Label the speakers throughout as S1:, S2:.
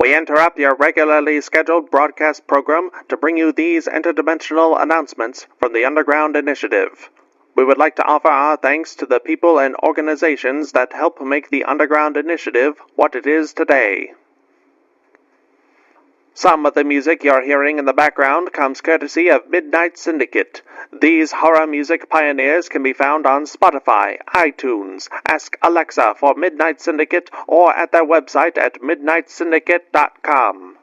S1: We interrupt your regularly scheduled broadcast program to bring you these interdimensional announcements from the Underground Initiative. We would like to offer our thanks to the people and organizations that help make the Underground Initiative what it is today. Some of the music you're hearing in the background comes courtesy of Midnight Syndicate. These horror music pioneers can be found on Spotify, iTunes, Ask Alexa for Midnight Syndicate, or at their website at midnightsyndicate.com.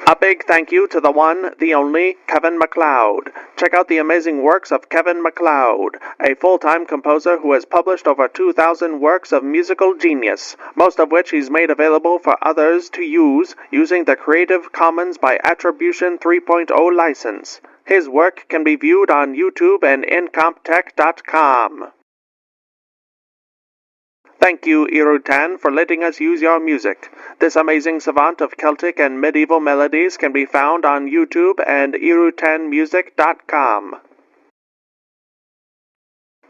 S1: A big thank you to the one, the only, Kevin MacLeod. Check out the amazing works of Kevin MacLeod, a full-time composer who has published over 2,000 works of musical genius, most of which he's made available for others to use using the Creative Commons by Attribution 3.0 license. His work can be viewed on YouTube and incomptech.com. Thank you, Irutan, for letting us use your music. This amazing savant of Celtic and medieval melodies can be found on YouTube and irutanmusic.com.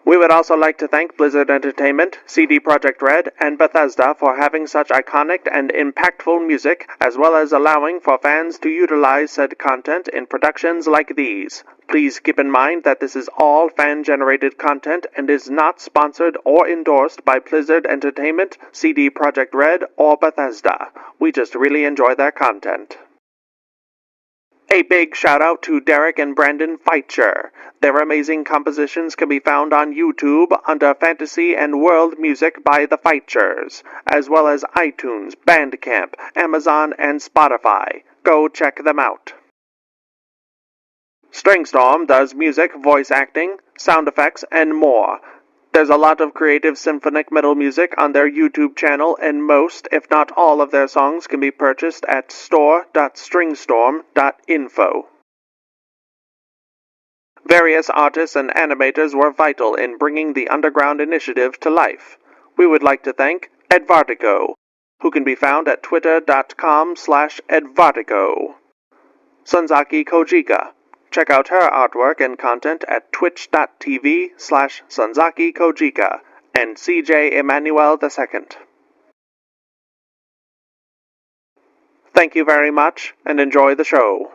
S1: We would also like to thank Blizzard Entertainment, CD Projekt Red, and Bethesda for having such iconic and impactful music, as well as allowing for fans to utilize said content in productions like these. Please keep in mind that this is all fan-generated content and is not sponsored or endorsed by Blizzard Entertainment, CD Projekt Red, or Bethesda. We just really enjoy their content. A big shout out to Derek and Brandon Feitcher. Their amazing compositions can be found on YouTube under Fantasy and World Music by the Feitchers, as well as iTunes, Bandcamp, Amazon, and Spotify. Go check them out. Stringstorm does music, voice acting, sound effects, and more. There's a lot of creative symphonic metal music on their YouTube channel, and most, if not all, of their songs can be purchased at store.stringstorm.info. Various artists and animators were vital in bringing the Underground Initiative to life. We would like to thank Edvartigo, who can be found at twitter.com/Edvartigo. Sunzaki Kojika. Check out her artwork and content at twitch.tv/Sunzaki Kojika, and CJ Emmanuel II. Thank you very much, and enjoy the show.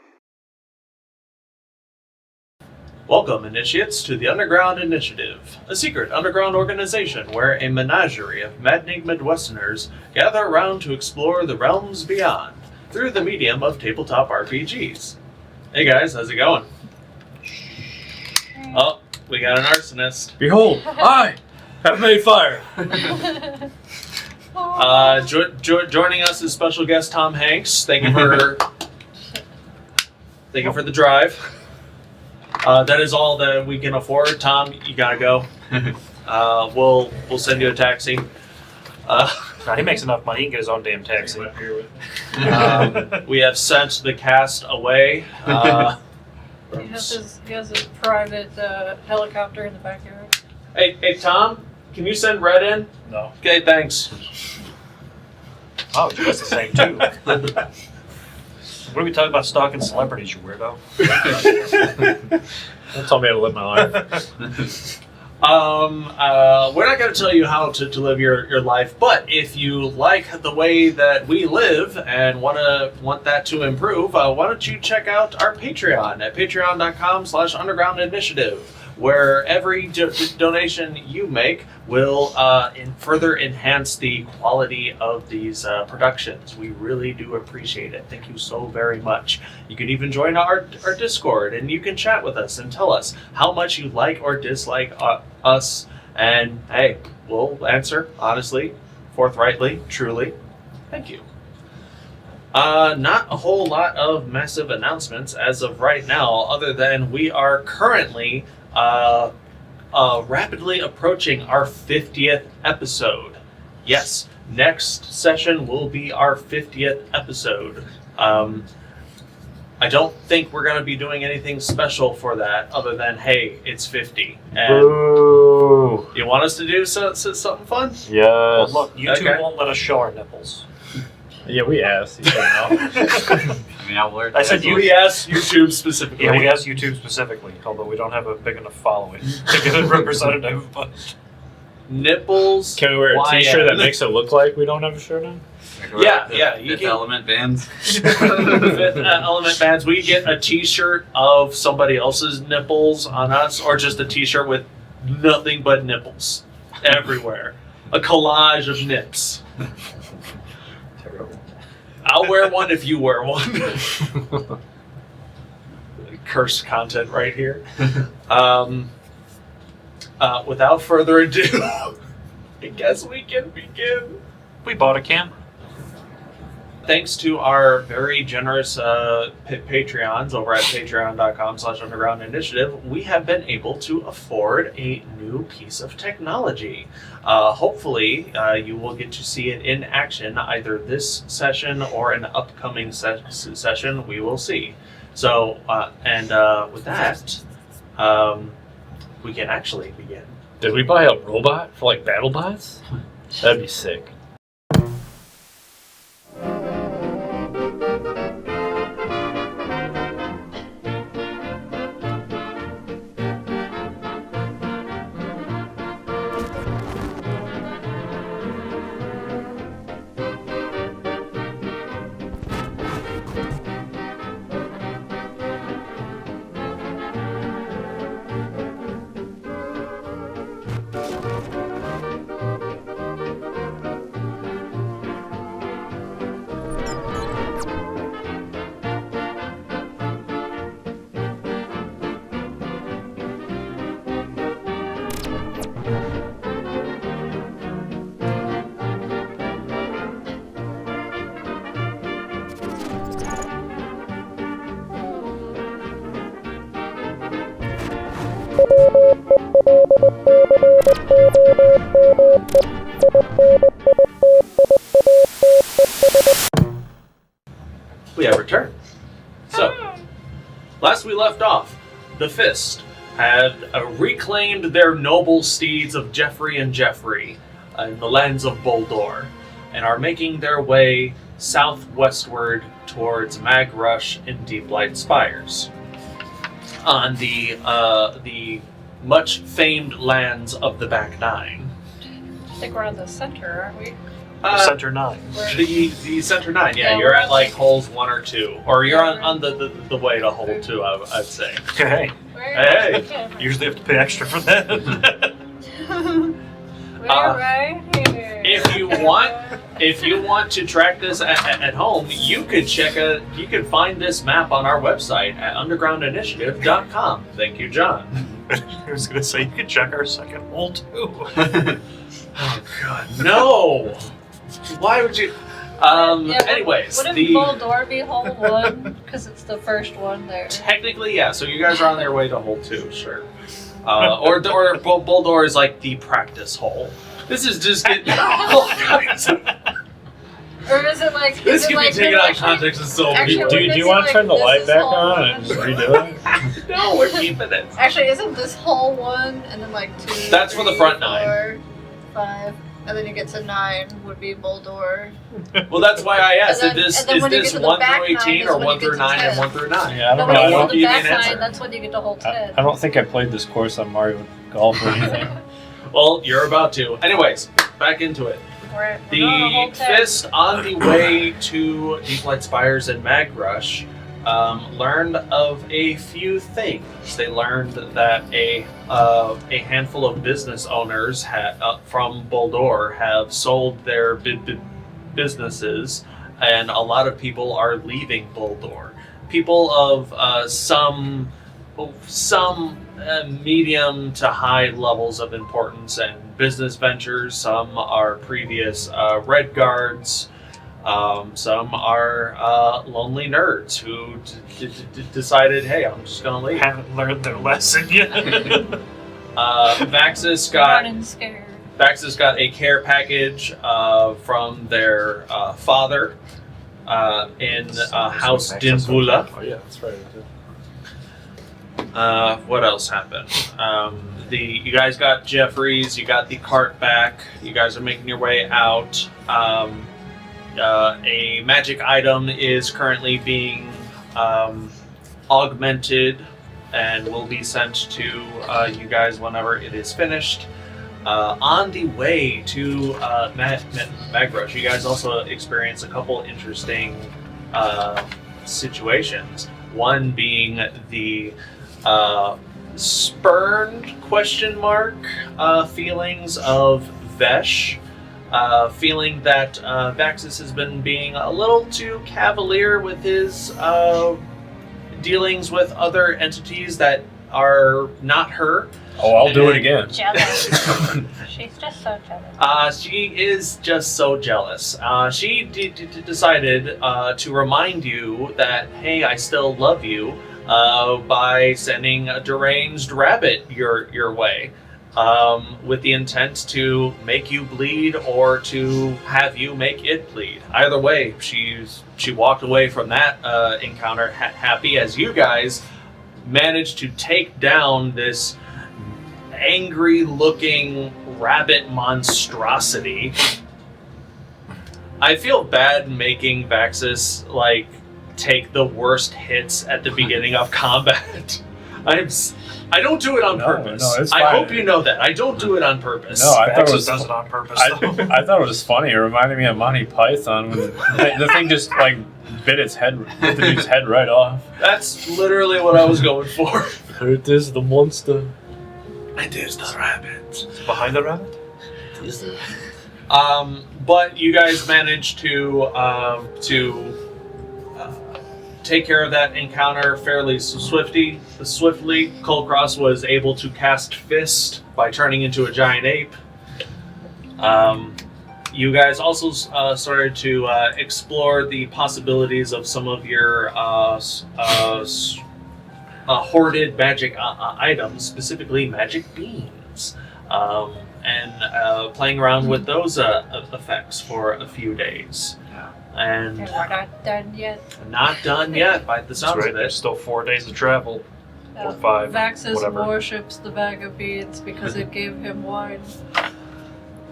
S2: Welcome, initiates, to the Underground Initiative, a secret underground organization where a menagerie of maddening Midwesterners gather around to explore the realms beyond through the medium of tabletop RPGs. Hey guys, how's it going? Oh, we got an arsonist.
S3: Behold, I have made fire.
S2: Joining us is special guest Tom Hanks. Thank you for the drive. That is all that we can afford. Tom, you gotta go. We'll send you a taxi.
S3: He makes enough money. He can get his own damn taxi.
S2: We have sent the cast away.
S4: He has a private helicopter in the backyard.
S2: Hey, Tom, can you send Red in?
S3: No.
S2: Okay, thanks.
S3: Oh, you guys the same too. What are we talking about stalking celebrities, you weirdo? Don't tell me how to live my life.
S2: We're not going to tell you how to live your life, but if you like the way that we live and want that to improve, why don't you check out our Patreon at patreon.com/undergroundinitiative, where every donation you make will further enhance the quality of these productions. We really do appreciate it. Thank you so very much. You can even join our Discord, and you can chat with us and tell us how much you like or dislike us, and hey, we'll answer honestly, forthrightly, truly. Thank you. Not a whole lot of massive announcements as of right now, other than we are currently rapidly approaching our 50th episode. Yes, next session will be our 50th episode. I don't think we're going to be doing anything special for that other than, hey, it's 50. And
S3: Boo!
S2: You want us to do something fun?
S3: Yes. Well, look, YouTube
S2: Okay.
S3: won't let us show our nipples.
S5: Yeah, we asked. You said no.
S3: I said
S2: We asked YouTube specifically.
S3: Yeah, we asked YouTube specifically, although we don't have a big enough following to get a representative. But
S2: nipples.
S5: Can we wear a t-shirt that makes it look like we don't have a shirt on?
S2: Yeah. You
S6: Fifth
S2: can
S6: Element bands.
S2: Fifth Element bands. We get a t-shirt of somebody else's nipples on us, or just a t-shirt with nothing but nipples everywhere. A collage of nips.
S5: Terrible.
S2: I'll wear one if you wear one. Cursed content right here. Without further ado, I guess we can begin.
S3: We bought a camera.
S2: Thanks to our very generous Patreons over at patreon.com/underground initiative, we have been able to afford a new piece of technology. Hopefully, you will get to see it in action either this session or an upcoming session. We will see. So, with that, we can actually begin.
S5: Did we buy a robot for like battle bots? That'd be sick.
S2: We have returned. So, last we left off, the Fist had reclaimed their noble steeds of Jeffrey and Jeffrey in the lands of Boldor, and are making their way southwestward towards Magrush and Deeplight Spires, on the much famed lands of the Back Nine.
S4: I think we're on the center, aren't we?
S3: Center 9.
S2: The center 9, yeah,
S4: Yeah,
S2: you're
S4: we're
S2: at like
S4: on-
S2: holes 1 or 2, or you're
S4: Yeah,
S2: on the way to hole 2, I'd say.
S3: Hey,
S2: Hey.
S3: usually have to pay extra for that.
S4: We're right here.
S2: If you want to track this at home, you could you can find this map on our website at undergroundinitiative.com. Thank you, John.
S3: I was going to say, you could check our second hole too.
S2: Oh God, no! Why would you? Anyways,
S4: Wouldn't
S2: the
S4: Boldor be hole 1? Because it's the first one there.
S2: technically, yeah. So you guys are on their way to hole 2, sure. Or Boldor is like the practice hole. This is just getting all kinds of.
S4: Or is it like...
S2: This
S4: is it
S2: can
S4: like
S2: be taken
S4: we're
S2: out of
S4: actually-
S2: context and so
S4: actually,
S2: people.
S5: Do
S4: wouldn't
S5: you
S4: it
S5: want
S4: be
S5: to turn the
S4: like,
S5: light
S4: this
S5: back
S4: is hole
S5: on and
S4: one?
S5: redo it?
S2: No, we're keeping it.
S4: Actually, isn't this hole 1 and then like 2?
S2: That's for the
S4: 3,
S2: front 9.
S4: 4, 5, and then you get to 9 would be Boldor.
S2: Well, that's why I asked.
S4: And then-
S2: Is
S4: and then when you
S2: this
S4: get to the
S2: 1
S4: back
S2: through 18
S4: nine
S2: or
S4: is when
S2: 1
S4: you
S2: through
S4: get to
S2: 9 and
S4: 10.
S2: 1 through 9?
S5: Yeah, I
S4: No,
S5: don't
S4: when
S5: know.
S4: you
S5: I
S4: get
S5: don't,
S4: to the
S2: give you
S4: back
S2: an
S4: 9,
S2: answer.
S4: that's when you get to hole 10.
S5: I don't think I played this course on Mario Golf or anything.
S2: Well, you're about to. Anyways, back into it.
S4: We're going on hole
S2: The
S4: 10.
S2: Fist, on the way to Deeplight Spires and Magrush, learned of a few things. They learned that a handful of business owners from Boldor have sold their businesses, and a lot of people are leaving Boldor. People of some medium to high levels of importance and business ventures. Some are previous Red Guards. Some are lonely nerds who decided, hey, I'm just going to leave.
S3: Haven't learned their lesson yet.
S2: Vaxxus
S4: Running scared.
S2: got a care package from their father in House Dinvula.
S5: Oh yeah, that's right.
S2: What else happened? You guys got Jeffries. You got the cart back. You guys are making your way out. A magic item is currently being augmented and will be sent to you guys whenever it is finished. On the way to Magrush, you guys also experience a couple interesting situations. One being the spurned feelings of Vesh, feeling that Vaxxus has been being a little too cavalier with his dealings with other entities that are not her.
S5: Oh, I'll do it again.
S6: Jealous. She's just so jealous.
S2: She is just so jealous. She decided to remind you that, hey, I still love you, by sending a deranged rabbit your way, with the intent to make you bleed or to have you make it bleed. Either way, she walked away from that encounter happy as you guys managed to take down this angry-looking rabbit monstrosity. I feel bad making Vaxxus take the worst hits at the beginning of combat. I don't do it on purpose.
S5: No, it's
S2: I
S5: fine.
S2: hope you know that. I don't do it on purpose.
S5: No, I thought it
S3: Vaxxus
S5: was.
S3: does it on purpose.
S5: I thought it was funny. It reminded me of Monty Python when the thing just bit its head, bit the dude's head right off.
S2: That's literally what I was going for.
S5: It is the monster.
S2: It is the rabbit.
S3: Behind the rabbit?
S2: But you guys managed to take care of that encounter fairly swiftly. Kulkras was able to cast Fist by turning into a giant ape. You guys also started to explore the possibilities of some of your hoarded magic items, specifically magic beans, and playing around with those effects for a few days. And
S6: And we're not done yet.
S2: not done yet by the
S3: That's
S2: sounds
S3: right,
S2: of
S3: there's
S2: it.
S3: still 4 days of travel. Or 5,
S4: Vaxxus
S3: whatever.
S4: worships the bag of beans because it gave him wine.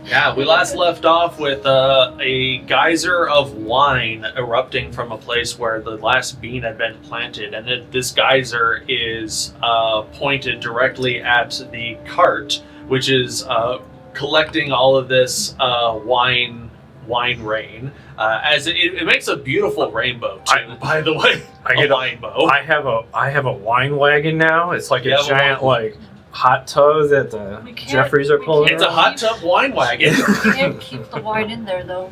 S2: Yeah, we last left off with a geyser of wine erupting from a place where the last bean had been planted, and this geyser is pointed directly at the cart, which is collecting all of this wine rain. As it makes a beautiful rainbow too, by the way.
S5: I get
S2: a rainbow.
S5: I have a wine wagon now. It's like
S2: You
S5: a
S2: have a
S5: giant
S2: wine-
S5: hot tub that the
S4: We can't-
S5: Jeffries are
S4: we
S5: pulling.
S4: can't-
S2: It's a hot tub wine wagon.
S4: We can't keep the wine in there though.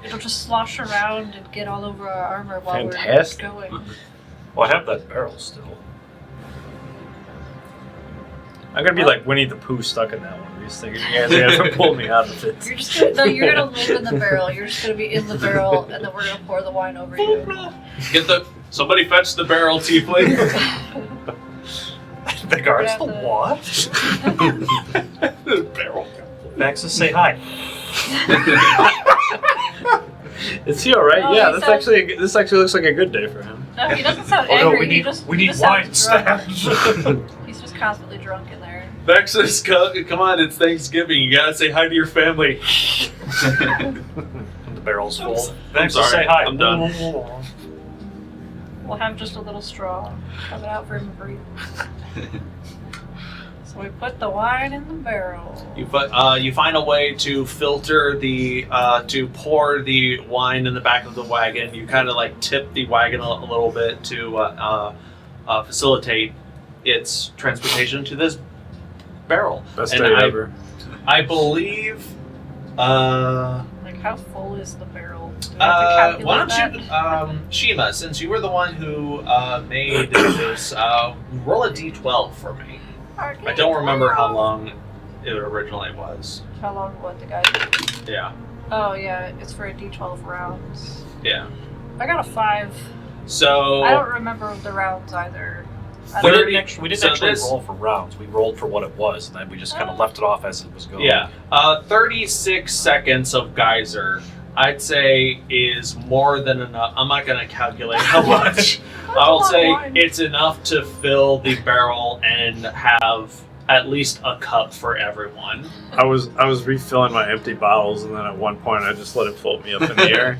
S4: It'll just slosh around and get all over our armor while
S5: Fantastic.
S4: we're going.
S3: Well, I have that barrel still.
S5: I'm gonna be like Winnie the Pooh stuck in that one. Just thinking, you guys are gonna pull me out of it.
S4: You're gonna live in the barrel. You're just gonna be in the barrel, and then we're gonna pour the wine over you.
S2: Somebody fetch the barrel, Tiefling.
S3: The guards, the
S4: We're gonna
S3: what?
S2: The barrel.
S3: Vaxxus, say hi.
S5: Is he all right?
S4: Oh,
S5: yeah,
S4: he
S5: this actually looks like a good day for him.
S4: No, he doesn't sound
S3: Oh
S4: angry.
S3: no, we
S4: he
S3: need
S4: just
S3: wine
S4: sounds drunk.
S3: stash.
S4: He's just constantly drunk in there.
S2: Vaxxus, come on, it's Thanksgiving. You gotta say hi to your family.
S3: The barrel's full.
S2: I'm
S3: Vaxxus,
S2: sorry,
S3: say hi.
S2: I'm done.
S4: We'll have just a little straw coming out for him to breathe. So we put the wine in the barrel.
S2: You find a way to filter to pour the wine in the back of the wagon. You kind of tip the wagon a little bit to facilitate its transportation to this barrel.
S5: Best
S2: And
S5: day ever.
S2: I believe.
S4: Like, how full is the barrel? Do we have to calculate
S2: Why don't
S4: that?
S2: you, Shiima, since you were the one who made this, roll a d12 for me. I don't remember how long it originally was.
S4: How long what the guy?
S2: Yeah.
S4: Oh yeah, it's for a D12 rounds.
S2: Yeah.
S4: I got a 5.
S2: So.
S4: I don't remember the rounds either. I
S3: We
S4: don't-
S3: didn't actually roll for rounds. We rolled for what it was, and then we just kind of left it off as it was going.
S2: Yeah. 36 seconds of geyser, I'd say, is more than enough. I'm not going to calculate how much. I'll say it's enough to fill the barrel and have at least a cup for everyone.
S5: I was refilling my empty bottles, and then at one point I just let it float me up in the air.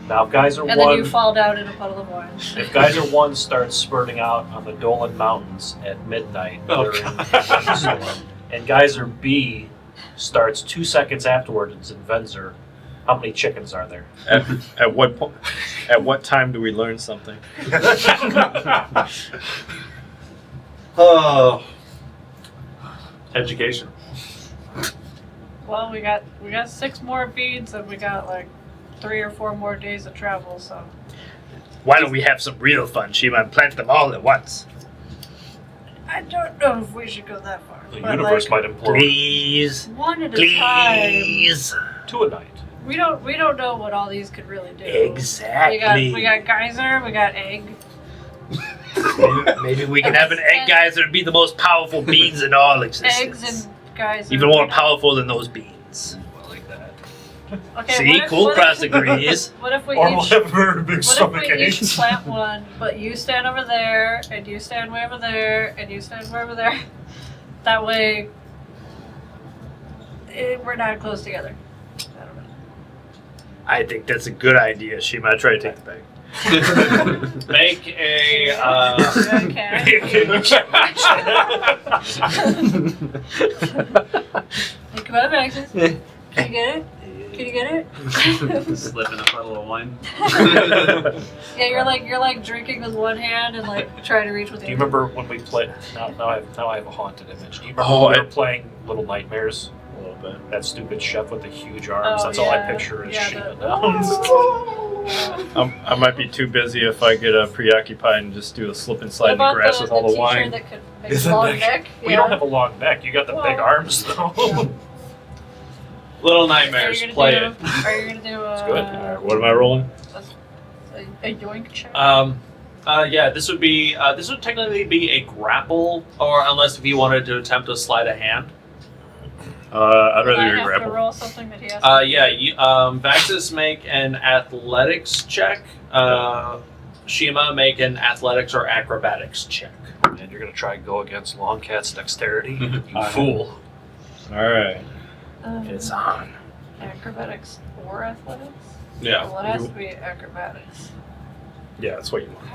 S3: Now, if Geyser
S4: and then
S3: 1,
S4: you fall down in a puddle of wine.
S3: if Geyser 1 starts spurting out on the Dolan Mountains at midnight
S2: Oh,
S3: during
S2: God.
S3: the storm, and geyser B starts 2 seconds afterwards in Venzer, how many chickens are there?
S5: At what point? At what time do we learn something?
S2: Oh. Education.
S4: Well, we got 6 more beads, and we got like 3 or 4 more days of travel. So
S7: Why don't we have some real fun, Shiima, and plant them all at once?
S4: I don't know if we should go that far.
S3: The
S4: but,
S3: universe
S4: like,
S3: might implode.
S7: Please.
S4: one at a time.
S7: Please.
S3: 2 a night.
S4: We don't know what all these could really do.
S7: Exactly.
S4: We got geyser. We got egg.
S7: Maybe we can have an egg geyser and be the most powerful beans in all existence.
S4: Eggs and geyser.
S7: Even more powerful than those beans.
S3: I like that.
S4: Okay,
S7: See, Kulkras agrees.
S4: What if we
S3: Or
S4: each?
S3: we'll have a very big
S4: What
S3: stomach
S4: if we
S3: ache.
S4: each plant one, but you stand over there, and you stand way over there, and you stand way over there? That way, we're not close together. I don't know.
S7: I think that's a good idea, Shiima. Try to take the bag.
S2: Make a.
S4: Hey, come on, Vaxxus. Can you get it? Can you get it?
S8: Slip in a puddle of wine.
S4: Yeah, you're like drinking with one hand and like trying to reach with the
S3: Do you
S4: other.
S3: remember when we played? Now I have a haunted image. Do you remember
S5: Oh,
S3: when we were playing Little Nightmares?
S5: A little bit.
S3: That stupid chef with the huge arms.
S4: Oh,
S3: That's all I
S4: yeah.
S3: picture is
S4: Yeah,
S3: Shiima
S4: the-
S3: now.
S5: I might be too busy if I get preoccupied and just do a slip and slide
S4: What
S5: in the
S4: about
S5: grass with all the
S4: teacher
S5: wine.
S4: that could make
S3: Isn't
S4: a long
S3: that-
S4: neck?
S3: We don't have a long neck. You got the big
S4: Well,
S3: arms though.
S2: Little
S4: Are
S2: Nightmares.
S4: you gonna
S2: Play
S4: do?
S2: it.
S4: Are you gonna do
S3: It's good.
S5: Alright, what am I rolling?
S4: a yoink check?
S2: Yeah, this would technically be a grapple, or unless if you wanted to attempt to slide a hand.
S5: I'd
S4: Do I
S5: rather do
S4: have
S5: grapple.
S4: to roll something that he has to
S2: Yeah, Vaxxus make an athletics check. Shiima make an athletics or acrobatics check.
S3: And you're gonna try and go against Longcat's dexterity? You fool.
S5: Alright.
S7: It's on.
S4: Acrobatics or athletics?
S2: Yeah.
S4: Well, it has to be acrobatics.
S5: Yeah, that's what you want.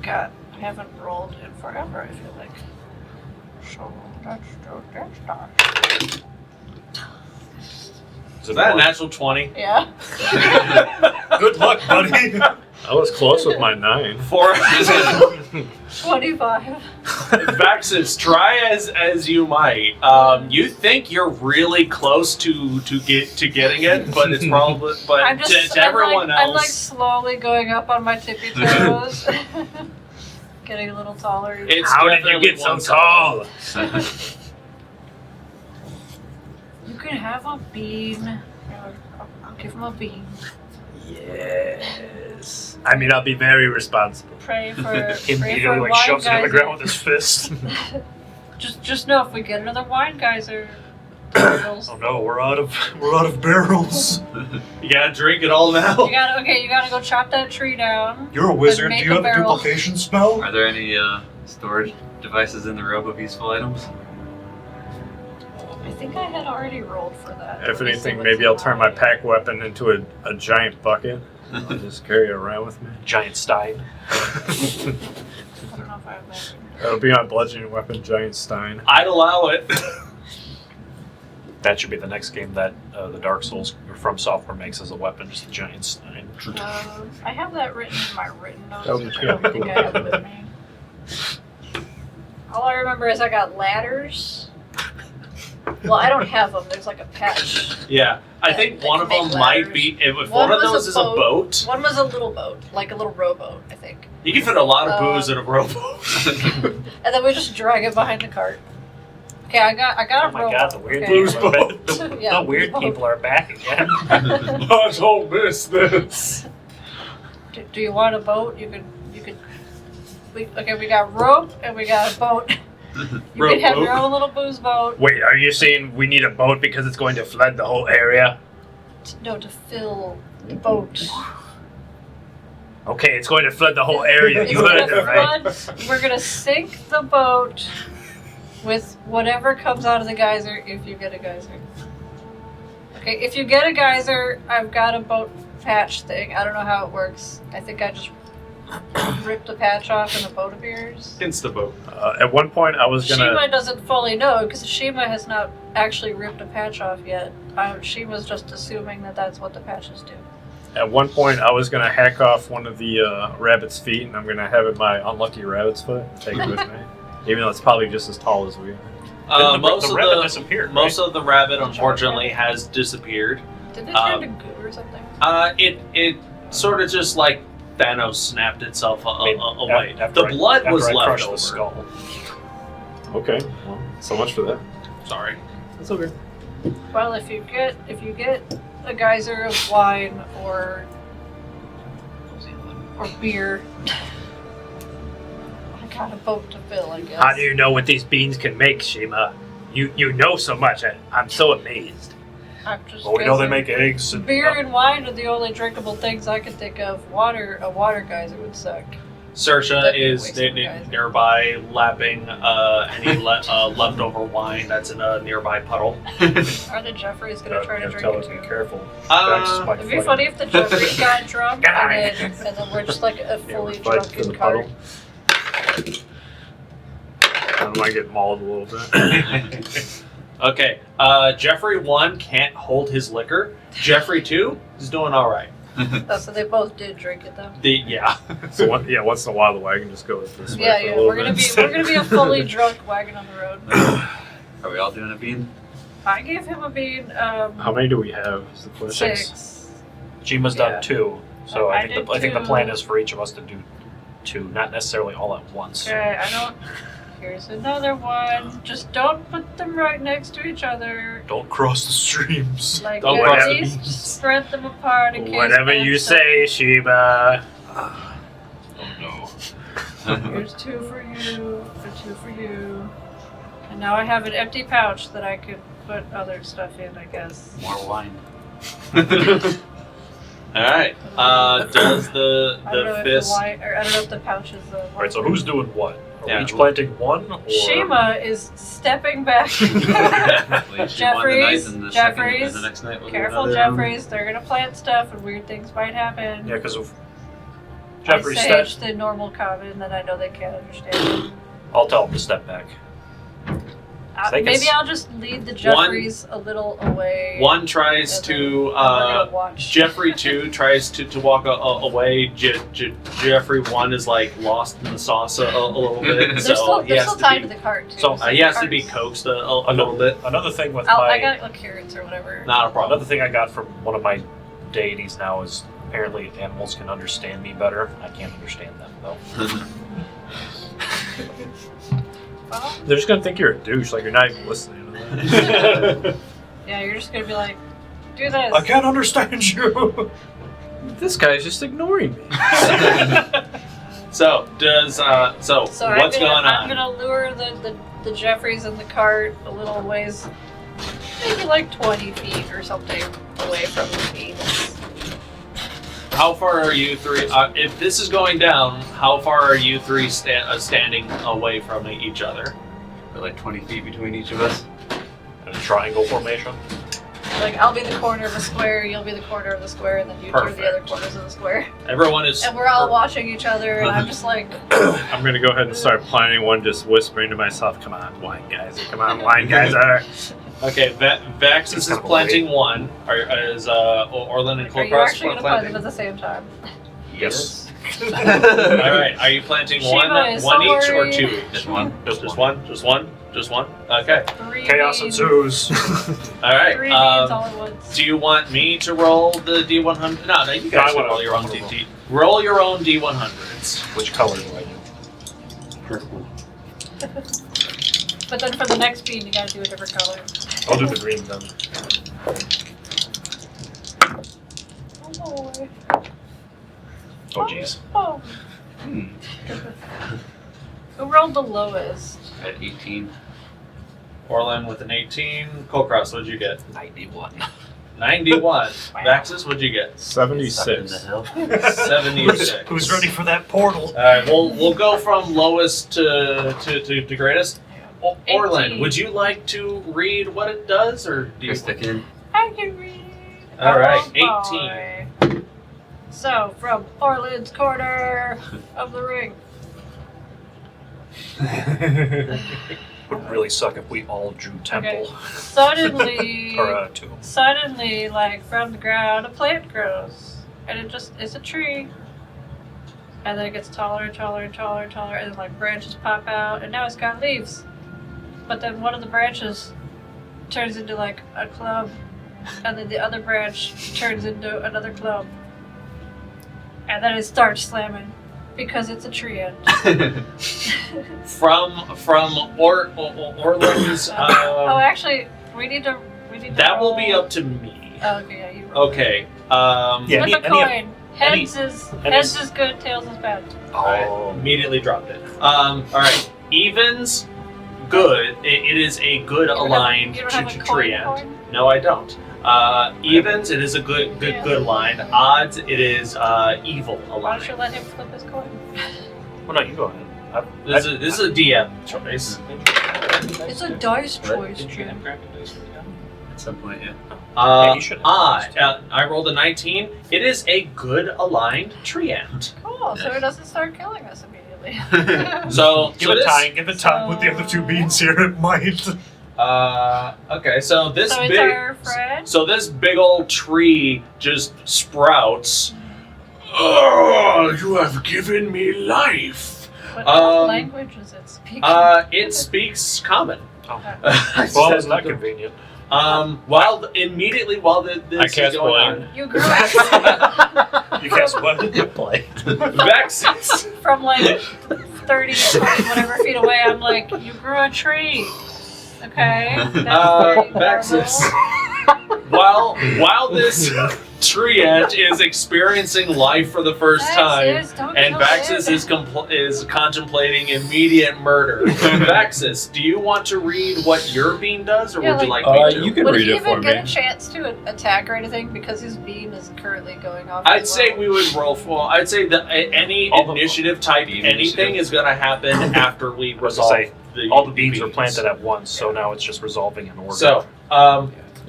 S4: God, I haven't rolled in forever, I feel like. So, that's that.
S2: Is that a natural 20?
S4: Yeah.
S3: Good luck, buddy.
S5: I was close with my 9.
S2: For
S4: 25.
S2: Vaxxus, try as you might. You think you're really close to getting it, but it's probably
S4: I'm just,
S2: to everyone
S4: I'm like
S2: else.
S4: slowly going up on my tippy toes. Getting a little taller.
S2: It's
S7: How did you
S2: definitely
S7: get so
S2: one
S7: tall?
S4: You can have a bean. I'll give him a bean.
S7: Yes. I mean, I'll be very responsible.
S4: Pray for
S3: Immediately
S4: wine
S3: shoves it in the
S4: geyser.
S3: ground with his fist.
S4: Just know if we get another wine geyser, turtles.
S3: Oh no, we're out of barrels.
S2: You gotta drink it all now.
S4: You gotta go chop that tree down.
S3: You're a wizard.
S4: make
S3: Do you
S4: a
S3: have a
S4: barrel.
S3: duplication spell?
S8: Are there any storage devices in the robe of useful items?
S4: I think I had already rolled for that.
S5: If
S4: Let me see
S5: anything,
S4: what's
S5: maybe I'll
S4: in
S5: turn my pack weapon into a giant bucket. I'll just carry it around with me.
S3: Giant Stein.
S4: I don't know if I have that.
S5: That'll be my bludgeoning weapon, Giant Stein.
S2: I'd allow it.
S3: That should be the next game that the Dark Souls or From Software makes as a weapon, just a giant Stein.
S4: I have that written in my written notes,
S5: That would
S4: which
S5: be
S4: I don't
S5: cool.
S4: think I have with me. All I remember is I got ladders. Well, I don't have them. There's like a patch.
S2: Yeah, I think
S4: That
S2: one
S4: can
S2: of them
S4: make
S2: might
S4: ladders.
S2: be. If
S4: One
S2: one of
S4: was
S2: those
S4: a
S2: is a boat,
S4: One was a little boat, like a little rowboat, I think.
S2: you can fit a lot of booze in a rowboat.
S4: And then we just drag it behind the cart. Okay, I got
S3: Oh
S4: a
S3: my
S4: rowboat.
S3: god, the weird
S4: okay.
S3: people are back. The
S4: Yeah,
S3: weird
S4: boat.
S3: people are back again.
S2: I don't miss this.
S4: Do you want a boat? You could. We got rope and we got a boat. You can have your own little booze boat.
S7: Wait, are you saying we need a boat because it's going to flood the whole area?
S4: No, to fill the boat.
S7: Okay, it's going to flood the whole area.
S4: It's
S7: You heard
S4: gonna
S7: it, right?
S4: flood. We're gonna sink the boat with whatever comes out of the geyser if you get a geyser. Okay, if you get a geyser, I've got a boat patch thing. I don't know how it works. I think I just ripped a patch off in a boat of yours?
S2: Insta-boat.
S5: At one point, I was gonna.
S4: Shiima doesn't fully know because Shiima has not actually ripped a patch off yet. Shiima's just assuming that that's what the patches do.
S5: At one point, I was gonna hack off one of the rabbit's feet, and I'm gonna have it my unlucky rabbit's foot and take it with me, even though it's probably just as tall as we are.
S2: Most
S3: the
S2: of
S3: rabbit
S2: the
S3: disappeared.
S2: most
S3: right?
S2: of the rabbit, unfortunately, has disappeared.
S4: Did they turn to goo or something?
S2: It sort of just like Thanos snapped itself away.
S3: After
S2: The blood
S3: after
S2: was
S3: I
S2: left
S3: crushed
S2: over.
S3: the skull.
S5: Okay, well, so much for that.
S2: Sorry.
S5: That's okay.
S4: Well, if you get a geyser of wine or beer, I got a boat to fill, I guess.
S7: How do you know what these beans can make, Shiima? You know so much. I'm so amazed.
S4: I'm just
S3: Well, we know they
S4: guessing.
S3: make eggs. And,
S4: Beer and wine are the only drinkable things I can think of. A water geyser would suck.
S2: Sersha
S4: That'd be a
S2: is
S4: waste of guys.
S2: nearby lapping any leftover wine that's in a nearby puddle.
S4: Are the Jeffreys gonna try to drink
S3: tell
S4: it
S3: us be
S4: too?
S3: careful. Vaxxus might
S4: It'd be
S3: fight.
S4: funny if the Jeffreys got drunk
S7: Guy.
S4: and then we're just like a
S5: Yeah,
S4: fully
S5: we're fighting for
S4: drunken
S5: the
S4: cart.
S5: puddle. I might get mauled a little bit.
S2: Okay, Jeffrey 1 can't hold his liquor. Jeffrey 2 is doing all right.
S4: Oh, so they both did drink it though.
S2: Yeah.
S5: So once in a while the wagon just goes this way.
S4: Yeah,
S5: for a
S4: yeah.
S5: little
S4: We're gonna be a fully drunk wagon on the road.
S8: Are we all doing a bean?
S4: I gave him a bean.
S5: How many do we have? Is the question.
S4: 6.
S3: Shima's
S4: Yeah.
S3: done 2, so
S4: I
S3: I
S4: did
S3: think the
S4: 2.
S3: plan is for each of us to do 2, not necessarily all at once.
S4: Okay, I don't. Here's another one. Just don't put them right next to each other.
S3: Don't cross the streams.
S4: Like
S2: Don't
S4: at
S2: cross the
S4: least
S3: beans.
S4: spread them apart in case.
S7: Whatever you say, Shiima.
S3: Oh no.
S4: Here's 2 for you, and 2 for you. And now I have an empty pouch that I could put other stuff in, I guess.
S8: More wine.
S2: All right. Does the
S4: I don't know if
S2: fist?
S4: the wine, or I don't know if the pouch is the.
S3: Alright, so who's doing what? Are
S2: Yeah,
S3: we each
S2: who-
S3: planting one? Or...
S4: Shiima is stepping back.
S8: Wait, she won the night,
S4: Jeffries,
S8: and the
S4: Jeffries,
S8: and the next night we'll do
S4: Careful,
S8: another
S4: Jeffries. They're gonna plant stuff, and weird things might happen.
S3: Yeah, because of
S4: I
S3: Jeffrey's
S4: say
S3: step.
S4: it's the normal common that I know they can't understand.
S3: I'll tell him to step back. They can
S4: Maybe
S3: s-
S4: I'll just lead the Jeffries a little away.
S2: One tries
S4: and
S2: to.
S4: then we're gonna watch.
S2: Jeffrey 2 tries to walk away. Jeffrey 1 is like lost in the sauce a little bit,
S4: They're
S2: so
S4: still,
S2: he
S4: they're
S2: has
S4: still
S2: to
S4: tied
S2: be.
S4: to the cart too.
S3: So,
S2: He has to be
S4: carts.
S2: coaxed a little bit.
S3: Another thing with
S4: I
S3: my
S4: got like carrots or whatever.
S2: Not a problem.
S3: another thing I got from one of my deities now is apparently animals can understand me better. I can't understand them though.
S4: Well,
S5: They're just gonna think you're a douche, like you're not even listening to them.
S4: yeah, you're just gonna be like, do this.
S3: I can't understand you.
S5: This guy's just ignoring me.
S2: So does so
S4: So
S2: what's
S4: I'm
S2: going
S4: gonna,
S2: on?
S4: I'm gonna lure the Jeffries in the cart a little ways, maybe like 20 feet or something away from the beans.
S2: How far are you three? If this is going down, how far are you three standing away from each other?
S8: We're like 20 feet between each of us.
S3: In a triangle formation.
S4: Like, I'll be the corner of the square, you'll be the corner of the square, and then you two are the other
S2: Perfect.
S4: corners of the square.
S2: Everyone is.
S4: And we're all watching each other, and I'm just like,
S5: I'm gonna go ahead and start planning one, just whispering to myself, "Come on, wine geyser! Come on, wine geyser!"
S2: Okay, Vaxxus is
S3: kind of a
S2: planting one. Is Orlin and
S4: are you
S2: Kulkras
S4: actually gonna plant them
S2: planting?
S4: at the same time?
S3: Yes.
S2: All right, are you planting
S4: Shiima is
S2: one
S4: so
S2: each or
S4: worried.
S2: two?
S8: Just one.
S2: Just one. Just one. Just one. Okay.
S4: 3
S3: Chaos
S4: beans,
S3: ensues.
S2: All right.
S4: 3 beans all at once.
S2: Do you want me to roll the D100? No, you
S3: No,
S2: guys
S3: I
S2: can
S3: wanna-
S2: roll your own
S3: I wanna
S2: D. Roll your own D100s.
S3: Which color do I do?
S8: Purple.
S4: But then for the next bean, you gotta do a different color.
S3: I'll do the green then.
S4: Oh boy.
S3: Oh jeez.
S4: Oh. Who rolled the lowest?
S8: At 18.
S2: Orlin with an 18. Kulkras, what'd you get?
S3: 91.
S2: 91. Vaxxus, what'd you get?
S8: Stuck in the
S5: 76.
S8: hill.
S2: 76.
S3: Who's ready for that portal?
S2: All right, we'll go from lowest to greatest. Orlin,
S4: 18.
S2: would you like to read what it does, or do you?
S8: Christa can.
S4: I can read.
S2: All right,
S4: Oh,
S2: 18.
S4: boy. So, from Orlin's corner of the ring.
S3: Would really suck if we all drew temple.
S4: Okay. Suddenly,
S3: or tomb.
S4: suddenly, like from the ground, a plant grows, and it's a tree. And then it gets taller and taller and taller and taller, and then like branches pop out, and now it's got leaves. But then one of the branches turns into like a club, and then the other branch turns into another club. And then it starts slamming because it's a tree end.
S2: From Orlin's.
S4: Oh, actually, we need to.
S2: That will
S4: roll.
S2: be up to me.
S4: Oh, okay, yeah, you roll.
S2: Okay.
S3: Yeah,
S4: Flip a coin. Heads is good, tails is bad.
S2: I immediately dropped it. All right. Evens, good. It is a good aligned
S4: you don't have a
S2: tree
S4: coin?
S2: end. No, I don't. Evens, it is a good line. Odds, it is evil
S4: Why don't you
S2: aligned.
S4: let him flip his coin?
S3: Well, no, you go ahead.
S2: This is a DM choice.
S4: It's a dice choice.
S8: Did you handcraft a dice for the gun? At some point, yeah.
S3: Yeah, you should have
S2: I rolled a 19. It is a good aligned tree end.
S4: Cool, so it doesn't start killing us immediately.
S2: So
S3: Give it time with the other two beans here. It might.
S2: Okay, so this
S4: So it's
S2: big,
S4: our friend?
S2: so this big old tree just sprouts. Oh, you have given me life.
S4: What
S2: Um,
S4: language is it speaking?
S2: It speaks common.
S3: Oh.
S2: I
S3: Well,
S2: said-
S3: isn't that convenient?
S2: Immediately while this
S5: I
S2: is
S5: cast
S2: going
S5: blame.
S4: You grew up
S3: You guys what?
S5: Play.
S2: on, Vaxxus.
S4: from like 30, 20, whatever feet away. I'm like, you grew a tree. Okay? That's very
S2: Vaxxus.
S4: normal.
S2: While this tree ant is experiencing life for the first time,
S4: Vaxxus, don't
S2: and
S4: kill
S2: Vaxxus
S4: it.
S2: is contemplating immediate murder. Vaxxus, do you want to read what your bean does, or
S4: Yeah,
S2: would you
S4: like-
S2: like me to?
S5: You can
S4: Would
S5: read
S4: he
S5: it for
S4: even get
S5: me.
S4: a chance to attack or anything because his beam is currently going off?
S2: I'd
S4: as
S2: say
S4: well?
S2: we would roll for. I'd say that any
S3: All the-
S2: initiative type
S8: Bean
S2: anything
S8: initiative.
S2: is going to happen after we
S3: was
S2: resolve
S3: gonna say, all the beans are
S2: beans.
S3: planted at once, so now it's just resolving in order.
S2: So,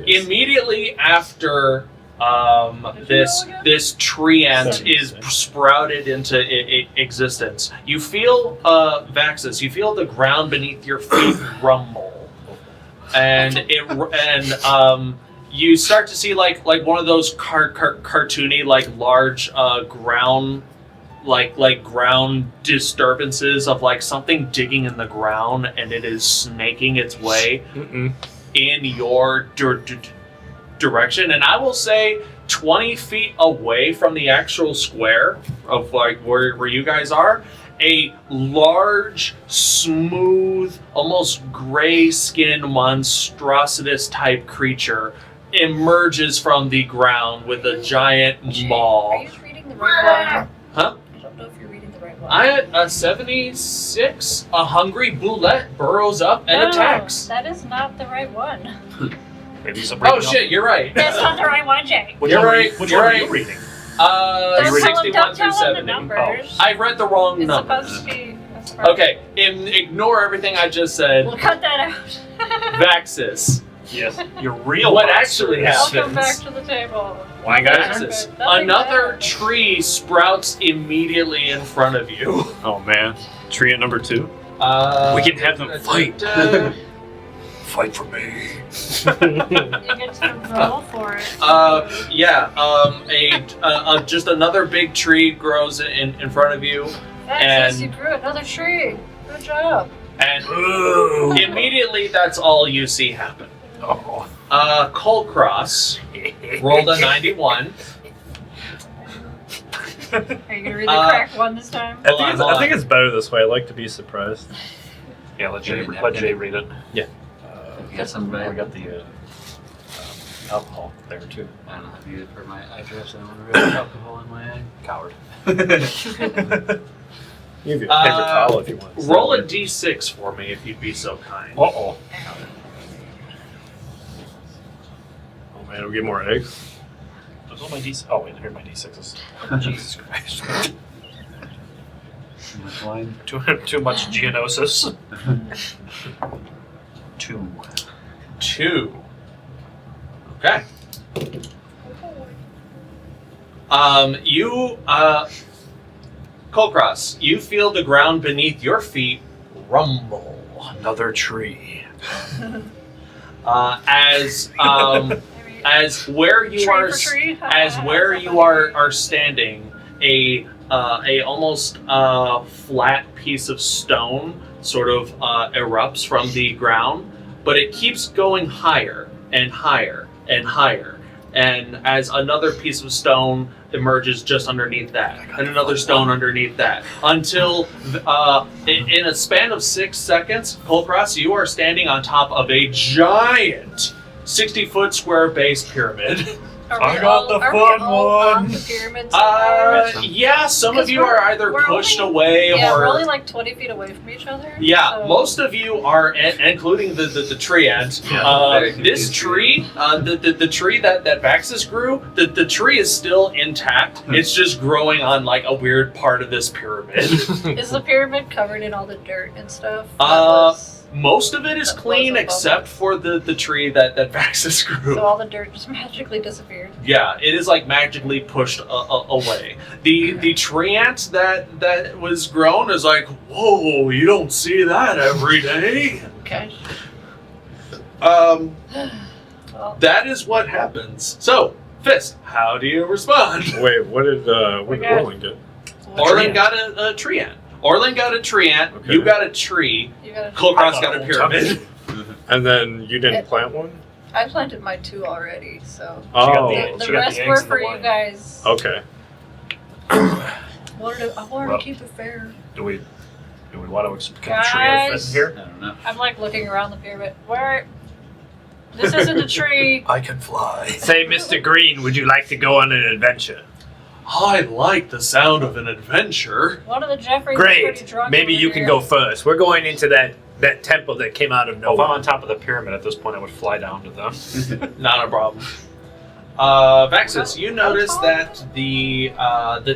S5: Yes.
S2: immediately after
S4: Did you
S2: this tree ant
S5: 76.
S2: is sprouted into existence, you feel Vaxxus. You feel the ground beneath your feet rumble, and you start to see like one of those cartoony like large ground like ground disturbances of like something digging in the ground, and it is snaking its way in your direction. And I will say 20 feet away from the actual square of like where you guys are, a large, smooth, almost gray-skinned monstrosities type creature emerges from the ground with a giant
S4: Are
S2: maw.
S4: you reading the right one?
S2: Huh?
S4: I don't know if you're reading the right one.
S2: I at a 76, a hungry boulette burrows up and
S4: No,
S2: attacks.
S4: That is not the right one.
S3: Maybe he's a
S2: Oh shit, you're right.
S4: That's not the right one, Jay.
S3: Which
S2: You're
S3: one
S2: right,
S3: Which
S2: you're
S3: one are
S2: right.
S3: you reading?
S4: Don't
S2: 61
S4: tell
S2: through
S4: him the
S2: 70.
S4: numbers.
S2: I read the wrong
S4: It's
S2: numbers.
S4: supposed to be. that's the right-
S2: Okay, ignore everything I just said.
S4: We'll cut that out.
S2: Vaxxus.
S3: Yes. Your real
S2: What
S3: monster
S2: actually
S3: is-
S2: happened?
S4: Welcome back to the table.
S5: Why, guys?
S2: Vaxxus.
S4: Nothing
S2: Another
S4: bad.
S2: tree sprouts immediately in front of you.
S5: Oh man, tree at number 2.
S3: We can have them fight. Fight for me.
S4: You get to roll for it.
S2: Just another big tree grows in front of you,
S4: Vaxxus,
S2: and-
S4: you grew another tree. Good job.
S2: and immedially that's all you see happen.
S3: Oh.
S2: Kulkras rolled a 91.
S4: Are you gonna read the
S2: Uh,
S4: correct one this time?
S5: I think it's better this way. I like to be surprised.
S3: Yeah, let Jay read it.
S8: You got some
S5: I got the alcohol there too.
S8: I don't have you for my eye drops. I don't want to rub alcohol in my eye.
S3: Coward.
S5: You have your paper towel if you want.
S2: Roll a d6 for me if you'd be so kind.
S3: Uh-oh.
S5: Oh man, we get more eggs.
S3: Those are my D6. Oh, wait, here are my D6s. Jesus Christ.
S8: Too much wine.
S3: Too much geonosis. 2.
S2: 2. Okay. Kulkras, you feel the ground beneath your feet rumble.
S3: Another tree.
S2: As where you
S4: Tree
S2: are,
S4: for tree?
S2: as where you are standing, a almost flat piece of stone sort of erupts from the ground, but it keeps going higher and higher and higher. And as another piece of stone emerges just underneath that, and another stone underneath that, until in a span of 6 seconds, Kulkras, you are standing on top of a giant 60-foot square base pyramid.
S3: I got the fun one.
S4: The pyramid somewhere?
S2: Yeah, some of you are either
S4: we're
S2: pushed
S4: only-
S2: away
S4: Yeah,
S2: or...
S4: we're only like 20 feet away from each other.
S2: Yeah,
S4: so-
S2: most of you are, including the tree ant. This tree, the tree that Vaxxus grew, the tree is still intact. It's just growing on like a weird part of this pyramid.
S4: Is the pyramid covered in all the dirt and stuff?
S2: Most of it is
S4: That
S2: clean
S4: was above
S2: except for the tree that Vaxxus grew.
S4: So all the dirt just magically disappeared.
S2: Yeah, it is like magically pushed away. The tree ant that was grown is like, whoa, you don't see that every day.
S4: Okay.
S2: Well,
S4: Well,
S2: that is what happens. So, Fist, how do you respond?
S5: Wait, what did
S4: Okay.
S5: Orlin get?
S2: Orlin got a tree ant. Orlin got a tree ant.
S5: Okay.
S2: You got a tree.
S4: you gotta.
S2: Kulkras got a pyramid.
S5: And then you didn't plant one?
S4: I planted my 2 already, so
S5: Oh,
S4: the
S3: She got the
S4: rest
S3: eggs
S4: were
S3: in the
S4: for you
S3: wine.
S4: guys.
S5: okay.
S4: I wanted
S3: Well,
S4: to keep it fair.
S3: Do we want to can the tree fit
S4: Guys.
S3: in here?
S8: I don't know.
S4: I'm like looking around the pyramid. Where? This isn't a tree.
S3: I can fly.
S7: Say, Mr. Green, would you like to go on an adventure?
S2: I like the sound of an adventure.
S4: One of the Jeffreys is pretty
S7: Great.
S4: drunk.
S7: Maybe
S4: over
S7: you can
S4: here.
S7: go first. We're going into that temple that came out of
S3: If I'm
S7: nowhere.
S3: on top of the pyramid at this point, I would fly down to them.
S2: Not a problem. Vaxxus, you notice that the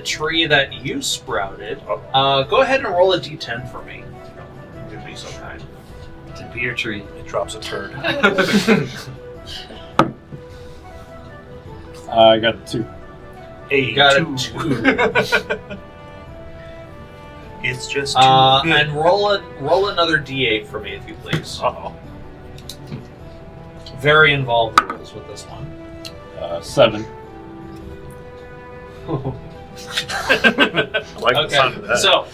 S2: tree that you sprouted. Go ahead and roll a d10 for me. You'd be so kind.
S8: It's a beer tree.
S3: It drops a turd.
S5: I got a 2.
S2: Got a 2.
S3: It's just too good.
S2: And roll another d8 for me, if you please.
S3: Uh-oh.
S2: Very involved rules with this one.
S5: 7.
S3: I like the sound of that.
S2: So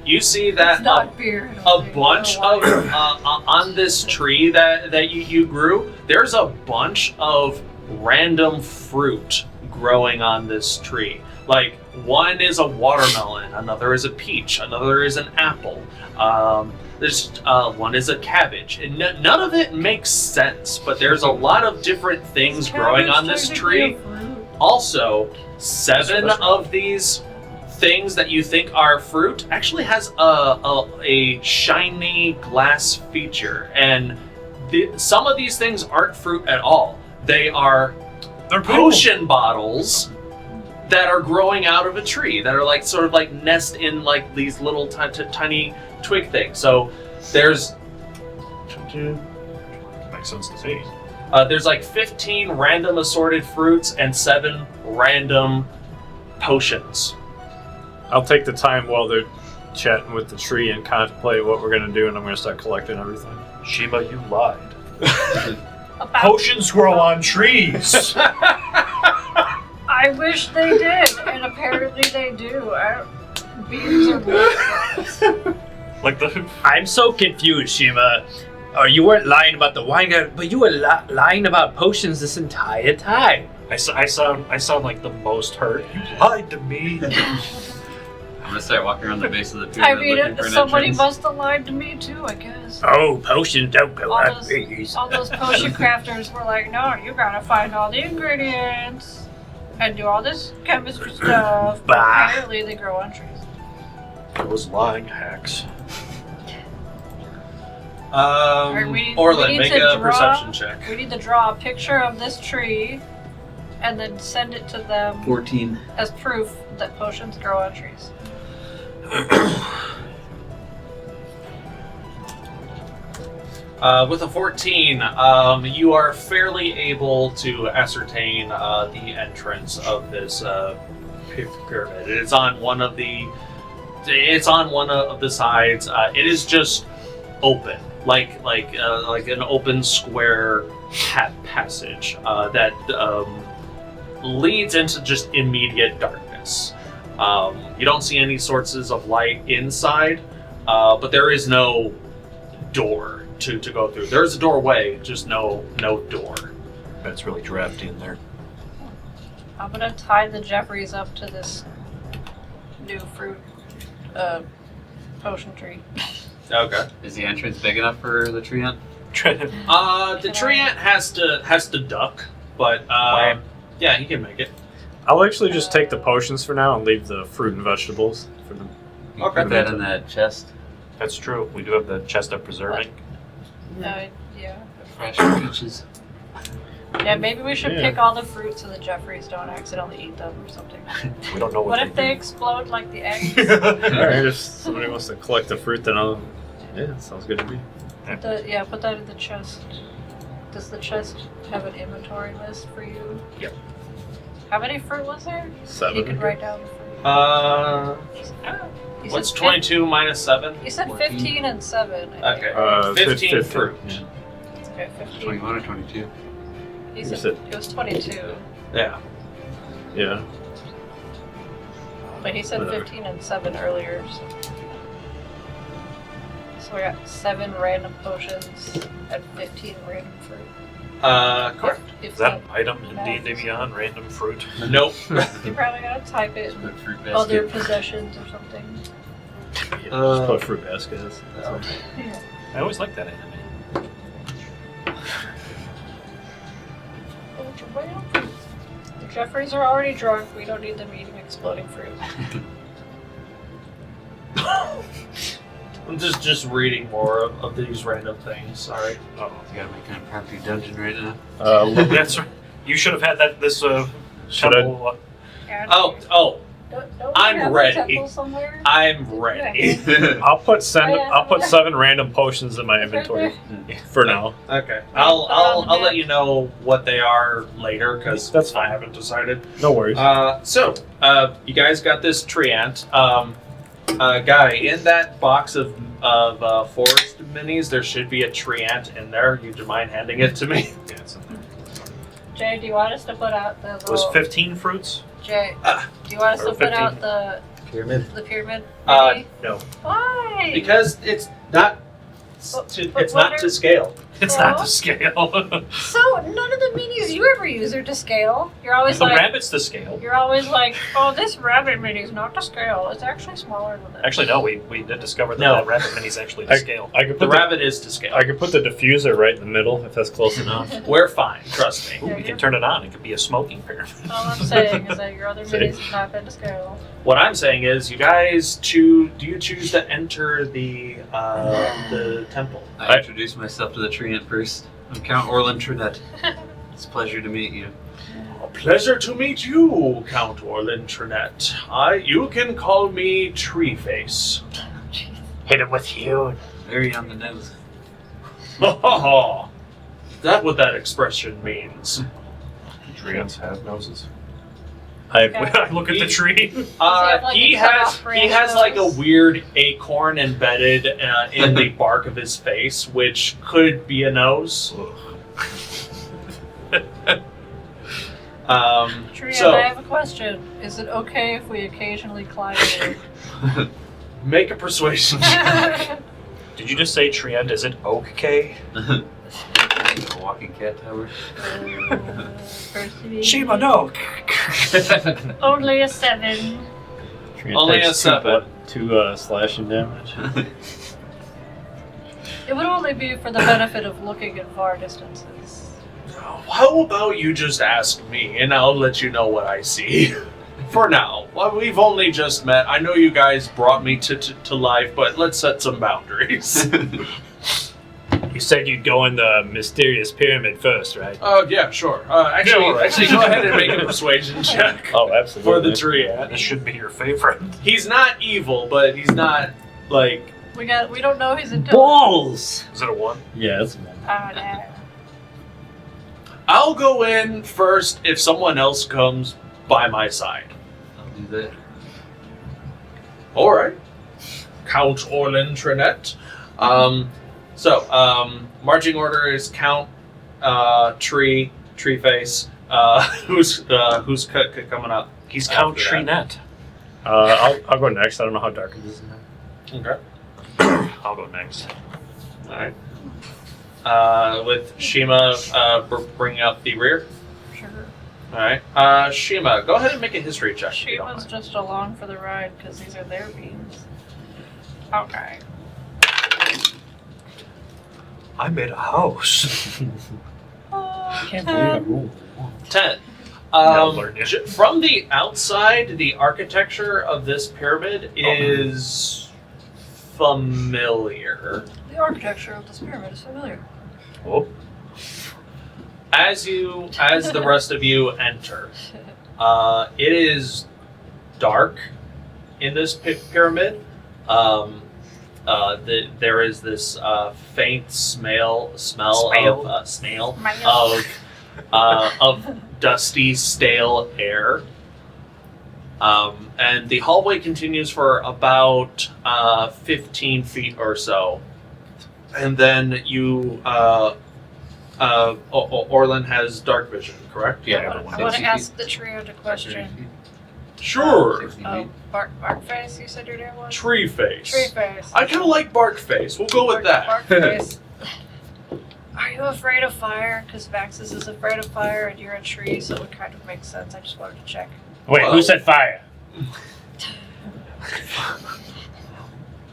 S2: you see that
S4: It's not beer. I
S2: a
S4: don't think.
S2: bunch
S4: I
S2: of
S4: don't know
S2: on this tree that you grew, there's a bunch of random fruit growing on this tree. Like one is a watermelon, another is a peach, another is an apple. There's one is a cabbage. And none of it makes sense, but there's a lot of different things
S4: why.
S2: growing on
S4: Cabbage
S2: this
S4: technically
S2: tree.
S4: a fruit.
S2: Also, 7 of these things that you think are fruit actually has a shiny glass feature, and some of these things aren't fruit at all. They are
S3: They're
S2: potion bottles that are growing out of a tree that are like sort of like nest in like these little tiny twig things. So there's
S3: Makes sense to me.
S2: there's like 15 random assorted fruits and 7 random potions.
S5: I'll take the time while they're chatting with the tree and contemplate what we're going to do, and I'm going to start collecting everything.
S3: Shiima, you lied.
S4: About-
S3: Potions grow on trees.
S4: I wish they did, and apparently they do. Beans are good.
S3: Like the
S7: I'm so confused, Shima. You weren't lying about the wine, but you were lying about potions this entire time.
S3: I sound like the most hurt. You lied to me.
S8: I'm gonna start walking around the base of the
S4: I
S8: pyramid
S4: mean,
S8: looking for an
S4: somebody
S8: entrance.
S4: must have lied to me too, I guess.
S7: Oh, potions don't go
S4: All
S7: on
S4: those-
S7: trees.
S4: All those potion crafters were like, no, you gotta find all the ingredients and do all this chemistry stuff. But
S7: Bah.
S4: apparently they grow on trees.
S3: Those lying hacks.
S4: Alright, we
S2: Orlin,
S4: need
S2: make
S4: to
S2: a
S4: draw-
S2: perception check.
S4: We need to draw a picture of this tree and then send it to them
S8: 14.
S4: as proof that potions grow on trees.
S2: With a 14, you are fairly able to ascertain the entrance of this pyramid. It's on one of the. It's on one of the sides. It is just open, like an open square passage that leads into just immediate darkness. You don't see any sources of light inside, but there is no door to go through. There's a doorway, just no door.
S3: That's really drafty in there.
S4: I'm gonna tie the Jeffries up to this new fruit potion tree.
S2: Okay.
S8: Is the entrance big enough for the Trinette?
S2: The Trinette has to duck, but yeah, he can make it.
S5: I'll actually just take the potions for now and leave the fruit and vegetables for them.
S2: Okay.
S8: Put that in that chest.
S3: That's true. We do have the chest of preserving.
S4: Yeah.
S8: Fresh peaches.
S4: Yeah, maybe we should
S5: Yeah.
S4: pick all the fruits so the Jeffries don't accidentally eat them or something.
S3: We don't know
S4: What
S3: what
S4: if they explode like the eggs?
S5: Alright, if somebody wants to collect the fruit, then I'll. Yeah, sounds good to me.
S4: Put that in the chest. Does the chest have an inventory list for you?
S3: Yep.
S4: How many fruit was there?
S5: 7.
S4: You could write down the fruit. You
S2: What's
S4: said
S2: 22 minus 7?
S4: You said 15 and 7. I think.
S2: Okay. 15 fruit.
S5: Yeah.
S4: Okay, 15.
S8: 21 or 22?
S4: He
S5: You
S4: said
S5: said-
S4: it was 22,
S2: Yeah.
S5: Yeah.
S4: but he said
S5: Whatever.
S4: 15 and 7 earlier. So we got 7 random potions and 15 random fruit.
S2: Correct.
S4: If
S3: Is that an
S4: not,
S3: item in D&D Beyond? Random fruit?
S2: Nope.
S4: you probably gotta type it
S8: Put fruit
S4: other
S8: basket.
S4: possessions or something.
S5: Yeah, just put fruit baskets.
S4: Yeah.
S3: I always like that anime.
S4: The Jeffries are already drunk. We don't need them eating exploding fruit.
S2: I'm just reading more of these random things. Sorry.
S3: Oh,
S8: You gotta make an impromptu dungeon right now.
S3: that's right. You should have had that. This
S5: Should I-
S3: temple.
S2: Oh,
S4: Don't
S2: I'm
S4: we have
S2: ready.
S4: A temple somewhere?
S2: I'm ready.
S5: I'll put
S4: yeah,
S5: I'll put
S4: yeah.
S5: 7 random potions in my inventory for now.
S2: Okay.
S4: Put it on the
S2: I'll let
S4: map.
S2: you know what they are later because
S5: That's
S2: I
S5: fine.
S2: haven't decided.
S5: No worries.
S2: So you guys got this Treant. Guy, in that box of forest minis, there should be a Treant in there. You mind handing it to me?
S3: Yeah, it's in there.
S4: Jay, do you want us to put out the
S3: It was
S4: little...
S3: 15 fruits?
S4: Jay, do you want us
S3: Or
S4: to put
S3: 15.
S4: out the
S8: Pyramid.
S4: pyramid?
S2: Uh,
S4: maybe?
S3: No.
S4: Why?
S2: Because it's not.
S4: But
S2: It's
S4: what
S2: not
S4: are-
S2: to scale.
S3: It's
S4: So?
S3: not to scale.
S4: So none of the minis you ever use are to scale. You're always
S3: the
S4: like,
S3: rabbit's to scale.
S4: you're always like, oh, this rabbit mini is not to scale. It's actually smaller than this.
S3: Actually, no, we did discover that
S2: No.
S3: that rabbit mini's actually to scale.
S5: I could
S2: The
S5: put
S2: rabbit is to scale.
S5: I could put the diffuser right in the middle if that's close enough.
S2: We're fine. Trust me.
S3: Ooh, we can turn it on. It could be a smoking pyramid.
S4: All I'm saying is that your other
S5: See?
S4: minis have not been to scale.
S2: What I'm saying is, you guys choose. Do you choose to enter the temple?
S8: I introduced myself to the Trinette first. I'm Count Orlin Trinette. It's a pleasure to meet you.
S2: A pleasure to meet you, Count Orlin Trinette. You can call me Treeface.
S3: Hit it with huge.
S8: Very on the nose.
S2: Ha ha ha! That what that expression means.
S3: Treants have noses.
S5: I
S3: I look at the tree.
S4: have, like,
S2: He
S4: a cut-off
S2: has
S4: branch
S2: like a
S4: nose?
S2: weird acorn embedded in the bark of his face, which could be a nose.
S4: Triad,
S2: So
S4: I have a question. Is it okay if we occasionally climb it?
S2: make a persuasion.
S3: Did you just say Trient? Is it okay?
S8: A walking cat tower.
S3: Shiima, no.
S4: Only a 7.
S2: Only a 7.
S5: 2 slashing damage.
S4: It would only be for the benefit of looking at far distances.
S2: How about you just ask me, and I'll let you know what I see. For now, well, we've only just met. I know you guys brought me to life, but let's set some boundaries.
S5: You said you'd go in the mysterious pyramid first, right?
S2: Oh, yeah, sure. Actually,
S3: all right.
S2: actually, go ahead and make a persuasion check
S5: Oh, absolutely.
S2: for the Triad.
S3: This should be your favorite.
S2: He's not evil, but he's not, like,
S4: We don't know his intelligence.
S7: Balls!
S3: Is it a 1?
S7: Yeah, that's one.
S4: Oh no.
S2: I'll go in first if someone else comes by my side.
S8: I'll do that.
S2: All right. Count Orlin Trinette. Marching order is Count Tree Face. Who's coming up?
S3: He's Count
S2: after that?
S3: Trinette.
S5: I'll go next. I don't know how dark it is in there.
S2: Okay.
S3: I'll go next.
S2: All right. With Shiima bringing up the rear.
S4: Sure.
S2: All right. Shiima, go ahead and make a history check. if you don't
S4: Shiima's
S2: mind.
S4: just along for the ride because these are their beans. Okay.
S3: I made a house.
S7: I can't believe I rolled.
S2: 10.
S3: Now learn it.
S2: From the outside, the architecture of this pyramid is familiar.
S4: The architecture of this pyramid is familiar.
S3: Oh,
S2: As the rest of you enter, it is dark in this pyramid. There is this faint smell of dusty, stale air. And the hallway continues for about 15 feet or so. And then you, Orlin has dark vision, correct?
S8: Yeah,
S4: I want to ask the trio a question.
S2: Sure.
S8: 60 feet.
S4: Barkface, you said your name was?
S2: Tree face.
S4: Treeface.
S2: I kind of like bark face. We'll go with that.
S4: Barkface. Are you afraid of fire? Because Vaxxus is afraid of fire and you're a tree, so it would kind of make sense. I just wanted to check.
S7: Wait, who said fire?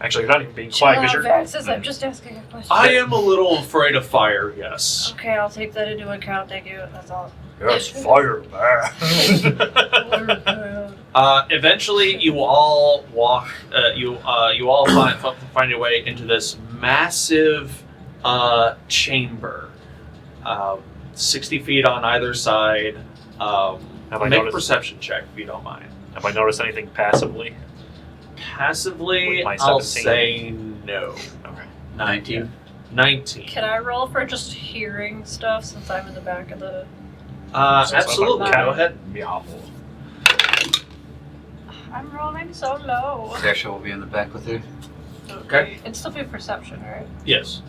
S3: actually, you're not even being quiet because
S4: Chill
S3: you're.
S4: out, Vaxxus, I'm just asking a question.
S2: I am a little afraid of fire, yes.
S4: Okay, I'll take that into account. Thank you. That's all.
S3: Yes, fire, man.
S2: Eventually, you all walk. You all find your way into this massive chamber, 60 feet on either side.
S3: Have I
S2: Make a
S3: noticed?
S2: perception check if you don't mind.
S3: Have I noticed anything passively?
S2: Passively,
S3: With my
S2: I'll
S3: 17.
S2: say no.
S3: Okay.
S2: 19. 19.
S4: Can I roll for just hearing stuff since I'm in the back of the...
S2: Absolutely. Go ahead.
S3: Meow.
S4: I'm rolling so low.
S8: Tasha will be in the back with her.
S2: Okay.
S4: It'd still be perception, right?
S2: Yes.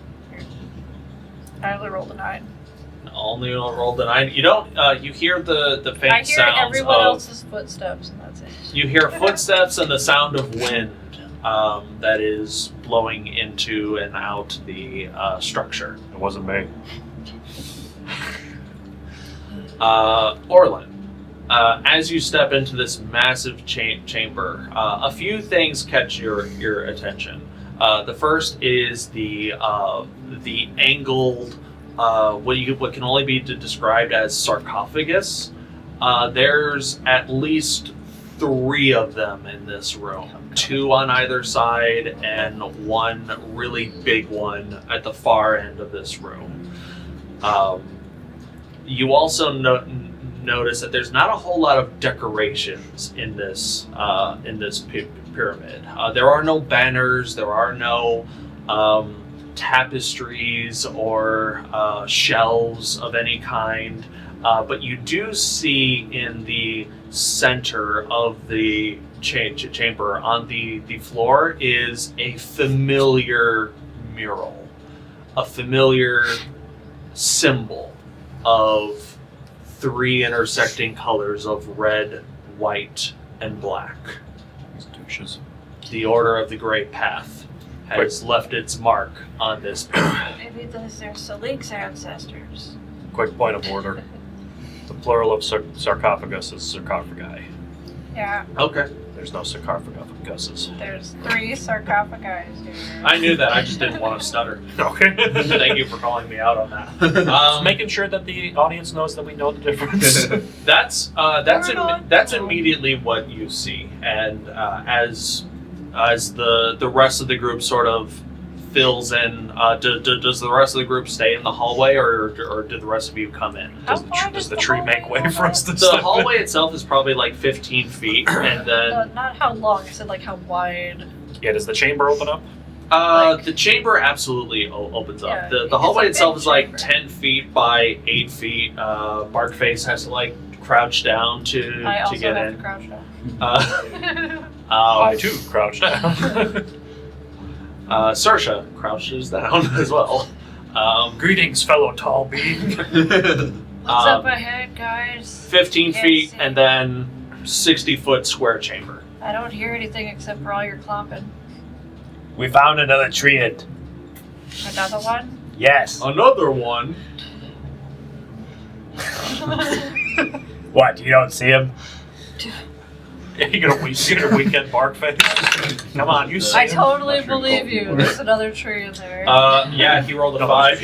S4: I only rolled a 9.
S2: Only rolled a 9. You don't. You hear the faint
S4: I hear
S2: sounds
S4: everyone
S2: of.
S4: else's footsteps, and that's it.
S2: You hear footsteps and the sound of wind that is blowing into and out the structure.
S3: It wasn't me.
S2: Orlin, as you step into this massive chamber, a few things catch your attention. The first is the angled, what can only be described as sarcophagus. There's at least 3 of them in this room. 2 on either side and 1 really big one at the far end of this room. You also notice that there's not a whole lot of decorations in this pyramid. There are no banners. There are no tapestries or shelves of any kind. But you do see in the center of the chamber on the floor is a familiar mural, a familiar symbol of 3 intersecting colors of red, white, and black.
S3: These douches.
S2: The Order of the Great Path has left its mark on this pyramid.
S4: Maybe those are Salic's ancestors.
S3: Quick point of order. The plural of sarcophagus is sarcophagi.
S4: Yeah,
S2: Okay.
S3: There's no sarcophaguses.
S4: there's 3 sarcophagi here.
S2: I knew that, I just didn't want to stutter.
S3: Okay.
S2: Thank you for calling me out on that.
S3: Just making sure that the audience knows that we know the difference.
S2: That's immediately what you see, and as the rest of the group sort of fills in, does the rest of the group stay in the hallway, or do the rest of you come in?
S3: Does the tree make way for us to
S2: The
S3: step
S2: hallway
S3: in?
S2: itself is probably like 15 feet, and then
S4: Not how long, I said like how wide.
S3: Yeah, does the chamber open up?
S2: The chamber absolutely opens up.
S4: Yeah,
S2: The hallway
S4: it's a
S2: itself
S4: big
S2: is like
S4: chamber.
S2: 10 feet by 8 feet. Barkface has to like crouch down to
S4: I also
S2: get
S4: have
S2: in.
S4: to crouch down.
S3: I too crouch down.
S2: Saoirse crouches down as well.
S3: Greetings, fellow tall being.
S4: What's up ahead, guys?
S2: 15
S4: Can't
S2: feet
S4: see.
S2: and then 60-foot square chamber.
S4: I don't hear anything except for all your clomping.
S7: We found another treant.
S4: Another one?
S7: Yes.
S2: Another one.
S7: What? You don't see him?
S3: You get a weekend bark face. Come on, you see
S4: I
S3: him.
S4: totally
S8: Mushroom
S4: believe
S8: cult.
S4: you. There's another tree in there.
S2: Yeah, he rolled a 5.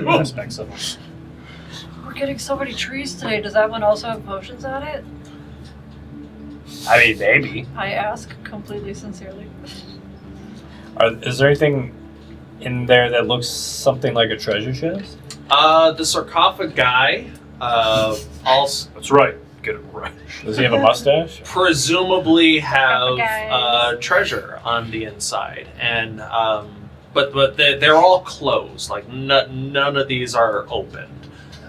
S3: aspects of him.
S4: We're getting so many trees today. Does that one also have potions on it?
S7: I mean, maybe.
S4: I ask completely sincerely.
S5: Is there anything in there that looks something like a treasure chest?
S2: The sarcophagi also
S3: That's right. Get it right.
S5: Does he have a mustache?
S2: presumably have
S4: Sarcophagi.
S2: treasure on the inside, and but they're all closed. Like none of these are opened.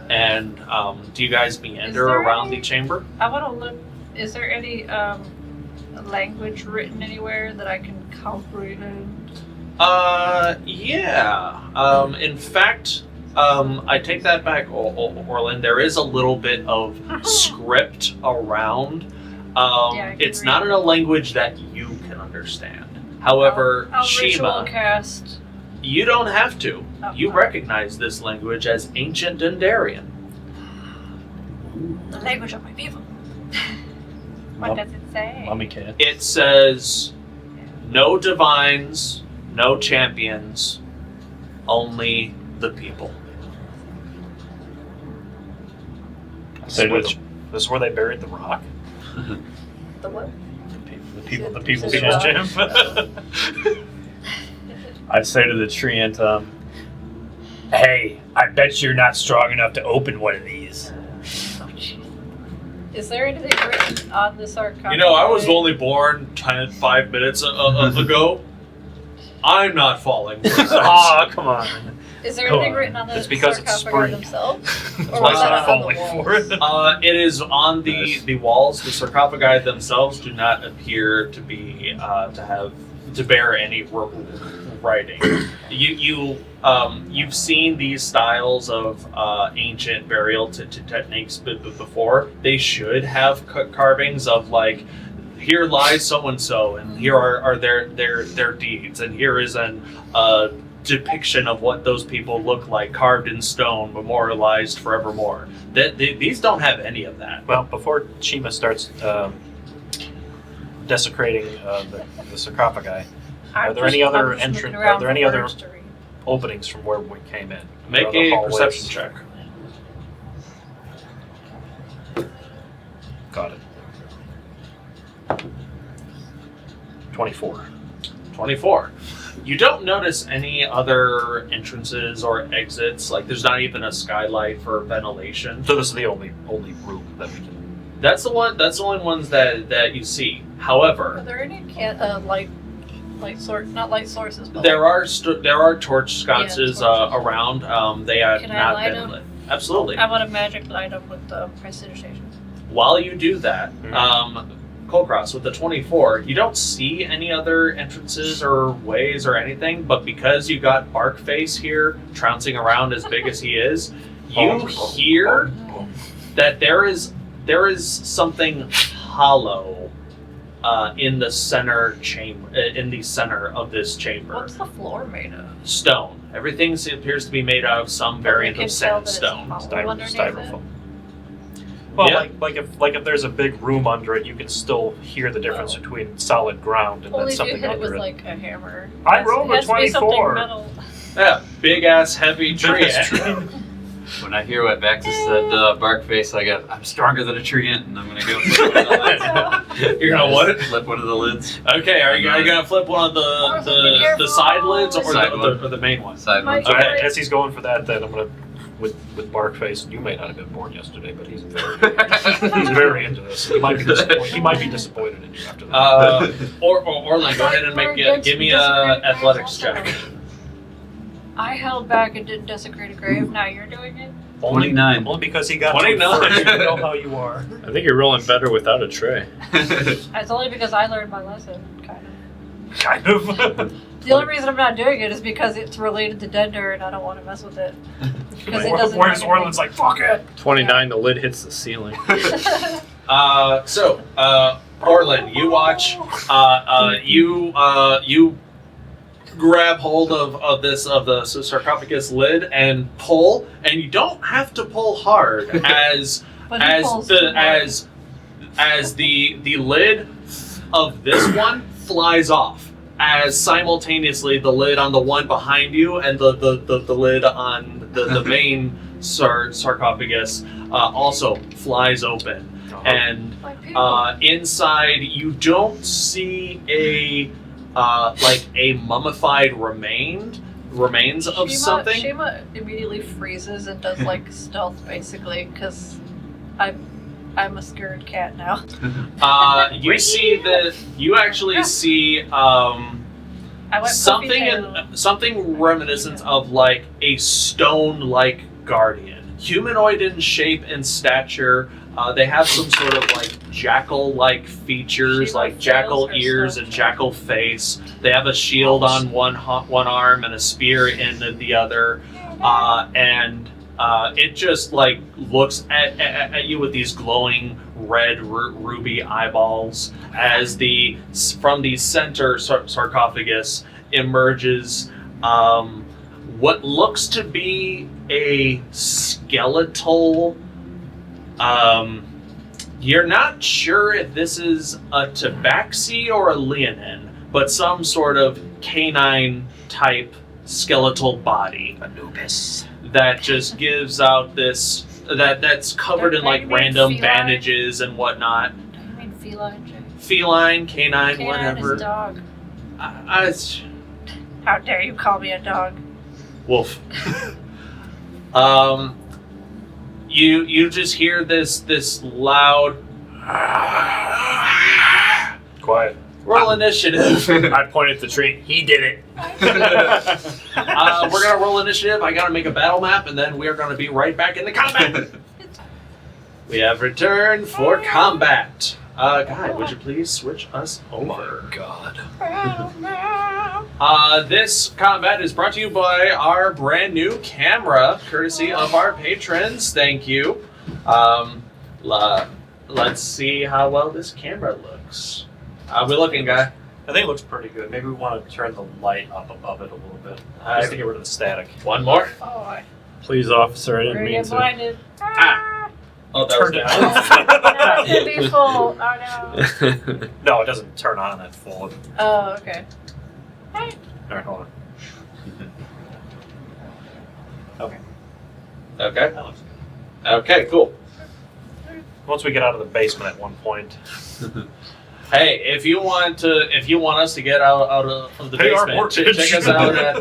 S2: And do you guys meander
S4: there
S2: around
S4: any-
S2: the chamber?
S4: I want to look. Is there any language written anywhere that I can comprehend?
S2: Yeah. In fact, I take that back, Orlin. There is a little bit of script around.
S4: I can
S2: It's
S4: read.
S2: not in a language that you can understand. However,
S4: I'll ritual
S2: Shiima,
S4: cast.
S2: you don't have to.
S4: Oh,
S2: You
S4: oh.
S2: recognize this language as Ancient Dundarian.
S4: The language of my people.
S6: What does it say?
S5: Mummy cat.
S2: It says, no divines, no champions, only the people.
S3: This is where they buried the rock.
S4: The what?
S5: The people's
S4: People's
S5: champ. I'd say to the treant,
S7: Hey, I bet you're not strong enough to open one of these.
S4: Is there anything written on the sarcophagus?
S2: You know, I was only born 5 minutes ago. I'm not falling.
S5: oh, come on.
S4: Is there
S5: Come
S4: anything
S5: on.
S4: written on the
S3: It's because it's
S4: sarcophagi
S3: spring.
S4: themselves?
S3: That's
S4: Or
S3: why
S4: was
S3: it's
S4: that
S3: not
S4: on the
S3: falling
S4: walls?
S3: for it.
S2: It is on the walls. The sarcophagi themselves do not appear to be to bear any writing. You've seen these styles of ancient burial techniques before. They should have carvings of like, here lies so and so, and here are their deeds, and here is an depiction of what those people look like, carved in stone, memorialized forevermore. These don't have any of that.
S3: Well, before Shiima starts desecrating the sarcophagi, Are there any other entrance? Are there any other openings from where we came in?
S2: Make
S3: Other
S2: a
S3: hallways?
S2: perception check.
S3: Got it. 24.
S2: 24. You don't notice any other entrances or exits. Like, there's not even a skylight for ventilation.
S3: So this is the only room that we can.
S2: That's the only ones that you see.
S4: Are
S2: However,
S4: there any not light sources, but
S2: there are torch sconces
S4: torches.
S2: around. They have
S4: Can I
S2: not
S4: light
S2: been
S4: them?
S2: lit. Absolutely.
S4: I want a magic light up with the prestidigitation.
S2: While you do that, Kulkras, with the 24, you don't see any other entrances or ways or anything, but because you got Barkface here trouncing around as big as he is, you hear that there is something hollow in the center chamber, in the center of this chamber.
S4: What's the floor made of?
S2: Stone. Everything appears to be made out of some variant
S4: We
S2: of
S4: can tell that it's
S2: sandstone.
S4: hollow underneath
S3: Styrofoam. Well,
S2: Yeah.
S3: like if there's a big room under it, you can still hear the difference between solid ground and
S4: Only
S3: then
S4: if you
S3: something
S4: hit it
S3: under
S4: with
S3: it.
S4: like a hammer.
S3: I rolled a
S4: It has to be something
S3: 24.
S4: metal.
S2: Yeah, big ass heavy tree.
S3: That's true.
S8: When I hear what Vaxxus said, Barkface, I'm stronger than a treant, and I'm gonna go flip one of the lids.
S2: You're gonna what?
S8: Flip one of the lids.
S2: Okay, are you gonna flip one of
S4: Orson, be
S2: the
S4: careful.
S2: side lids or
S8: Side one.
S2: the main one?
S8: Side
S4: My
S8: one.
S3: So
S4: God.
S3: as he's going for that, then I'm gonna with Barkface. You may not have been born yesterday, but he's very into this. He might be disappointed in you after that.
S2: Orlin, go ahead and give me a athletics check.
S4: I held back and didn't desecrate a grave. Now you're doing it.
S8: 29.
S3: Only because he got
S2: 29.
S3: You know how you are.
S5: I think you're rolling better without a tray.
S4: It's only because I learned my lesson, kind of.
S3: Kind of.
S4: The only reason I'm not doing it is because it's related to Dender and I don't want to mess with it. Because it doesn't.
S3: Whereas Orlin's like, fuck it.
S5: 29, the lid hits the ceiling.
S2: Orlin, you watch. You grab hold of the sarcophagus lid and pull, and you don't have to pull hard as the lid of this one flies off, as simultaneously the lid on the one behind you and the lid on the main sarcophagus also flies open. And inside you don't see a mummified remains of something.
S4: Shiima immediately freezes and does like stealth basically because I'm a scared cat now.
S2: You actually see something reminiscent of like a stone-like guardian, humanoid in shape and stature. They have some sort of like jackal-like features, like jackal ears and jackal face. They have a shield on one arm and a spear in the other, and it just like looks at you with these glowing red ruby eyeballs as from the center sarcophagus emerges what looks to be a skeletal. You're not sure if this is a Tabaxi or a Leonin, but some sort of canine type skeletal body.
S3: Anubis.
S2: That just gives out this that's covered in like random bandages and whatnot.
S4: Do you mean feline, Jay?
S2: Feline, canine, whatever.
S4: Is dog.
S6: How dare you call me a dog?
S2: Wolf. You just hear this loud.
S3: Quiet.
S2: Roll initiative.
S5: I point at the tree. He did it.
S2: We're gonna roll initiative. I gotta make a battle map, and then we are gonna be right back into combat. We have returned for combat. Guy, would you please switch us over?
S3: God.
S2: This combat is brought to you by our brand new camera, courtesy of our patrons. Thank you. Let's see how well this camera looks. How we looking, Guy?
S3: I think it looks pretty good. Maybe we want to turn the light up above it a little bit, just to get rid of the static.
S2: One more.
S4: Oh,
S5: Please, officer, I didn't
S4: we're
S5: mean
S4: getting
S5: to.
S4: blinded.
S2: Oh, that
S3: Turned
S2: was
S3: it
S2: bad.
S4: No, it's gonna be full. Oh no.
S3: No, it doesn't turn on at full.
S4: Oh, okay.
S3: All right, hold on. Okay.
S2: Okay.
S3: That looks good.
S2: Okay. Cool.
S3: Once we get out of the basement at one point.
S2: Hey, if you want us to get out of the
S3: Pay our
S2: basement, check us out at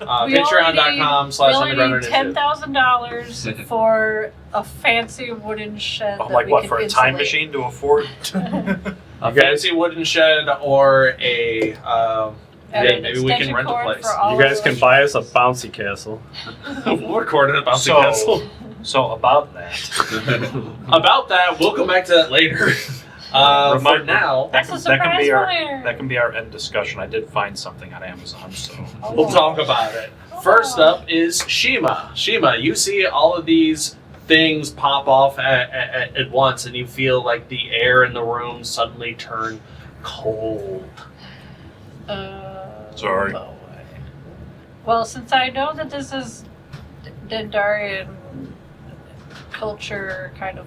S2: patreon.com/underground
S4: $10,000 for a fancy wooden shed.
S3: Oh,
S4: that
S3: like
S4: we
S3: what,
S4: can
S3: for a
S4: insulate.
S3: time machine to afford?
S2: A fancy wooden shed or a
S4: And an
S2: maybe we can
S4: extension
S2: rent a
S4: cord
S2: place.
S4: for all
S5: You guys
S4: of
S5: can
S4: us.
S5: buy us a bouncy castle.
S2: We'll record it about the
S3: So-
S2: castle.
S3: So about that.
S2: About that, we'll come back to that later. For now,
S4: That's a surprise for later.
S3: That can be our end discussion. I did find something on Amazon, so
S2: we'll talk about it. First up is Shiima. Shiima, you see all of these things pop off at once, and you feel like the air in the room suddenly turn cold.
S3: Sorry.
S4: Boy. Well, since I know that this is Dendarian culture, kind of,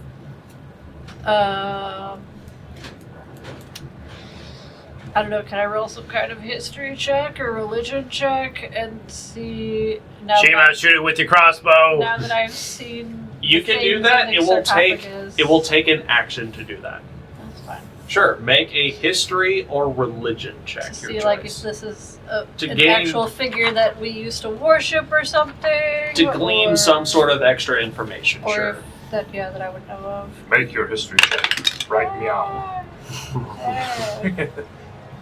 S4: I don't know, can I roll some kind of history check or religion check and see now
S5: Shiima, shoot it with your crossbow.
S4: now that I've seen
S2: You
S4: the
S2: can do
S4: things
S2: that.
S4: in
S2: It
S4: the
S2: will take
S4: sarcophagus?
S2: an action to do that.
S4: That's fine.
S2: Sure, make a history or religion check.
S4: To
S2: Your
S4: see,
S2: choice.
S4: like, if this is
S2: To
S4: an
S2: gain-
S4: actual figure that we used to worship or something.
S2: to glean
S4: or,
S2: some sort of extra information.
S4: or
S2: Sure.
S4: if that I would know of.
S3: Make your history check. Right meow.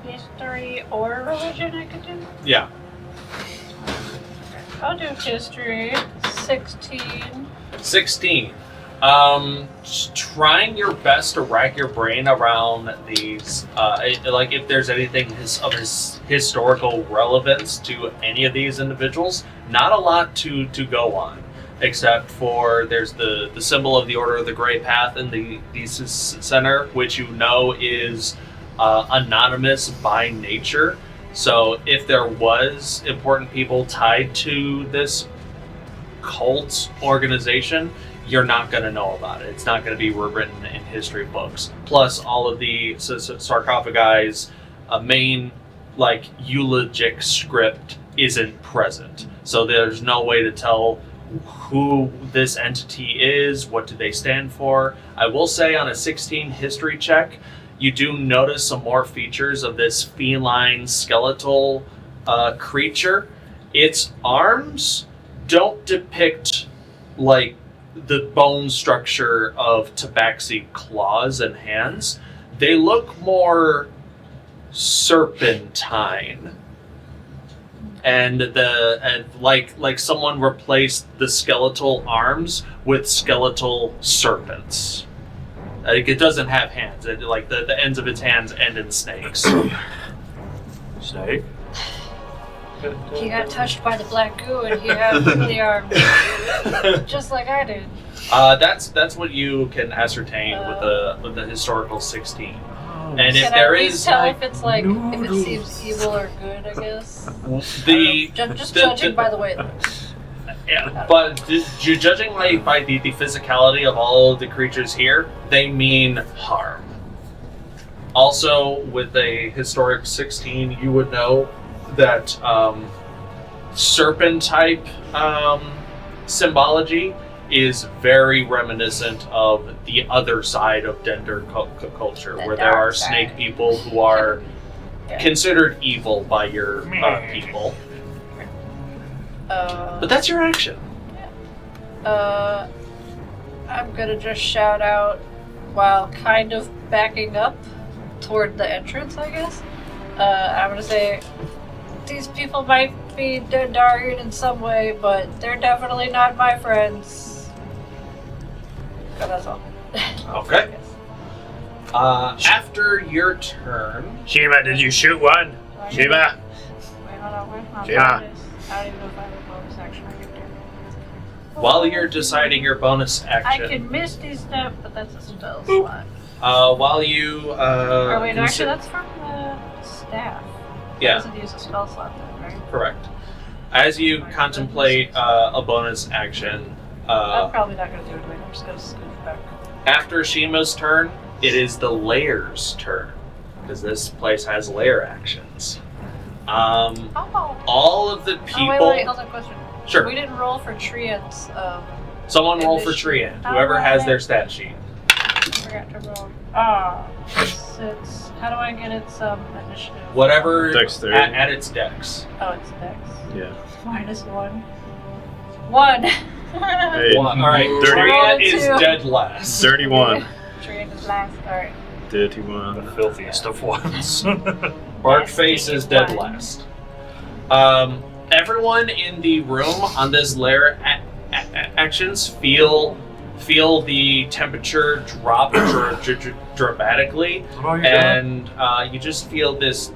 S4: History or religion I could do?
S2: Yeah.
S4: I'll do history. 16.
S2: 16. Trying your best to rack your brain around these, like if there's anything of his historical relevance to any of these individuals. Not a lot to go on, except for there's the symbol of the Order of the Grey Path in the Thesis Center, which you know is anonymous by nature. So if there was important people tied to this cult organization, you're not going to know about it. It's not going to be written in history books. Plus, all of the sarcophagi, main eulogic script isn't present. So there's no way to tell who this entity is, what do they stand for. I will say on a 16 history check, you do notice some more features of this feline skeletal creature. Its arms don't depict the bone structure of Tabaxi claws and hands. They look more serpentine, and like someone replaced the skeletal arms with skeletal serpents. It doesn't have hands. The ends of its hands end in snakes.
S3: Snake?
S4: He got touched by the black goo and he had the arms. Just like I did.
S2: That's what you can ascertain with the historical 16. And if
S4: Can I
S2: there
S4: at least
S2: is
S4: tell if it's if it seems evil or good, I guess. Just judging by the way it looks.
S2: Yeah, but judging by the physicality of all of the creatures here, they mean harm. Also, with a historic 16, you would know that serpent type symbology is very reminiscent of the other side of Dender culture, where there are snake people who are considered evil by your people. But that's your action.
S4: I'm gonna just shout out while kind of backing up toward the entrance, I guess. I'm gonna say, these people might be Dendarian in some way, but they're definitely not my friends. That's all.
S2: Okay. After your turn,
S7: Shiima, did you shoot one? Shiima?
S4: Wait, hold on.
S7: Yeah.
S4: I don't even know if I have a bonus action I can do.
S2: while you're deciding your bonus
S4: I
S2: action,
S4: can misty step, but that's a spell slot.
S2: while you
S4: Or wait, actually, that's from the staff.
S2: Yeah.
S4: It doesn't use a spell slot then, right?
S2: correct. As you contemplate a bonus action,
S4: I'm probably not going to do it. I'm just going to scoot back.
S2: after Shiima's turn, it is the layer's turn, because this place has layer actions. All of the people.
S4: Oh, wait, hold on, question.
S2: Sure.
S4: We didn't roll for Trient's.
S2: Someone roll for
S4: initiative.
S2: Trian. Whoever has
S4: Alright.
S2: their stat sheet.
S4: I forgot to roll. It's how do I get its initiative?
S2: Whatever
S5: Dexterity.
S2: at its dex.
S4: Oh, it's dex.
S5: Yeah.
S4: -1. 1.
S5: Hey,
S2: One. All right.
S5: Dirty.
S2: Trian is
S4: Two.
S2: dead last.
S5: 31.
S4: Trient is last. Alright.
S5: Dirty
S3: The
S5: one.
S3: filthiest of ones.
S2: Barkface is dead last. Everyone in the room on this layer actions feel the temperature drop dramatically, and you just feel this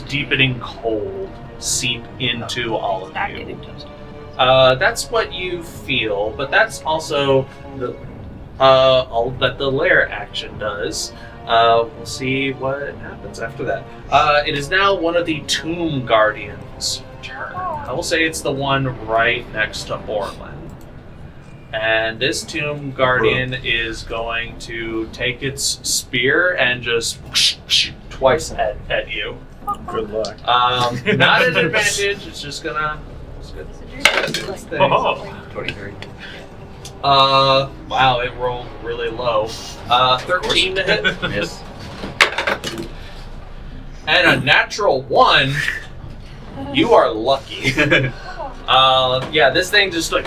S2: deepening cold seep into all of
S4: Not
S2: you.
S4: getting toasted.
S2: That's what you feel, but that's also all that the lair action does. We'll see what happens after that. It is now one of the Tomb Guardians' turn. I will say it's the one right next to Orlin. And this Tomb Guardian is going to take its spear and just twice at you.
S5: Good luck.
S2: Not an advantage, it's just gonna...
S3: Oh,
S8: 23.
S2: Wow, it rolled really low. 13 to hit.
S8: Miss.
S2: and a natural 1. You are lucky. Yeah, this thing just like,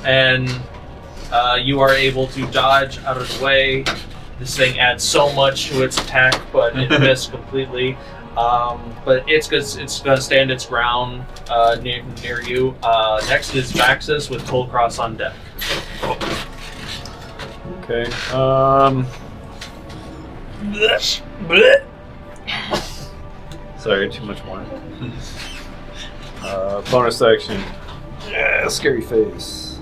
S2: and you are able to dodge out of the way. This thing adds so much to its attack, but it missed completely. But it's gonna stand its ground near you. Next is Vaxxus with Kulkras on deck.
S5: Okay. Sorry, too much wine. Bonus action. Yeah, scary face.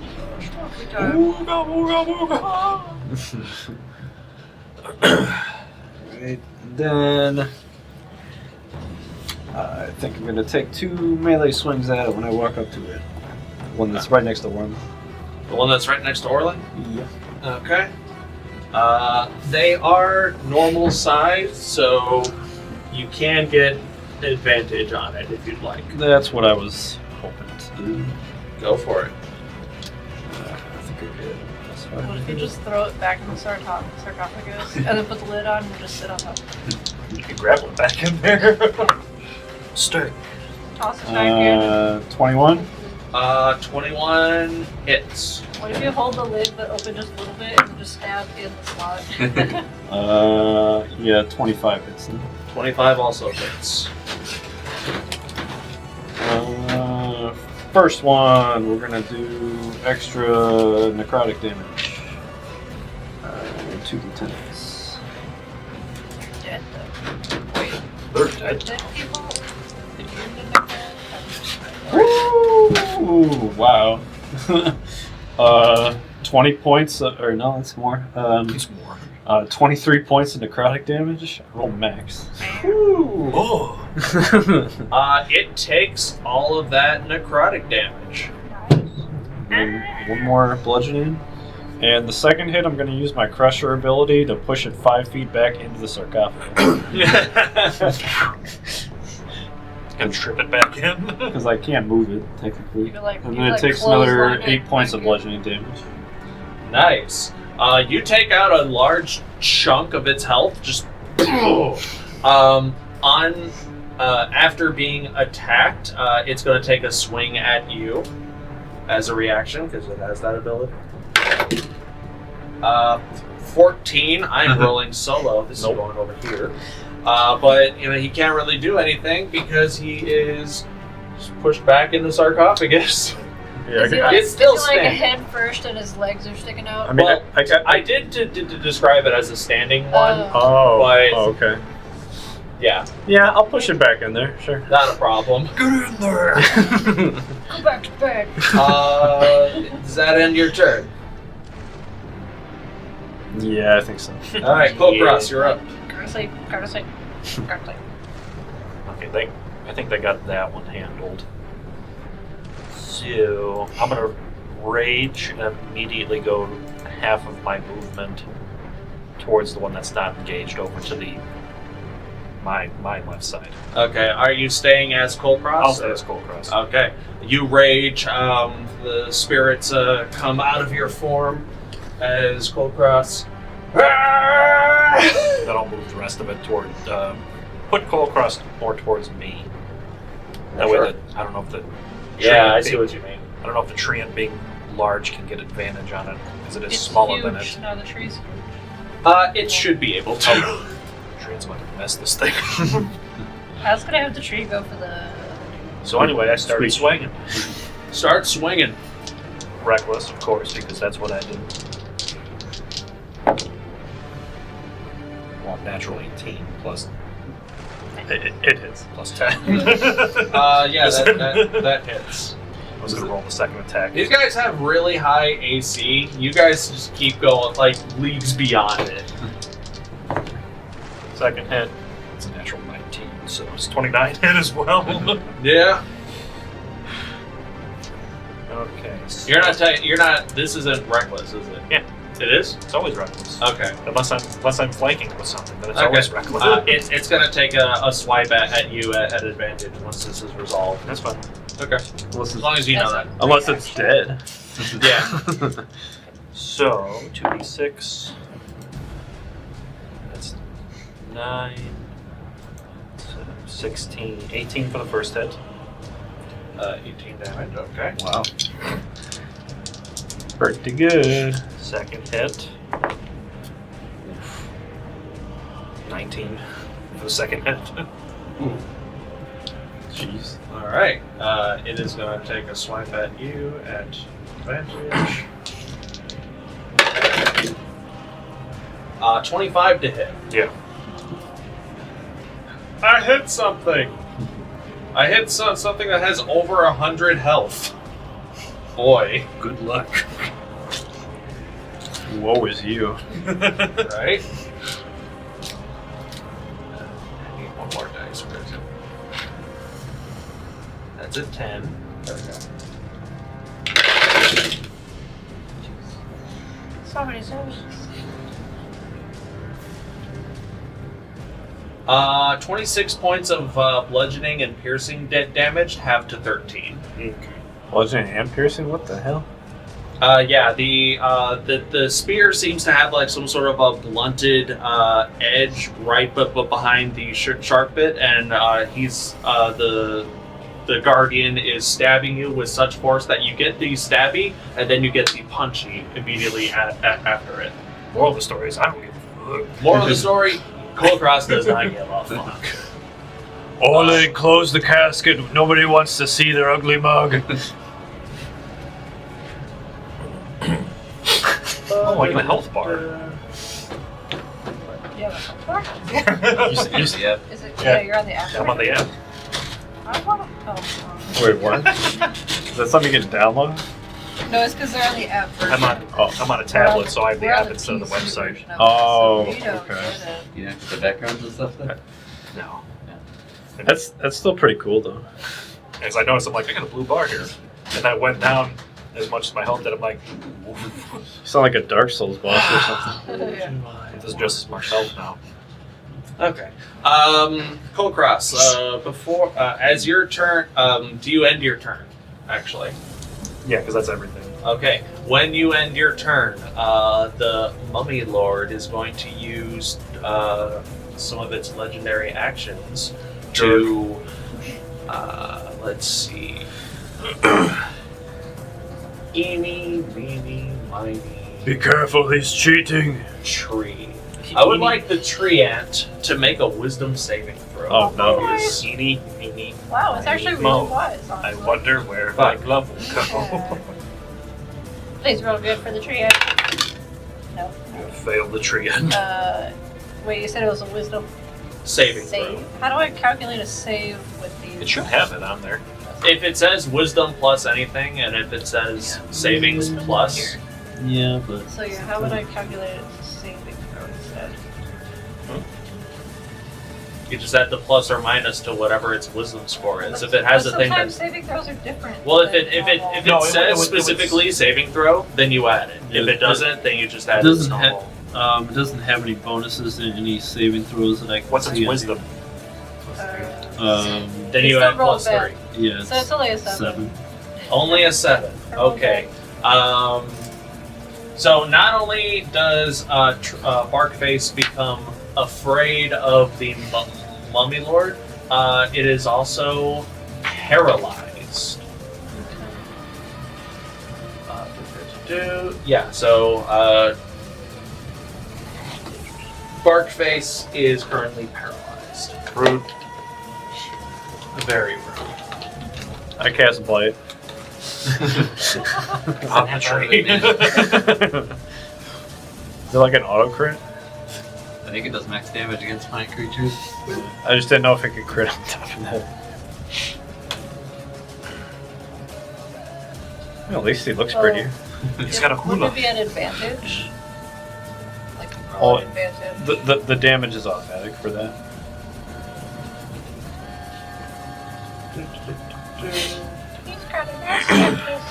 S5: Ooga, ooga, ooga. Right, then I think I'm gonna take 2 melee swings at it when I walk up to it. One that's right next to Orlin.
S2: The one that's right next to Orlin?
S5: Yeah.
S2: Okay. They are normal size, so you can get advantage on it if you'd like.
S5: That's what I was hoping to do.
S2: Go for it.
S5: I think I did. That's
S4: What
S5: fine.
S4: if you just throw it back in the sarcophagus and then put the lid on and just sit on top?
S3: You can grab it back in there. Stay.
S4: Toss it back in.
S5: 21.
S2: 21 hits.
S4: What if you hold the lid but open just a little bit and just stab in the slot?
S5: Yeah, 25 hits then.
S2: 25 also hits.
S5: First one, we're gonna do extra necrotic damage. 2d10s.
S4: Dead though. Wait,
S3: They're dead.
S4: dead people?
S5: Woo! Wow. 20 points, or no, that's more.
S3: It's more.
S5: 23 points of necrotic damage. Roll max.
S3: Oh.
S2: It takes all of that necrotic damage.
S5: And one more bludgeoning. And the second hit, I'm going to use my Crusher ability to push it 5 feet back into the sarcophagus.
S3: Can trip it back in.
S5: Because I can't move it, technically.
S4: You like-
S5: And
S4: you
S5: then it
S4: like
S5: takes
S4: clothesline
S5: another
S4: it
S5: 8 points of
S4: back in.
S5: bludgeoning damage.
S2: Nice. You take out a large chunk of its health, just after being attacked, it's going to take a swing at you as a reaction because it has that ability. 14. I'm rolling solo. This is going over here, but he can't really do anything because he is just pushed back in the sarcophagus.
S5: Yeah,
S4: Is he like,
S2: It's still
S4: is he like a
S2: standing.
S4: head first and his legs are sticking out?
S5: I mean,
S2: Well,
S5: I
S2: I did to describe it as a standing one. But-
S5: okay.
S2: Yeah,
S5: Yeah, I'll push it back in there, sure.
S2: not a problem.
S3: Get in there.
S4: Go back to bed.
S2: Does that end your turn?
S5: Yeah, I think so.
S2: All right, Kulkras, you're up.
S4: Go to sleep. Go to sleep. Go to sleep.
S3: Okay, I think they got that one handled. So I'm gonna rage and immediately go half of my movement towards the one that's not engaged over to my left side.
S2: Okay, are you staying as Kulkras?
S3: I'll stay as Kulkras.
S2: Okay, you rage. The spirits come out of your form as Kulkras.
S3: Then I'll move the rest of it toward put Kulkras more towards me. That
S2: Sure.
S3: way, I don't know if the
S2: Yeah, I
S3: treant
S2: see
S3: being-
S2: what you mean.
S3: I don't know if the treant being large can get advantage on it because it is
S4: It's
S3: smaller
S4: huge.
S3: than it.
S4: No, the tree's huge.
S2: It should be able to.
S3: Treant's about to mess this thing.
S4: I was gonna have the tree go for the.
S3: So anyway, I started
S5: Squeak.
S3: swinging.
S2: Start swinging.
S3: Reckless, of course, because that's what I do. Well, natural 18 plus
S5: It hits.
S3: plus 10.
S2: Yeah, that hits.
S3: I was going to roll the second attack.
S2: These guys have really high AC. You guys just keep going like leagues beyond it.
S3: Second hit, it's a natural 19, so it's 29 hit as well.
S2: Yeah.
S3: Okay. So
S2: You're not. This isn't reckless, is it?
S3: Yeah.
S2: It is.
S3: It's always reckless.
S2: Okay.
S3: Unless I'm flanking with something, then it's
S2: Okay.
S3: always reckless.
S2: It's gonna take a swipe at you at advantage once this is resolved.
S3: That's fine.
S2: Okay. As long as you know that.
S5: Unless it's dead.
S2: Yeah.
S3: So 2d6. That's 9, 16, 18 for the first hit.
S2: 18 damage. Okay.
S5: Wow. Pretty good.
S3: Second hit. 19 for the second hit.
S5: Jeez.
S2: All right. It is going to take a swipe at you at advantage. 25 to hit.
S3: Yeah.
S2: I hit something. I hit something that has over 100 health. Boy.
S3: Good luck.
S5: Woe is you.
S2: Right? I need one more dice. Where is it? That's a 10. There we go.
S4: So many zeros.
S2: 26 points of bludgeoning and piercing damage, half to 13.
S3: Okay.
S5: Bludgeoning and piercing? What the hell?
S2: Yeah, the spear seems to have like some sort of a blunted edge right but behind the sharp bit, and he's the guardian is stabbing you with such force that you get the stabby and then you get the punchy immediately after it.
S3: Moral of the story is I don't give a fuck.
S2: Moral of the story, Kulkras does not give a fuck.
S5: Orlin, close the casket. Nobody wants to see their ugly mug.
S3: Oh, like a health bar.
S4: Yeah, that's bar?
S8: Yeah.
S4: Is it? Yeah, you're on the app.
S3: I'm on the app.
S4: I want to.
S5: Wait, what? Is that something you can download?
S4: No, it's because they're on the app version.
S3: I'm on a tablet, so I have the
S4: We're on
S3: app instead of the
S4: PC
S3: website.
S4: version of it,
S5: Oh,
S4: so we don't
S5: okay.
S4: get it.
S8: You know, the backgrounds and stuff there?
S3: No.
S5: That's still pretty cool though.
S3: As I noticed, I'm like, I got a blue bar here. And I went down as much as my health that I'm like,
S5: You sound like a Dark Souls boss or something.
S4: Yeah.
S3: this is just as much health now.
S2: Okay. Kulkras, before as your turn, do you end your turn? Actually.
S3: Yeah, because that's everything.
S2: Okay. When you end your turn, the Mummy Lord is going to use some of its legendary actions to, let's see, eeny, meeny, miny,
S5: Be careful, he's cheating.
S2: tree. I would like the tree ant to make a wisdom saving throw.
S5: Oh no.
S4: Nice.
S3: Eeny, meeny.
S4: Wow, it's actually really
S3: Mo.
S4: wise.
S3: I
S4: honestly.
S3: wonder where my glove will
S4: Yeah.
S3: go.
S4: Please roll good for the tree. No.
S3: Fail the tree end.
S4: Wait, you said it was a wisdom
S2: Saving
S4: save.
S2: throw.
S4: How do I calculate a save with these?
S3: It should have it on there.
S2: If it says wisdom plus anything, and if it says savings plus,
S5: Yeah, but
S4: So yeah, how would I calculate it as a saving throw instead?
S2: you just add the plus or minus to whatever its wisdom score is. If it has a
S4: But
S2: thing
S4: sometimes
S2: that,
S4: saving throws are different.
S2: well, if
S4: than
S2: it
S3: No, it
S2: says
S3: was-
S2: specifically saving throw, then you add it. If
S9: Yeah,
S2: it doesn't, then you just add
S9: It
S2: its
S9: doesn't
S2: normal.
S9: it doesn't have any bonuses in any saving throws that I can
S3: What's its
S9: see.
S3: wisdom?
S9: Um,
S2: Then
S4: You
S2: you
S4: still
S2: add
S4: roll
S2: plus
S4: bad.
S2: 3.
S9: yeah,
S4: So it's only a 7.
S2: Only a 7. Okay. So not only does Barkface become afraid of the Mummy Lord, it is also paralyzed. Yeah, so Barkface is currently paralyzed.
S3: Rude.
S2: Very rude.
S5: I cast Blight.
S3: On the tree.
S5: Is it like an auto crit?
S8: I think it does max damage against flying creatures.
S5: I just didn't know if it could crit on top of that. Well, at least he looks
S4: Oh.
S5: prettier.
S3: He's got a
S4: Would
S3: hula.
S4: it be an advantage? Like
S5: Oh,
S4: roll advantage?
S5: The damage is automatic for that.
S4: He's kind of nasty at this.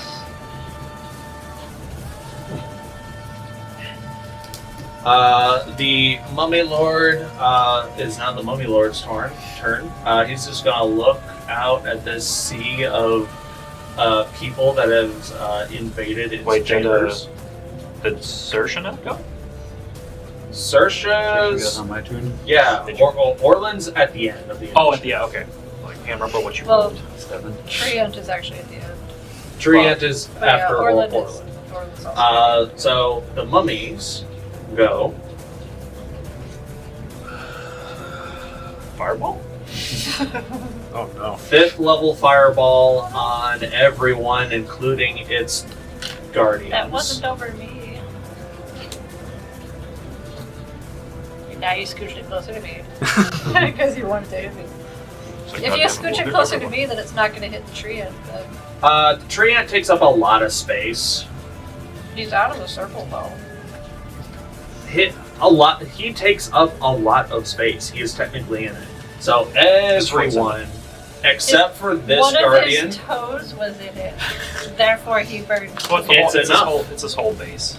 S2: The Mummy Lord is now the Mummy Lord's turn. He's just gonna look out at this sea of people that have invaded its
S3: Wait,
S2: chambers.
S3: did Sersha not go?
S2: Sersha's.
S8: on my turn.
S2: Yeah, Orlin's at the end of the.
S3: Oh, okay. I can't remember what you
S4: Well,
S3: rolled.
S8: 7.
S4: Treant is actually at the end.
S2: Treant is
S4: But yeah,
S2: after
S4: Orlin
S2: Orlin.
S4: is. Orlin's also
S2: So the mummies go.
S3: Fireball?
S5: Oh no.
S2: 5th level fireball on everyone, including its guardians.
S4: That wasn't over me. Now you scooched it closer to me. Because you wanted to hit me. If you scooch it closer to me, then it's not going to hit the tree end.
S2: The Treant takes up a lot of space.
S4: He's out of the circle, though.
S2: He takes up a lot of space. He is technically in it. So everyone, except for this
S4: One
S2: guardian,
S4: of his toes was in it. Therefore, he burned.
S3: Well,
S2: It's enough.
S3: It's his whole base.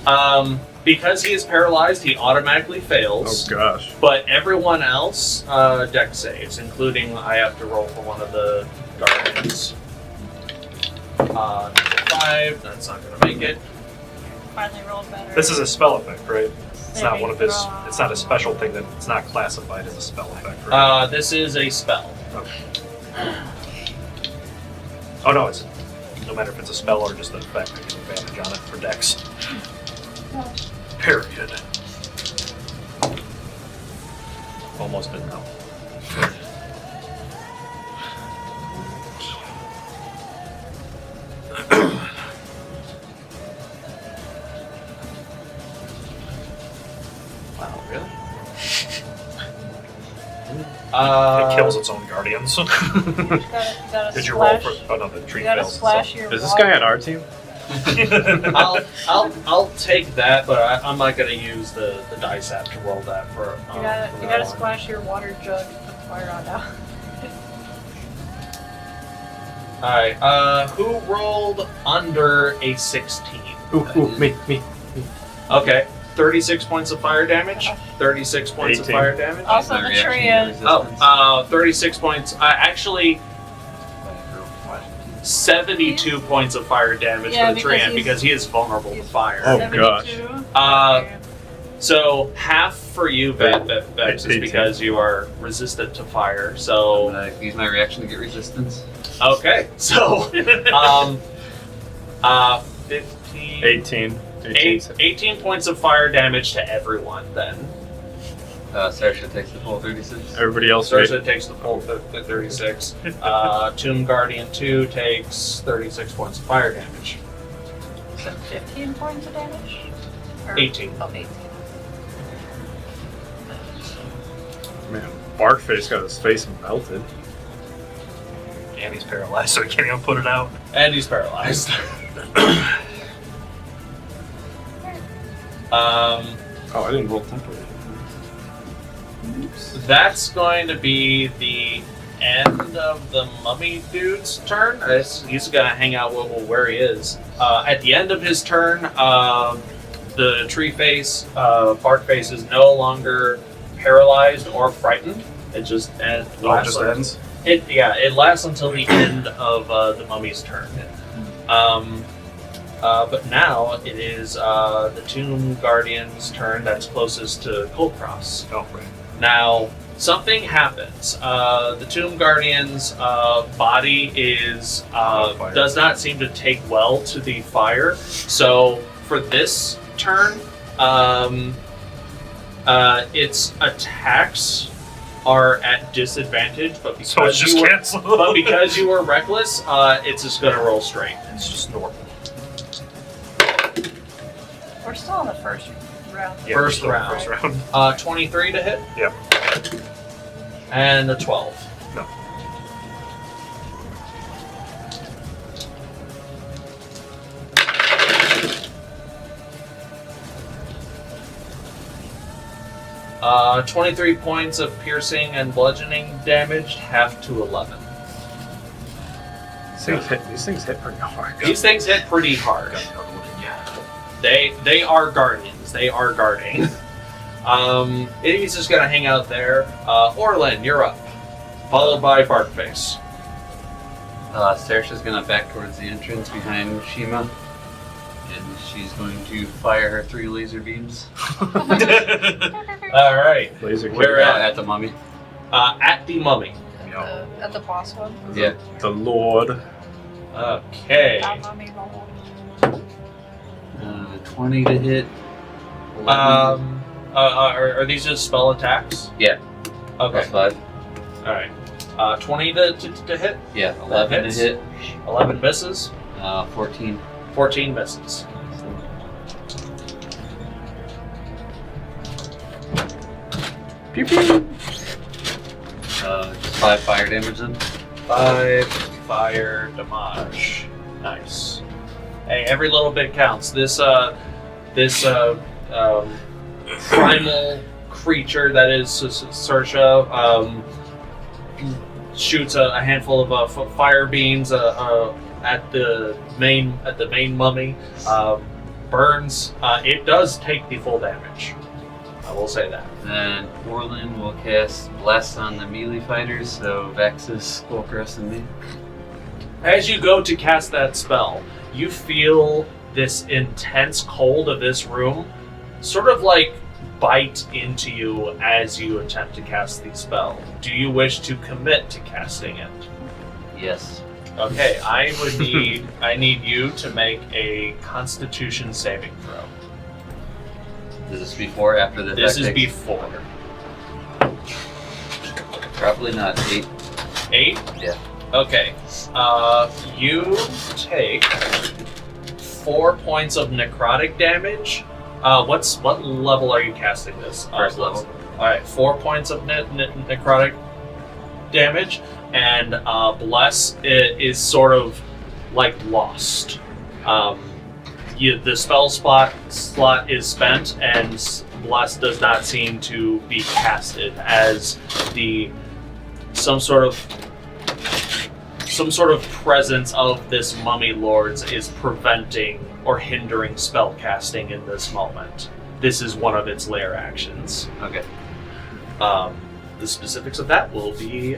S2: because he is paralyzed, he automatically fails.
S5: Oh gosh.
S2: But everyone else, deck saves, including I have to roll for one of the guardians. 5, that's not going to make it.
S4: Finally rolled better.
S3: This is a spell effect, right? It's not
S4: Maybe.
S3: one of his. It's not a special thing that it's not classified as a spell effect, right?
S2: This is a spell.
S3: Okay. Oh no, it's no matter if it's a spell or just an effect, I get advantage on it for decks. Period. Almost didn't help.
S2: Wow, really?
S3: It kills its own guardians. Did you roll for? Oh no, the tree
S4: You gotta
S3: fails.
S4: splash your
S5: Is this
S4: water.
S5: guy on our team?
S2: I'll take that, but I'm not going to use the dice app to roll that for.
S4: You gotta splash your water jug and put the fire on now.
S2: Alright, who rolled under a 16?
S5: Ooh, me.
S2: Okay, 36 points of fire damage. 36 points of
S5: 18.
S2: fire damage.
S4: Also,
S8: My
S4: the
S8: reaction
S4: tree
S8: to
S4: is.
S8: resistance.
S2: 36 points. Actually, 72 points of fire damage
S4: Yeah,
S2: for the
S4: because
S2: Treant because he is vulnerable to
S4: he's
S2: fire.
S5: Oh,
S4: 72.
S2: So half for you, Vaxxus,
S5: 18.
S2: because you are resistant to fire.
S8: I'm
S2: So
S8: gonna use my reaction to get resistance.
S2: okay, so 15,
S5: 18.
S2: 18 points of fire damage to everyone. Then
S8: Sarsha takes the full 36.
S5: Everybody else.
S2: Sarsa takes the full 36. Tomb Guardian 2 takes 36 points of fire damage.
S4: 15 points of damage? Or-
S2: 18.
S4: Oh, 18.
S5: Man, Barkface got his face melted.
S3: And he's paralyzed, so he can't even put it out.
S2: And he's paralyzed.
S5: Oh, I didn't roll temporary.
S2: That's going to be the end of the mummy dude's turn. He's going to hang out where he is. At the end of his turn, the tree face, bark face, is no longer paralyzed or frightened. It just ends. It lasts until the end of the mummy's turn. But now it is the Tomb Guardian's turn that's closest to Kulkras.
S3: Oh, right.
S2: Now, something happens. The Tomb Guardian's body is does not seem to take well to the fire. So for this turn, its attacks are at disadvantage, but because
S3: So it's just
S2: you were,
S3: cancelled.
S2: but because you were reckless, it's just going to roll straight.
S3: It's just normal.
S4: We're still in the first round.
S3: Yeah,
S2: First
S3: we're
S2: round.
S3: still in the first round.
S2: 23 to hit.
S3: Yep.
S2: And the 12.
S3: No.
S2: Uh, 23 points of piercing and bludgeoning damage, half to 11.
S5: These things hit pretty hard.
S2: These things hit pretty hard.
S3: Got another one, yeah.
S2: They are guardians. They are guarding. He's just gonna hang out there. Orlin, you're up. Followed by
S8: and she's going to fire her 3 laser beams.
S2: All right.
S5: Laser
S2: Where
S5: kick.
S2: at?
S8: At the mummy.
S2: At the mummy.
S4: At the boss one.
S8: Yeah.
S5: The Lord.
S2: Okay.
S4: Mummy Lord.
S8: 20 to hit. 11.
S2: Are these just spell attacks?
S8: Yeah.
S2: Okay.
S8: +5.
S2: All right. 20 to hit.
S8: Yeah. 11 to
S2: hits.
S8: hit.
S2: 11 misses.
S8: 14.
S2: 14 misses.
S5: Pew pew.
S8: Just 5 fire damage then.
S2: 5 fire damage. Nice. Hey, every little bit counts. This primal creature that is Sersha shoots a handful of fire beams at the main mummy. Burns. It does take the full damage. I will say that.
S8: Then Orlin will cast Bless on the melee fighters, so Vaxxus, Kulkras, and me.
S2: As you go to cast that spell, you feel this intense cold of this room sort of like bite into you as you attempt to cast the spell. Do you wish to commit to casting it?
S8: Yes.
S2: Okay, I need you to make a Constitution saving throw.
S8: Is this before or after the
S2: This is
S8: tactics?
S2: before.
S8: Probably not. 8.
S2: 8?
S8: Yeah.
S2: Okay. You take 4 points of necrotic damage. What level are you casting this?
S8: First level.
S2: Alright, 4 points of necrotic damage, and Bless is sort of like lost. The spell slot is spent, and Bless does not seem to be casted as some sort of presence of this mummy lord's is preventing or hindering spell casting in this moment. This is one of its lair actions.
S8: Okay.
S2: The specifics of that will be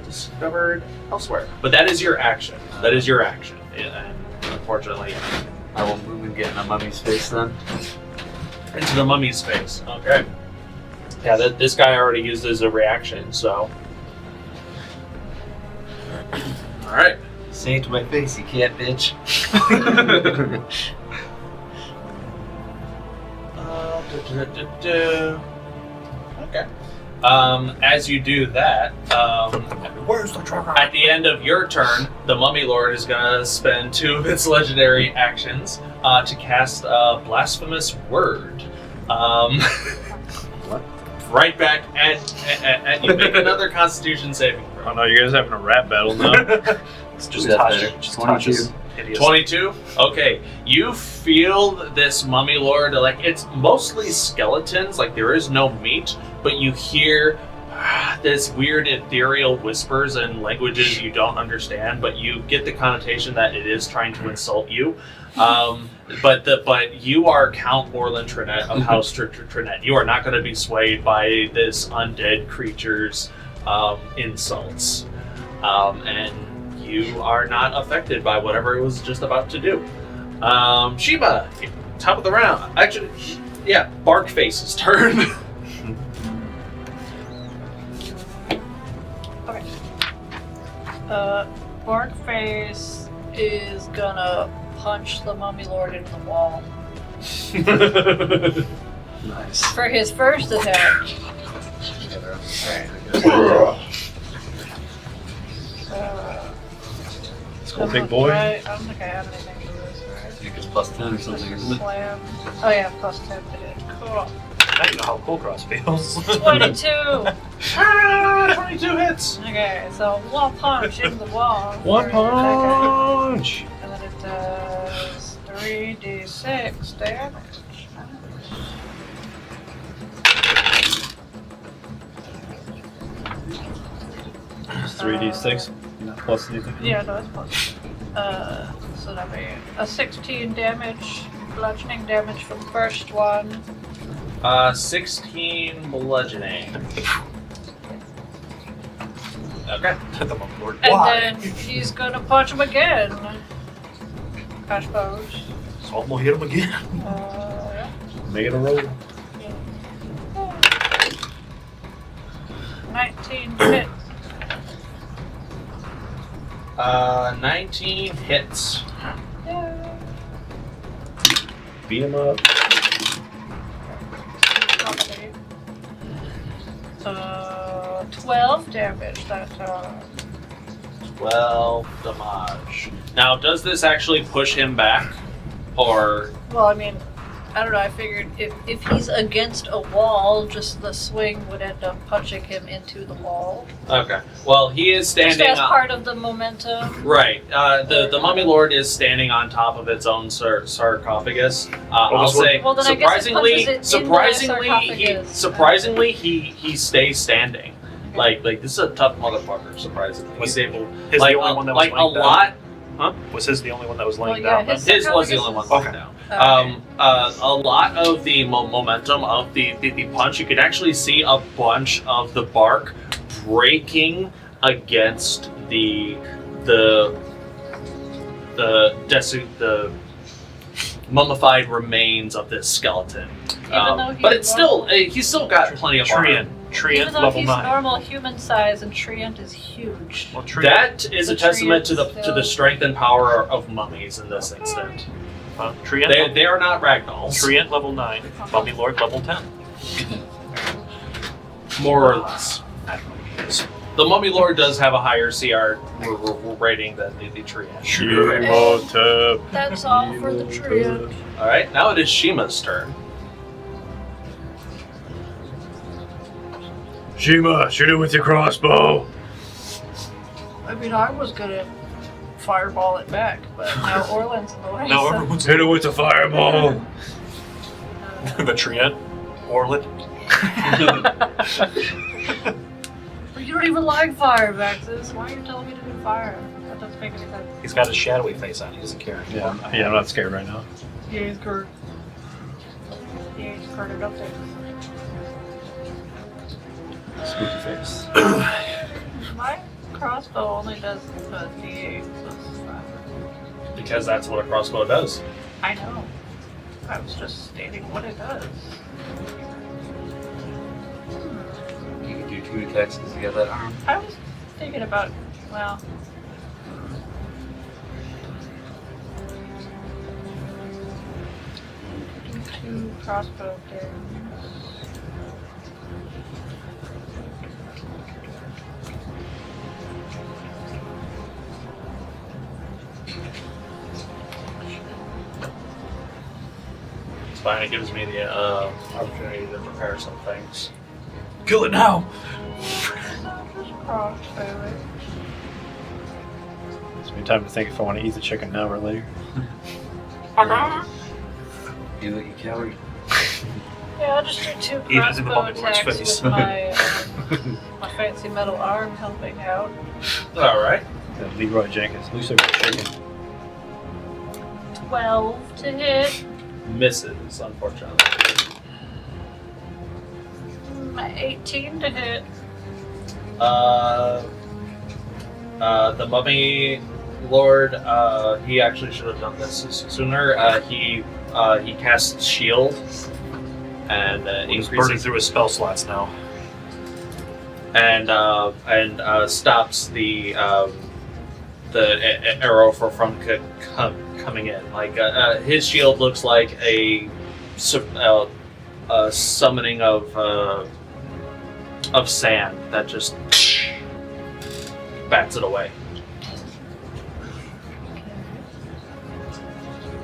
S2: discovered elsewhere. But that is your action. That is your action. And unfortunately,
S8: I will move and get in the mummy's face then.
S2: into the mummy's face. Okay. Yeah, this guy already used as a reaction, so. Alright.
S8: Say it to my face, you can't, bitch.
S2: Okay. As you do that,
S5: Where's the trucker?
S2: at the end of your turn, the Mummy Lord is going to spend 2 of its legendary actions to cast a Blasphemous Word.
S5: What?
S2: Right back at you. Make another Constitution saving
S5: Oh
S2: throw.
S5: no, you guys having a rap battle now?
S3: It's just
S8: That's
S3: touch.
S8: better.
S3: Just
S8: 22.
S3: touches. Hideous.
S2: 22? Okay. You feel this Mummy Lord, like, it's mostly skeletons, like, there is no meat, but you hear this weird ethereal whispers and languages you don't understand, but you get the connotation that it is trying to insult you. But you are Count Orlin Trinette of House Trinette. You are not going to be swayed by this undead creature's insults. And you are not affected by whatever it was just about to do. Shiima, top of the round. Actually, yeah, Barkface's turn.
S4: Okay. Barkface is gonna punch the Mummy Lord into the wall.
S3: Nice.
S4: For his first attack.
S5: Let's go, big boy.
S4: I don't think I have anything for this,
S8: I
S4: right?
S8: think it's plus 10 or something, isn't it?
S4: Slam. Oh yeah, plus 10 to hit. Cool.
S3: Now you know how Kulkras feels.
S4: 22!
S2: 22 hits.
S4: Okay, so one punch into the wall.
S5: One
S4: for an attack.
S5: punch!
S4: And then it does 3d6 damage.
S5: 3d6, not plus anything.
S4: Yeah, no, it's plus. So that'd be a 16 damage, bludgeoning damage for the first one.
S2: 16 bludgeoning. Okay.
S3: The Monk Lord.
S4: And
S3: Why?
S4: then he's gonna punch him again. I suppose.
S3: So I'm gonna hit him again.
S5: Make it a roll.
S4: 19 hits.
S2: 19 hits.
S4: Yeah.
S5: Beat him up.
S4: 12 damage that time.
S2: 12 damage. Now, does this actually push him back? Or...
S4: Well, I mean, I don't know, I figured if he's against a wall, just the swing would end up punching him into the wall.
S2: Okay. Well, he is standing
S4: Just as
S2: on...
S4: part of the momentum.
S2: Right. The Mummy Lord is standing on top of its own sarcophagus. I'll say,
S4: well, then I guess it punches it
S2: surprisingly, he stays standing. Like this is a tough motherfucker. Surprisingly, he's able.
S3: His the only one that was
S2: like a
S3: laying down?
S2: Huh?
S3: Was his the only one that was laying
S4: Well, yeah,
S3: down?
S4: his-
S3: Then?
S2: His was the only one lying down. A lot of the momentum of the punch, you could actually see a bunch of the bark breaking against the mummified remains of this skeleton.
S4: though
S2: But
S4: he's
S2: it's still he's still got plenty of armor.
S4: Even
S3: Treant
S4: though
S3: level
S4: he's
S3: 9.
S4: normal human size and Treant is huge.
S3: Well, Treant,
S2: That is a
S4: The
S2: testament to
S4: treant
S2: the
S4: still-
S2: strength and power of mummies in this instant.
S3: Treant,
S2: They are not ragdolls,
S3: Treant level 9. Mummy Lord level 10.
S2: more or less. The Mummy Lord does have a higher CR rating than the Triad.
S4: That's all for the Treant.
S2: Alright, now it is Shima's turn.
S5: Shiima, shoot it with your crossbow.
S4: I mean, I was gonna fireball it back, but now Orlin's in the way.
S3: No,
S4: so-
S3: everyone's
S5: Hit it with the fireball.
S3: the Treant. Orlin.
S4: But you don't even like fire, Vaxxus. Why are you telling me to do fire? That doesn't make any sense.
S3: He's got his shadowy face on. He doesn't care.
S5: Yeah, I'm not scared right now.
S4: Yeah, he's curved. Yeah, he's curved up there.
S5: Spooky face.
S4: My crossbow only does a D8, so it's fine.
S2: Because that's what a crossbow does.
S4: I know. I was just stating what it does.
S8: You can do 2 attacks because you got that arm.
S4: I was thinking about, well... do 2 crossbow damage.
S2: It's fine, it gives me the opportunity to prepare some things.
S3: Kill it now!
S4: Just crossbow it.
S5: It's me time to think if I want to eat the chicken now or later.
S8: Do it, you coward.
S4: Yeah, I'll just do 2
S3: Eat it in the
S4: crossbow
S3: Mummy Lord's
S4: attacks
S3: face.
S4: with my, my fancy metal arm helping out.
S2: Alright.
S5: Leroy Jenkins. Looks like a chicken.
S4: 12 to hit.
S2: Misses, unfortunately.
S4: 18 to hit.
S2: The Mummy Lord, he actually should have done this sooner. He casts Shield and
S3: He's burning
S2: increases
S3: through his spell slots now.
S2: and stops the arrow from coming in. Like his shield looks like a summoning of sand that just bats it away.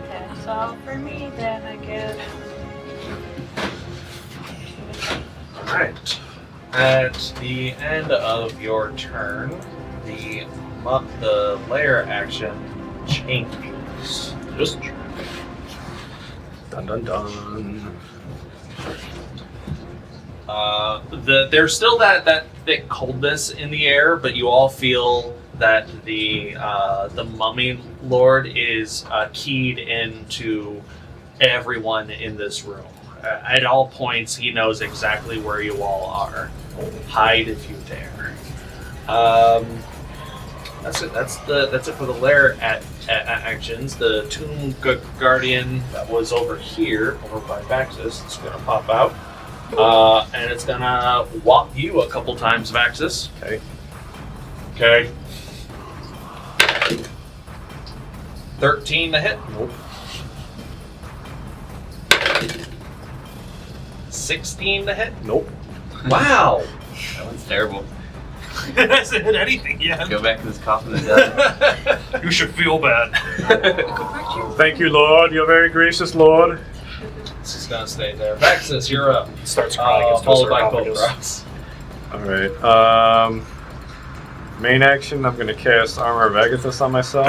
S4: That's all for me then, I guess.
S2: Alright. At the end of your turn, the lair action changes.
S3: Just
S5: Dun dun dun.
S2: There's still that thick coldness in the air, but you all feel that the Mummy Lord is keyed into everyone in this room. At all points, he knows exactly where you all are. Hide if you dare. That's it. That's it for the lair actions. The Tomb Guardian that was over here, over by Vaxxus, it's gonna pop out, and it's gonna whop you a couple times, Vaxxus.
S5: Okay.
S2: Okay. 13 to hit.
S5: Nope.
S2: 16 to hit.
S5: Nope.
S2: Wow.
S8: That one's terrible.
S3: It hasn't hit anything yet.
S8: Go back to this coffin and die.
S3: You should feel bad.
S5: Thank you, Lord. You're very gracious, Lord.
S2: This is gonna stay there. Vaxxus, you're up.
S3: Starts crying. It's
S2: Followed by
S3: sarcophagus.
S2: Kulkras.
S5: Alright. Main action, I'm going to cast Armor of Agathis on myself.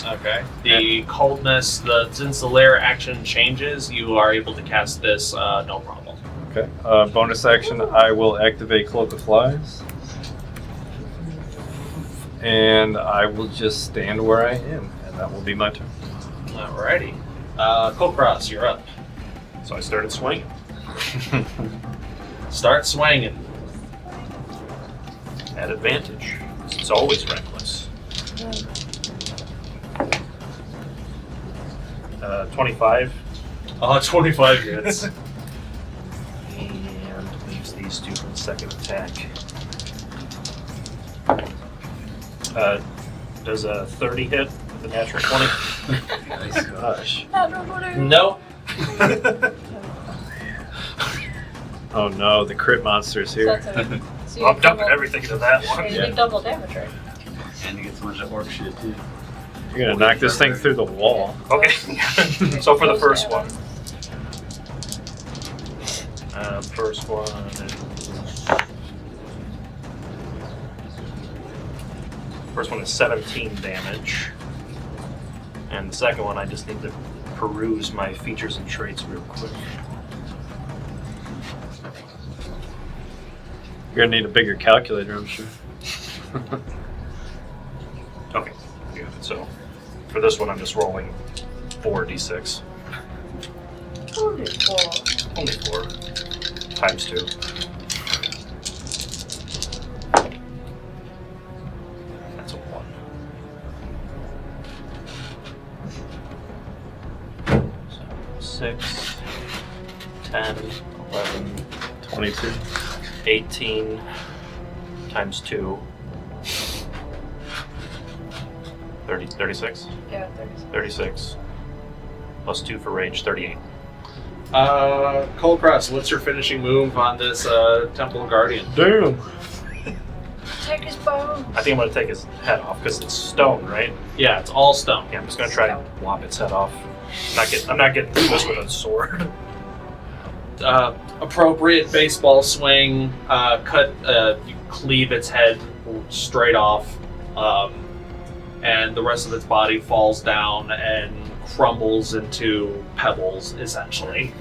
S2: Okay. The coldness, since the lair action changes, you are able to cast this no problem.
S5: Okay. Bonus action, I will activate Cloak of Flies. And I will just stand where I am, and that will be my turn.
S2: Alrighty. Kulkras, you're up.
S3: So I started swinging.
S2: Start swinging.
S3: At advantage. It's always reckless. 25.
S2: 25 hits.
S3: And leaves these two for the second attack. Does a 30 hit with a natural 20?
S8: Nice.
S5: Gosh.
S2: No.
S5: Oh no, the crit monster's here.
S4: So you
S3: I'm dumping
S4: double-
S3: everything into that one.
S4: You do double damage, right?
S8: And you get so much of orc shit too.
S5: You're gonna knock this thing through the wall.
S3: Okay. So for the first one. First one is... First one is 17 damage. And the second one, I just need to peruse my features and traits real quick.
S5: You're gonna need a bigger calculator, I'm sure.
S3: Okay. Yeah, so for this one, I'm just rolling 4d6.
S4: Only 4.
S3: Only 4 times 2. That's a 1. So 6, 10, 11,
S5: 22.
S3: 18 times 2. 36?
S4: Yeah, 36.
S3: 36. Plus 2 for rage, 38.
S2: Kulkras, what's your finishing move on this Temple Guardian?
S5: Damn.
S4: Take his bones.
S3: I think I'm going to take his head off because it's stone, right?
S2: Yeah, it's all stone.
S3: Yeah, I'm just going to try and lop its head off. I'm not getting through this with a sword.
S2: Appropriate baseball swing, you cleave its head straight off, and the rest of its body falls down and crumbles into pebbles, essentially.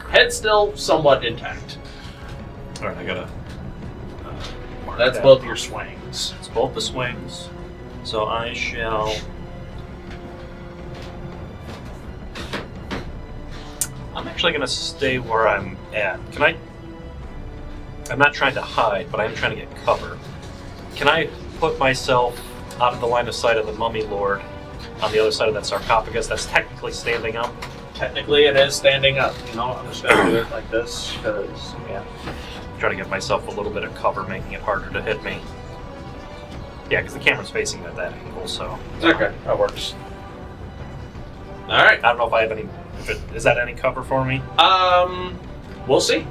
S2: Head still somewhat intact.
S3: Alright, I gotta... mark
S2: That's
S3: that.
S2: both your swings.
S3: It's both the swings. So I shall... I'm actually going to stay where I'm at. Can I... I'm not trying to hide, but I am trying to get cover. Can I put myself out of the line of sight of the Mummy Lord on the other side of that sarcophagus that's technically standing up?
S2: Technically, it is standing up. You know, I'm just going to do it like this, because, yeah.
S3: Try to give myself a little bit of cover, making it harder to hit me. Yeah, because the camera's facing at that angle, so...
S2: Okay, that works. Alright.
S3: I don't know if I have any... Is that any cover for me?
S2: We'll see.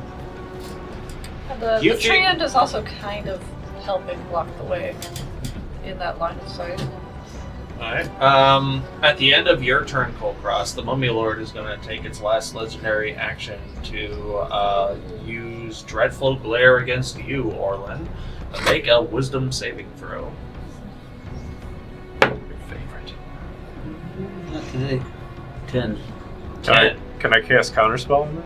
S4: And the
S2: You
S4: tree end is also kind of helping block the way in that line of sight.
S2: Alright. At the end of your turn, Kulkras, the Mummy Lord is going to take its last legendary action to use Dreadful Glare against you, Orlin. Make a Wisdom saving throw.
S3: Your favorite.
S8: Okay. 10.
S5: Can I cast Counterspell on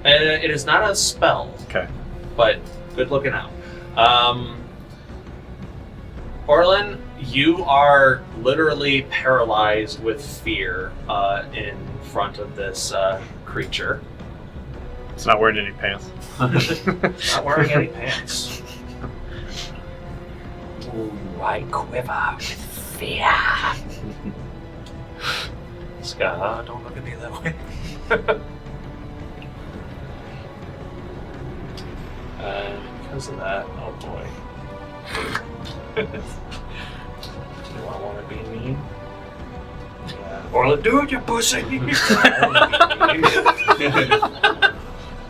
S5: that?
S2: It is not a spell,
S5: Okay.
S2: but good looking out. Orlin, you are literally paralyzed with fear in front of this creature.
S5: It's not wearing any pants.
S2: Not wearing any pants.
S8: Ooh.
S7: I quiver with fear.
S3: Ska, don't look at me that way.
S2: Because of that, oh boy. Do I want to be mean? Yeah.
S3: Orlin, do it, you pussy!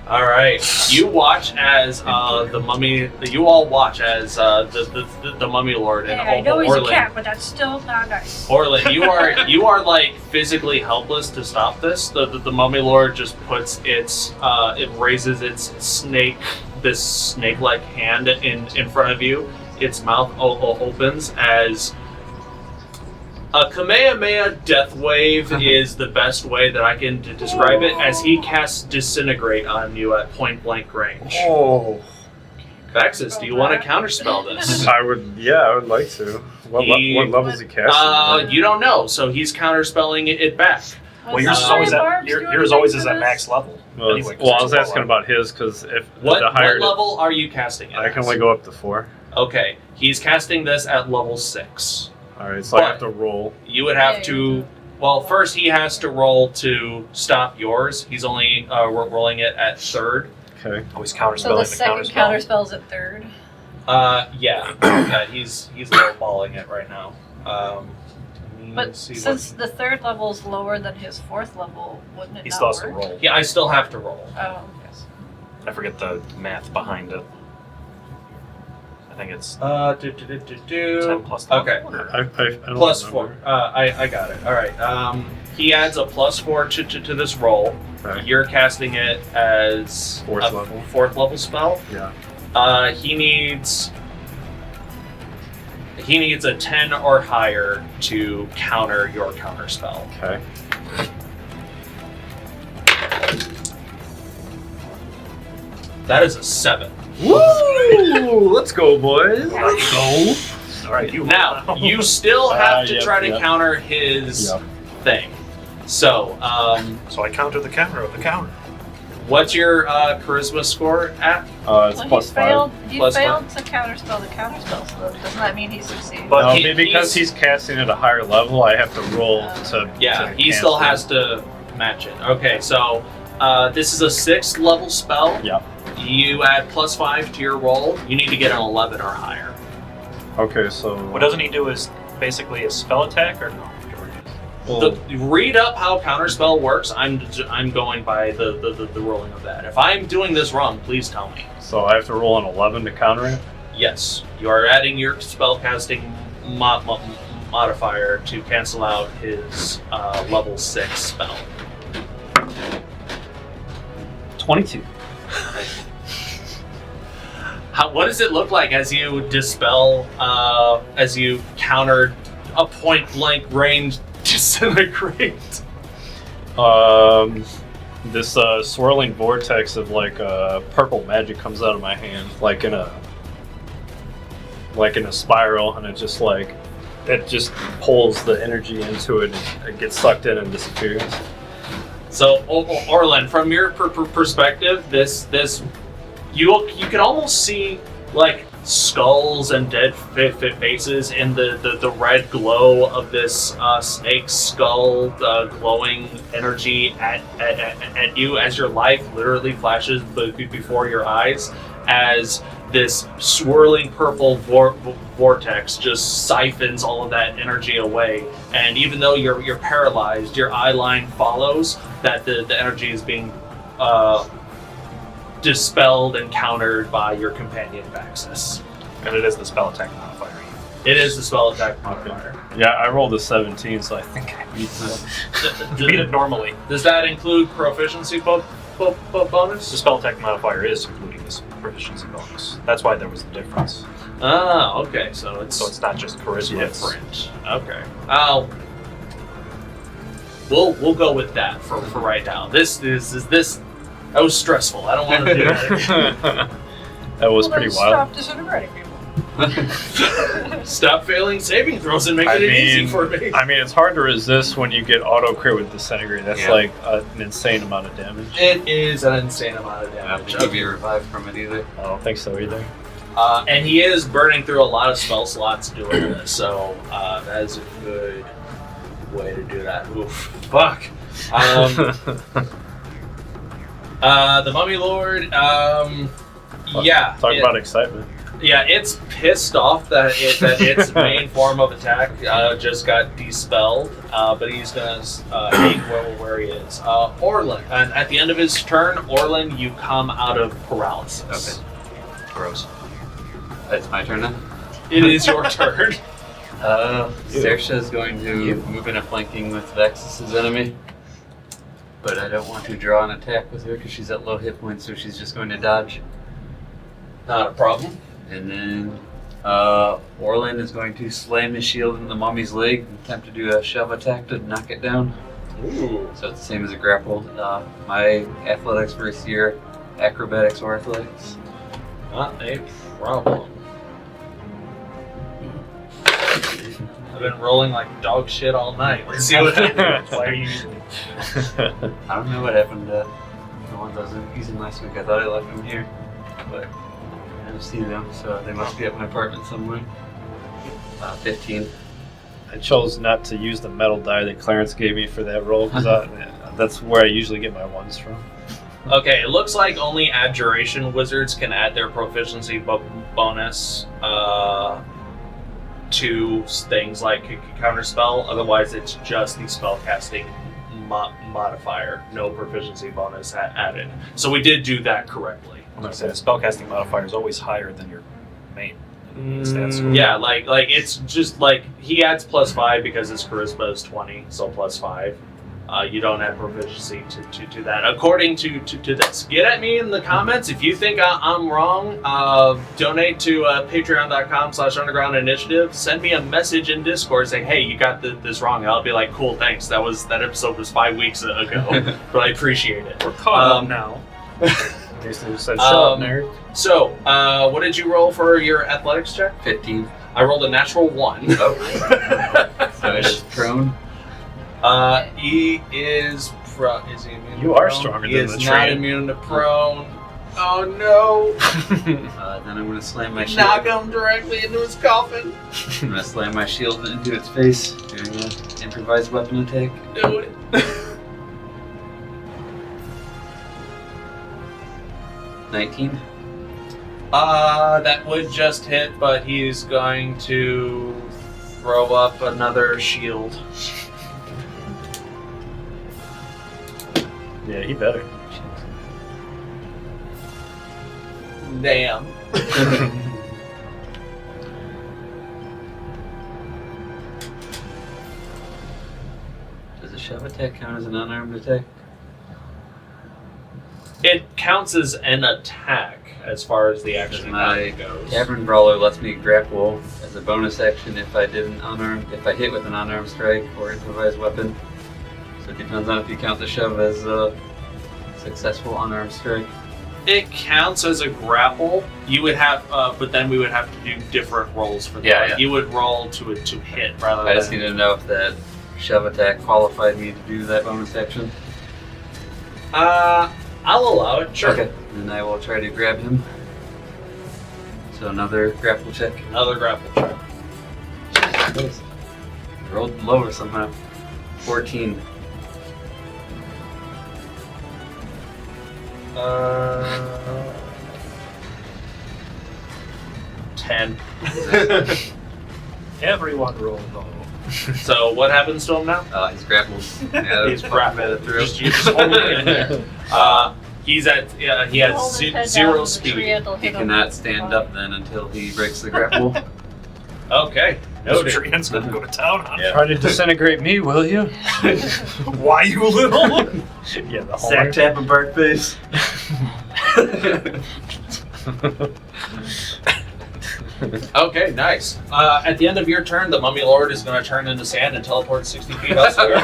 S2: All right. You watch as the mummy. You all watch as the mummy lord and
S4: Yeah, I know he's
S2: Orlin.
S4: a cat, but that's still not nice.
S2: Orlin, you are like physically helpless to stop this. The mummy lord just puts it raises its snake-like hand in front of you. Its mouth opens as a Kamehameha death wave is the best way that I can describe it, as he casts Disintegrate on you at point blank range.
S5: Oh.
S2: Vaxxus, do you want to counterspell this?
S5: I would like to. What level is he casting?
S2: You don't know, so he's counterspelling it back.
S3: Well, yours is always at max level.
S5: Well,
S3: anyway,
S5: I was asking about his because if
S2: What
S5: the higher
S2: level are you casting it
S5: I can
S2: as?
S5: only go up to 4.
S2: Okay, he's casting this at level 6.
S5: All right, so I have to roll.
S2: You would have to. Well, first he has to roll to stop yours. He's only rolling it at 3rd.
S5: Okay.
S3: Always
S4: So
S3: counterspelling
S4: the
S3: the
S4: second
S3: counterspell.
S4: counterspell's at 3rd.
S2: Yeah. He's lowballing it right now. Let me
S4: But
S2: see
S4: since the 3rd level is lower than his 4th level, wouldn't it
S3: He
S4: not
S3: still has to
S4: work?
S3: roll.
S2: Yeah, I still have to roll.
S4: Oh, yes.
S3: I forget the math behind it. I think it's 10 plus 10.
S2: Okay.
S5: I don't
S2: Plus
S5: remember.
S2: 4. I got it. All right. He adds a plus 4 to this roll.
S5: Okay.
S2: You're casting it as
S5: Fourth
S2: a
S5: level.
S2: 4th level spell.
S5: Yeah.
S2: He needs a 10 or higher to counter your counter spell.
S5: Okay.
S2: That is a 7.
S5: Woo! Let's go, boys. Let's go.
S3: All right, you
S2: Now you still have to
S5: Yep,
S2: try to
S5: yep.
S2: counter his
S5: Yep.
S2: thing. So,
S3: So I counter the counter of the counter.
S2: what's your charisma score at?
S5: It's
S4: Well,
S5: plus
S4: he
S5: 5.
S4: failed. He
S2: Plus
S4: failed to counterspell the counterspell, so doesn't that mean he succeeded?
S3: But
S5: No,
S2: he-
S5: because he's casting at a higher level, I have to roll to.
S2: Yeah,
S5: to
S2: he still
S5: cancel.
S2: has to match it. Okay, so this is a 6th level spell.
S5: Yep.
S2: You add plus 5 to your roll. You need to get an 11 or higher.
S5: Okay, so.
S3: what doesn't he do is basically a spell attack or no?
S2: Read up how counterspell works. I'm going by the rolling of that. If I'm doing this wrong, please tell me.
S5: So I have to roll an 11 to counter it?
S2: Yes, you are adding your spellcasting modifier to cancel out his level 6 spell.
S5: 22.
S2: What does it look like as you dispel, as you counter a point blank range disintegrate?
S5: This swirling vortex of like purple magic comes out of my hand, like in a spiral, and it just pulls the energy into it. And it gets sucked in and disappears.
S2: So, Orlin, from your perspective, this you can almost see like skulls and dead faces in the red glow of this snake skull glowing energy at you as your life literally flashes before your eyes as this swirling purple vortex just siphons all of that energy away. And even though you're paralyzed, your eye line follows that the energy is being dispelled and countered by your companion Vaxxus.
S3: And it is the spell attack modifier.
S2: It is the spell attack modifier.
S5: Yeah, I rolled a 17, so I think I beat that.
S3: You beat it normally.
S2: Does that include proficiency bonus?
S3: The spell attack modifier is including this proficiency bonus. That's why there was the difference.
S2: Ah, okay. So
S3: it's not just charisma. It's
S2: different. Okay. We'll go with that for right now. This that was stressful. I don't want to do that.
S5: That was
S4: Well,
S5: pretty
S4: then
S5: wild.
S4: Stop disintegrating people.
S2: Stop failing saving throws and making it easy for me.
S5: I mean, it's hard to resist when you get auto crit with disintegrate. That's
S8: Yeah.
S5: like an insane amount of damage.
S2: It is an insane amount of
S8: I don't
S2: damage.
S8: think you'd be revived from it either.
S5: I don't think so either.
S2: And he is burning through a lot of spell slots doing this, so that is a good way to do that. Oof, fuck. The Mummy Lord, yeah.
S5: Talk about excitement.
S2: Yeah, it's pissed off that its main form of attack just got dispelled, but he's gonna hang where he is. Orlin, and at the end of his turn, Orlin, you come out of paralysis.
S3: Okay. Gross.
S8: It's my turn now.
S2: It is your turn.
S8: Saoirse is going to move in a flanking with Vaxxus' enemy. But I don't want to draw an attack with her because she's at low hit points, so she's just going to dodge.
S2: Not a problem.
S8: And then Orlin is going to slam his shield into the mummy's leg and attempt to do a shove attack to knock it down.
S2: Ooh.
S8: So it's the same as a grapple. My athletics versus your acrobatics or athletics.
S2: Not a problem. I've been rolling like dog shit all night. Let's see what happens.
S3: Why are you using it?
S8: I don't know what happened to the ones I was using last week. I thought I left them here, but I don't see them, so they must be at my apartment somewhere. 15.
S5: I chose not to use the metal die that Clarence gave me for that roll because that's where I usually get my ones from.
S2: Okay, it looks like only Abjuration wizards can add their proficiency bonus to things like Counterspell. Otherwise, it's just the spellcasting modifier, no proficiency bonus added. So we did do that correctly.
S3: I'm going to say the spellcasting modifier is always higher than your main stats score.
S2: Yeah, like it's just like he adds +5 because his charisma is 20, so +5. You don't add proficiency to that. According to this, get at me in the comments if you think I'm wrong. Donate to patreon.com/underground initiative. Send me a message in Discord saying, "Hey, you got this wrong." I'll be like, "Cool, thanks. That episode was 5 weeks ago, but I appreciate it."
S3: We're caught up now.
S5: Jason said, "Shut up, nerd."
S2: So, what did you roll for your athletics check?
S8: 15.
S2: I rolled a natural 1.
S8: So it is prone.
S2: He is is he immune to
S5: You are
S2: prone?
S5: stronger
S2: He
S5: than
S2: is
S5: the
S2: not
S5: tree.
S2: immune to prone. Oh no!
S8: Then I'm going to slam my shield.
S2: Knock him directly into his coffin.
S8: I'm going to slam my shield into its face, doing an improvised weapon attack.
S2: Do it.
S8: 19.
S2: That would just hit, but he's going to throw up another shield.
S5: Yeah, he better.
S2: Damn.
S8: Does a shove attack count as an unarmed attack?
S2: It counts as an attack as far as the
S8: Because
S2: action
S8: my
S2: goes.
S8: Tavern Brawler lets me grapple as a bonus action if I hit with an unarmed strike or improvised weapon. So it depends on if you count the shove as a successful unarmed strike.
S2: It counts as a grapple. You would have, but then we would have to do different rolls for that.
S8: Yeah.
S2: You would roll to hit rather
S8: I just
S2: than.
S8: need to know if that shove attack qualified me to do that bonus action.
S2: I'll allow it. Sure.
S8: Okay. Then I will try to grab him. So another grapple check.
S2: Another grapple check.
S8: Rolled lower somehow. 14.
S2: 10.
S3: Everyone roll low.
S2: So what happens to him now?
S8: He's grappled. Yeah,
S2: He's
S8: that's
S2: grappled.
S8: through.
S2: You just hold it in there. He's at. He
S4: Hold
S2: has
S4: his head
S2: zero
S4: down, the tree
S2: speed.
S4: it'll
S8: He
S4: hit him.
S8: cannot stand up then until he breaks the grapple.
S2: Okay.
S3: This
S2: Noted.
S3: Trienne's going to go to town on
S5: Try to disintegrate me, will you?
S3: Why, you little?
S5: Yeah, the
S8: Sack tap and bark face.
S2: Okay, nice. At the end of your turn, the Mummy Lord is going to turn into sand and teleport 60 feet elsewhere.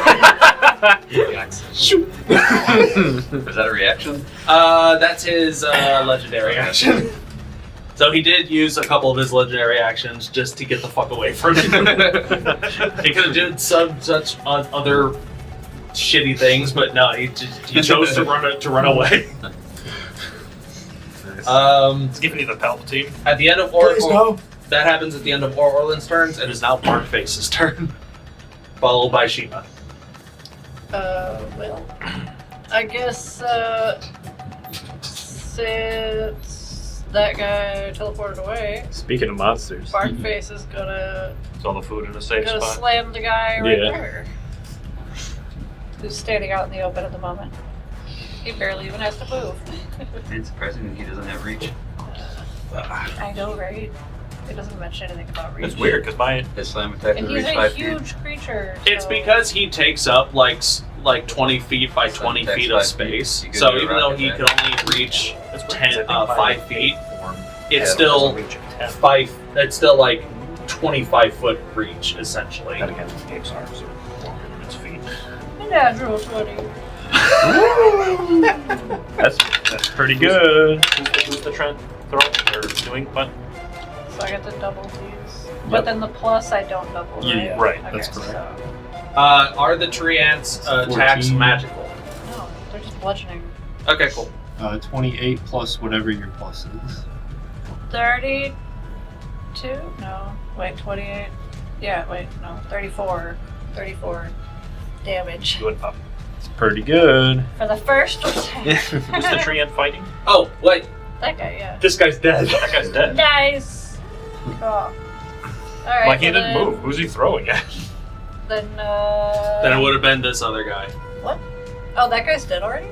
S2: Shoot.
S8: Is that a reaction?
S2: That's his legendary action. So he did use a couple of his legendary actions just to get the fuck away from you. He could have did such other shitty things, but no, he chose to run away.
S5: Nice.
S3: It's giving you the Palpatine.
S2: At the end of that happens at the end of Orlin's turns, and is now Barkface's turn, followed by Shiima.
S4: Well, I guess since that guy teleported away,
S5: Speaking of monsters.
S4: Barkface is gonna
S3: It's all the food in a safe
S4: gonna
S3: spot.
S4: slam the guy right
S5: Yeah.
S4: there, who's standing out in the open at the moment. He barely even has to move.
S8: It's surprising that he doesn't have reach.
S4: I know, right? It doesn't mention anything about reach.
S3: It's weird because my
S8: His slam attack
S4: And
S8: will
S4: he's
S8: reach
S4: a
S8: 5 feet.
S4: huge creature.
S2: It's
S4: so-
S2: because he takes up like 20 feet by 20
S8: That's
S2: feet
S8: 5
S2: of
S8: feet.
S2: space.
S8: You could
S2: So
S8: do a
S2: even though
S8: rocket
S2: he
S8: back.
S2: could only reach
S3: that's weird, 'cause I think my
S2: 5 feet,
S3: form
S2: it's
S3: doesn't
S2: still
S3: reach a 10.
S2: it's still like 25-foot reach essentially.
S3: Then again, Gabe's arms are longer than its feet.
S4: Natural 20.
S5: That's pretty good.
S3: Who's the trend throwing or doing? But
S4: So I get to double these. But then the plus I don't double, right?
S5: Yeah,
S3: right,
S5: that's
S4: Okay,
S5: correct.
S2: Are the tree ants attacks
S5: 14.
S2: magical?
S4: So, no, they're just bludgeoning.
S2: Okay, cool.
S5: 28 plus whatever your plus is.
S4: 32? No. Wait, 28? Yeah, wait, no. 34. 34 damage.
S3: doing up.
S5: It's pretty good.
S4: For the first attack.
S3: Is the tree ant fighting?
S2: Oh, wait.
S4: That guy, yeah.
S2: This guy's dead.
S3: That guy's dead.
S4: Nice! Cool. Alright,
S3: Like he
S4: so
S3: didn't
S4: then,
S3: move. Who's he throwing at?
S4: Then,
S2: Then it would have been this other guy.
S4: Oh, that guy's dead already?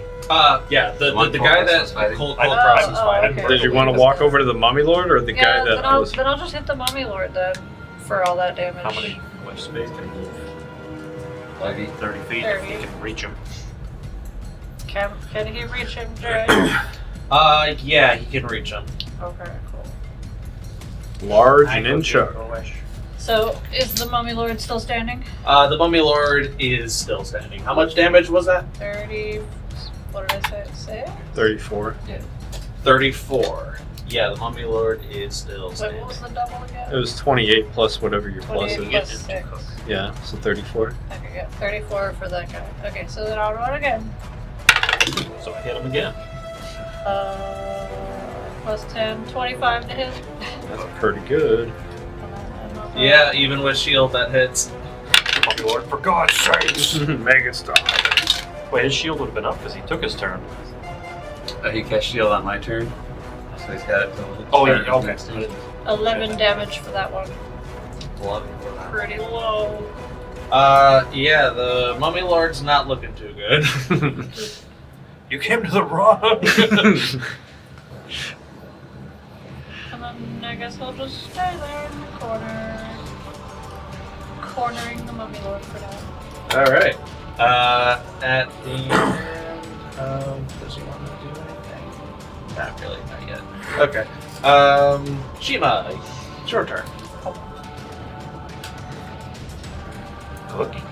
S2: Yeah, the
S8: one
S2: guy
S8: Kulkras
S2: that
S8: was fighting.
S2: Kulkras was
S4: Oh,
S2: fighting.
S4: okay.
S5: Did you want to walk over to the mummy lord or the guy
S4: then
S5: that
S4: I'll,
S5: was?
S4: then I'll just hit the mummy lord then for all that damage.
S3: How many which space can he move?
S8: 5 feet.
S3: 30 feet.
S4: 30.
S3: You can reach him.
S4: Can he reach him, Jay?
S2: Yeah, he can reach him.
S4: Okay, cool.
S5: Large and in chunk.
S4: So, is the mummy lord still standing?
S2: The Mummy Lord is still standing. How much damage was that?
S4: 30. What did I say?
S5: 34.
S2: 34. Yeah, the Mummy Lord is still
S4: Wait,
S2: standing.
S4: what was the double again?
S5: It was 28 plus whatever your plus
S4: 28
S5: is.
S4: plus 6.
S5: Yeah, so 34.
S4: Okay, yeah, 34 for that guy. Okay, so then I'll roll again.
S3: So I hit him again.
S4: Plus 10, 25 to hit.
S5: That's pretty good.
S2: Yeah, even with shield that hits.
S3: Mummy Lord, for God's sake!
S5: Mega star.
S3: Wait, his shield would have been up because he took his turn.
S8: He cast shield on my turn. So he's got it till his
S3: Oh,
S8: turn
S3: yeah, okay.
S8: next turn.
S4: 11 damage for that one. Pretty low.
S2: Yeah, the Mummy Lord's not looking too good.
S3: You came to the wrong.
S4: And then I guess I'll just stay there in the corner. Cornering the mummy lord for now.
S2: Alright. At the end, does he want to do anything? Not really, not yet. Okay. Shiima, it's your turn.
S3: Cookie.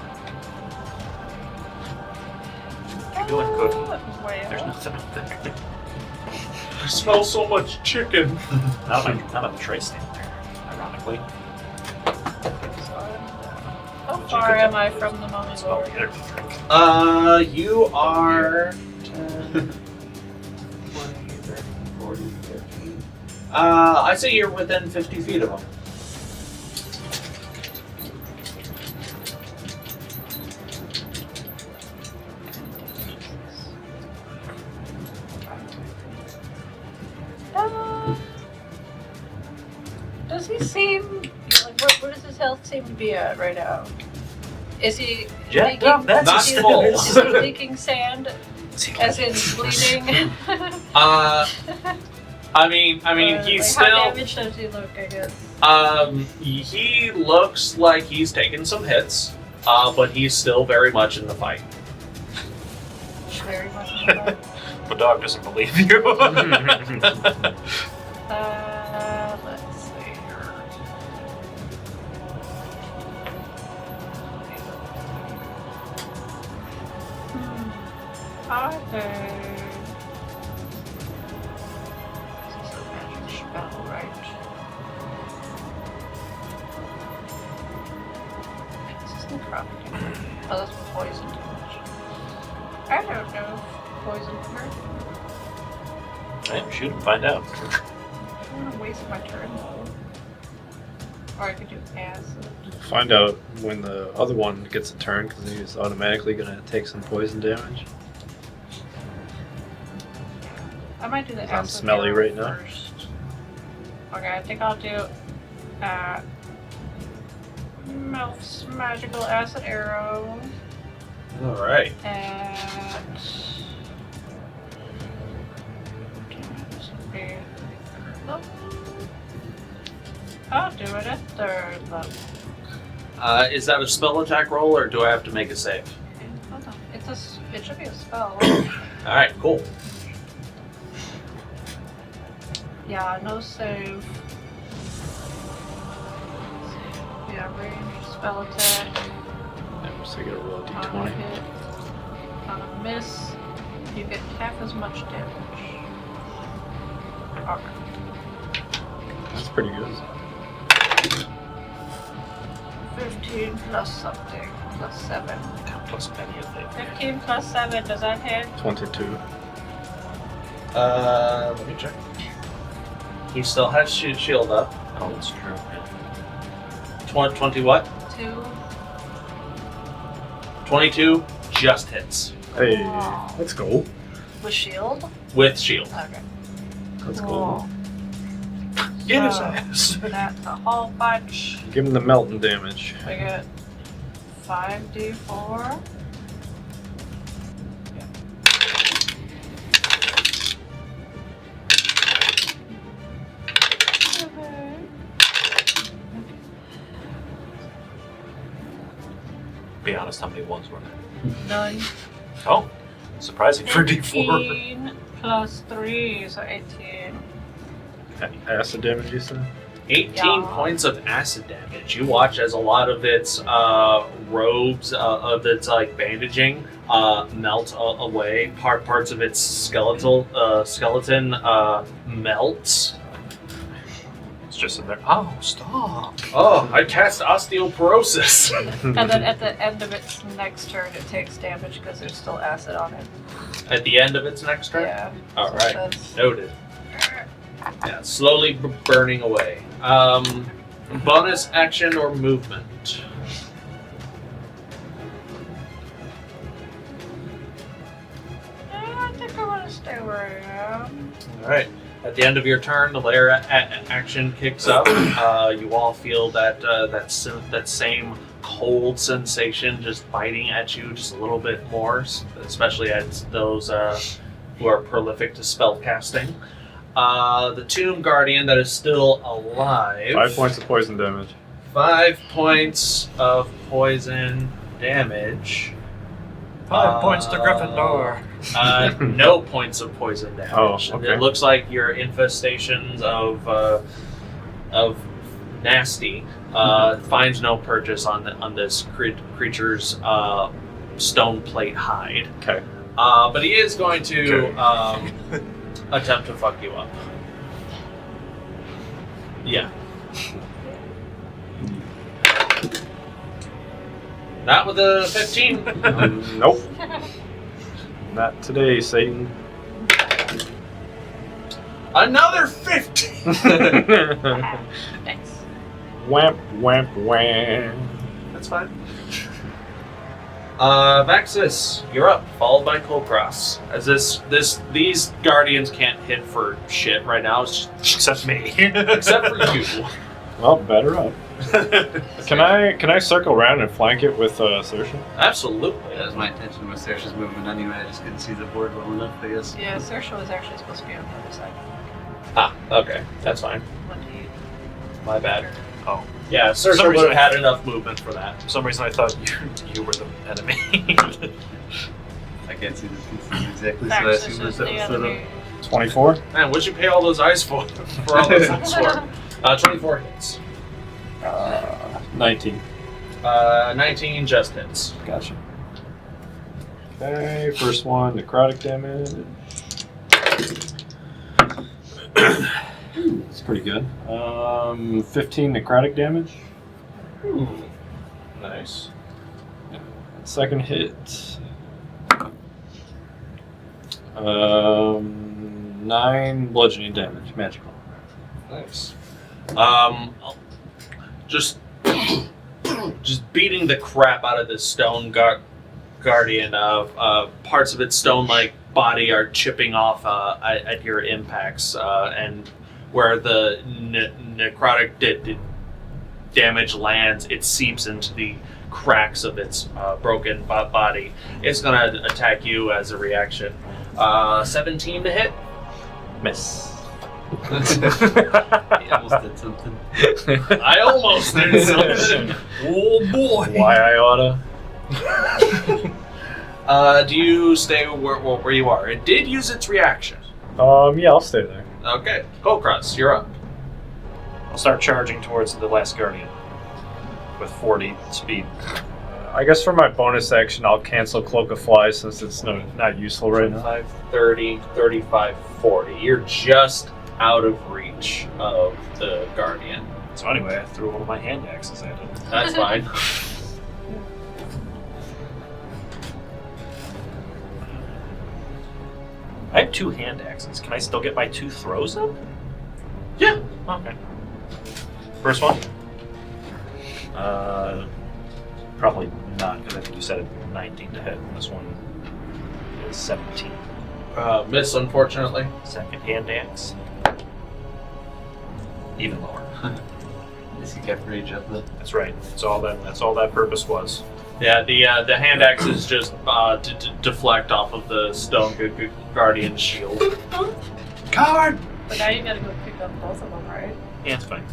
S3: You're doing cookie.
S4: Well,
S3: There's nothing up there.
S2: I smell so much chicken.
S3: Not on the tray stand there, ironically.
S4: how far am I from the mummy
S3: Smell
S4: lord?
S3: the energy drink.
S2: You are 10, 20, 30, 40, 50. I say you're within 50 feet of him.
S4: Does he seem like what does his health seem to be at right now? Is he
S3: Jacked
S4: leaking?
S3: up, that's
S2: Not
S3: his
S2: full.
S4: Is he leaking sand? As in bleeding?
S2: I mean,
S4: Or,
S2: he's
S4: like,
S2: still.
S4: How damaged does he look? I guess.
S2: He looks like he's taken some hits, but he's still very much in the fight.
S4: Very much. in the back.
S3: The dog doesn't believe you.
S4: Let's see. Okay. This is a magic spell, right? This is necrotic. Oh, that's poison damage. I don't know if poison hurt.
S3: Right, shoot and find out.
S4: I don't want to waste my turn though. Or I could do acid.
S5: Find out when the other one gets a turn because he's automatically going to take some poison damage.
S4: I might do the acid.
S5: I'm smelly
S4: arrow
S5: right now.
S4: first. Okay, I think I'll do Melf's magical acid arrow
S2: All right.
S4: at. This would be. I'll do it at third level.
S2: Is that a spell attack roll, or do I have to make a save?
S4: Hold on. It should be a spell.
S2: All right, cool.
S4: Yeah, no save. Yeah, range, spell attack.
S5: So you got to roll a
S4: On a
S5: d20.
S4: hit. On a miss, you get half as much damage. Okay.
S5: That's pretty good.
S4: 15 plus something, plus 7.
S3: Plus anything.
S4: 15 plus 7, does that hit?
S5: 22.
S2: Let me check. He still has shield up.
S3: Oh, that's true.
S2: 20 what?
S4: 2.
S2: 22 just hits
S5: Hey,
S4: Wow.
S5: let's go.
S4: With shield?
S2: with shield.
S4: Okay.
S5: Let's
S4: Cool.
S5: go.
S3: Get his
S4: So,
S3: ass.
S4: That's a whole bunch.
S5: Give him the melting damage.
S4: We get 5d4. Okay.
S3: Be honest, how many ones were there?
S4: 9.
S3: Oh, surprising for D4.
S4: 15 plus 3, so 18.
S5: Acid damage, you said?
S2: 18
S4: Yeah.
S2: points of acid damage. You watch as a lot of its robes, of its like bandaging, melt away. Parts of its skeleton melts.
S3: It's just in there. Oh, stop.
S2: Oh, I cast osteoporosis.
S4: And then at the end of its next turn, it takes damage because there's still acid on it.
S2: At the end of its next turn?
S4: Yeah.
S2: All
S4: so
S2: right.
S4: that's-
S2: Noted. Yeah, slowly burning away. Bonus action or movement?
S4: I think I want to stay where I am.
S2: All right. At the end of your turn, the lair action kicks up. You all feel that same cold sensation just biting at you just a little bit more, especially as those who are prolific to spell casting. The Tomb Guardian that is still alive.
S5: 5 points of poison damage.
S2: 5 points of poison damage.
S3: 5 points to Gryffindor.
S2: No points of poison damage.
S5: Oh, okay.
S2: It looks like your infestations of nasty finds no purchase on this creature's stone plate hide.
S5: Okay.
S2: But he is going to attempt to fuck you up. Yeah. Not with a 15.
S5: Nope. Not today, Satan.
S2: Another 15.
S4: Thanks.
S5: Whamp, whamp, whamp.
S2: That's fine. Vaxxus, you're up, followed by Kulkras. As these guardians can't hit for shit right now,
S3: Except me.
S2: except for you.
S5: Well, better up. Can I circle around and flank it with Sersha?
S2: Absolutely.
S8: That was my intention with Saoirse's movement anyway. I just couldn't see the board well enough, I guess.
S4: Yeah, Saoirse was actually supposed to be on the other side.
S2: Ah, okay, that's fine.
S4: What do you?
S2: My bad.
S3: Oh,
S2: Yeah, Saoirse
S3: some
S2: would
S3: reason
S2: have had enough movement for that.
S3: for some reason I thought you were the enemy.
S8: I can't see the pieces exactly, so I
S4: Vaxxus
S8: assume
S4: is
S8: that
S4: the
S8: was set
S4: enemy.
S8: up.
S5: 24?
S2: Man, what'd you pay all those eyes for? For all those eyes for? 24 hits.
S5: 19.
S2: 19 just hits.
S5: Gotcha. Okay, first one, necrotic damage. It's pretty good. 15 necrotic damage.
S2: Nice.
S5: Second hit. 9 bludgeoning damage, magical.
S2: Nice. Just beating the crap out of this stone guardian. Parts of its stone-like body are chipping off at your impacts, and where the necrotic damage lands, it seeps into the cracks of its broken body. It's gonna attack you as a reaction. 17 to hit.
S5: Miss.
S8: He almost did something.
S2: I almost did something. Oh boy.
S5: Why I oughta?
S2: Do you stay where you are? It did use its reaction.
S5: Yeah, I'll stay there.
S2: Okay. Kulkras, you're up.
S3: I'll start charging towards the last guardian with 40 speed.
S5: I guess for my bonus action, I'll cancel Cloak of Fly since it's not useful right now.
S2: 25, 30, 35, 40. You're just out of reach of the guardian.
S3: So anyway, I threw one of my hand axes at it.
S2: That's fine.
S3: I have 2 hand axes. Can I still get my 2 throws up?
S2: Yeah.
S3: Okay. First one? Probably not, because I think you said 19 to hit. This one is 17.
S2: Miss, unfortunately.
S3: Second hand axe. Even lower.
S8: Is he kept rage up though?
S3: That's right. That's all that purpose was.
S2: Yeah, the hand axes just deflect off of the stone guardian shield.
S3: Coward!
S4: But now you gotta go pick up both of them, right?
S3: Yeah, it's fine.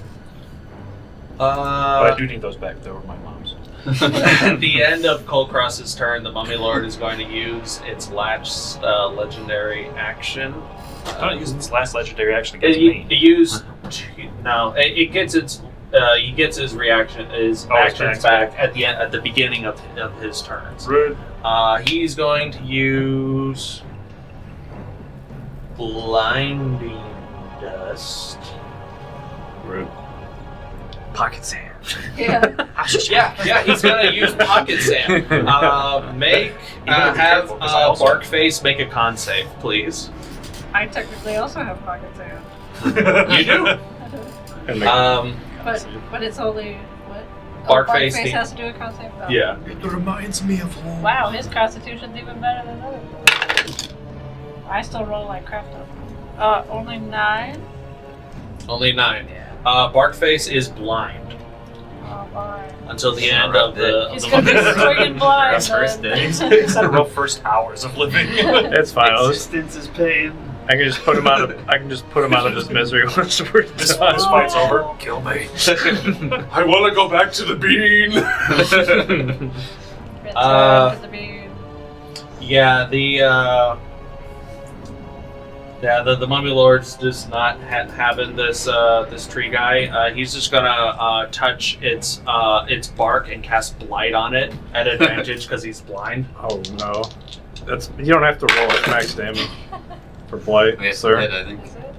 S3: But I do need those back. They were my mom's.
S2: At the end of Kulkras's turn, the Mummy Lord is going to use its last legendary action.
S3: Don't use its last legendary action against me.
S2: It gets its he gets his actions back at the beginning of his turns.
S3: Rude.
S2: He's going to use blinding dust.
S3: Rude.
S5: Pocket sand.
S4: Yeah.
S2: Yeah, he's gonna use pocket sand. Have Barkface make a con save, please.
S4: I technically also have pocket sand.
S2: You do.
S4: But it's only what?
S2: Barkface
S4: Barkface has to do a con save? Oh.
S2: Yeah.
S9: It reminds me of home.
S4: Wow, his constitution's even better than others. I still roll like crap though. Only 9?
S2: Only 9.
S4: Yeah.
S2: Barkface is blind
S4: Oh, boy.
S2: until the end of the.
S4: He's gonna be swinging blind.
S8: That's first
S4: then.
S8: day.
S3: It's not a real first hours of living.
S5: It's fine.
S9: Existence is pain.
S5: I can just put him out of his misery once we're
S3: This
S5: done.
S3: fight's over. Kill me.
S2: I want to go back to the bean.
S4: Return to the bean.
S2: Yeah, the Mummy Lord's just not having this tree guy. He's just gonna touch its bark and cast blight on it at advantage because he's blind.
S5: Oh no, you don't have to roll it max damage for blight,
S8: We have to
S5: sir.
S8: hit, I think.
S4: Is it?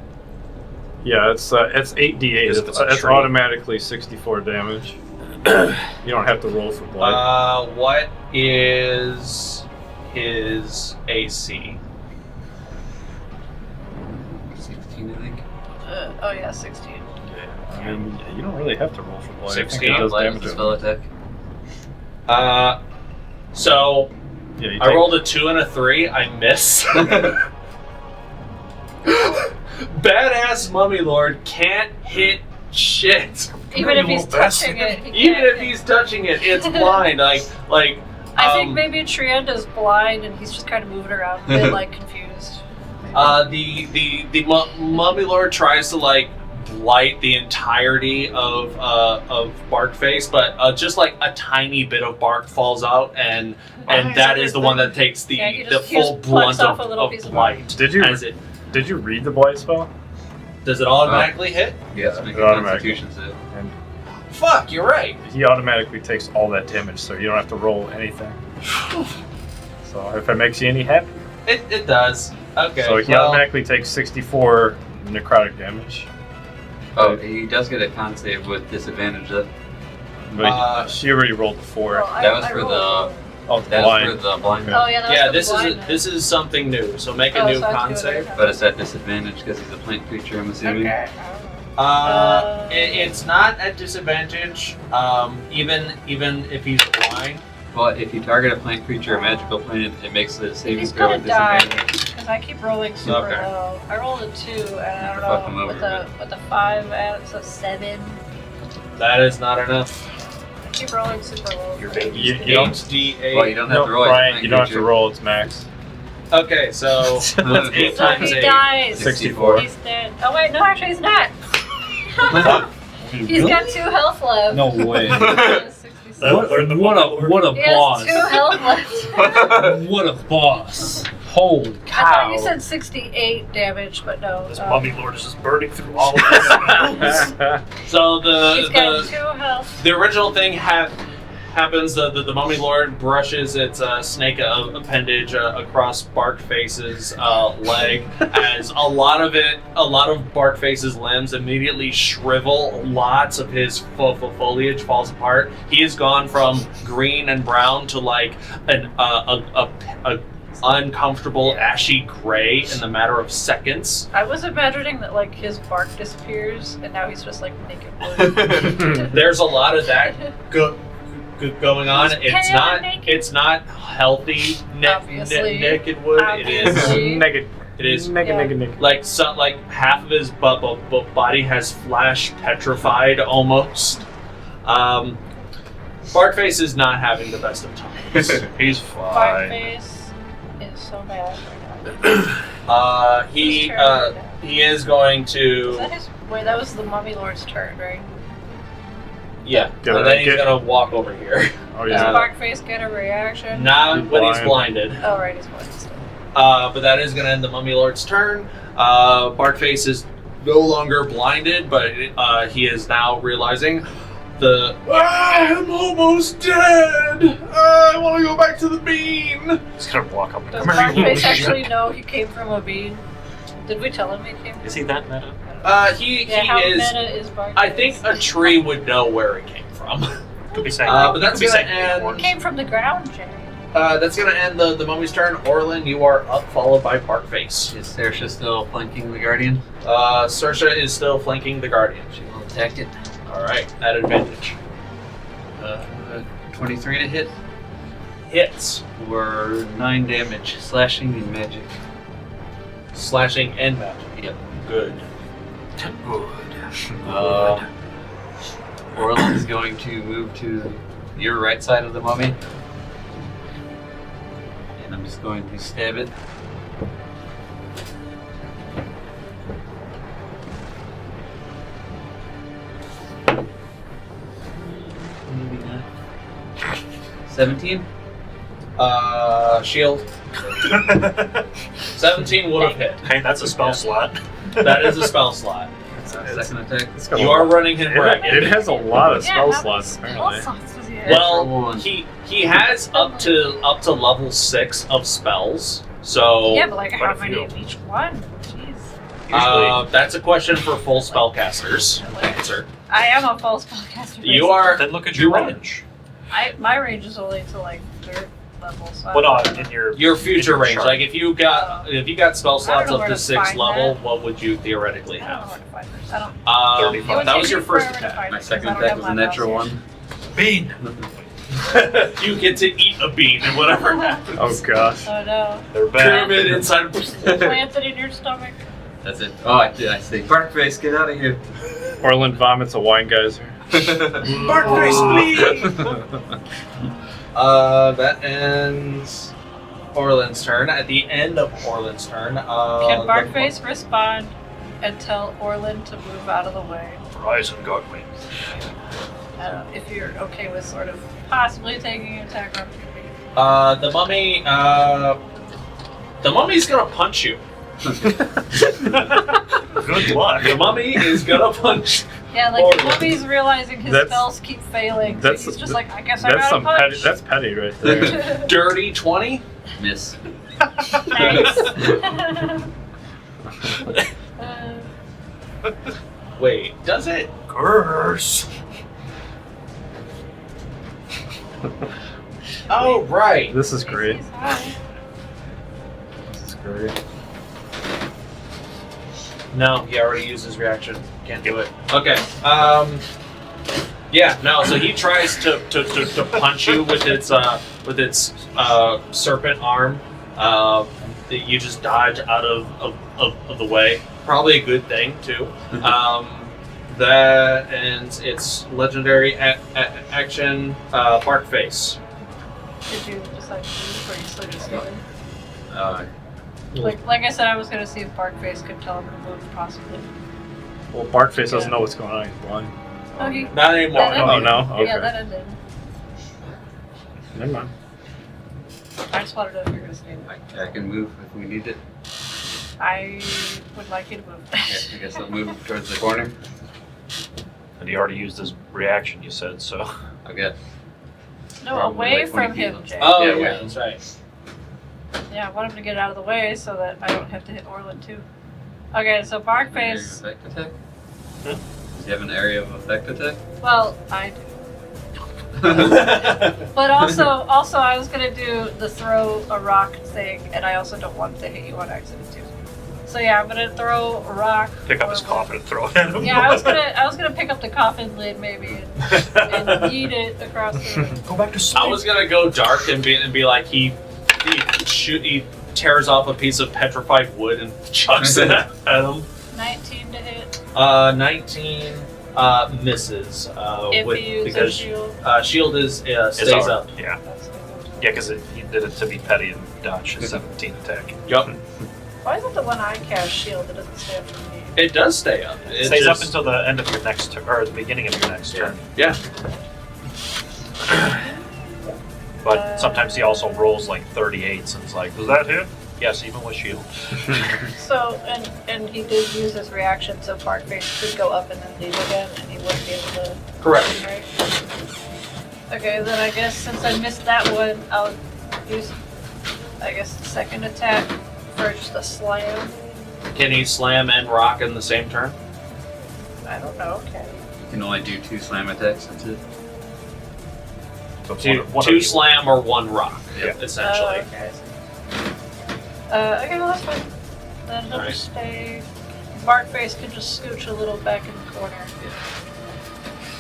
S5: Yeah, it's 8d8.
S3: Because it's a
S5: It's
S3: tree.
S5: automatically 64 damage. You don't have to roll for blight.
S2: What is his AC?
S8: 16, I think.
S4: Oh yeah, 16.
S5: I mean, you don't really have to roll for blight. I think
S2: 16.
S5: it does
S8: Light
S5: damage.
S8: with the
S5: to
S8: spell
S5: him.
S8: attack.
S2: So
S5: Yeah, you
S2: I
S5: take-
S2: rolled a 2 and a 3. I miss. Badass Mummy Lord can't hit shit.
S4: Even if he's touching it, he
S2: Even
S4: can't
S2: if
S4: hit.
S2: he's touching it, it's blind.
S4: I think maybe Trienda's blind and he's just kind of moving around, a bit like confused.
S2: the Mummy Lord tries to blight the entirety of Barkface, but just like a tiny bit of bark falls out, and that is the one that takes the
S4: Yeah, he
S2: the
S4: just
S2: full
S4: plucks
S2: blunt
S4: off a little piece of
S2: blight.
S5: Did you
S2: As it,
S5: did you read the blight spell?
S2: does it automatically hit?
S8: Yeah, it's make
S5: it
S8: a
S5: automatically.
S8: Constitution save.
S5: And
S2: Fuck, you're right.
S5: he automatically takes all that damage, so you don't have to roll anything. So if it makes you any happy,
S2: It does. Okay.
S5: so he automatically takes 64 necrotic damage.
S8: Oh, he does get a con save with disadvantage though.
S5: But she already rolled a 4.
S4: Well,
S8: That was
S4: I
S8: for
S4: rolled
S8: the
S5: Oh, it's
S8: That's
S5: blind.
S8: for the blind.
S4: Oh yeah, that was
S2: Yeah,
S4: the blind
S2: this is something new. So make a
S4: Oh,
S2: new
S4: so I have to
S2: con
S4: do it
S2: save.
S4: every time.
S8: But it's at disadvantage because he's a plant creature, I'm assuming.
S4: Okay.
S2: It's not at disadvantage. Even if he's blind.
S8: But if you target a plant creature or magical plant, it makes the saving
S4: He's
S8: throw
S4: gonna
S8: at
S4: die
S8: disadvantage.
S4: because I keep rolling super
S2: Okay.
S4: low. I rolled a 2 and I
S8: Fuck him
S4: don't know
S8: over
S4: with the 5 adds a 7.
S2: That is not enough.
S4: I keep rolling super low.
S2: Your
S4: for
S2: baby's
S5: You don't-
S2: 8d8.
S8: Well, you don't have
S5: No,
S8: to roll it.
S5: Brian, you don't have to roll. It's max.
S2: Okay, so that's 8
S4: So
S2: times
S4: he
S2: 8.
S4: dies.
S5: 64.
S4: He's dead. Oh wait, no, actually he's not. He's got 2 health left.
S7: No way.
S4: 66.
S7: What a
S4: He has 2 health left.
S7: What a boss. Holy
S4: I
S7: cow.
S4: thought you said 68 damage, but no.
S3: This mummy lord is just burning through all of this.
S2: So
S4: He's got
S2: the
S4: 2 health.
S2: the original thing happens. The mummy lord brushes its snake appendage across Barkface's leg, as a lot of Barkface's limbs immediately shrivel. Lots of his foliage falls apart. He has gone from green and brown to like a uncomfortable ashy gray in the matter of seconds.
S4: I was imagining that like his bark disappears and now he's just like naked wood.
S2: There's a lot of that going on.
S4: He's naked.
S2: It's not healthy
S4: Obviously.
S2: naked wood.
S4: Obviously.
S5: Naked.
S2: It is
S5: Naked.
S2: like half of his body has flash petrified almost. Barkface is not having the best of times.
S3: He's fine.
S4: Barkface is so bad right now.
S2: He
S4: He's terrible.
S2: he is going
S4: Is
S2: to
S4: that his? Wait, that was the Mummy Lord's turn, right?
S2: yeah,
S5: Get
S2: and then he's
S5: it.
S2: gonna walk over here.
S5: Oh
S4: Does
S5: yeah.
S4: Barkface get a reaction?
S2: Not when he's
S5: Blind.
S2: blinded.
S4: Oh, right, he's blind still.
S2: But that is going to end the Mummy Lord's turn. Barkface is no longer blinded, but he is now realizing I'm almost dead. I want to go back to the bean.
S3: He's gonna walk up and
S4: Does
S3: come here, you little
S4: Barkface
S3: shit.
S4: actually know he came from a bean? Did we tell him he came from
S3: Is he that meta?
S2: He
S4: how
S2: is.
S4: meta is Barkface?
S2: I think a tree would know where it came from.
S3: Could be saying.
S2: But that's
S3: could be
S2: going to
S3: saying
S2: end.
S3: unicorn.
S4: He came from the ground, Jerry.
S2: That's going to end the Mummy's turn. Orlin, you are up, followed by Barkface.
S8: Is Saoirse still flanking the Guardian?
S2: Saoirse is still flanking the Guardian.
S8: She will attack it.
S2: All right, at advantage.
S8: 23 to hit
S2: Hits.
S8: for 9 damage, slashing and magic.
S2: Slashing and magic.
S8: Yep.
S2: Good.
S8: Orlin is going to move to your right side of the mummy. And I'm just going to stab it. Maybe not. 17?
S2: Shield. 17 would have hit.
S3: Hey, that's a spell slot.
S2: That is a spell slot.
S8: Second attack.
S5: It's got
S2: You
S5: a
S2: are
S5: lot-
S2: running his bracket.
S5: It has a lot of
S4: Yeah,
S5: spell
S4: how
S5: slots
S4: many
S5: apparently.
S4: spell slots does he have?
S2: Well,
S8: one.
S2: he has up to level 6 of spells. So
S4: yeah, but like
S3: quite
S4: how
S3: a
S4: many
S3: few.
S4: of each one? Jeez.
S2: that's a question for full spellcasters to answer.
S4: I am a full spellcaster.
S2: You are.
S3: Then look at
S2: You
S3: your
S2: are-
S3: range.
S4: My range is only to like 3rd level. So I
S3: What
S4: don't
S3: on
S4: know.
S3: in your
S2: Your future range,
S3: chart.
S2: like if you got spell slots
S4: know
S2: up
S4: where
S2: to
S4: to
S2: 6th
S4: find
S2: level,
S4: that.
S2: what would you theoretically
S4: I don't know
S2: have?
S4: where to find this. I don't.
S3: 35.
S2: That was
S4: It
S2: your
S4: would take me
S2: first
S4: forever to
S2: attack.
S4: find
S8: My
S4: it, 'cause
S8: second
S4: I don't
S8: attack
S4: have
S8: was a
S4: my
S8: natural
S4: mouse
S8: one.
S3: bean.
S2: You get to eat a bean and whatever happens.
S5: Oh gosh.
S4: here. Oh no!
S3: They're bad.
S2: Pyramid inside of
S4: Plant it in your stomach.
S8: That's it. Oh, I say, Barkface, get out of here.
S5: Orlin vomits a wine geyser.
S2: Barkface, that ends Orlin's turn. At the end of Orlin's turn,
S4: Can Barkface respond and tell Orlin to move out of the way?
S3: Rise and guard wings.
S4: I don't know if you're okay with sort of possibly taking an attack opportunity.
S2: the mummy's gonna punch you.
S3: Good luck.
S2: The mummy is gonna punch.
S4: Yeah, like
S2: Orlin.
S4: Mummy's realizing his
S5: That's-
S4: spells keep failing. So
S5: that's-
S4: he's just like, I guess I
S5: That's
S4: gotta
S5: some petty.
S4: punch.
S5: That's petty right there.
S2: Dirty 20.
S8: Miss.
S4: Nice.
S2: Wait, does it?
S3: Curse.
S2: Oh, right.
S5: This is great.
S4: AC's high.
S5: This is great.
S2: No, he already used his reaction. Can't do it. Okay. Yeah. No. So he tries to punch you with its serpent arm. You just dodge out of the way. Probably a good thing too. That and its legendary action, bark face.
S4: Did you decide to move or you still just standing?
S8: Uh,
S4: Like I said, I was gonna see if Barkface could tell him to move, possibly.
S5: Well, Barkface doesn't know what's going on. He's blind.
S4: Okay.
S2: Not anymore.
S4: That
S5: Oh
S4: ended.
S5: no. Okay.
S4: Yeah, that ended.
S5: Never mind.
S4: I just wanted to know if you were gonna stay.
S8: I can move if we need it.
S4: I would like you to move.
S8: I guess I'll move towards the corner.
S3: And he already used his reaction, you said, so.
S8: I'll get.
S4: No,
S8: Probably
S4: away
S8: like 20
S4: from him,
S8: feet.
S4: Jay.
S2: Oh
S8: Yeah,
S2: yeah,
S8: wait.
S2: that's right.
S4: Yeah, I want him to get out of the way so that I don't have to hit Orlin too. Okay, so Barkface.
S8: Area of effect attack? Does he have an area of effect attack?
S4: Well, I do. But also I was gonna do the throw a rock thing, and I also don't want to hit you on accident too. So yeah, I'm gonna throw a rock.
S3: Pick up his coffin and throw it at him.
S4: Yeah, I was gonna pick up the coffin lid maybe and yeet it across the room.
S3: Go back to sleep.
S2: I was gonna go dark and be like he tears off a piece of petrified wood and chucks it at him.
S4: 19 to hit.
S2: 19 misses.
S4: If he uses
S2: because
S4: shield.
S2: shield
S3: It's
S2: stays
S3: alright.
S2: up.
S3: Yeah.
S4: That's good.
S3: Yeah, because he did it to be petty and dodge his 17 attack.
S2: Yup.
S4: Why is it the one I cast shield that doesn't stand for me?
S2: It does stay up.
S3: It stays up until the end of your next turn, or the beginning of your next turn.
S2: Yeah.
S3: But sometimes he also rolls like 38s and it's like, does that hit? Yes, even with shield.
S4: So, and he did use his reaction, so Barkface could go up and then leave again, and he wouldn't be able to.
S2: Correct.
S4: Right? Okay, then I guess since I missed that one, I'll use, I guess, the second attack for just a slam.
S2: Can he slam and rock in the same turn?
S4: I don't know, okay.
S8: You can only do 2 slam attacks, that's it.
S3: So it's
S2: Two,
S3: one of
S2: two
S3: you.
S2: slam or one rock,
S3: Yeah.
S2: essentially.
S4: Okay. Okay, well that's fine. Then he'll
S2: Alright.
S4: just stay. Barkface can just scooch a little back in the corner.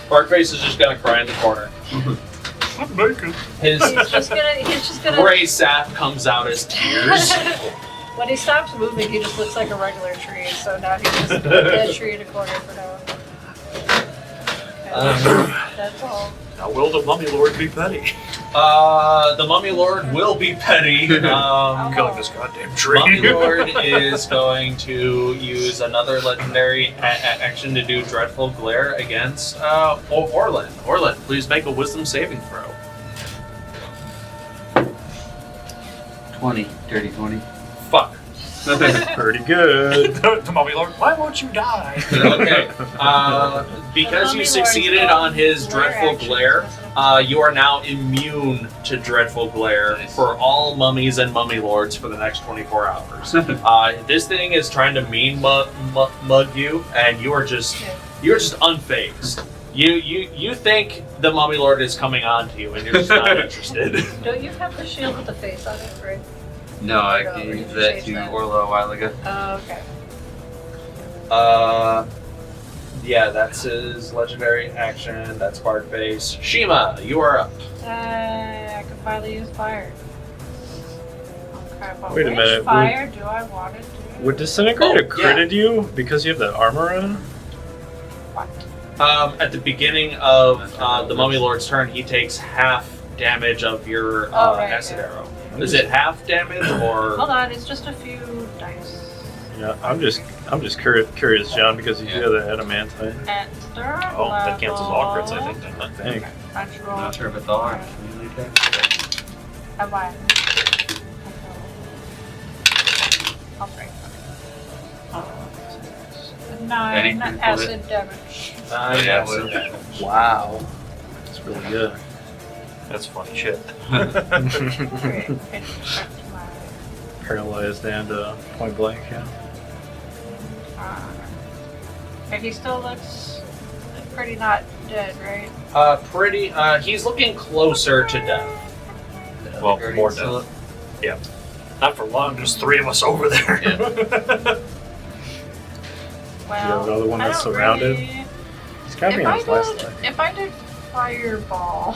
S2: Barkface is just gonna cry in the corner.
S3: I'm naked.
S2: His
S4: He's just gonna.
S2: gray sap comes out as tears.
S4: When he stops moving, he just looks like a regular tree. So now he's just a dead tree in a corner for now. Okay, that's all.
S3: Now will the mummy lord be petty?
S2: The Mummy Lord will be petty.
S3: I'm killing this goddamn tree.
S2: Mummy Lord is going to use another legendary action to do Dreadful Glare against Orlin. Orlin, please make a Wisdom saving throw.
S8: 20. Dirty 20.
S2: Fuck.
S5: Pretty good.
S3: The mummy lord, why won't you die?
S2: Okay. Because you succeeded on his Dreadful Glare, you are now immune to Dreadful Glare for all mummies and mummy lords for the next 24 hours. This thing is trying to mean mug you, and you're just unfazed. You think the mummy lord is coming on to you, and you're just not interested.
S4: Don't you have the shield with the face on it, right?
S8: No, I
S4: No,
S8: gave
S4: you
S8: that
S4: changed
S8: to
S4: that.
S8: Orla a while ago.
S4: Oh, okay.
S2: Yeah, that's his legendary action. That's Barkface. Shiima, you are up.
S4: I can finally use fire. Okay, but
S5: Wait a
S4: which
S5: minute,
S4: fire do I want it to?
S5: Would Disintegrate have
S2: Oh,
S5: critted you because you have that armor on?
S4: What?
S2: At the beginning of the Mummy Lord's turn, he takes half damage of your
S4: Right,
S2: acid
S4: yeah.
S2: arrow. Is it half damage or?
S4: Hold on, it's just a few dice.
S5: Yeah, I'm just curious, John, because you have the adamantite.
S4: At third
S3: Oh, that cancels all crits, I think. Then.
S5: I think.
S4: Punch roll.
S8: Not sure if it's all right.
S4: Have I? I'll break it. 9
S8: Any critical
S4: acid damage.
S2: Yeah,
S8: Yeah,
S2: so-
S5: Wow. That's really good.
S3: That's funny shit.
S4: Great. It affects my
S5: Paralyzed and point blank, yeah.
S4: and he still looks pretty not dead, right?
S2: He's looking closer to death.
S3: Well,
S8: Guardian
S3: more
S8: still
S3: death. Yeah. Not for long, there's 3 of us over there.
S8: Yeah.
S4: Well,
S5: another one
S4: I
S5: that's
S4: don't
S5: surrounded?
S4: really-
S5: He's got me on his last leg.
S4: If I did fireball,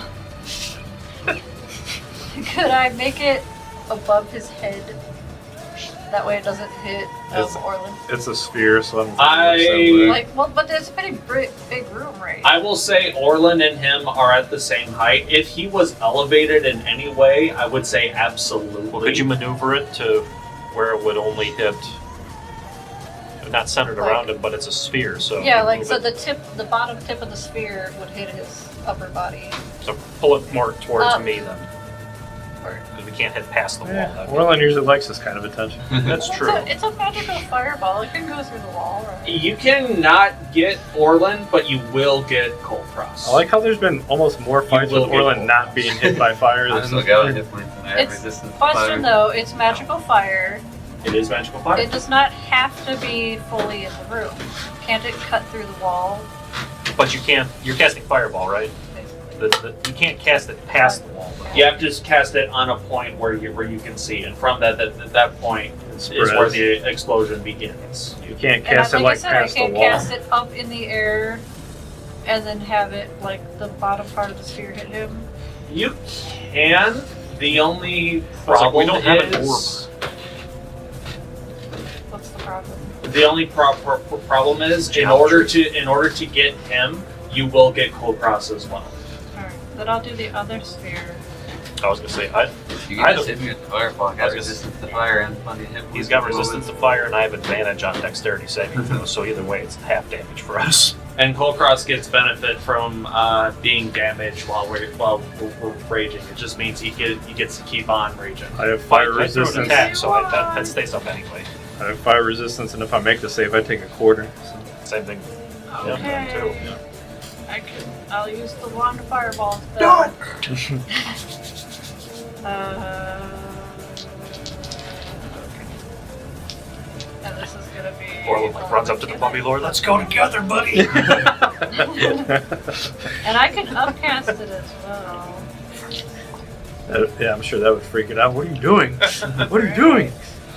S4: could I make it above his head? That way it doesn't hit Orlin.
S5: It's a sphere, so I don't think it works
S4: Like, well, but there's a pretty big room, right?
S2: I will say Orlin and him are at the same height. If he was elevated in any way, I would say absolutely.
S3: Well, could you maneuver it to where it would only hit, not centered
S4: Like-
S3: around him, but it's a sphere, so...
S4: Yeah,
S3: you
S4: like,
S3: move
S4: so
S3: it-
S4: the bottom tip of the sphere would hit his upper body.
S3: So pull it more towards
S4: Up.
S3: me then. Because we can't hit past the wall.
S5: Yeah,
S3: That'd be-
S5: Orlin usually likes this kind of attention.
S3: That's
S4: Well,
S3: true.
S4: It's a magical fireball. It can go through the wall, right?
S2: You cannot get Orlin, but you will get Kulkras.
S5: I like how there's been almost more fights
S2: will
S5: with
S2: get
S5: Orlin
S2: both.
S5: not being hit by fire.
S8: I
S5: This
S8: still
S5: is-
S8: got hit points and I have
S4: It's
S8: resistance to
S4: Question
S8: fire.
S4: though, it's magical fire.
S2: It is magical fire.
S4: It does not have to be fully in the room. Can't it cut through the wall?
S3: But you can't... You're casting Fireball, right?
S4: Basically?
S3: You can't cast it past the wall.
S2: You have to just cast it on a point where you can see, and from that point is where
S5: spreads.
S2: the explosion begins.
S5: You can't
S4: And
S5: cast it
S4: like I
S5: like
S4: said,
S5: past
S4: I
S5: the
S4: can't
S5: wall.
S4: cast it up in the air and then have it like the bottom part of the sphere hit him.
S2: You can. The only
S3: I was like, we
S2: problem
S3: don't have an
S2: is
S4: What's the problem?
S2: the only problem is in
S3: Geometry.
S2: order to get him, you will get Kulkras as well.
S4: Alright, then I'll do the other sphere.
S3: I was going to say,
S8: If you
S3: I
S8: can just
S3: don't-
S8: hit me with the fireball, I
S3: I
S8: got
S3: was gonna
S8: resistance to fire and plenty of hit points.
S3: he's got
S8: to go
S3: resistance to
S8: with.
S3: fire, and I have advantage on dexterity saving throws, so either way, it's half damage for us.
S2: And Kulkras gets benefit from being damaged while we're raging. It just means he gets to keep on raging.
S5: I have fire
S3: I threw an
S5: resistance.
S3: attack, so that stays up anyway.
S5: I have fire resistance, and if I make the save, I take a quarter. So.
S3: Same thing.
S4: Okay.
S3: Too.
S4: I'll use the wand fireball instead. Okay. And this is gonna be.
S3: Orlin like runs up to the Mummy Lord. Let's go together, buddy.
S4: And I can upcast it as well.
S5: Yeah, I'm sure that would freak it out. What are you doing? What are you doing?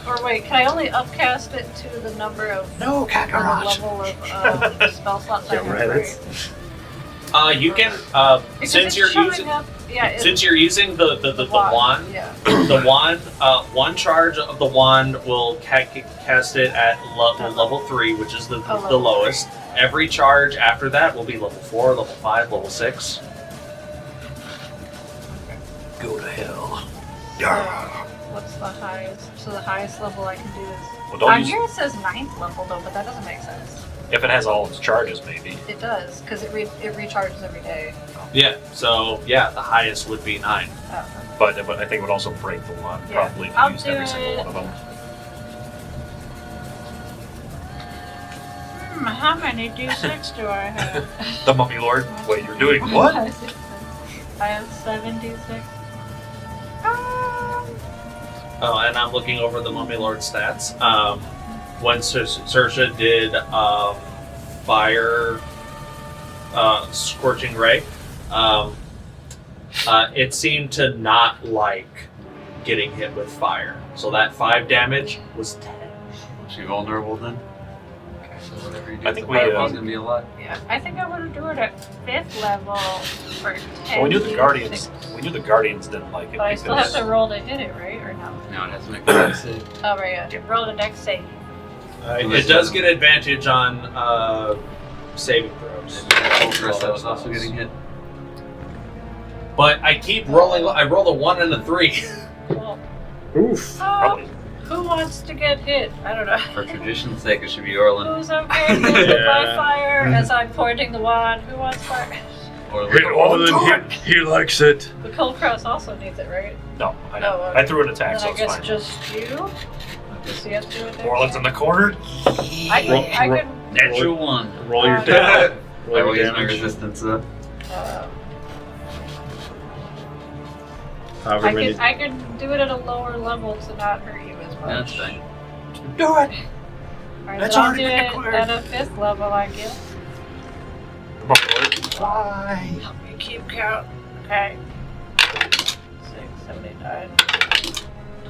S4: Or wait, can I only upcast it to the number of
S3: No,
S4: or the
S3: Kakarot.
S4: level of spell slots I
S5: Yeah,
S4: have,
S5: right.
S4: right?
S2: You can
S4: Because
S2: since
S4: it's
S2: you're
S4: showing
S2: using
S4: up, yeah,
S2: since you're using the wand.
S4: Yeah.
S2: The wand, one charge of the wand will cast it at level 3, which is the
S4: level
S2: lowest. Every charge after that will be level 4, level 5, level 6.
S3: Go to hell.
S4: What's the highest? So the highest level I can do is.
S3: Well, don't
S4: On
S3: use
S4: here it says 9th level though, but that doesn't make sense.
S3: if it has all its charges, maybe.
S4: It does, because it recharges every day.
S2: Yeah, so yeah, the highest would be 9.
S4: Oh,
S3: But I think it would also break the wand
S4: Yeah.
S3: probably if
S4: I'll
S3: you used
S4: do
S3: every single
S4: it.
S3: one of them.
S4: How many d6 do I have?
S3: The Mummy Lord. Wait, you're doing what?
S4: I have 76.
S2: Oh, and I'm looking over the Mummy Lord stats. When Saoirse did fire scorching ray, it seemed to not like getting hit with fire. So that 5 damage was 10.
S8: Was she vulnerable then? So whatever you do,
S3: I think
S8: the
S3: we,
S8: fireball's gonna be a lot.
S4: Yeah, I think I want to do it at 5th level for 10.
S3: Well, we knew the
S4: d6.
S3: Guardians. We knew the Guardians didn't like it
S4: But I still have
S3: because
S4: to roll to hit it, right? Or no?
S8: No, it has to make a dex save.
S4: Oh, right, yeah. Roll the dex save.
S2: It does get advantage on saving throws.
S8: Christa was also getting hit.
S2: But I keep rolling. I roll a 1 and a 3.
S4: Well,
S5: Oof.
S3: probably
S4: who wants to get hit? I don't know.
S8: For tradition's sake, it should be Orlin.
S4: Who's okay with by
S5: Yeah.
S4: fire as I'm pointing the wand? Who wants fire?
S8: Orlin.
S5: He likes it.
S4: The Kulkras also needs it, right?
S3: no. I know.
S4: Oh, okay.
S3: I threw an attack,
S4: Then
S3: so
S4: I
S3: it's
S4: guess
S3: fine.
S4: just you? Does he have to do it?
S3: Orlin's in the corner.
S4: I can
S8: Natural one.
S5: Roll your
S4: Uh,
S5: damage.
S8: I
S5: Roll
S8: will
S5: your
S8: use my
S5: damage.
S8: resistance though.
S5: However many.
S4: I can do it at a lower level to not hurt you as much.
S8: That's fine.
S3: Do it.
S4: Alright,
S3: That's
S4: then I'll
S3: already
S4: do
S3: been
S4: it
S3: declared.
S4: at a 5th level, I guess.
S3: Mummy Lord.
S4: Help me keep count. Okay. 6, 6, 7, 8, 9,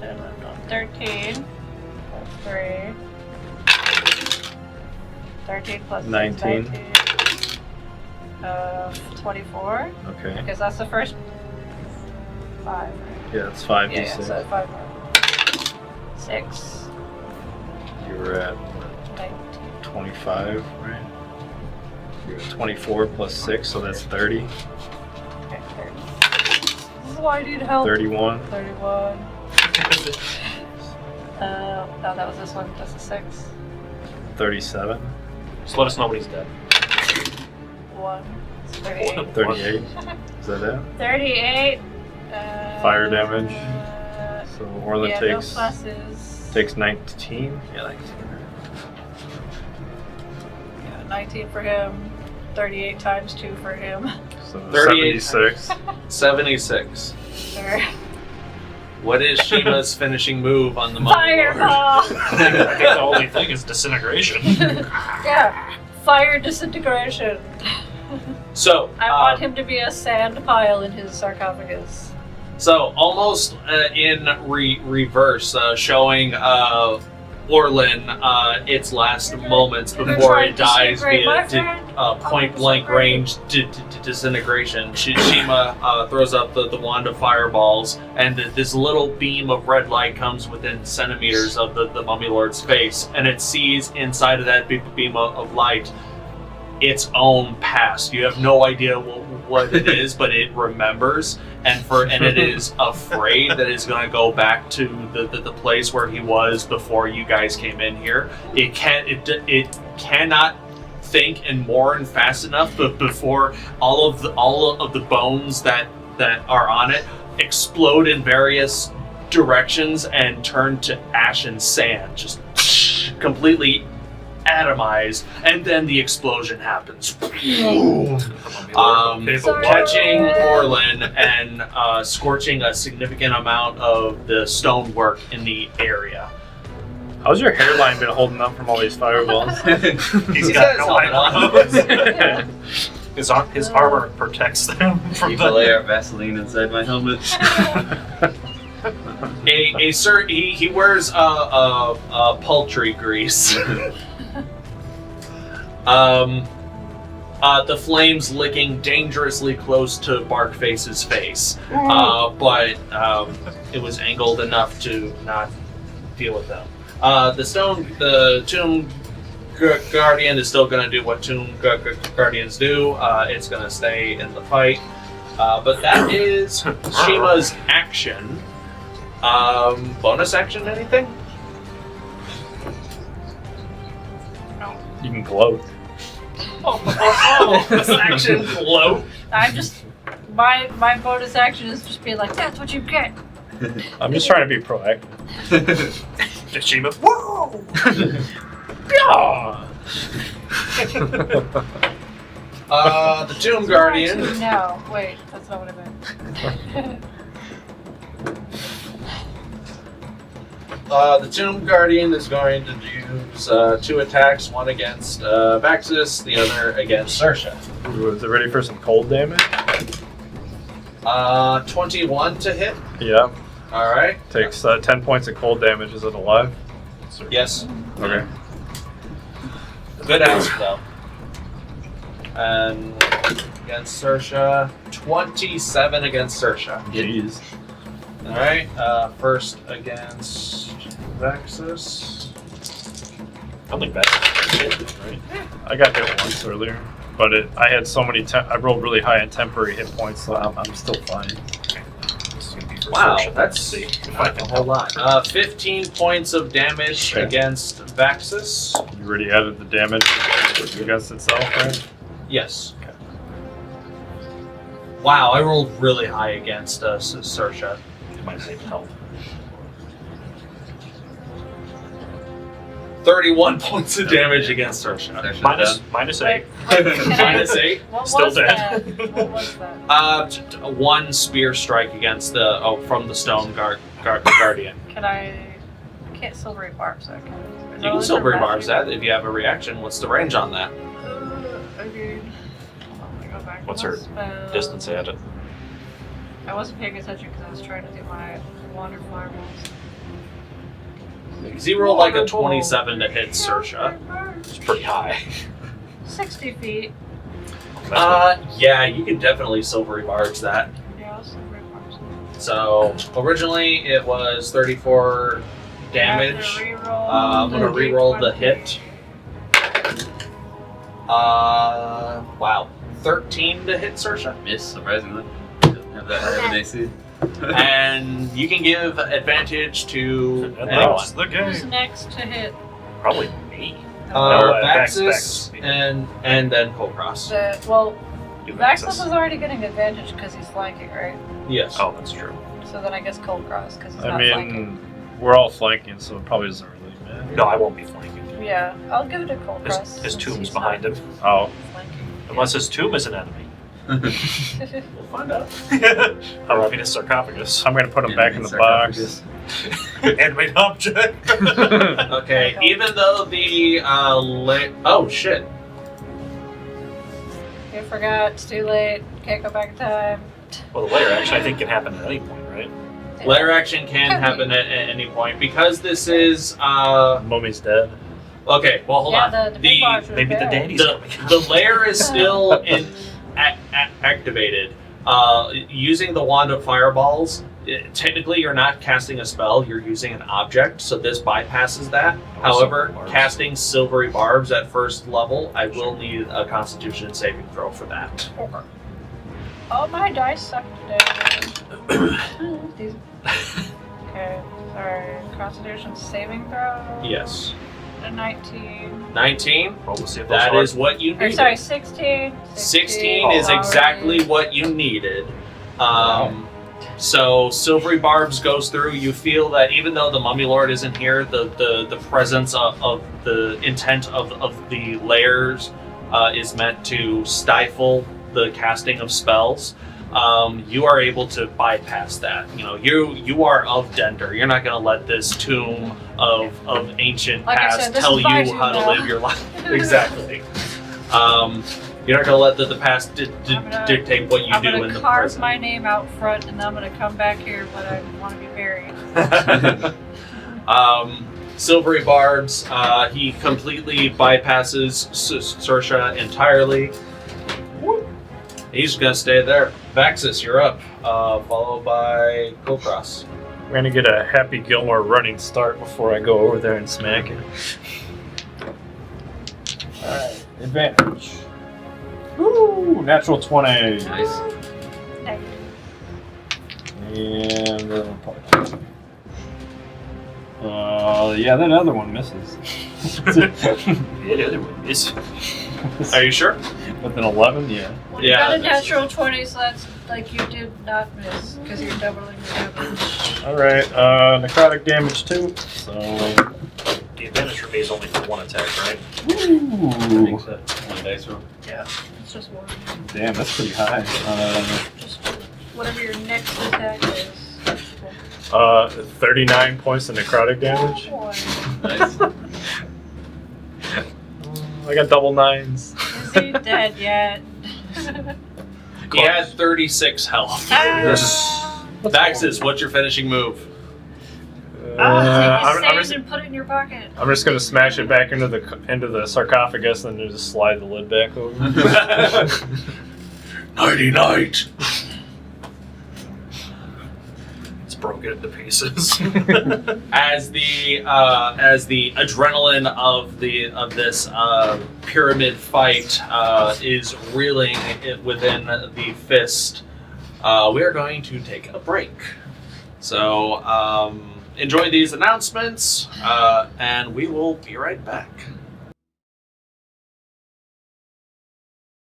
S4: 10, 11, 12, 13, plus 3. 13 plus 6,
S5: 19.
S4: 24.
S5: Okay.
S4: Because that's the first 5.
S5: Yeah, it's 5d6.
S4: Yeah, so 5 more. 6.
S5: You were at
S4: 19.
S5: 25, right? You're at 24 plus 6, so that's 30.
S4: Okay, 30. This is why I need help.
S5: 31.
S4: 31. No, that was this one. That's a 6.
S5: 37.
S3: Just let us know when he's dead.
S4: 1. It's 38.
S5: 38. Is that it?
S4: 38.
S5: Fire damage. So Orlin
S4: yeah,
S5: takes
S4: no pluses.
S5: takes 19. Yeah, 19.
S4: Yeah, 19 for him. 38 times 2 for him.
S5: So
S2: 38.
S5: 76.
S2: 76.
S4: Sure.
S2: What is Shiima's finishing move on the Mummy Lord?
S4: Fireball!
S3: I think the only thing is disintegration.
S4: Yeah, fire disintegration.
S2: So,
S4: I want him to be a sand pile in his sarcophagus.
S2: So almost in reverse, showing Orlin its last moments before it dies via point blank range disintegration. Shiima throws up the wand of fireballs, and this little beam of red light comes within centimeters of the Mummy Lord's face, and it sees inside of that beam of light its own past. You have no idea what it is, but it remembers, and it is afraid that it's going to go back to the place where he was before you guys came in here. It cannot think and mourn fast enough, but before all of the bones that are on it explode in various directions and turn to ash and sand, just completely atomized, and then the explosion happens. Catching Orlin and scorching a significant amount of the stonework in the area.
S5: How's your hairline been holding up from all these fireballs?
S3: He's got no idea. His armor protects them from
S8: Keep a layer of Vaseline inside my helmet.
S2: He wears poultry grease. The flames licking dangerously close to Barkface's face, but it was angled enough to not deal with them. The tomb guardian is still going to do what tomb guardians do. It's going to stay in the fight, but that is Shiima's action. Bonus action, anything?
S5: You can gloat.
S2: Bonus action, gloat.
S4: I'm just my bonus action is just being like, that's what you get.
S5: I'm just trying to be proactive.
S3: Shiima, whoa!
S2: The tomb guardian.
S4: No, wait, that's not what I meant.
S2: The Tomb Guardian is going to use 2 attacks, one against Vaxxus, the other against Saoirse.
S5: Is it ready for some cold damage?
S2: 21 to hit.
S5: Yeah.
S2: Alright.
S5: Takes 10 points of cold damage. Is it alive?
S2: Yes.
S5: Okay.
S2: Good answer, though. And against Saoirse, 27 against Saoirse.
S5: Jeez.
S2: Alright, first against Vaxxus.
S3: I don't think that's right.
S5: I got hit once earlier, but I had so many. I rolled really high on temporary hit points, so I'm still fine.
S2: Wow, that's not a whole lot. 15 points of damage against Vaxxus.
S5: You already added the damage against itself, right?
S2: Yes. Okay. Wow, I rolled really high against Saoirse.
S3: It might save health.
S2: 31 points of damage against Saoirse.
S3: Minus 8.
S2: Minus 8.
S4: What
S3: Still
S4: was
S3: dead.
S4: that? What was that?
S2: One spear strike against from the stone guardian.
S4: Can I can't silvery barbs that.
S2: You can silvery barbs that if you have a reaction. What's the range on that?
S4: I mean, go back.
S3: What's her distance at it?
S4: I wasn't paying attention because I was trying to do my water fireballs.
S2: Because you rolled like a 27 to hit Saoirse.
S3: It's pretty high.
S4: 60 feet.
S2: Yeah, you can definitely silvery barge that.
S4: Yeah, I'll silvery barbs.
S2: So originally it was 34 damage. I'm gonna re-roll the hit. Wow, 13 to hit Saoirse.
S8: Miss, surprisingly. Doesn't have that high of an AC.
S2: And you can give advantage to
S3: And
S2: anyone.
S3: that's the
S4: Who's
S3: game.
S4: next to hit?
S3: Probably me.
S2: Vaxxus
S3: Vaxxus.
S2: and then Kulkras.
S3: You
S4: Vaxxus
S3: Vaxxus.
S4: was already getting advantage because he's flanking, right?
S2: Yes.
S3: Oh, that's true.
S4: So then I guess Kulkras because he's
S5: I
S4: not flanking.
S5: mean, we're all flanking, so it probably doesn't really matter.
S3: No, I won't be flanking.
S4: Yeah, I'll give it to Kulkras.
S3: His
S4: since
S3: tomb's
S4: he's
S3: behind
S4: not
S3: him.
S5: Oh,
S4: Flanking.
S3: Unless his tomb is an enemy.
S2: We'll find out.
S3: I mean, his sarcophagus.
S5: I'm gonna put him back in the box.
S3: Animate object.
S2: Okay, even though the oh shit.
S4: You forgot, it's too late, can't go back in time.
S3: Well, the layer action I think can happen at any point, right?
S2: Lair action can happen at any point because this is
S5: Mummy's dead.
S2: okay. Well, hold on.
S4: The big box was
S3: Maybe the
S4: bad.
S3: dandy's coming.
S2: The lair is still activated. Using the wand of fireballs, technically you're not casting a spell, you're using an object, so this bypasses that. However,
S3: silvery barbs.
S2: casting silvery barbs at first level, I will need a Constitution saving throw for that.
S4: Oh, my dice suck today. These- Okay, sorry. Constitution saving throw.
S2: Yes.
S4: A 19.
S2: 19.
S3: Roll to see if
S2: That
S3: those
S2: is what you
S4: Or
S2: needed.
S4: sorry, 16.
S2: 16 is exactly what you needed. So Silvery Barbs goes through. You feel that even though the Mummy Lord isn't here, the presence of the intent of the layers is meant to stifle the casting of spells. You are able to bypass that. You know, you are of Dender. You're not going to let this tomb of ancient
S4: Like I
S2: past
S4: said, this
S2: tell
S4: is
S2: you
S4: my
S2: how to
S4: tomb now.
S2: live your life. Exactly. You're not going to let the past dictate what you
S4: I'm
S2: do
S4: gonna
S2: in the
S4: carve
S2: present.
S4: my name out front, and then I'm gonna come back here, but I want to be buried.
S2: Silvery Barbs, he completely bypasses Saoirse entirely. He's gonna stay there. Vaxxus, you're up. Followed by Kulkras.
S5: We're gonna get a Happy Gilmore running start before I go over there and smack him. Alright, advantage. Woo! Natural 20.
S8: Nice.
S5: And yeah, that other one misses.
S3: The other one is.
S2: Are you sure?
S5: With an 11, yeah.
S4: Well, you
S2: Yeah,
S4: got a
S2: that's-
S4: natural 20, so that's like you did not miss, because you're doubling the damage.
S5: Alright, necrotic damage too. So,
S3: The advantage for me is only for one attack, right?
S5: ooh,
S8: One dice roll.
S3: Yeah.
S4: It's just one.
S5: damn, that's pretty high.
S4: Just whatever your next attack is.
S5: 39 points of necrotic damage.
S4: Boy.
S8: Nice.
S5: I got double nines.
S4: Is he dead yet?
S2: He had 36 health. Vaxxus, what's your finishing move?
S4: Take
S5: I'm
S4: his
S5: just,
S4: sand and put it in your pocket.
S5: I'm just gonna smash it back into the sarcophagus and then just slide the lid back over.
S2: Nighty night.
S3: It's broken into pieces.
S2: As the adrenaline of this pyramid fight is reeling within the fist, we are going to take a break. So enjoy these announcements, and we will be right back.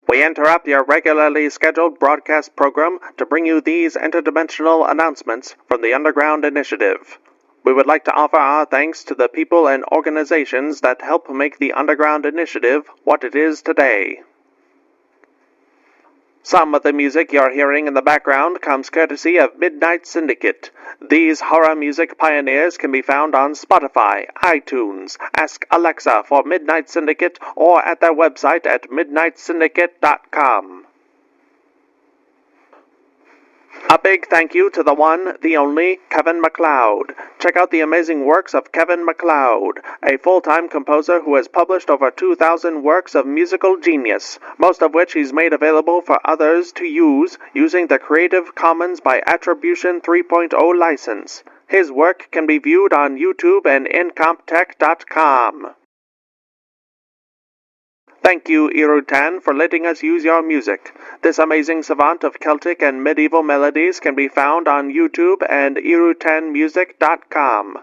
S1: We interrupt your regularly scheduled broadcast program to bring you these interdimensional announcements from the Underground Initiative. We would like to offer our thanks to the people and organizations that help make the Underground Initiative what it is today. Some of the music you're hearing in the background comes courtesy of Midnight Syndicate. These horror music pioneers can be found on Spotify, iTunes, Ask Alexa for Midnight Syndicate, or at their website at midnightsyndicate.com. A big thank you to the one, the only, Kevin MacLeod. Check out the amazing works of Kevin MacLeod, a full-time composer who has published over 2,000 works of musical genius, most of which he's made available for others to use using the Creative Commons by Attribution 3.0 license. His work can be viewed on YouTube and incomptech.com. Thank you, Irutan, for letting us use your music. This amazing savant of Celtic and medieval melodies can be found on YouTube and irutanmusic.com.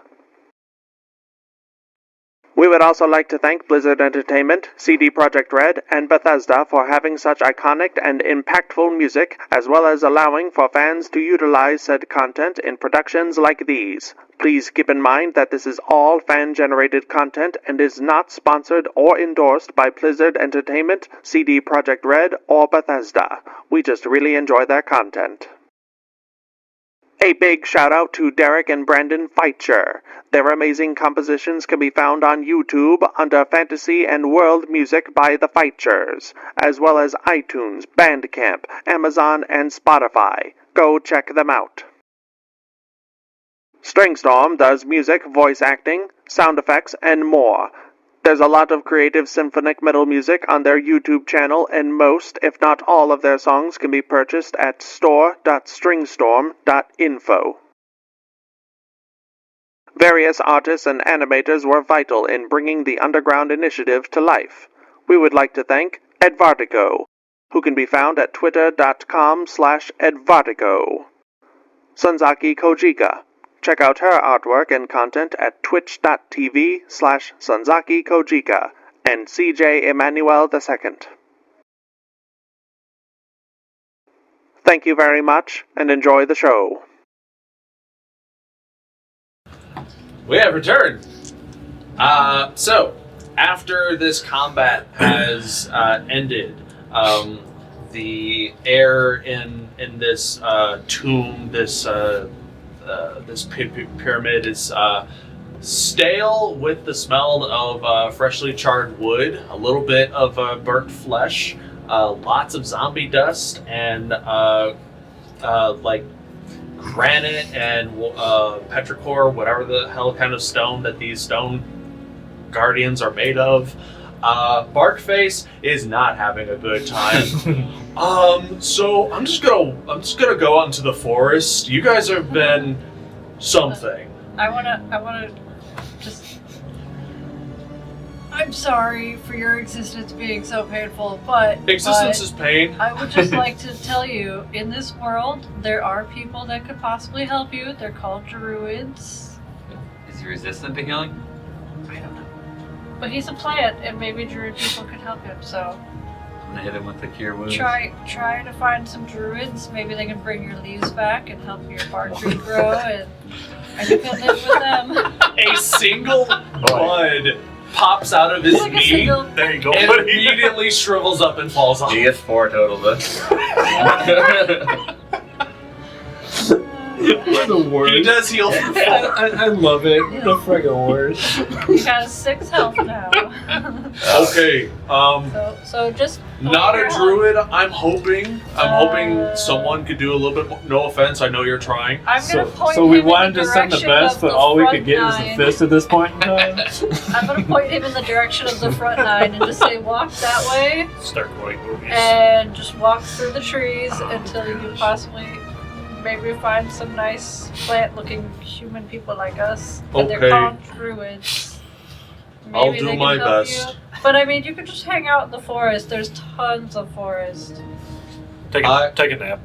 S1: We would also like to thank Blizzard Entertainment, CD Projekt Red, and Bethesda for having such iconic and impactful music, as well as allowing for fans to utilize said content in productions like these. Please keep in mind that this is all fan-generated content and is not sponsored or endorsed by Blizzard Entertainment, CD Projekt Red, or Bethesda. We just really enjoy their content. A big shout out to Derek and Brandon Feitcher. Their amazing compositions can be found on YouTube under Fantasy and World Music by the Feitchers, as well as iTunes, Bandcamp, Amazon, and Spotify. Go check them out. Stringstorm does music, voice acting, sound effects, and more. There's a lot of creative symphonic metal music on their YouTube channel, and most, if not all, of their songs can be purchased at store.stringstorm.info. Various artists and animators were vital in bringing the Underground Initiative to life. We would like to thank Edvartico, who can be found at twitter.com/Edvartico. Sunzaki Kojika. Check out her artwork and content at twitch.tv/Sunzaki Kojika, and CJ Emmanuel II. Thank you very much, and enjoy the show.
S2: We have returned. So, after this combat has ended, the air in this tomb, this pyramid is stale with the smell of freshly charred wood, a little bit of burnt flesh, lots of zombie dust, and like granite and petrichor, whatever the hell kind of stone that these stone guardians are made of. Barkface is not having a good time. So I'm just gonna go out into the forest. You guys have been something.
S4: I wanna just. I'm sorry for your existence being so painful, but
S2: Existence is pain.
S4: I would just like to tell you, in this world, there are people that could possibly help you. They're called druids.
S8: Is he resistant to healing?
S4: I don't know. But he's a plant, and maybe druid people could help him, so...
S8: I'm gonna hit him with the cure wounds.
S4: Try to find some druids. Maybe they can bring your leaves back and help your bark tree grow, and you can live with them.
S2: A single bud pops out of his
S4: Like a
S2: knee
S4: single-
S3: There you go,
S2: and
S3: buddy.
S2: immediately shrivels up and falls off.
S8: He gets 4 total, but...
S5: We're the worst.
S2: He does heal for 4.
S5: I love it. The friggin' worst.
S4: He has 6 health now.
S2: Okay,
S4: So just...
S2: not a
S4: hold your
S2: druid. I'm hoping someone could do a little bit more. No offense, I know you're trying.
S4: I'm gonna point
S5: So we
S4: him in
S5: wanted
S4: the
S5: to send the
S4: direction
S5: best,
S4: of
S5: but
S4: the
S5: all we
S4: front
S5: could get was the
S4: 9.
S5: fist at this point in time.
S4: I'm gonna point him in the direction of the front 9 and just say, walk that way,
S3: Start going movies.
S4: and just walk through the trees until you possibly maybe find some nice plant-looking human people like us. And
S2: Okay.
S4: they're called druids.
S2: I'll
S4: Maybe
S2: do
S4: they can
S2: my
S4: help
S2: best.
S4: you. But I mean, you could just hang out in the forest. There's tons of forest.
S3: Take a nap.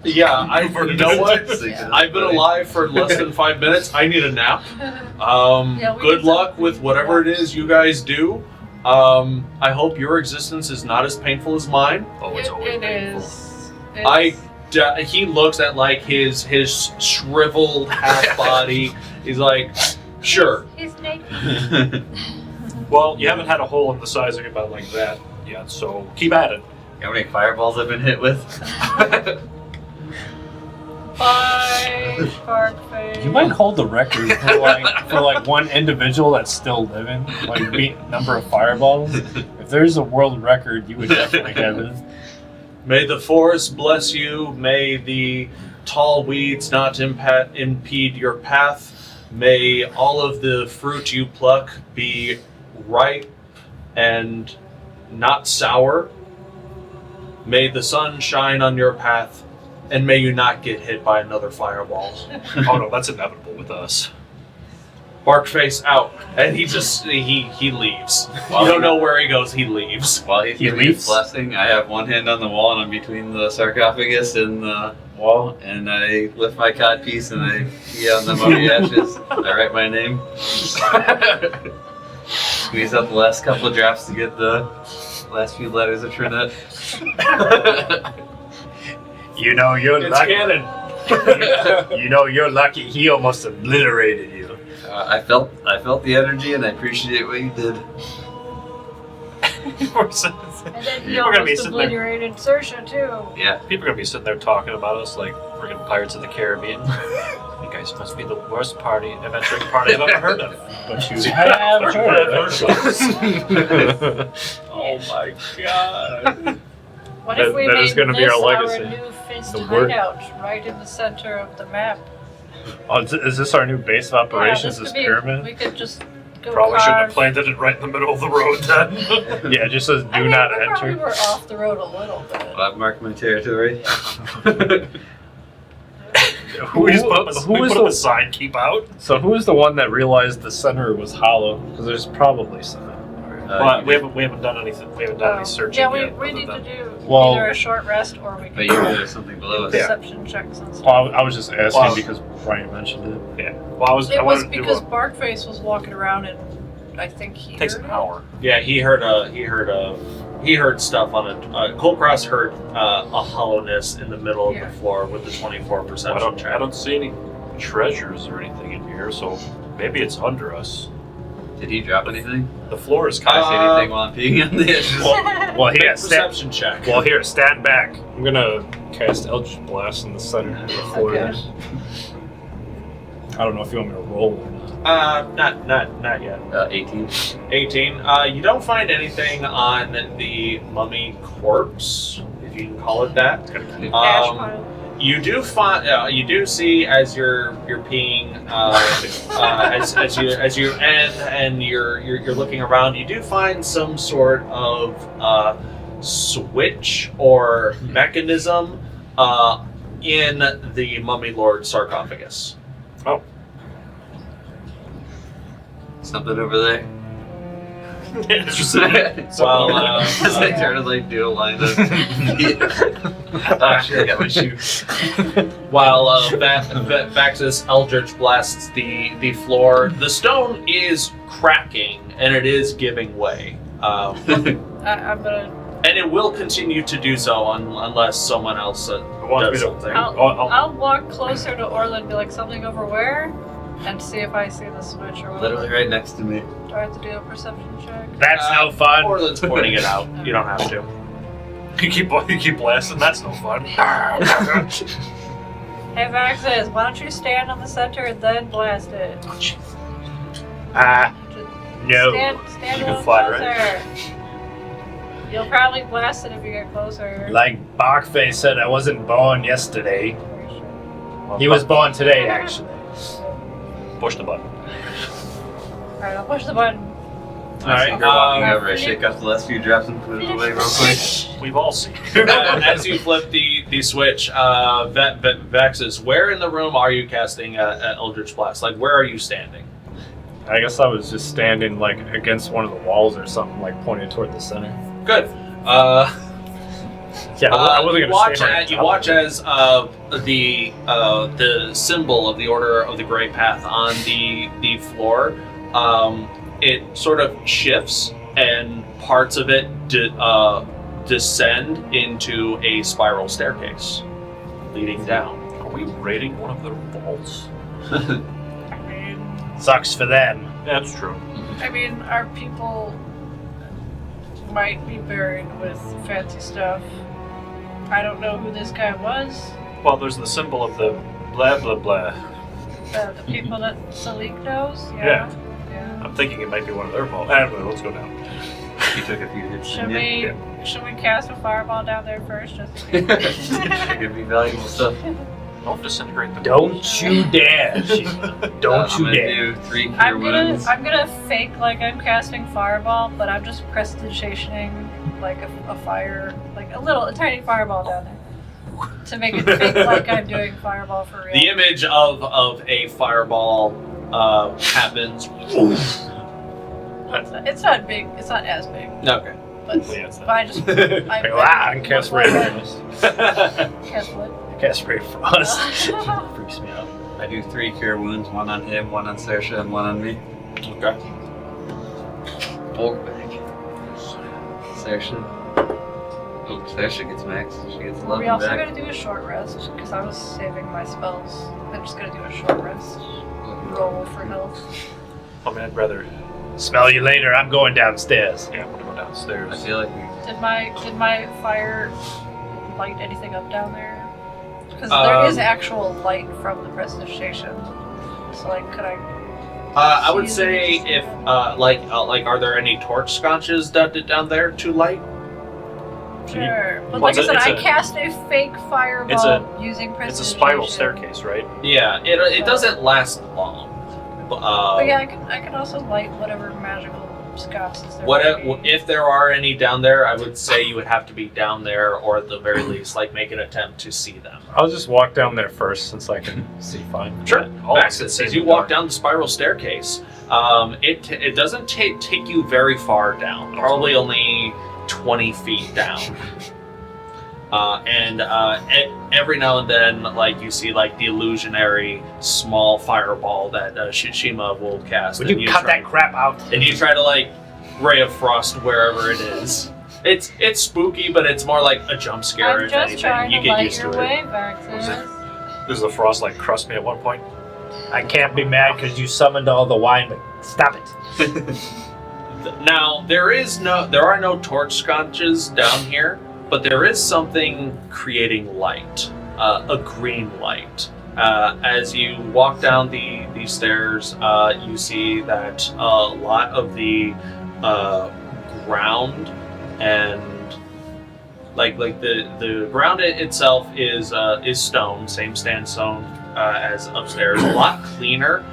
S2: Yeah, you know what?
S8: Yeah.
S2: I've been alive for less than 5 minutes. I need a nap.
S4: Yeah, we
S2: Good
S4: need
S2: luck
S4: some-
S2: with whatever it is you guys do. I hope your existence is not as painful as mine.
S3: Oh, it's always
S4: It
S3: painful.
S4: is.
S2: He looks at like his shriveled half body. He's like, sure.
S4: He's naked.
S3: Well, you haven't had a hole in the size of about like that yet, so keep at it.
S8: How many fireballs I've been hit with?
S4: Bye, Barkface.
S5: You might hold the record for like one individual that's still living, like number of fireballs. If there's a world record, you would definitely have it.
S2: May the forest bless you. May the tall weeds not impede your path. May all of the fruit you pluck be ripe and not sour. May the sun shine on your path, and may you not get hit by another fireball.
S3: Oh no, that's inevitable with us.
S2: Barkface out, and he leaves. You don't know where he goes. He leaves.
S8: While he's giving his blessing, I have one hand on the wall and I'm between the sarcophagus and the wall, and I lift my codpiece and I pee on the mummy ashes. I write my name. Squeeze out the last couple of drops to get the last few letters of Trinette.
S7: You know you're
S2: It's
S7: lucky.
S2: canon.
S7: You know you're lucky. He almost obliterated you.
S8: I felt the energy and I appreciate what you did.
S4: And then he
S3: People are gonna be
S4: almost
S3: sitting there.
S4: obliterated Saoirse too.
S8: Yeah.
S3: People are gonna be sitting there talking about us like freaking Pirates of the Caribbean. You guys must be the worst adventuring party I've ever heard of.
S5: But you have heard of us.
S2: Oh my god.
S4: What
S5: That-
S4: if we
S5: that
S4: made
S5: is gonna
S4: this
S5: be our legacy.
S4: new fist
S5: The word-
S4: hideout right in the center of the map?
S5: Oh, is this our new base of operations?
S4: Yeah,
S5: This
S4: could be-
S5: pyramid?
S4: We could just go
S3: Probably shouldn't have
S4: carve.
S3: planted it right in the middle of the road then.
S5: Yeah, it just says do
S4: I mean,
S5: not
S4: we probably
S5: enter.
S4: were off the road a little bit.
S8: Well, I've marked my territory.
S3: We just put up
S5: who was
S3: a
S5: the
S3: sign, keep out.
S5: So who was the one that realized the center was hollow? Because there's probably some.
S3: But we haven't done anything. We haven't done any searching
S4: Yeah,
S3: yet.
S4: we
S3: other
S4: need to
S3: than-
S4: do
S5: Well-
S4: either a short rest or we
S8: But
S4: can
S8: you know
S4: do
S8: there's something below us.
S4: perception checks and stuff.
S5: Well, I was just asking
S3: Well-
S5: because Brian mentioned it.
S3: Yeah. Well, I
S4: It
S3: wanted
S4: was
S3: to do
S4: because Barkface was walking around and I think he
S3: takes
S4: heard
S3: an
S4: it.
S3: hour.
S2: Yeah, he heard stuff on it. Kulkras heard a hollowness in the middle of
S4: Yeah.
S2: the floor with the 24
S3: I
S2: perception check.
S3: don't see any treasures or anything in here, so maybe it's under us.
S8: Did he drop anything?
S3: The floor is
S8: Can
S3: kind
S8: I see anything while I'm peeing on the edges?
S5: Well,
S2: Make
S5: here,
S2: a perception check.
S5: Well, here, stand back. I'm gonna cast Eldritch Blast in the center of the floor.
S4: Okay.
S5: I don't know if you want me to roll or not.
S2: Not yet.
S8: 18.
S2: 18. You don't find anything on the mummy corpse, if you can call it that.
S4: Ash pile.
S2: You do find, you do see as you're peeing, as you end and you're looking around, you do find some sort of switch or mechanism in the Mummy Lord sarcophagus.
S3: Oh.
S8: Something over there.
S3: it's just
S2: Well,
S8: As I try to like do a line of. Actually, I got my shoe.
S2: While Vaxxus Eldritch blasts the floor, the stone is cracking and it is giving way.
S4: I'm gonna.
S2: And it will continue to do so unless someone else does something.
S4: I'll walk closer to Orlin and be like, something over where? And see if I see the switch or whatever.
S8: Literally right next to me.
S4: Do I have to do a perception check?
S7: That's no fun.
S2: Orlin's pointing it out. You don't have to.
S3: you keep blasting. That's no fun.
S4: Hey Vaxxus, why don't you stand on the center and then blast it? Just
S7: No.
S4: Stand
S3: You
S4: a
S3: can
S4: little
S3: fly,
S4: closer.
S3: right?
S4: You'll probably blast it if you get closer.
S7: Like Barkface said, I wasn't born yesterday. He was born today, actually.
S3: Push the button.
S4: Alright, I'll push the button.
S2: Alright,
S8: You're walking over, I shake up the last few drops and put it away real quick.
S3: We've all seen.
S2: As you flip the switch, Vaxxus, where in the room are you casting Eldritch Blast? Like, where are you standing?
S5: I guess I was just standing like against one of the walls or something, like pointing toward the center.
S2: Good.
S5: Yeah, I wasn't
S2: you
S5: gonna
S2: watch
S5: stand right
S2: as, you
S5: top
S2: watch
S5: of it.
S2: as the symbol of the Order of the Grey Path on the floor, it sort of shifts and parts of it descend into a spiral staircase leading down.
S3: Are we raiding one of their vaults?
S7: Sucks for them.
S3: That's true.
S4: I mean, our people might be buried with fancy stuff. I don't know who this guy was.
S3: Well, there's the symbol of the blah blah blah.
S4: The people that Salic knows.
S3: Yeah.
S4: Yeah.
S3: I'm thinking it might be one of their vaults. Anyway, let's go down.
S8: He took a few hits.
S4: Should
S8: didn't
S4: we cast a fireball down there first? Just
S8: you? It could be valuable stuff.
S3: Don't disintegrate the
S7: Don't you dare, Shiima. Don't
S8: I'm
S7: you
S8: gonna
S7: dare.
S8: do 3 cure
S4: I'm
S8: wounds.
S4: gonna fake like I'm casting fireball, but I'm just prestidigitationing like a fire, like a tiny fireball down there to make it fake like I'm doing fireball for real.
S2: The image of a fireball happens.
S4: It's not big. It's not as big.
S2: Okay.
S4: But,
S3: Yeah, it's
S4: but I just I
S5: I cast Ray Frost.
S4: cast what?
S5: I cast Ray Frost. Freaks me out.
S8: I do 3 cure wounds, 1 on him, 1 on Saoirse, and 1 on me.
S2: Okay.
S8: Bulk back. Saoirse. Oh, Saoirse gets max. She gets 11
S4: We also
S8: back.
S4: gonna do a short rest because I was saving my spells. I'm just gonna do a short rest. Roll for health.
S3: I mean, I'd rather.
S7: Smell you later. I'm going downstairs.
S3: Yeah, I'm gonna go downstairs.
S8: I feel like
S4: Did my fire light anything up down there? Because there is actual light from the prestidigitation. So like, could I?
S2: I would say if like are there any torch sconces down there to light?
S4: Sure. But
S3: Well,
S4: like I
S3: it's
S4: said,
S3: a-
S4: I cast a fake fireball using prestidigitation.
S3: It's a spiral staircase, right?
S2: Yeah, it doesn't last long.
S4: But yeah, I can also light whatever magical sconces there might be.
S2: If there are any down there, I would say you would have to be down there, or at the very least, like make an attempt to see them.
S5: I'll just walk down there first since I can see fine.
S2: Sure.
S3: All
S2: Vaxxus, as you walk down the spiral staircase, it doesn't take you very far down. Probably only 20 feet down. And every now and then, like you see, like the illusionary small fireball that Shiima will cast.
S7: Would you cut that crap out?
S2: And you try to like ray of frost wherever it is. It's spooky, but it's more like a jump scare.
S4: I'm
S2: If
S4: just
S2: anything,
S4: trying
S2: you
S4: to
S2: get
S4: light
S2: used
S4: your
S2: to it.
S4: way, Vaxxus.
S3: Does the frost like crust me at one point?
S7: I can't be mad because you summoned all the wine, but stop it.
S2: Now there are no torch sconces down here, but there is something creating light, a green light. As you walk down these stairs, you see that a lot of the ground and like the ground itself is stone, same sandstone as upstairs. A lot cleaner.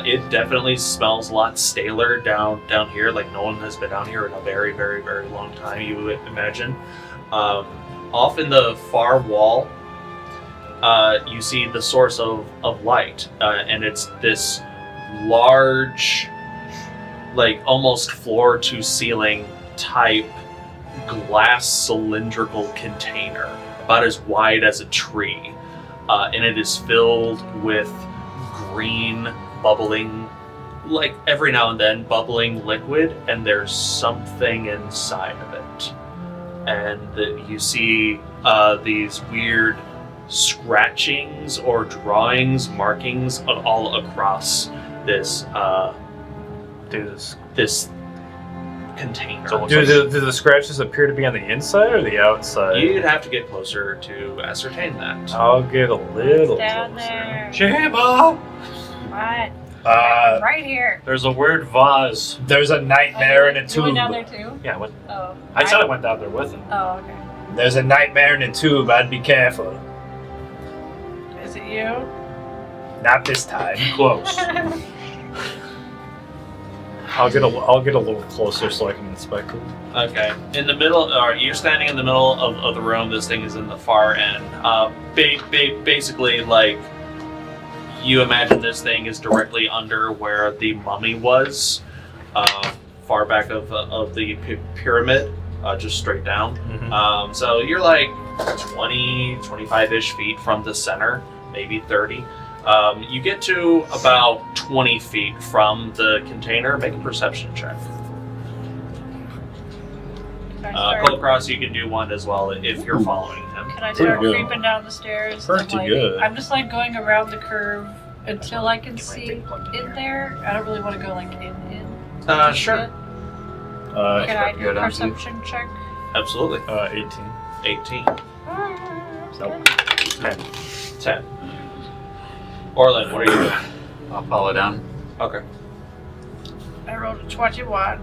S2: It definitely smells a lot staler down here. Like no one has been down here in a very, very, very long time, you would imagine. Off in the far wall, you see the source of light, and it's this large, like almost floor to ceiling type glass cylindrical container, about as wide as a tree, and it is filled with green bubbling, like every now and then bubbling liquid, and there's something inside of it. And you see these weird scratchings or drawings, markings all across this this container.
S5: Do the scratches appear to be on the inside or the outside?
S2: You'd have to get closer to ascertain that.
S5: I'll get a little
S4: Down
S5: closer.
S4: there.
S3: Shiima!
S4: What?
S7: Uh,
S4: Right here.
S3: There's a weird vase.
S7: there's a nightmare in a
S4: You
S7: tube.
S4: went down there too?
S3: Yeah,
S4: Oh.
S3: I said I went down there with him.
S4: Oh, okay.
S7: There's a nightmare in a tube. I'd be careful.
S4: Is it you?
S7: Not this time.
S3: Close.
S5: I'll get a little closer so I can inspect it.
S2: Okay. In the middle, or you're standing in the middle of the room. This thing is in the far end. Basically, like, you imagine this thing is directly under where the mummy was, far back of the pyramid, just straight down.
S5: Mm-hmm.
S2: So you're like 20, 25-ish feet from the center, maybe 30. You get to about 20 feet from the container. Make a perception check.
S4: Can I start,
S2: Kulkras, you can do one as well if you're following him.
S4: can I start
S5: good.
S4: creeping down the stairs?
S5: Pretty
S4: and, like,
S5: good.
S4: I'm just like going around the curve until I can see in there. I don't really want to go like in. Just
S2: Sure.
S4: yet. Can I do
S8: go
S4: a
S8: down to-
S4: perception check?
S2: Absolutely.
S5: 18.
S2: 18.
S5: Nope.
S2: 10. Orlin, what are you doing?
S8: I'll follow down.
S2: Okay.
S4: I rolled a 21.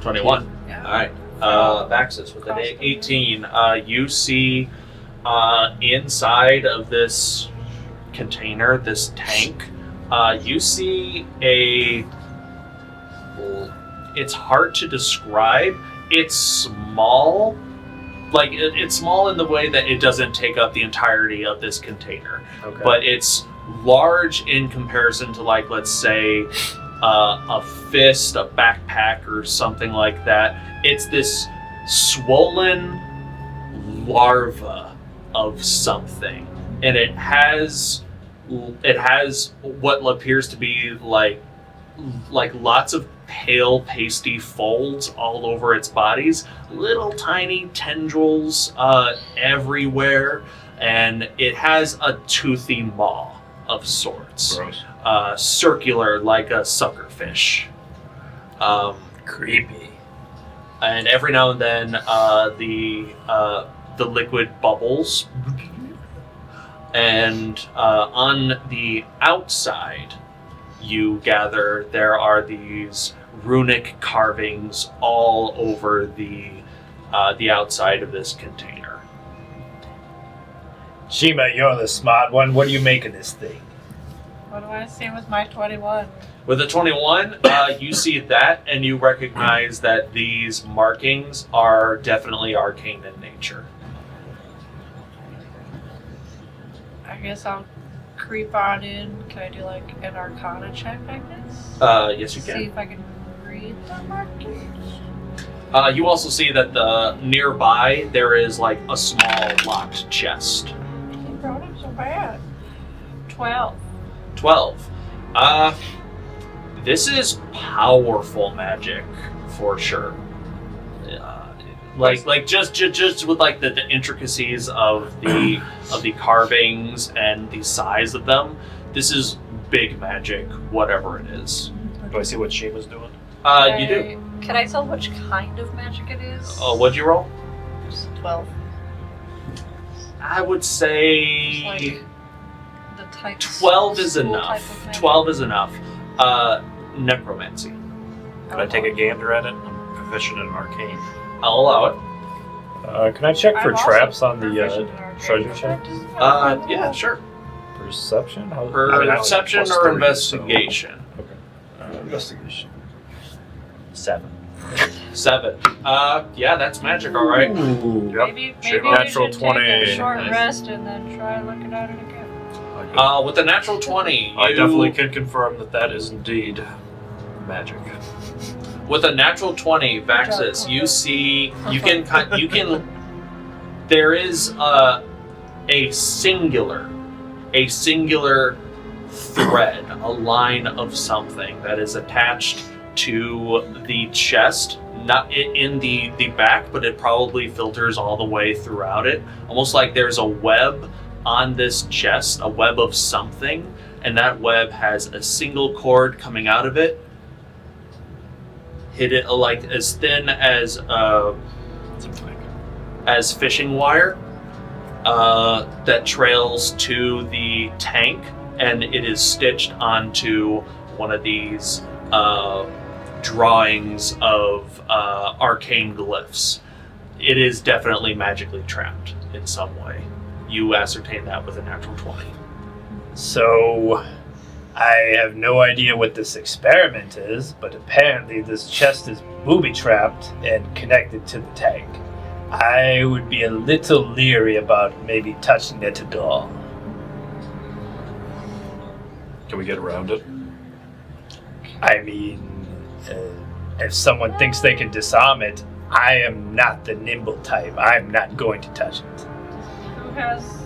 S2: 21.
S4: Yeah.
S2: Alright. Vaxxus with an 18. You see inside of this container, this tank, you see it's hard to describe. It's small. Like, it's small in the way that it doesn't take up the entirety of this container.
S5: Okay.
S2: But it's large in comparison to, like, let's say, a fist, a backpack, or something like that. It's this swollen larva of something. And it has what appears to be like lots of pale pasty folds all over its bodies, little tiny tendrils everywhere, and it has a toothy maw of sorts.
S3: Gross.
S2: Circular like a suckerfish.
S7: Creepy.
S2: And every now and then the liquid bubbles. And on the outside, you gather there are these runic carvings all over the outside of this container.
S7: Shiima, you're the smart one. What do you make of this thing?
S4: What do I see with my 21?
S2: With a 21, you see that, and you recognize that these markings are definitely arcane in nature.
S4: I guess I'll creep on in. Can I do like an Arcana check, I guess?
S2: Yes, you
S4: See
S2: can.
S4: if I can read the markings.
S2: You also see that nearby there is like a small locked chest.
S4: You brought it so bad. 12.
S2: 12. This is powerful magic for sure. Just with like the intricacies of the carvings and the size of them, this is big magic, whatever it is.
S3: Do I see what Shiima's doing?
S2: You do.
S4: Can I tell which kind of magic it is?
S2: What'd you roll?
S4: Just 12.
S2: I would
S4: Just
S2: say
S4: like the type.
S2: 12 is
S4: school
S2: enough.
S4: type of magic.
S2: 12 is enough. Necromancy.
S3: Can I take a gander at it? I'm proficient in arcane.
S2: I'll allow it.
S5: Can I check for
S4: I'm also
S5: traps on the
S4: proficient in arcane.
S5: treasure chest?
S2: Yeah, sure.
S5: Perception? How,
S2: Perception
S3: plus
S2: or
S3: 30,
S2: investigation?
S5: Okay. Investigation.
S3: 7.
S2: 7. Yeah, that's magic, all right.
S5: Ooh.
S4: Maybe we
S5: Natural
S4: should
S5: 20.
S4: take a short
S2: Nice.
S4: rest and then try looking at it again.
S2: With the natural 20,
S3: I definitely can confirm that is indeed magic.
S2: With a natural 20, Vaxxus, you see, you can, there is a singular thread, a line of something that is attached to the chest, not in the back, but it probably filters all the way throughout it, almost like there's a web on this chest, a web of something, and that web has a single cord coming out of it, hit it like as thin as fishing wire, that trails to the tank, and it is stitched onto one of these drawings of arcane glyphs. It is definitely magically trapped in some way. You ascertain that with a natural 20.
S7: So, I have no idea what this experiment is, but apparently this chest is booby-trapped and connected to the tank. I would be a little leery about maybe touching it at all.
S3: Can we get around it?
S7: I mean, if someone thinks they can disarm it, I am not the nimble type. I'm not going to touch it.
S4: Who has?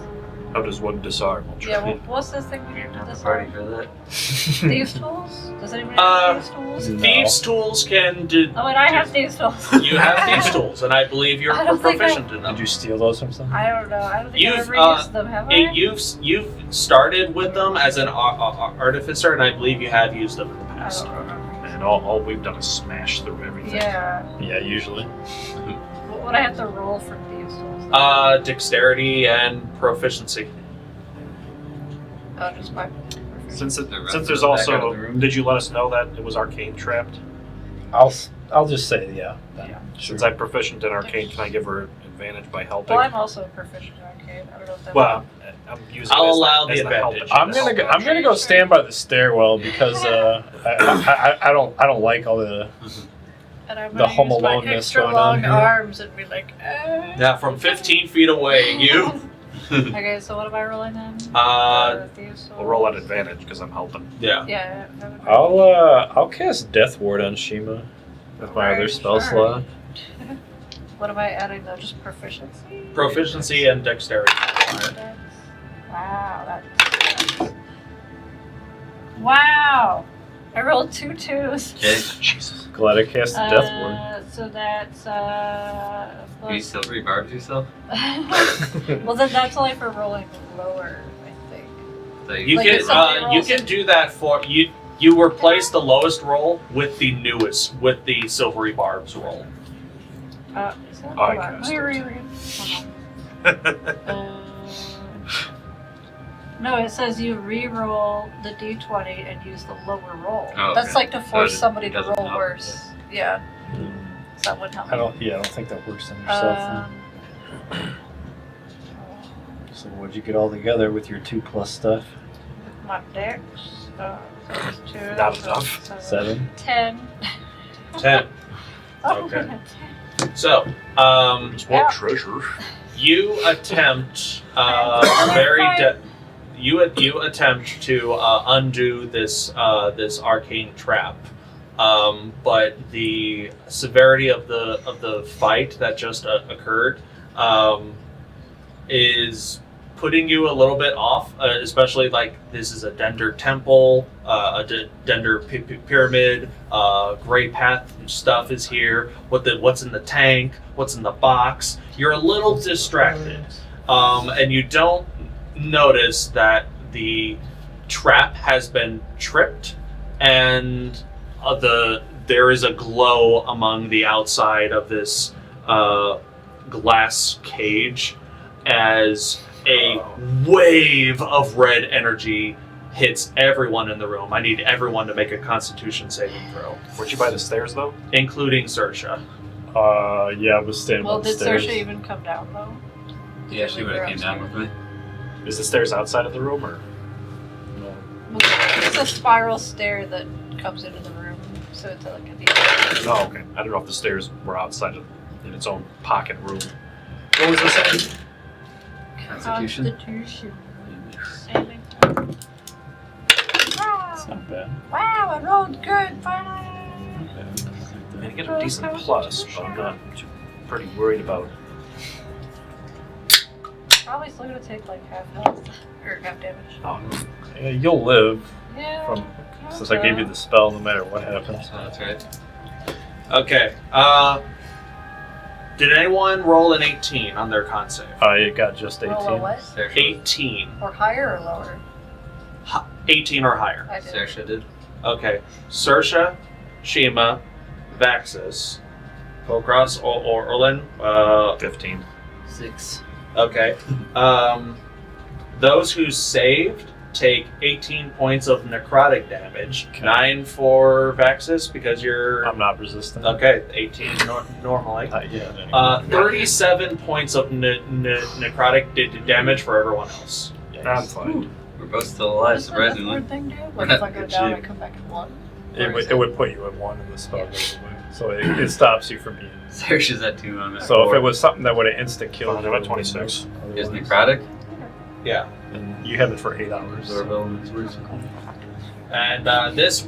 S3: How does one disarm?
S4: Yeah, what's this thing we need to
S8: Not the party
S4: disarm?
S8: for that.
S4: Thieves' tools? Does anybody have thieves' tools?
S5: No.
S2: Thieves' tools can do.
S4: Oh, and I have thieves' tools.
S2: You have thieves' tools, and I believe you're
S4: I don't think
S2: proficient in them.
S5: Did you steal those from someone?
S4: I don't know. I don't think
S2: You've,
S4: I've ever used them, have I?
S2: You've started with them as an artificer, and I believe you have used them in the
S4: I
S2: past.
S4: don't remember.
S3: And all we've done is smash through everything.
S4: Yeah.
S5: Yeah, usually.
S4: What would I have to roll for thieves' tools?
S2: Dexterity and proficiency.
S4: Oh, just my.
S3: Since
S8: The rest
S3: there's
S8: of the back out of
S3: also,
S8: the room.
S3: did you let us know that it was arcane trapped?
S7: I'll just say yeah.
S4: Yeah.
S3: Since I'm proficient in arcane, can I give her advantage by helping?
S4: Well, I'm also proficient in arcade. I don't know if that.
S3: Well, I'm using
S2: I'll
S3: it as
S2: allow
S3: the,
S2: the
S3: as the help
S2: advantage.
S3: agent.
S5: I'm gonna go stand by the stairwell because I don't like all the
S4: And I'm
S5: The
S4: gonna
S5: Home
S4: use my
S5: Alone-ness
S4: extra
S5: going on
S4: long
S5: here.
S4: arms and be like,
S2: Yeah, from 15 feet away, you.
S4: Okay, so what am I rolling then?
S3: We'll roll at advantage because I'm helping.
S2: Yeah.
S4: Yeah.
S5: I'll cast Death Ward on Shima with my other spell
S4: Sure.
S5: slot.
S4: What am I adding though? Just proficiency?
S2: Proficiency and dexterity.
S4: Wow, that's... Wow! I rolled 2 2s.
S8: Okay.
S3: Jesus.
S5: Glad I cast the Death Ward.
S4: So that's,
S8: Can you still rebarb yourself?
S4: well, then that's only for rolling lower, I think.
S8: So
S2: You
S4: Like, if somebody
S2: can you
S4: rolls-
S2: can do that for you. You replace the lowest roll with the newest, with the silvery barbs roll.
S4: Is that? Hold
S3: I
S4: on.
S3: cast
S4: Let me
S3: it.
S4: reread. Hold on. No, it says you re-roll the d20 and use the lower roll.
S8: Oh,
S4: That's
S8: okay.
S4: like to force
S8: it
S4: somebody to
S8: doesn't
S4: roll
S8: help,
S4: worse. Yeah. So that would help.
S5: I don't think that works on yourself. So what'd you get all together with your 2+ stuff?
S4: My dex. So it's 2.
S3: Not
S4: so
S3: enough.
S4: it's,
S5: 7.
S4: 10.
S2: 10.
S4: Oh,
S2: Okay.
S4: 10.
S2: So,
S3: Just one
S4: Yeah.
S3: treasure.
S2: you attempt you attempt to undo this this arcane trap, but the severity of the fight that just occurred is putting you a little bit off, especially like this is a Dender temple, a Dender pyramid, Gray Path stuff is here. What's in the tank? What's in the box? You're a little distracted, and you don't notice that the trap has been tripped, and there is a glow among the outside of this glass cage as a wave of red energy hits everyone in the room. I need everyone to make a Constitution saving throw,
S3: Where'd you buy the stairs though?
S2: including Sersha.
S5: Yeah, I was standing
S4: Well,
S5: by the
S4: did
S5: stairs.
S4: Saoirse even come down though?
S8: Yeah, she would have came down with me.
S3: Is the stairs outside of the room or?
S4: Well, it's a spiral stair that comes into the room, so it's like a deep.
S3: Oh, okay. I don't know if the stairs were outside of in its own pocket room. What was this?
S8: Constitution.
S4: Saving.
S5: It's not bad.
S4: Wow, I rolled good, finally.
S3: I get a decent plus, but I'm not pretty worried about.
S4: Probably still gonna take like half health or half damage.
S3: Oh,
S5: Yeah, you'll live
S4: Yeah.
S5: since I gave you the spell no matter what happens.
S8: Oh, that's right.
S2: Okay. Did anyone roll an 18 on their con save?
S5: I got just 18.
S4: Roll a what?
S8: Saoirse
S2: 18.
S4: Or higher or lower?
S2: 18 or higher.
S4: I did.
S8: Saoirse did.
S2: Okay. Sersha, Shiima, Vaxxus, Kulkras, or Orlin.
S3: 15.
S8: 6.
S2: Okay. Those who saved take 18 points of necrotic damage.
S5: Okay.
S2: 9 for Vaxxus because you're...
S5: I'm not resistant.
S2: Okay, 18 normally.
S5: Not yet, anyway.
S2: 37 points of necrotic damage for everyone else.
S3: I'm fine.
S8: We're both still alive,
S4: What does the
S8: surprisingly.
S4: third thing do?
S8: We're
S4: Like
S8: not
S4: if I go
S8: good
S4: down, I
S8: shape.
S4: come back at 1?
S5: It would put you at 1 and the spell goes away. So it stops you from being...
S8: Saoirse's at 2 on it.
S5: So if it was something that would have insta-killed
S3: I'm at 26.
S8: Is necrotic?
S2: Yeah.
S5: And you have it for 8 hours.
S2: And this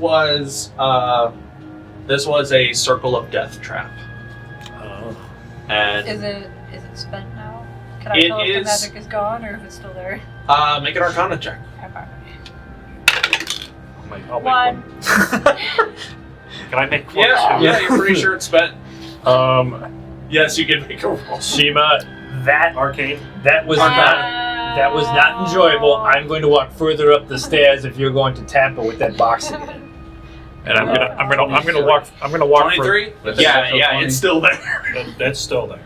S2: was a circle of death trap.
S5: Oh.
S2: And
S4: Is it spent now? Can I
S2: It
S4: tell if the
S2: is-
S4: magic is gone or if it's still there?
S2: make an Arcana check.
S3: I'll make
S4: One.
S3: Can I make one
S2: Yeah,
S3: too?
S2: yeah, you're pretty sure it's spent. Yes, you can make a roll.
S5: Shima, that
S3: Arcane.
S5: was not enjoyable. I'm going to walk further up the stairs if you're going to tap it with that box again. And I'm gonna walk for,
S2: 23?
S8: With
S2: Yeah,
S8: the
S2: yeah,
S8: natural
S2: it's still there.
S3: That's still there.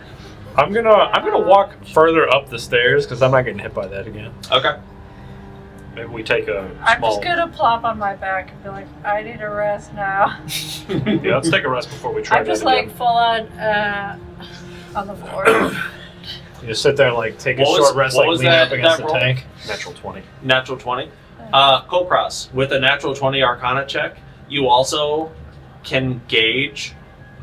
S5: I'm gonna walk further up the stairs because I'm not getting hit by that again.
S2: Okay.
S3: Maybe we take a
S4: I'm
S3: small.
S4: just gonna plop on my back and be like, I need a rest now.
S3: Yeah, let's take a rest before we try
S4: I'm
S3: that
S4: just
S3: again.
S4: like full on the floor.
S5: You just sit there and like take a
S2: What
S5: short
S2: was-
S5: rest,
S2: what
S5: like
S2: was
S5: lean
S2: that-
S5: up against
S2: that
S5: the
S2: roll?
S5: tank.
S3: Natural 20.
S2: Natural 20. Kulkras, with a natural 20 Arcana check, you also can gauge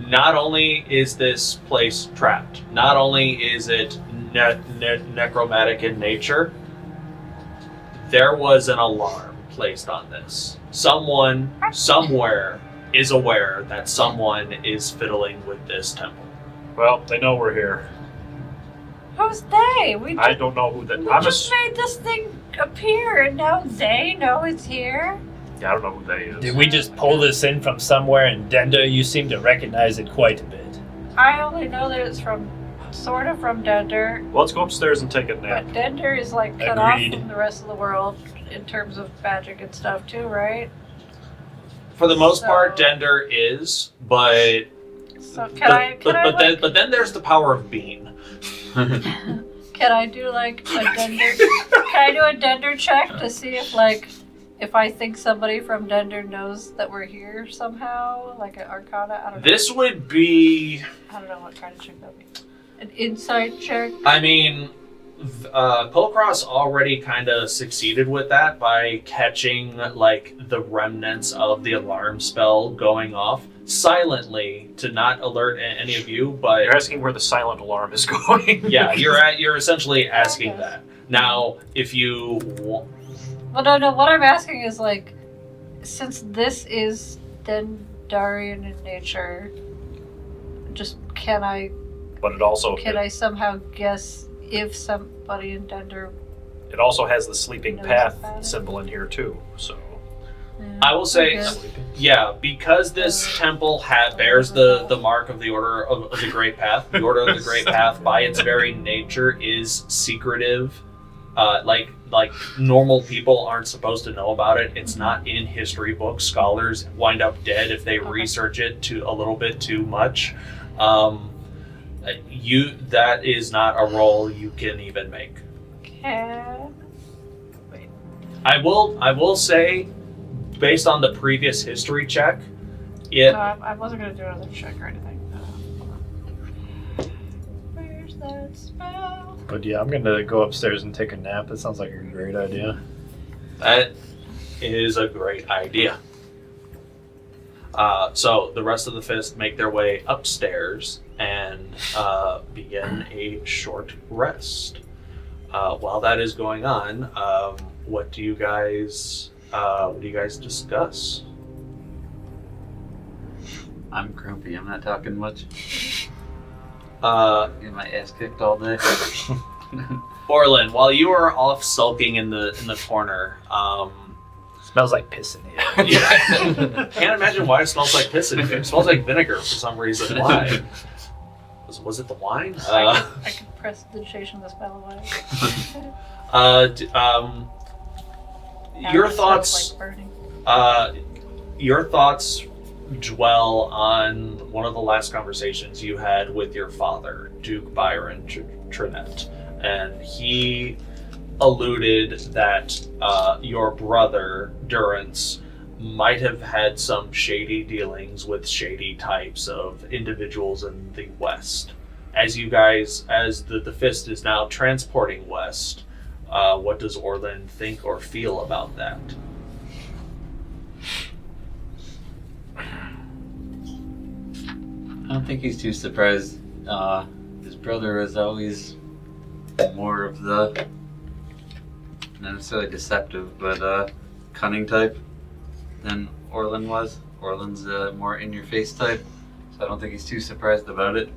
S2: not only is this place trapped, not only is it necromantic in nature, there was an alarm placed on this. Someone, somewhere, is aware that someone is fiddling with this temple.
S3: Well, they know we're here.
S4: Who's they? We
S3: I don't know who that.
S4: we
S3: I'm
S4: just made this thing appear, and now they know it's here.
S3: Yeah, I don't know who they is.
S7: Did we just pull this in from somewhere in Dender? You seem to recognize it quite a bit.
S4: I only know that it's sort of from Dender,
S3: Well, let's go upstairs and take a nap.
S4: but Dender is like cut
S7: Agreed.
S4: off from the rest of the world in terms of magic and stuff too, right?
S2: For the most part,
S4: So-
S2: Dender is, but
S4: So
S2: but then there's the power of being.
S4: can I do like a Dender? Can I do a Dender check to see if I think somebody from Dender knows that we're here somehow, like an Arcana? I don't know.
S2: This would be,
S4: I don't know what kind of check that would be. An insight check.
S2: I mean, Kulkras already kind of succeeded with that by catching like the remnants of the alarm spell going off silently to not alert any of you, but
S3: You're asking where the silent alarm is going.
S2: yeah, you're essentially asking
S4: Okay.
S2: that. Now, if you
S4: Well, no. What I'm asking is like, since this is Dendarian in nature, just can I somehow guess if somebody in Dender?
S3: It also has the sleeping
S4: Knows
S3: path
S4: about it.
S3: symbol in here too. So
S2: I will say,
S4: Okay.
S2: yeah, because this temple bears the mark of the Order of the Great Path. The Order of the Great Path, by its very nature, is secretive. Like normal people aren't supposed to know about it. It's not in history books. Scholars wind up dead if they research it a little bit too much. That is not a roll you can even make.
S4: Can
S2: I will say, based on the previous history check, it
S4: no, I wasn't gonna do another check or anything. Hold on. Where's that spell?
S5: But yeah, I'm gonna go upstairs and take a nap. That sounds like a great idea.
S2: that is a great idea. So the rest of the fist make their way upstairs and begin a short rest. While that is going on, what do you guys discuss?
S8: I'm grumpy. I'm not talking much.
S2: Uh,
S8: Get my ass kicked all day.
S2: Orlin, while you are off sulking in the corner,
S7: Smells like piss in here.
S2: yeah, can't imagine why it smells like piss in here. It smells like vinegar for some reason. Why? Was it the wine?
S4: I can press the station of the spell away. Now
S2: Your
S4: it
S2: thoughts.
S4: smells like burning.
S2: Your thoughts dwell on one of the last conversations you had with your father, Duke Byron Trinette, and he alluded that your brother Durance might have had some shady dealings with shady types of individuals in the West. As the Fist is now transporting west, what does Orlin think or feel about that?
S8: I don't think he's too surprised. His brother is always more of the, not necessarily deceptive, but cunning type than Orlin was. Orlin's more in-your-face type, so I don't think he's too surprised about it.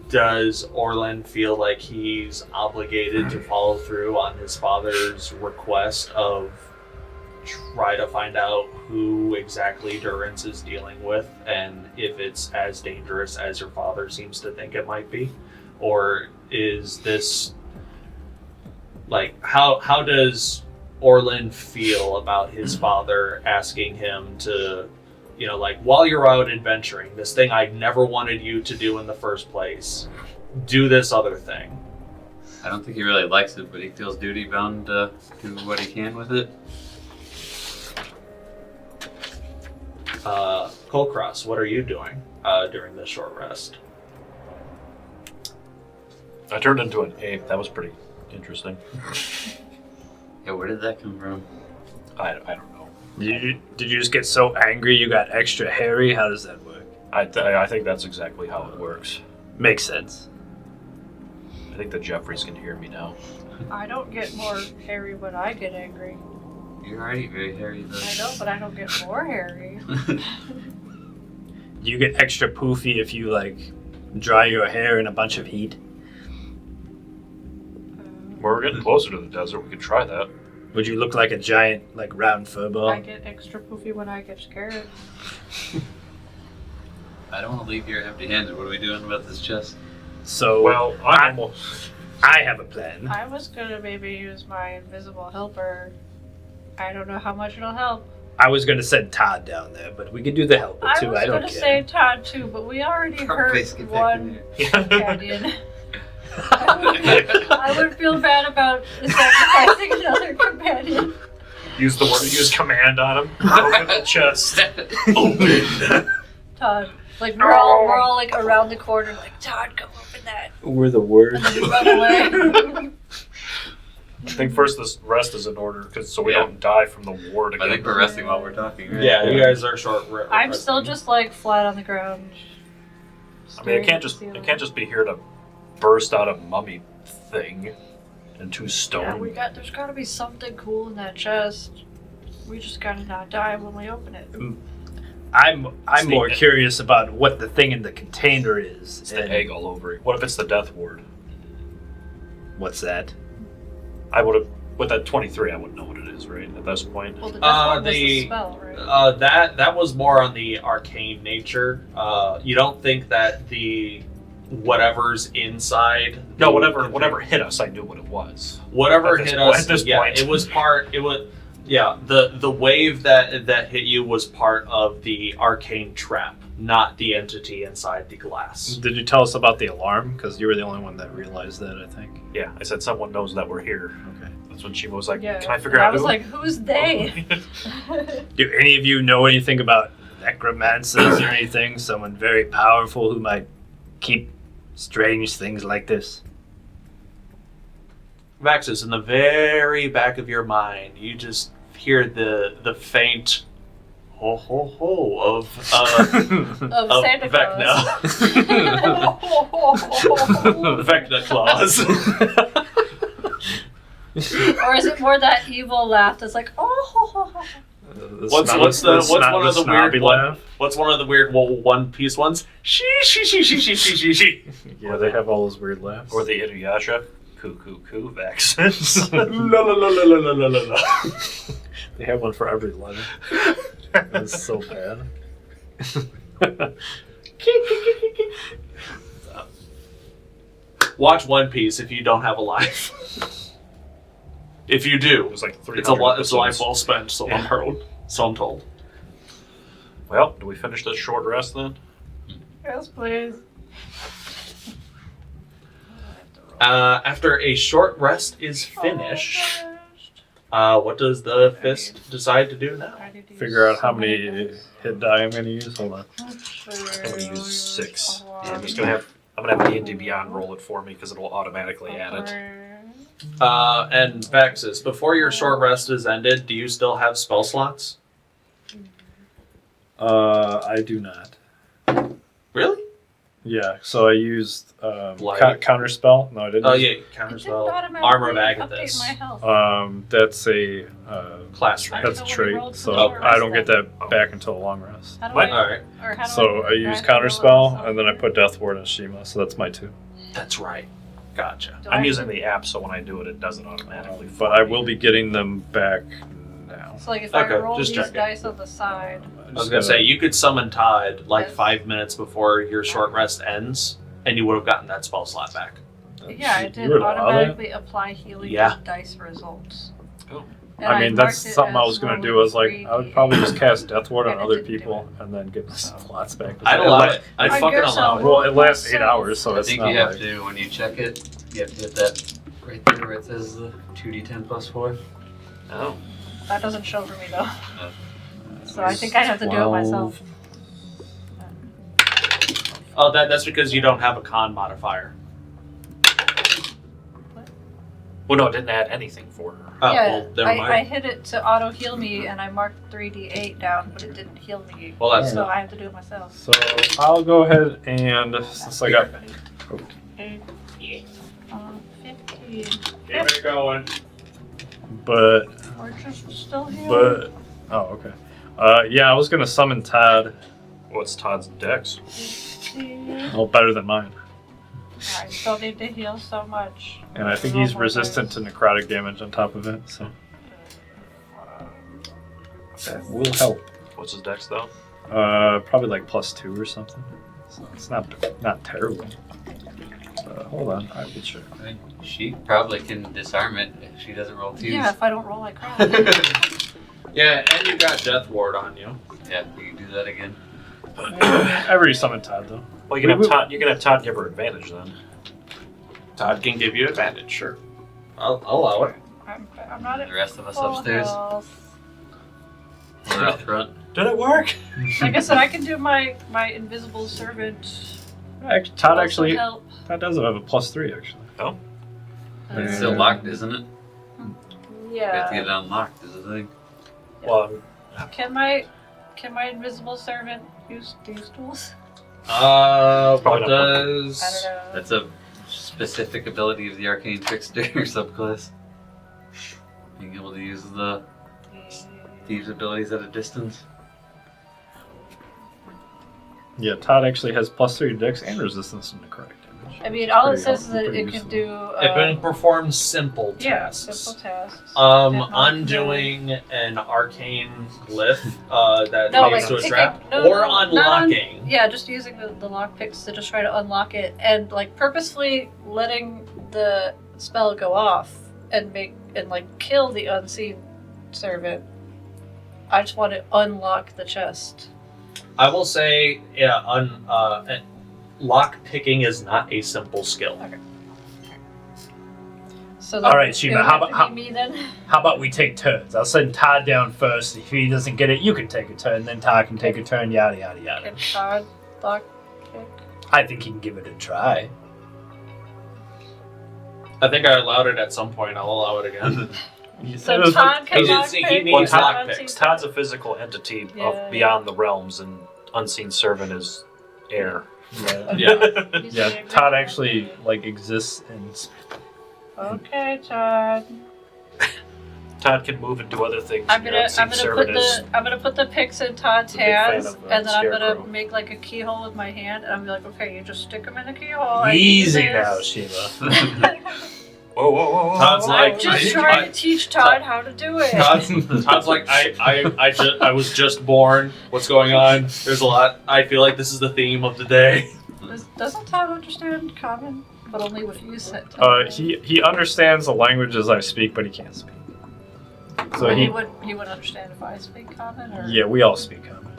S2: Does Orlin feel like he's obligated to follow through on his father's request of try to find out who exactly Durance is dealing with and if it's as dangerous as your father seems to think it might be? Or is this like how does Orlin feel about his father asking him to, like, while you're out adventuring, this thing I never wanted you to do in the first place, do this other thing?
S8: I don't think he really likes it, but he feels duty-bound to do what he can with it.
S2: Kulkras, what are you doing during this short rest?
S3: I turned into an ape. That was pretty interesting.
S8: Yeah, where did that come from?
S3: I don't know.
S7: Did you just get so angry you got extra hairy? How does that work?
S3: I think that's exactly how it works.
S7: Makes sense.
S3: I think the Jeffreys can hear me now.
S4: I don't get more hairy when I get angry.
S8: You're already very hairy, though.
S4: I know, but I don't get more hairy.
S7: Do you get extra poofy if you, like, dry your hair in a bunch of heat?
S3: Well, we're getting closer to the desert. We could try that.
S7: Would you look like a giant, like, round furball?
S4: I get extra poofy when I get scared.
S8: I don't want to leave here empty-handed. What are we doing about this chest?
S7: So,
S3: Well,
S7: I have a plan.
S4: I was gonna maybe use my invisible helper. I don't know how much it'll help.
S7: I was going to send Todd down there, but we could do the helper,
S4: I
S7: too.
S4: was
S7: I don't
S4: gonna
S7: care.
S4: say Todd too, but we already hurt
S8: Face, get back in
S4: one
S8: here.
S4: companion. I would feel bad about sacrificing another companion.
S3: use command on him. Open the chest. Open.
S4: Todd, like we're all like around the corner, like Todd, go open that,
S7: We're the worst.
S4: and then run away.
S3: I think first this rest is in order, so we don't die from the ward again.
S8: I think we're resting while we're talking, right?
S2: Yeah, you guys are short.
S4: I'm still just like flat on the ground.
S3: I mean, it can't just be here to burst out a mummy thing into stone.
S4: Yeah, there's gotta be something cool in that chest. We just gotta not die when we open it.
S7: I'm more curious about what the thing in the container is.
S3: It's the egg all over it. What if it's the death ward?
S7: What's that?
S3: I would have, with that 23, I wouldn't know what it is, right? At this point.
S4: Well, the death one was the spell, right?
S2: That was more on the arcane nature. You don't think that the whatever's inside?
S3: No, whatever hit us, I knew what it was.
S2: Whatever hit us.
S3: At this
S2: yeah,
S3: point,
S2: it was part. It was. Yeah, the wave that hit you was part of the arcane trap, not the entity inside the glass.
S5: Did you tell us about the alarm? Because you were the only one that realized that, I think.
S3: Yeah, I said someone knows that we're here.
S5: Okay.
S3: That's when Shiima was like,
S4: Yeah,
S3: can I figure
S4: and
S3: out
S4: I was
S3: who?
S4: like, who's they?
S7: Do any of you know anything about necromancers or anything? Someone very powerful who might keep strange things like this?
S2: Vaxxus, in the very back of your mind, you just hear the faint ho ho ho of
S4: Santa Claus.
S2: Vecna claws.
S4: Or is it more that evil laugh that's like, oh?
S2: What's one of the weird What's one of the weird One Piece ones? She.
S5: Yeah, they have all those weird laughs.
S3: Or the Inuyasha. Coo, Vaxxus.
S2: La la la la la la la la.
S5: They have one for every letter. It's so bad.
S2: Watch One Piece if you don't have a life. If you do,
S3: It was like
S2: it's a
S3: 300
S2: it's a life
S3: episodes.
S2: well spent. So
S3: Yeah.
S2: I'm heard. So I'm told.
S3: Well, do we finish this short rest then?
S4: Yes, please.
S2: After a short rest is finished, what does the fist decide to do now?
S5: Figure out how many hit die I'm going to use. Hold on.
S3: I'm gonna use 6. Yeah, I'm gonna have D&D Beyond roll it for me because it'll automatically add it.
S2: And Vaxxus, before your short rest is ended, do you still have spell slots?
S5: I do not.
S2: Really?
S5: Yeah, so I used
S2: Light.
S5: counter spell. No, I didn't.
S2: Oh
S5: use-
S2: yeah, counterspell, armor of
S4: Update
S2: Agathis,
S4: my health.
S5: That's a
S2: class rank.
S5: that's a trait, so
S2: Oh,
S5: I don't get that back until a long rest.
S4: How do
S3: What?
S4: I,
S2: All right,
S4: or how do
S5: So I use
S4: grind
S5: counter
S4: my
S5: spell,
S4: levels?
S5: and then I put Death Ward and Shiima, so that's my 2.
S2: that's right. Gotcha.
S4: Do
S3: I'm
S4: I-
S3: using the app, so when I do it, it does it automatically. for
S5: But I
S3: me.
S5: will be getting them back now.
S4: So like if
S2: Okay,
S4: I roll
S2: just
S4: these
S2: checking.
S4: dice on the side,
S2: I was gonna say you could summon Tide like
S4: Yes.
S2: 5 minutes before your short rest ends, and you would have gotten that spell slot back.
S4: yeah, it
S5: You
S4: did
S5: would allow that?
S4: automatically apply healing
S2: Yeah.
S4: dice results.
S3: Oh.
S4: And
S5: I mean, that's
S4: marked it
S5: something I
S4: as
S5: was going to
S4: rolling
S5: do. I was like,
S4: 3D8.
S5: I would probably just cast Death Ward on
S4: And it
S5: other
S4: didn't do
S5: people and then get the slots back.
S2: I'd allow it. I'd
S4: I
S2: fucking
S4: guess
S2: allow
S4: I'll
S2: it.
S5: Well, it lasts 8
S4: myself.
S5: hours, so
S8: I
S5: it's
S8: think
S5: not
S8: you have
S5: like...
S8: to, when you check it, you have to hit that right there where it says the 2d10 plus 4.
S3: Oh.
S4: That doesn't show for me though. So I think I have to do it myself.
S2: Oh, that's because you don't have a con modifier.
S3: Well, no, it didn't add anything for her.
S2: Oh,
S4: yeah,
S2: well, never mind.
S4: I hit it to auto heal me, and I marked 3d8 down, but it didn't heal me.
S2: Well, that's
S4: so I have to do it myself.
S5: So I'll go ahead and since I got
S4: 15.
S5: keep it going, but
S4: We're just still healing.
S5: but oh okay. Yeah, I was gonna summon Todd.
S3: What's Todd's dex?
S5: Oh, better than mine.
S4: I still need to heal so much.
S5: And I think he's resistant to necrotic damage on top of it, so that will help.
S3: What's his dex though?
S5: Probably like +2 or something. So it's not terrible. Hold on, I will check.
S8: She probably can disarm it if she doesn't roll 2s.
S4: Yeah, if I don't roll like crap.
S2: Yeah, and you got Death Ward on you.
S8: Yeah, you can do that again.
S5: I already summoned Todd though.
S3: Well, you can have Todd. You can have Todd give her advantage then.
S2: Todd can give you advantage, sure. I'll allow it.
S4: I'm not at
S8: The rest of us
S4: full
S8: upstairs.
S4: health.
S8: We're up front.
S3: Did it work?
S4: Like I said, I can do my invisible servant.
S5: Todd
S4: also
S5: actually
S4: help.
S5: Todd does have a +3 actually.
S3: Oh.
S8: It's still locked, isn't it? We have to
S4: Yeah.
S8: get it unlocked, is the thing.
S3: Well,
S4: Can my invisible servant use these tools?
S2: What
S3: Probably not.
S2: does...
S4: I don't know.
S8: That's a specific ability of the Arcane Trickster subclass. Being able to use the thieves' abilities at a distance.
S5: Yeah, Todd actually has +3 dex and resistance to necrotic damage.
S4: I mean, all it
S5: Pretty
S4: says is that
S5: pretty
S4: it can
S5: useful.
S4: do.
S2: It can perform simple
S4: Yeah,
S2: tasks.
S4: simple tasks. And not
S2: Undoing an arcane glyph that
S4: No,
S2: leads
S4: like
S2: to a
S4: picking-
S2: trap,
S4: no,
S2: or
S4: not
S2: unlocking.
S4: Yeah, just using the lockpicks to just try to unlock it, and like purposefully letting the spell go off and kill the unseen servant. I just want to unlock the chest.
S2: I will say, lock picking is not a simple skill.
S4: Okay. So
S7: All right,
S4: it
S7: Shiima,
S4: would
S7: how
S4: have to
S7: about-
S4: be me then?
S7: How about we take turns? I'll send Todd down first. If he doesn't get it, you can take a turn. Then Todd can take a turn. Yada yada yada.
S4: Can Todd lock pick?
S7: I think he can give it a try.
S2: I think I allowed it at some point. I'll allow it again.
S4: So Todd can
S2: He
S4: lock
S2: needs- he
S4: pick.
S2: needs
S4: Todd
S2: lock
S4: unseen
S2: picks.
S3: Todd's a physical entity
S4: Yeah,
S3: of beyond the realms, and unseen servant is air.
S5: Yeah.
S2: Yeah.
S4: He's
S5: Yeah,
S4: doing
S5: Todd
S4: it.
S5: actually exists in
S4: Okay, Todd.
S3: Todd can move and do other things.
S4: I'm
S3: Your
S4: gonna
S3: unseen servant is
S4: put the picks in Todd's
S3: a big fan
S4: hands,
S3: of,
S4: and then I'm gonna
S3: Scarecrow.
S4: make like a keyhole with my hand, and I'm like, okay, you just stick them in the keyhole. and
S7: Easy
S4: do
S7: now,
S4: this.
S7: Shiima.
S3: Whoa, whoa, whoa, whoa!
S2: Todd's
S3: whoa.
S2: like-
S4: I'm just trying to teach Todd how to do it.
S2: Todd's like, I was just born. What's going on? There's a lot. I feel like this is the theme of the day.
S4: Doesn't Todd understand common? But only what you said. Todd.
S5: he understands the languages I speak, but he can't speak. So
S4: But
S5: he
S4: he would understand if I speak common, or
S5: yeah, we all speak common.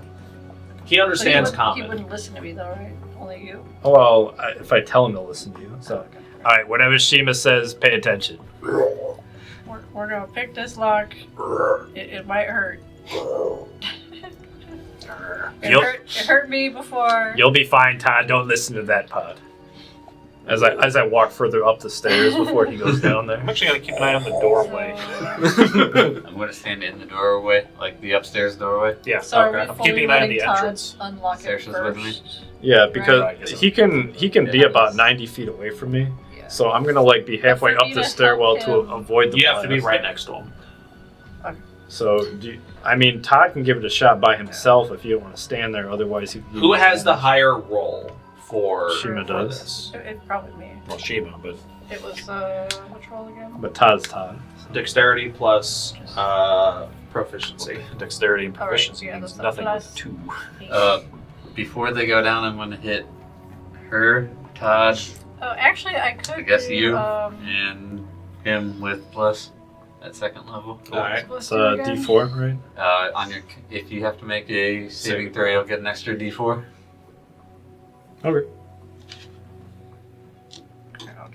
S2: He
S4: But
S2: understands
S4: He
S2: common.
S4: wouldn't listen to me though, right? Only you.
S5: Well, if I tell him to listen to you, so
S7: All right, whatever Shiima says, pay attention.
S4: We're gonna pick this lock. It might hurt. It hurt me before.
S7: You'll be fine, Todd. Don't listen to that pod.
S5: as I walk further up the stairs before he goes down there.
S3: I'm actually gonna keep an eye on the doorway.
S8: I'm going to stand in the doorway, like the upstairs doorway.
S3: Yeah,
S4: So are we
S3: I'm
S4: fully
S3: keeping an eye on
S4: letting
S3: the
S4: Todd
S3: entrance.
S4: unlock it
S8: Saoirse's with me.
S4: first?
S5: Yeah, because
S3: Right.
S5: he can be about 90 feet away from me.
S4: Yeah.
S5: So I'm gonna like be halfway
S4: for
S5: up
S4: me
S5: the
S4: to
S5: stairwell to
S4: help him.
S5: avoid the
S2: You have to be
S5: blast.
S2: right next to him.
S5: So I mean, Todd can give it a shot by himself if you don't want to stand there. Otherwise,
S2: Who has the higher roll for,
S5: Shiima
S2: for
S5: does.
S2: this?
S4: It's probably me.
S3: Well, Shiima, but
S4: It was which roll again?
S5: But Todd's Todd.
S2: Dexterity plus proficiency.
S3: dexterity and
S4: All right,
S3: proficiency
S4: yeah,
S3: means
S4: that's
S3: nothing
S4: plus
S3: with 2.
S8: Before they go down, I'm going to hit her, Todd,
S4: Oh, actually, I could.
S8: I guess
S4: do,
S8: you. and him with plus at second level.
S2: Alright.
S4: what's
S5: It's
S4: it again?
S5: D4, right?
S8: On your, if you have to make a saving throw, you'll get an extra D4.
S5: Okay.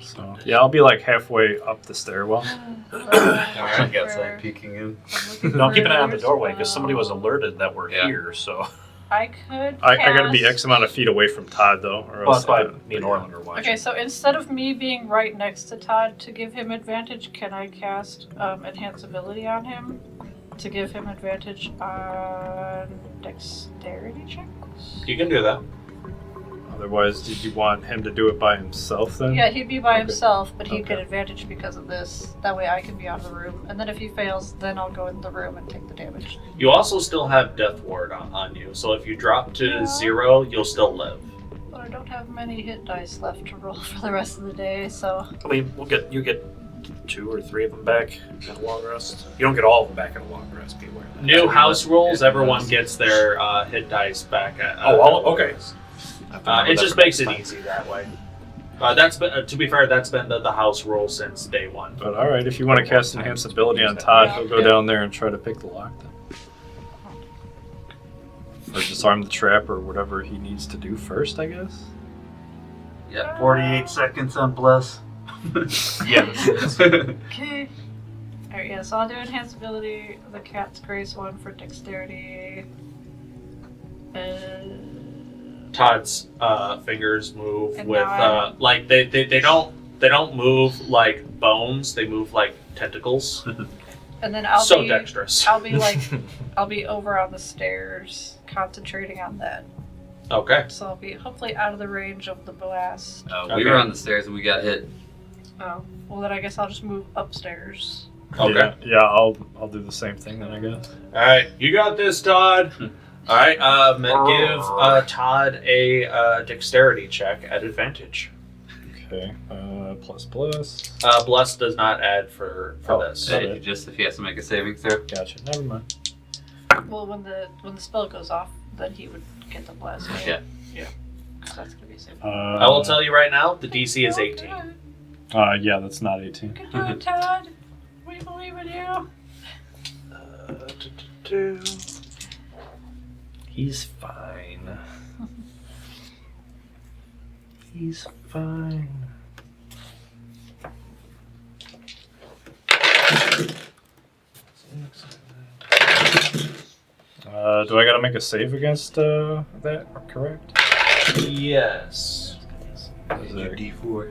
S5: So yeah, I'll be like halfway up the stairwell.
S8: I get outside peeking in.
S3: No, keep an eye on the doorway because somebody was alerted that we're
S8: Yeah.
S3: here. So
S4: I could.
S5: I gotta be
S4: cast-
S5: X amount of feet away from Todd though, or
S3: Well,
S5: else
S3: that's why me and Orlin are watching.
S4: Okay, so instead of me being right next to Todd to give him advantage, can I cast enhance ability on him to give him advantage on dexterity checks?
S2: You can do that.
S5: Otherwise, did you want him to do it by himself then?
S4: Yeah, he'd be by
S5: Okay.
S4: himself, but he'd
S5: Okay.
S4: get advantage because of this. That way I can be out of the room. And then if he fails, then I'll go in the room and take the damage.
S2: You also still have Death Ward on you, so if you drop to
S4: Yeah.
S2: 0, you'll still live.
S4: But I don't have many hit dice left to roll for the rest of the day, so...
S3: I mean, you get 2 or 3 of them back in a long rest. You don't get all of them back in a long rest. Beware.
S2: New house rules, everyone gets their hit dice back.
S3: Okay.
S2: It just makes it easy that way. That's been, to be fair, that's been the house rule since day 1.
S5: But alright, if you want to cast enhance ability on Todd, he'll go down there and try to pick the lock then. Or disarm the trap or whatever he needs to do first, I guess.
S8: Yeah.
S10: 48 seconds on Bless.
S3: Yes.
S4: Okay. Alright, yeah, so I'll do enhance ability, the cat's grace one for dexterity.
S2: Todd's fingers move
S4: And
S2: with
S4: now
S2: like they don't move like bones, they move like tentacles.
S4: And then I'll
S2: So
S4: be
S2: dexterous.
S4: I'll be like I'll be over on the stairs concentrating on that.
S2: Okay.
S4: So I'll be hopefully out of the range of the blast.
S8: We were on the stairs and we got hit.
S4: Oh. Well then I guess I'll just move upstairs.
S2: Okay.
S5: Yeah, I'll do the same thing then, I guess.
S2: Alright, you got this, Todd. Alright, give Todd a dexterity check at advantage.
S5: Okay, plus.
S2: Bless does not add for this.
S5: Okay.
S8: Just if he has to make a saving throw.
S5: Gotcha, never mind.
S4: Well when the spell goes off, then he would get the blast. Right?
S8: Yeah.
S4: So that's gonna be a save.
S2: I will tell you right now, the DC is 18.
S5: Yeah, that's not 18.
S4: Good job, Todd. We believe in you.
S3: He's fine. He's fine.
S5: Do I gotta make a save against that? Correct?
S2: Yes.
S5: Is there-
S10: D4.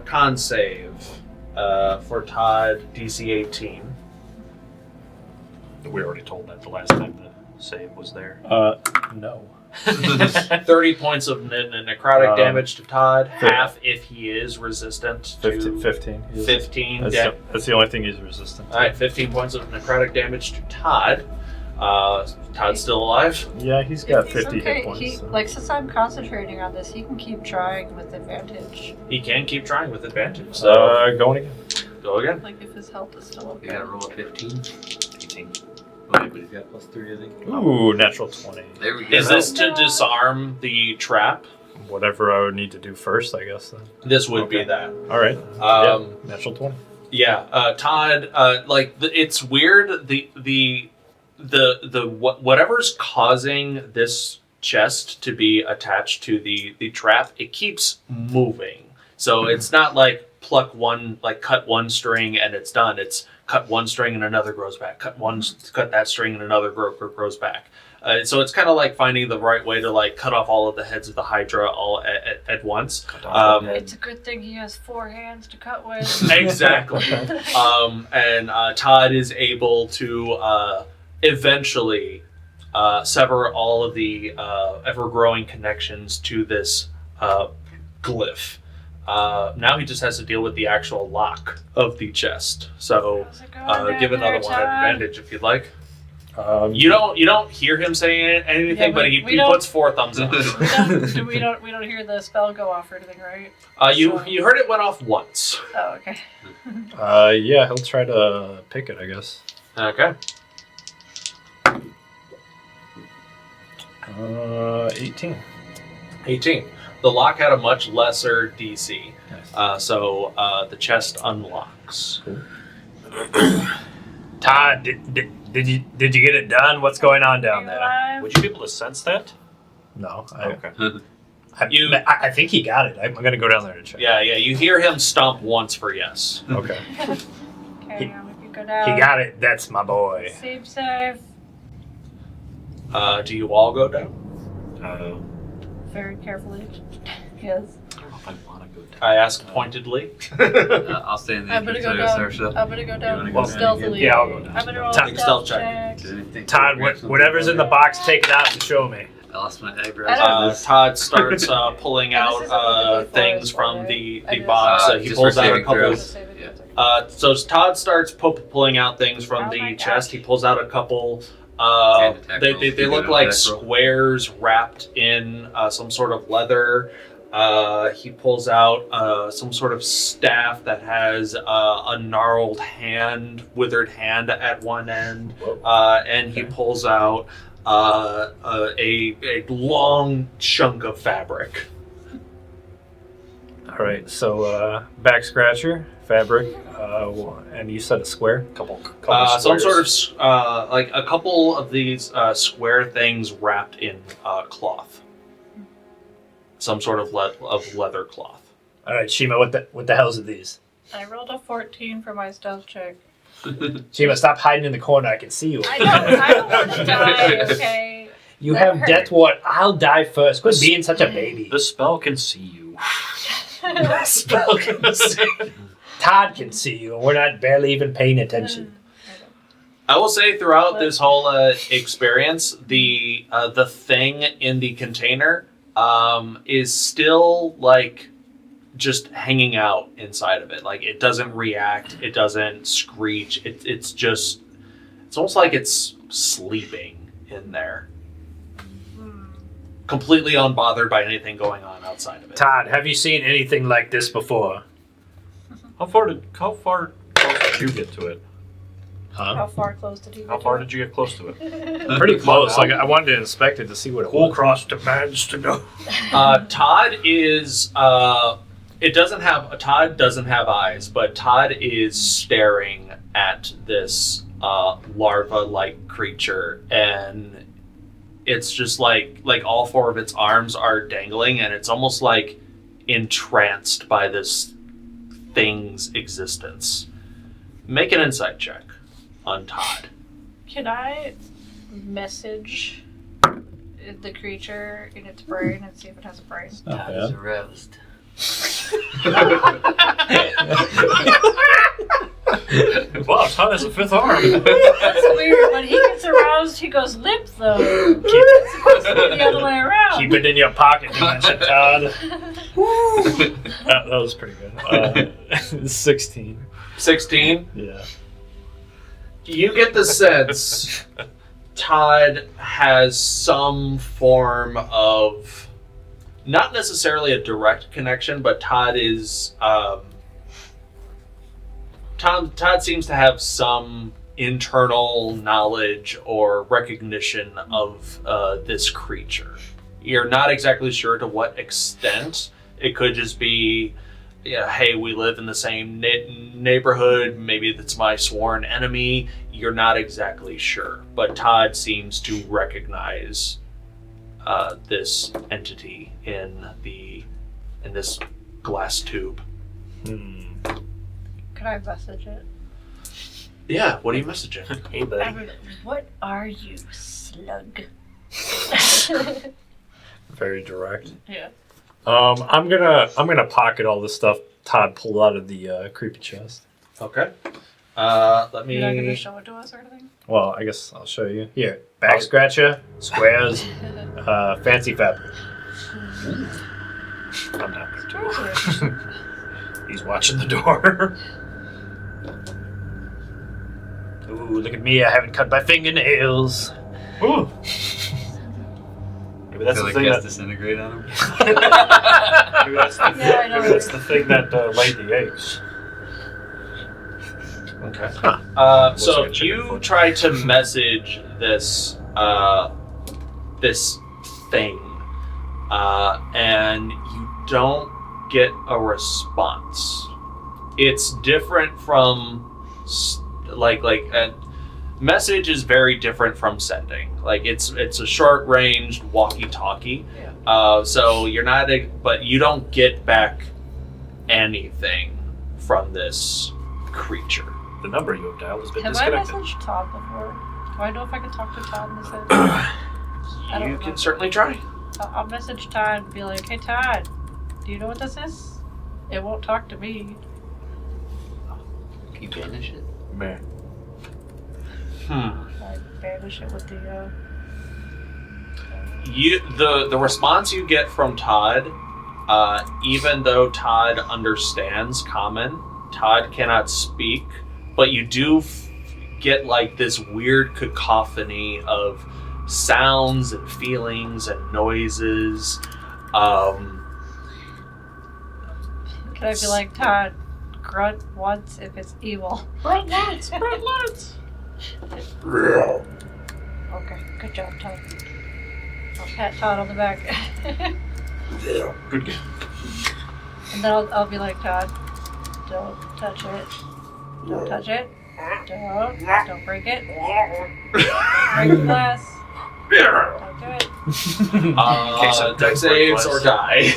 S2: Con save for Todd, DC 18.
S3: We already told that the last time the save was there.
S5: No.
S2: 30 points of necrotic damage to Todd,
S5: fif-
S2: half if he is resistant to
S5: 15. He is-
S2: 15.
S5: That's the only thing he's resistant to.
S2: Alright, 15 points of necrotic damage to Todd. Todd's still alive.
S5: Yeah, he's got
S4: It's
S5: 50
S4: okay.
S5: hit points.
S4: He,
S5: so.
S4: like since I'm concentrating on this, he can keep trying with advantage.
S2: He can keep trying with advantage. So
S5: Going again.
S2: go again.
S4: Like if his health is still
S8: You
S4: okay.
S8: gotta roll a 15.
S3: 18.
S8: Wait, but he's got plus 3, I think.
S5: Ooh, natural 20.
S8: There we go.
S2: Is this to disarm the trap?
S5: Whatever I would need to do first, I guess. Then.
S2: This would be that.
S5: All right. Yeah, natural 20.
S2: Yeah, Todd. It's weird. Whatever's causing this chest to be attached to the trap, it keeps moving. So it's not like cut one string and it's done. It's cut one string and another grows back. Cut that string and another grows back. So it's kind of like finding the right way to cut off all of the heads of the Hydra all at once.
S4: It's a good thing he has 4 hands to cut with.
S2: Exactly. And Todd is able to eventually sever all of the ever-growing connections to this glyph. Now he just has to deal with the actual lock of the chest. So
S4: How's it going
S2: give
S4: down
S2: another
S4: there,
S2: one
S4: Todd?
S2: advantage if you'd like.
S5: You
S2: You don't hear him saying anything,
S4: Yeah,
S2: but
S4: we
S2: he
S4: don't-
S2: puts 4 thumbs up.
S4: we don't hear the spell go off or anything, right?
S2: You heard it went off once.
S4: Oh, okay.
S5: Yeah, he'll try to pick it, I guess.
S2: Okay.
S5: 18.
S2: 18. The lock had a much lesser DC,
S5: Nice.
S2: so the chest unlocks.
S7: Todd, did you get it done? What's going on down there?
S4: Alive?
S3: Would you be able to sense that?
S5: No.
S3: Okay.
S7: I think he got it. I'm gonna go down there to check.
S2: Yeah, you hear him stomp once for yes.
S5: Okay.
S4: Carry on if you go down.
S7: He got it. That's my boy.
S4: Save.
S2: Do you all go down?
S4: Very carefully. Yes.
S3: I don't know if I want to go down.
S2: I ask pointedly.
S8: I'll stay in the
S4: I'm gonna
S8: entrance.
S4: go
S8: I
S4: down.
S8: start stuff.
S4: I'm gonna go down
S8: wanna go down
S4: stealthily.
S7: Yeah, I'll go down.
S4: I'm gonna roll
S2: Take
S4: a
S2: a stealth
S4: stealth check.
S8: Anything-
S7: Todd,
S8: grab something
S7: whatever's in the
S8: from
S7: box, take it out and show me.
S8: I lost my eyebrows on this.
S2: Todd starts pulling
S4: And this
S2: out
S4: isn't what the
S2: things
S4: D4 is
S2: from
S4: for,
S2: the
S4: right?
S2: box.
S8: Uh,
S2: He
S8: just
S2: pulls
S8: for
S2: out a
S8: saving
S2: couple.
S8: throws.
S2: So Todd starts pulling out things from
S4: Oh
S2: the
S4: my
S2: chest.
S4: gosh.
S2: He pulls out a couple.
S8: And attack
S2: They
S8: rolls. You
S2: look
S8: get an
S2: like
S8: attack roll.
S2: squares wrapped in some sort of leather. He pulls out some sort of staff that has a gnarled hand, withered hand at one end, and he pulls out a long chunk of fabric.
S5: All right, so back scratcher, fabric, and you said a square.
S3: Couple
S2: Some
S3: squares.
S2: sort of like a couple of these square things wrapped in cloth. Some sort of leather cloth.
S7: All right, Shiima, what the hell's are these?
S4: I rolled a 14 for my stealth check.
S7: Shiima, stop hiding in the corner. I can see you.
S4: I don't want to die, okay?
S7: You
S4: That
S7: have
S4: hurt.
S7: death ward. I'll die first. Quit being such a baby.
S3: The spell can see you.
S7: Spell can see. Todd can see you, and we're not barely even paying attention.
S2: I will say throughout this whole experience, the thing in the container is still like just hanging out inside of it. Like it doesn't react, it doesn't screech. It's almost like it's sleeping in there, completely unbothered by anything going on outside of it.
S7: Todd, have you seen anything like this before?
S3: How far close did you get to it?
S4: How far close did he
S3: How
S4: get
S3: far
S4: to
S3: did you get close to it?
S5: Pretty close. Like I wanted to inspect it to see what it was.
S7: Kulkras demands to know.
S2: Todd is Todd doesn't have eyes, but Todd is staring at this larva-like creature, and it's just like all four of its arms are dangling, and it's almost like entranced by this thing's existence. Make an insight check on Todd.
S4: Can I message the creature in its brain and see if it has a brain?
S8: Todd is aroused.
S3: Wow, Todd has a fifth arm.
S4: That's weird. When he gets aroused, he goes limp, though. It's supposed to be the other way around.
S7: Keep it in your pocket, Dimension Todd.
S5: That was pretty good. 16.
S2: 16.
S5: Yeah.
S2: You get the sense Todd has some form of, not necessarily a direct connection, but Todd is Todd seems to have some internal knowledge or recognition of this creature. You're not exactly sure to what extent. It could just be, hey, we live in the same neighborhood, maybe that's my sworn enemy. You're not exactly sure. But Todd seems to recognize this entity in this glass tube.
S4: Can I message it?
S2: Yeah, what do you message it?
S3: Hey, buddy.
S4: What are you, slug?
S5: Very direct.
S4: Yeah.
S5: I'm gonna pocket all the stuff Todd pulled out of the creepy chest.
S2: Okay. Let me.
S4: You're not going to show it to us or anything?
S5: Well, I guess I'll show you.
S7: Here, back scratcher, squares, fancy fabric.
S3: I'm not going He's watching the door.
S7: Ooh, look at me, I haven't cut my fingernails.
S3: Ooh. Maybe that's
S8: I feel
S3: the
S8: like
S3: thing
S8: he has
S3: that.
S8: disintegrate on him.
S3: Maybe that's the,
S4: Yeah, I know.
S3: maybe that's the thing that laid the eggs.
S2: Okay.
S3: Looks
S2: So
S3: like a chicken
S2: you
S3: foot.
S2: try to message this this thing, and you don't get a response. It's different from message is very different from sending. Like it's a short ranged walkie-talkie.
S4: Yeah.
S2: So you're not, but you don't get back anything from this creature.
S3: The number you have dialed has been
S4: Have I
S3: disconnected.
S4: messaged Todd before? Do I know if I can talk to Todd in this head? I don't
S2: You can
S4: know.
S2: certainly try.
S4: I'll message Todd and be like, hey Todd, do you know what this is? It won't talk to me.
S8: Can you banish it?
S5: Man.
S4: I banish it with the,
S2: The response you get from Todd, even though Todd understands Common, Todd cannot speak, but you do get like this weird cacophony of sounds and feelings and noises.
S4: Can I be like, Todd, grunt once if it's evil?
S2: Bright lights, bright lights.
S4: Okay, good job, Todd. I'll pat Todd on the back.
S3: Good game.
S4: And then I'll be like, Todd, don't touch it. Don't touch it. Don't break it. Don't break the glass. Don't do it.
S2: Dex saves or die.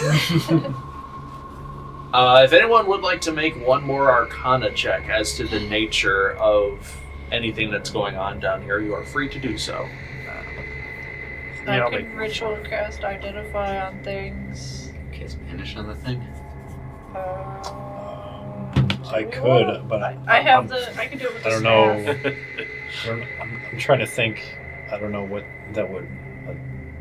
S2: If anyone would like to make one more Arcana check as to the nature of anything that's going on down here, you are free to do so.
S4: I can ritual cast Identify on things.
S8: Cast banish on the thing.
S7: I could, but
S4: I have I can do it with the
S7: I don't
S4: staff.
S7: know. I'm trying to think. I don't know what that would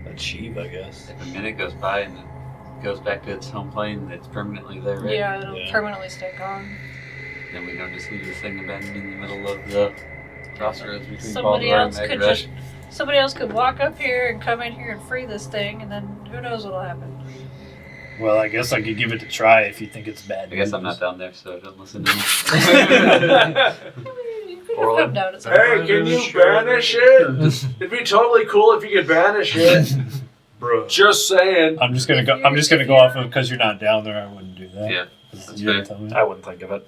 S7: achieve, I guess.
S8: If a minute goes by and it goes back to its home plane, it's permanently there, right?
S4: Yeah, it'll
S7: Yeah.
S4: permanently stay gone.
S8: Then we don't just leave this thing abandoned in the middle of the crossroads between
S4: Somebody
S8: Baldur and
S4: else could
S8: Magadash.
S4: Somebody else could walk up here and come in here and free this thing, and then who knows what'll happen.
S7: Well, I guess I could give it a try if you think it's bad.
S8: I guess I'm not down there, so don't listen to me.
S4: You could
S3: Orlin.
S4: come down at some
S2: Hey,
S4: point.
S2: can you banish it? It'd be totally cool if you could banish it.
S3: Bro.
S2: Just saying.
S7: I'm just gonna go off of because you're not down there. I wouldn't do that.
S8: Yeah,
S7: 'Cause
S8: that's
S7: you didn't
S8: fair.
S7: tell me.
S3: I wouldn't think of it.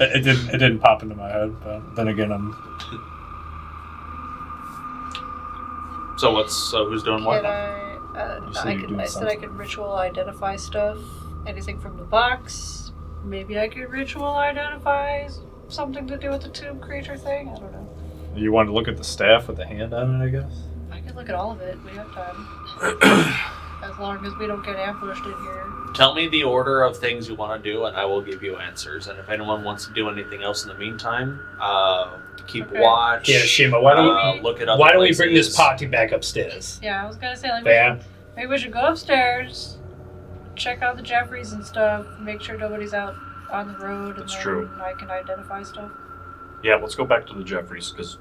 S7: It didn't pop into my head, but then again,
S2: So who's doing what?
S4: Can
S7: You said you're doing
S4: I said I could ritual identify stuff. Anything from the box. Maybe I could ritual identify something to do with the tomb creature thing. I don't know.
S5: You want to look at the staff with the hand on it, I guess?
S4: I could look at all of it. We have time. As long as we don't get ambushed in here.
S2: Tell me the order of things you want to do, and I will give you answers. And if anyone wants to do anything else in the meantime, keep
S4: Okay.
S2: watch.
S7: Yeah, Shima, why don't
S2: look at other
S7: Why don't we
S2: places.
S7: bring this party back upstairs?
S4: Yeah, I was gonna say, like,
S7: Fair.
S4: maybe we should go upstairs, check out the Jeffries and stuff, make sure nobody's out on the road, and
S3: That's
S4: then
S3: true.
S4: I can identify stuff.
S3: Yeah, let's go back to the Jeffries because,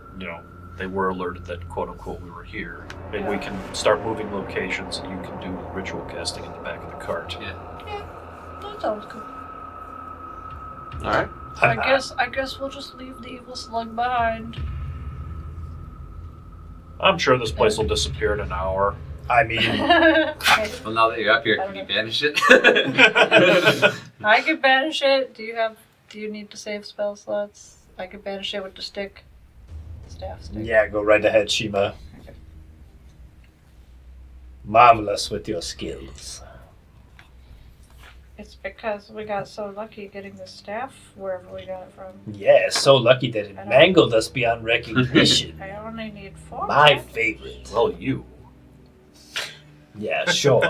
S3: they were alerted that, quote unquote, we were here. And we can start moving locations and you can do ritual casting in the back of the cart.
S8: Yeah.
S4: That sounds good.
S2: All right.
S4: I guess we'll just leave the evil slug behind.
S3: I'm sure this place will disappear in an hour.
S7: I mean,
S8: Well, now that you're up here,
S4: I
S8: can you
S4: don't
S8: banish it?
S4: I can banish it. Do you need to save spell slots? I can banish it with the stick. Staff stick.
S7: yeah, go right ahead, Shima.
S4: Okay.
S7: Marvelous with your skills.
S4: It's because we got so lucky getting the staff wherever we got it from.
S7: Yeah, so lucky that it
S4: I know.
S7: mangled us beyond recognition.
S4: I only need 4.
S7: My favorite.
S3: Well, you.
S7: Yeah, sure.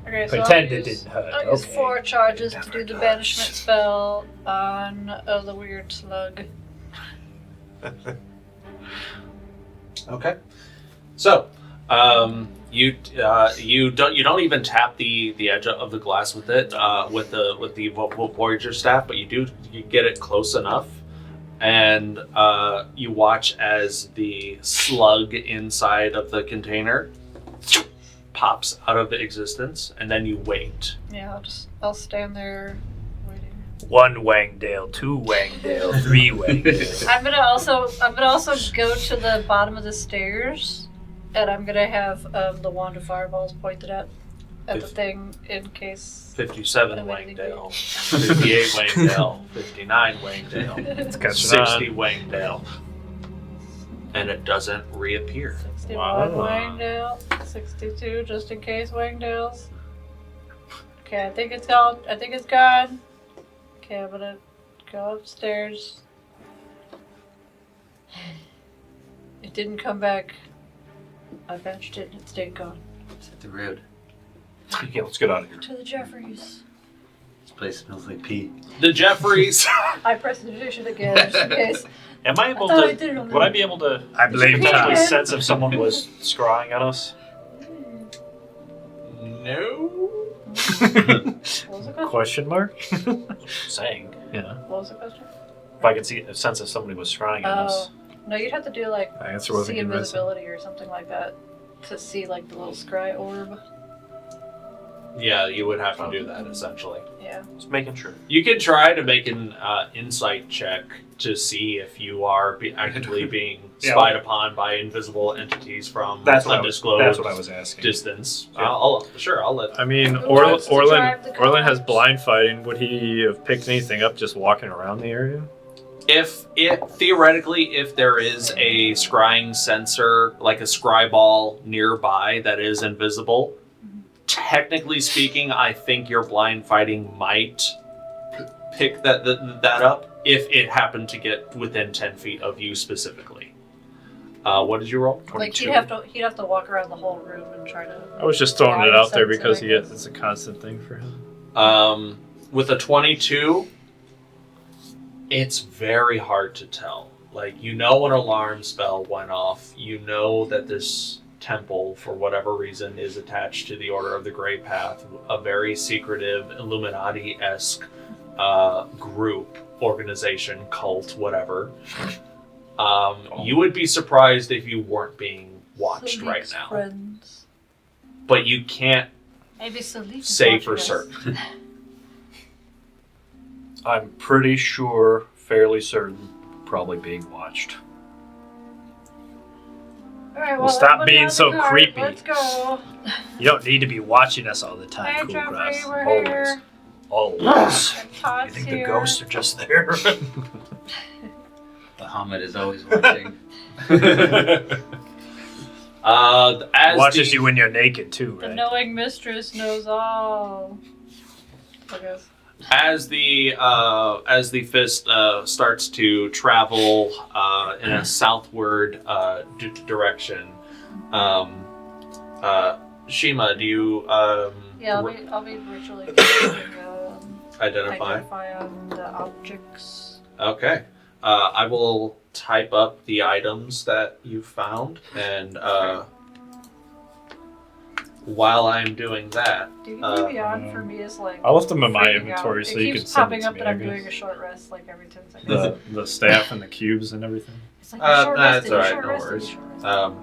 S4: Okay, so
S7: Pretend
S4: I'll
S7: it
S4: use-
S7: didn't hurt.
S4: I'll use
S7: Okay.
S4: 4 charges to do the banishment spell on the weird slug.
S2: Okay. So, you don't even tap the edge of the glass with it with the Voyager staff, but you get it close enough, and you watch as the slug inside of the container pops out of existence, and then you wait.
S4: Yeah, I'll stand there waiting.
S7: 1 Wangdale, 2 Wangdale, 3 Wangdale.
S4: I'm gonna also go to the bottom of the stairs, and I'm gonna have the wand of fireballs pointed at the thing in case.
S2: 57
S4: Amazing.
S2: Wangdale, 58 Wangdale, 59 Wangdale,
S5: It's catching
S2: 60 Wangdale, and it doesn't reappear.
S4: 61
S5: Wow.
S4: Wangdale, 62 just in case Wangdales. Okay, I think it's gone. Okay, I'm gonna go upstairs. It didn't come back. I benched it and it stayed gone.
S8: It's at the road.
S3: Yeah, let's get out of here.
S4: To the Jeffries.
S8: This place smells like pee.
S2: The Jeffries.
S4: I pressed the edition again just in case.
S3: Am I able
S4: I did it
S3: to?
S4: on
S3: Would I
S4: the-
S3: be able to
S7: I blame
S3: potentially
S7: Tom.
S3: sense if someone was scrying at us?
S2: No.
S4: What was the question?
S5: Question mark?
S3: Saying,
S5: Yeah.
S4: What was the question?
S3: if I could see a sense if somebody was scrying at us.
S4: No, you'd have to do like
S5: My answer wasn't
S4: see
S5: convincing.
S4: invisibility or something like that to see like the little scry orb.
S2: Yeah, you would have to do that essentially.
S4: Yeah.
S3: Just making sure.
S2: You can try to make an insight check to see if you are actively being
S3: Yeah.
S2: spied upon by invisible entities from
S3: That's
S2: undisclosed
S3: what I was asking.
S2: distance.
S3: Yeah.
S2: I'll let.
S5: I mean,
S4: Who wants to drive the
S5: Orlin has
S4: cars?
S5: blind fighting. Would he have picked anything up just walking around the area?
S2: If theoretically, if there is a scrying sensor, like a scry ball nearby that is invisible, technically speaking, I think your blind fighting might pick that up if it happened to get within 10 feet of you specifically. What did you roll?
S4: Like
S3: 22.
S4: he'd have to walk around the whole room and try to.
S5: I was just throwing it
S4: Blind
S5: out there
S4: sensor,
S5: because
S4: I guess.
S5: it's a constant thing for him.
S2: With a 22, it's very hard to tell. Like, you know an alarm spell went off. You know that this temple, for whatever reason, is attached to the Order of the Grey Path, a very secretive, Illuminati-esque group, organization, cult, whatever. You would be surprised if you weren't being watched right
S4: Salik's
S2: now.
S4: Friends.
S2: But you can't
S4: Maybe Salic is
S2: say
S4: watching
S2: for
S4: us.
S2: certain.
S3: I'm pretty sure, fairly certain, probably being watched.
S4: All right,
S7: Well, stop
S4: everybody
S7: being
S4: on the
S7: so
S4: cart,
S7: creepy.
S4: Let's go.
S7: You don't need to be watching us all the time,
S4: Hey, Jeffrey,
S7: Kulkras.
S4: we're
S3: Always.
S4: here.
S3: Always.
S4: And
S3: You
S4: Todd's
S3: think
S4: here.
S3: the ghosts are just there?
S8: Bahamut is always watching.
S2: As
S7: Watches
S2: the-
S7: you when you're naked too,
S4: The
S7: right?
S4: knowing mistress knows all. I guess.
S2: As the fist starts to travel in a southward direction, Shiima, do you
S4: Yeah, I'll be virtually
S2: identify?
S4: on the objects.
S2: Okay. I will type up the items that you found, and while I'm doing that,
S4: Do you need to be on for me? Is like.
S5: I left them in my
S4: freaking
S5: inventory
S4: out.
S5: so
S4: it
S5: you
S4: keeps
S5: can send
S4: popping
S5: it to
S4: up
S5: me,
S4: that
S5: I
S4: I'm
S5: guess.
S4: doing a short rest like every 10 seconds.
S5: The staff and the cubes and everything.
S4: It's like you're short
S2: that's
S4: rested,
S2: all
S4: you're
S2: right,
S4: short
S2: no
S4: rested,
S2: worries.
S4: you're short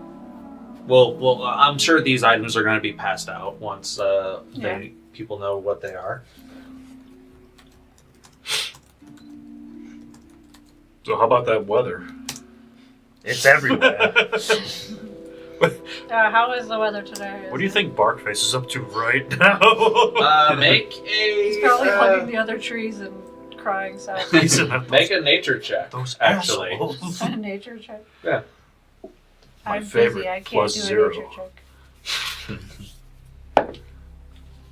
S4: rested.
S2: Well, I'm sure these items are going to be passed out once
S4: Yeah.
S2: people know what they are.
S3: So how about that weather?
S7: It's everywhere.
S4: How is the weather today?
S3: What do you think Barkface is up to right now?
S2: Make a
S4: He's probably hugging the other trees and crying sadly.
S3: He's in that-
S2: make a nature check.
S3: those
S2: actually.
S3: assholes.
S4: A nature check.
S2: Yeah.
S3: My
S4: I'm
S3: favorite,
S4: busy. I can't
S3: plus
S4: do a
S3: 0.
S4: nature check.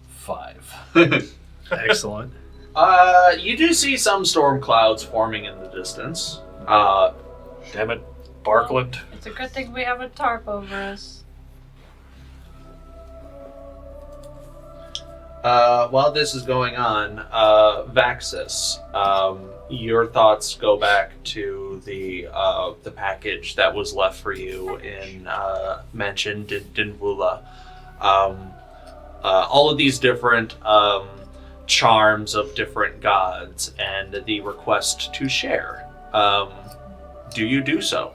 S3: 5.
S5: Excellent.
S2: You do see some storm clouds forming in the distance.
S3: Damn it, Barkland.
S4: It's a good thing we have a tarp over us.
S2: While this is going on, Vaxxus, your thoughts go back to the package that was left for you in mentioned Dinvula. All of these different charms of different gods and the request to share. Do you do so?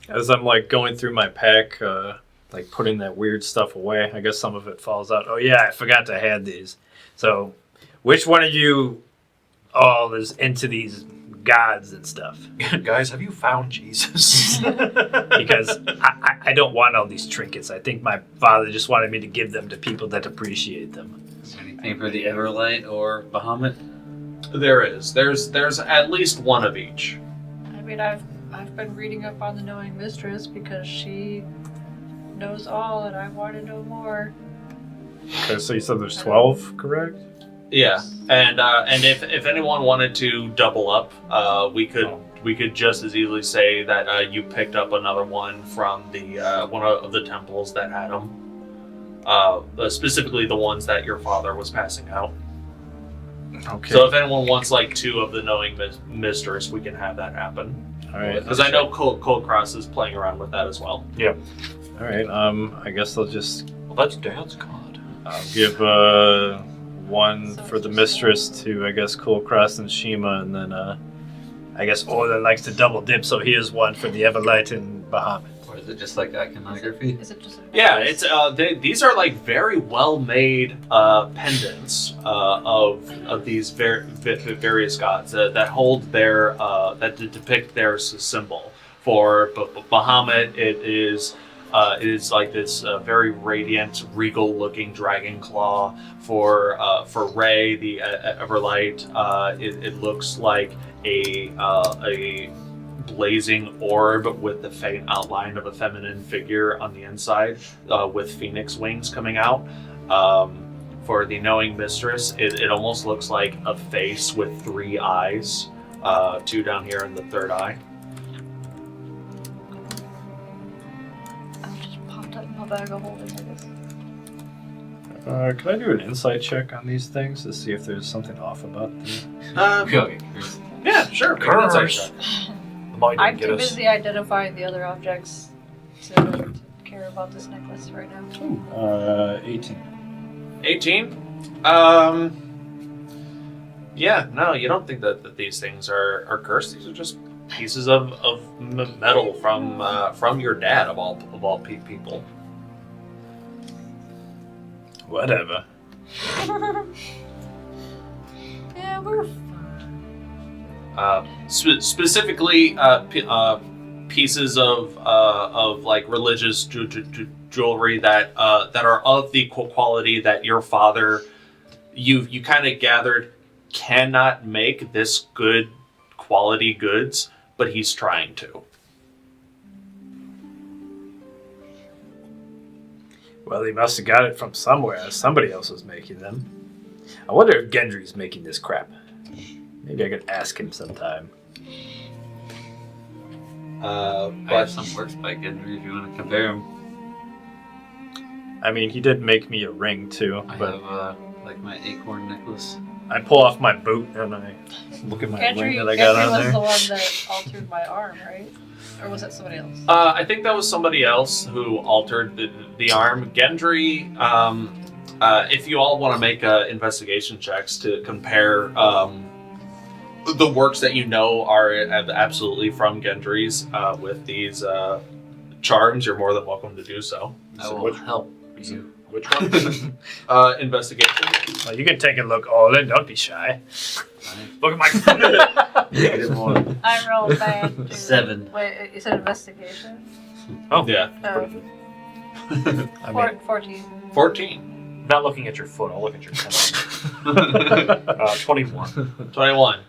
S5: As I'm like going through my pack, like putting that weird stuff away, I guess some of it falls out. Oh yeah, I forgot to add these. So, which one of you all is into these gods and stuff?
S3: Guys, have you found Jesus?
S7: Because I don't want all these trinkets. I think my father just wanted me to give them to people that appreciate them.
S8: Is there anything for the Everlight or Bahamut?
S2: There is. There's at least one of each.
S4: I mean, I've been reading up on the knowing mistress because she knows all, and I want to know more.
S5: Okay, so you said there's 12, correct?
S2: Yeah, and if anyone wanted to double up, we could we could just as easily say that you picked up another one from the one of the temples that had them. Specifically the ones that your father was passing out.
S5: Okay.
S2: So if anyone wants like 2 of the knowing mistress, we can have that happen.
S5: All right.
S2: Because I know Kulkras is playing around with that as well.
S3: Yeah.
S5: All right. I guess I'll just
S3: Well, that's Dad's card.
S5: I'll give one for the mistress to, I guess, Kulkras and Shiima, and then I guess Orlin likes to double dip, so here's one for the Everlight and Bahamut.
S8: Or is it just like iconography?
S4: Is it just?
S2: Yeah, it's these are like very well made pendants of these various gods that hold their that depict their symbol. For Bahamut, it is like this very radiant, regal-looking dragon claw. For Ray, the Everlight, it looks like a blazing orb with the faint outline of a feminine figure on the inside, with phoenix wings coming out. For the knowing mistress, it almost looks like a face with 3 eyes, 2 down here and the 3rd eye.
S4: I'll just pop that in my bag of holding, I guess.
S5: Can I do an insight check on these things to see if there's something off about them?
S8: Okay.
S2: Yeah, sure. Make an insight check.
S4: I'm too busy identifying the other objects to care about this necklace right now.
S5: 18.
S2: 18? Yeah, no, you don't think that these things are cursed. These are just pieces of metal from your dad, of all people.
S5: Whatever.
S4: Yeah, we're
S2: specifically pieces of like religious jewelry that are of the quality that your father, you kind of gathered, cannot make this good quality goods, but he's trying to.
S5: Well, he must have got it from somewhere. Somebody else was making them. I wonder if Gendry's making this crap. Maybe I could ask him sometime.
S8: I have some works by Gendry if you want to compare them.
S5: I mean, he did make me a ring too,
S8: I
S5: but
S8: have like my acorn necklace.
S5: I pull off my boot and I look at my ring that I got on
S4: was
S5: there.
S4: the one that altered my arm, right? Or was it somebody else?
S2: I think that was somebody else who altered the arm. Gendry, if you all want to make investigation checks to compare the works that you know are absolutely from Gendry's with these charms, you're more than welcome to do so.
S8: I will help you.
S5: Which one?
S2: Investigation.
S5: Well, you can take a look, Orlin. Don't be shy. Look at my...
S8: -1.
S4: I rolled bad. Dude.
S8: 7.
S4: Wait, you said investigation?
S5: Oh,
S2: Yeah.
S5: I mean,
S4: 14.
S2: 14.
S3: Not looking at your foot, I'll look at your temple. 21.
S2: 21.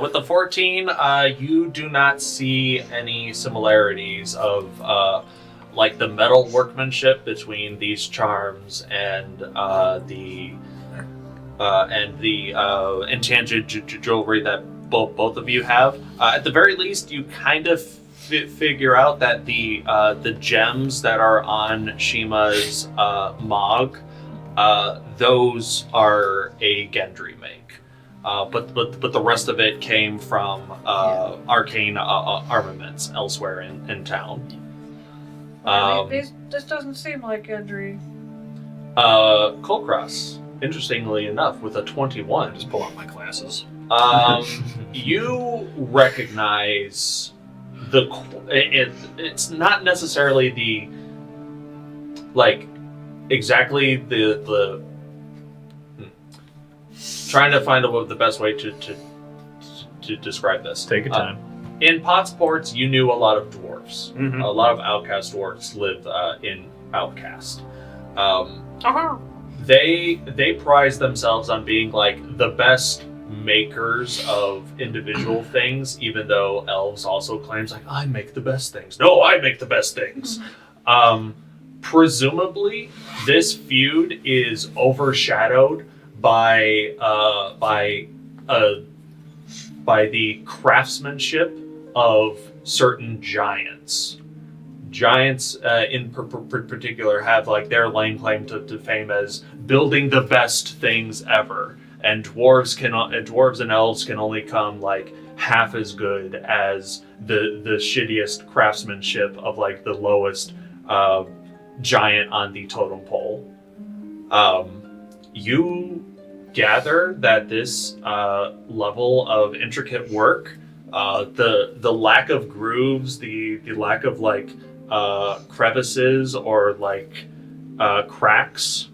S2: With the 14, you do not see any similarities of like the metal workmanship between these charms and the enchanted jewelry that both of you have. At the very least, you kind of figure out that the gems that are on Shiima's Mog, those are a Gendry make. But the rest of it came from arcane armaments elsewhere in town.
S4: This doesn't seem like Gendry.
S2: Kulkras, interestingly enough, with a 21.
S3: Just pull out my glasses.
S2: You recognize it's not necessarily the exactly the trying to find the best way to describe this.
S5: take your time.
S2: In Potsports, you knew a lot of dwarves.
S5: Mhm.
S2: A lot of outcast dwarves live in Outcast. They prize themselves on being like the best makers of individual things, even though elves also claims like, I make the best things. No, I make the best things. Presumably, this feud is overshadowed by the craftsmanship of certain giants. Giants in particular have like their laying claim to fame as building the best things ever, and dwarves and elves can only come like half as good as the shittiest craftsmanship of like the lowest giant on the totem pole. You gather that this level of intricate work, the lack of grooves, the lack of like crevices or like cracks,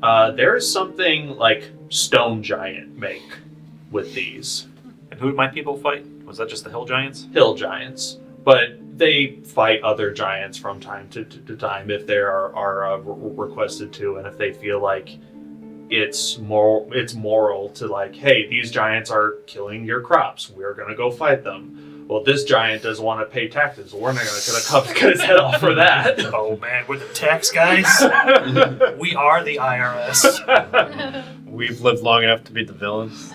S2: there is something like stone giant make with these.
S3: And who did my people fight? Was that just the hill giants?
S2: Hill giants, but they fight other giants from time to time if they are requested to, and if they feel like it's moral to like, hey, these giants are killing your crops, we're gonna go fight them. Well, this giant doesn't want to pay taxes, we're not gonna cut his head off for that.
S3: Oh man, we're the tax guys. We are the IRS.
S5: We've lived long enough to be the villains.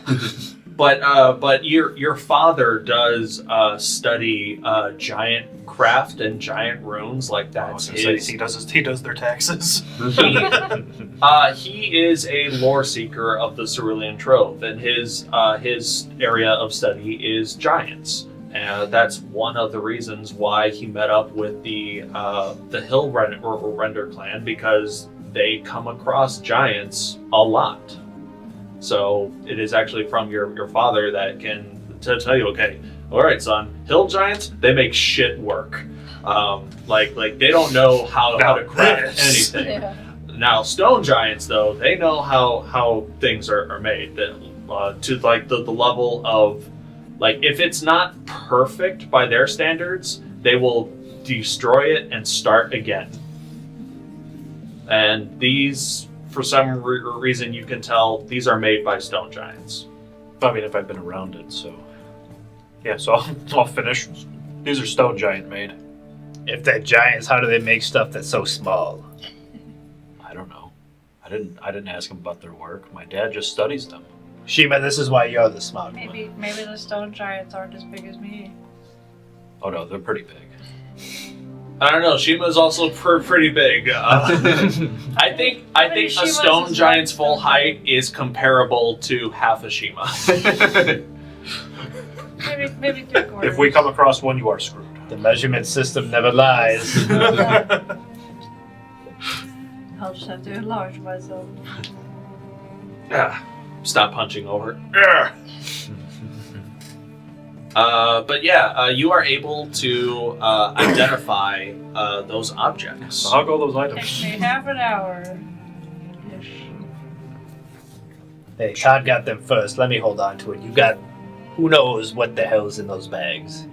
S2: But your father does study giant craft and giant runes, like that's his.
S3: He does their taxes.
S2: He is a lore seeker of the Cerulean Trove, and his area of study is giants. That's one of the reasons why he met up with the Hill Render clan, because they come across giants a lot. So it is actually from your father that can tell you, okay, all right, son, hill giants, they make shit work. Like they don't know how to craft anything.
S4: Yeah.
S2: Now stone giants, though, they know how things are made. To like the level of, like, if it's not perfect by their standards, they will destroy it and start again. And these, for some reason, you can tell these are made by stone giants.
S3: I mean, if I've been around it, so... Yeah, so I'll finish. These are stone giant made.
S7: If they're giants, how do they make stuff that's so small?
S3: I don't know. I didn't ask them about their work. My dad just studies them.
S7: Shiima, this is why you're the smart one.
S4: Maybe the stone giants aren't as big as me.
S3: Oh no, they're pretty big.
S2: I don't know. Shiima's also pretty big. I think a stone giant's full height is comparable to half a Shiima.
S4: maybe 3/4.
S3: If we come across one, you are screwed.
S7: The measurement system never lies.
S4: I'll just have to enlarge myself.
S2: Stop punching over. But yeah, you are able to identify those objects.
S3: So how go those items?
S4: Takes me half an hour.
S7: Hey, Todd got them first. Let me hold on to it. You got... Who knows what the hell's in those bags?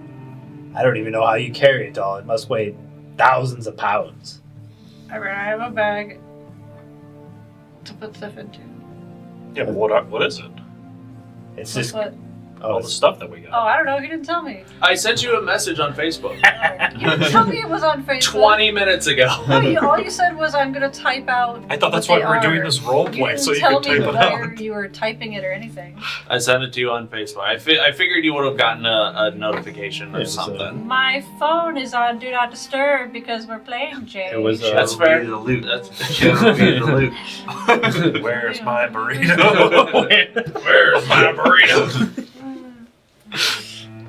S7: I don't even know how you carry it all. It must weigh thousands of pounds.
S4: Alright, I have a bag to put stuff into.
S3: Yeah, but what is it?
S7: It's just...
S4: What?
S3: All the stuff that we got.
S4: Oh, I don't know. He didn't tell me.
S2: I sent you a message on Facebook.
S4: You didn't tell me it was on Facebook.
S2: 20 minutes ago.
S4: No, all you said was, I'm going to type out.
S3: I thought that's why we were doing this role play, so you could type it out.
S4: You were typing it or anything.
S2: I sent it to you on Facebook. I figured you would have gotten a notification or something.
S4: My phone is on Do Not Disturb because we're playing, Jay.
S5: It was,
S2: that's fair.
S10: The loot.
S2: Show
S10: me the loot.
S3: Where's my burrito?
S2: Where's my burrito?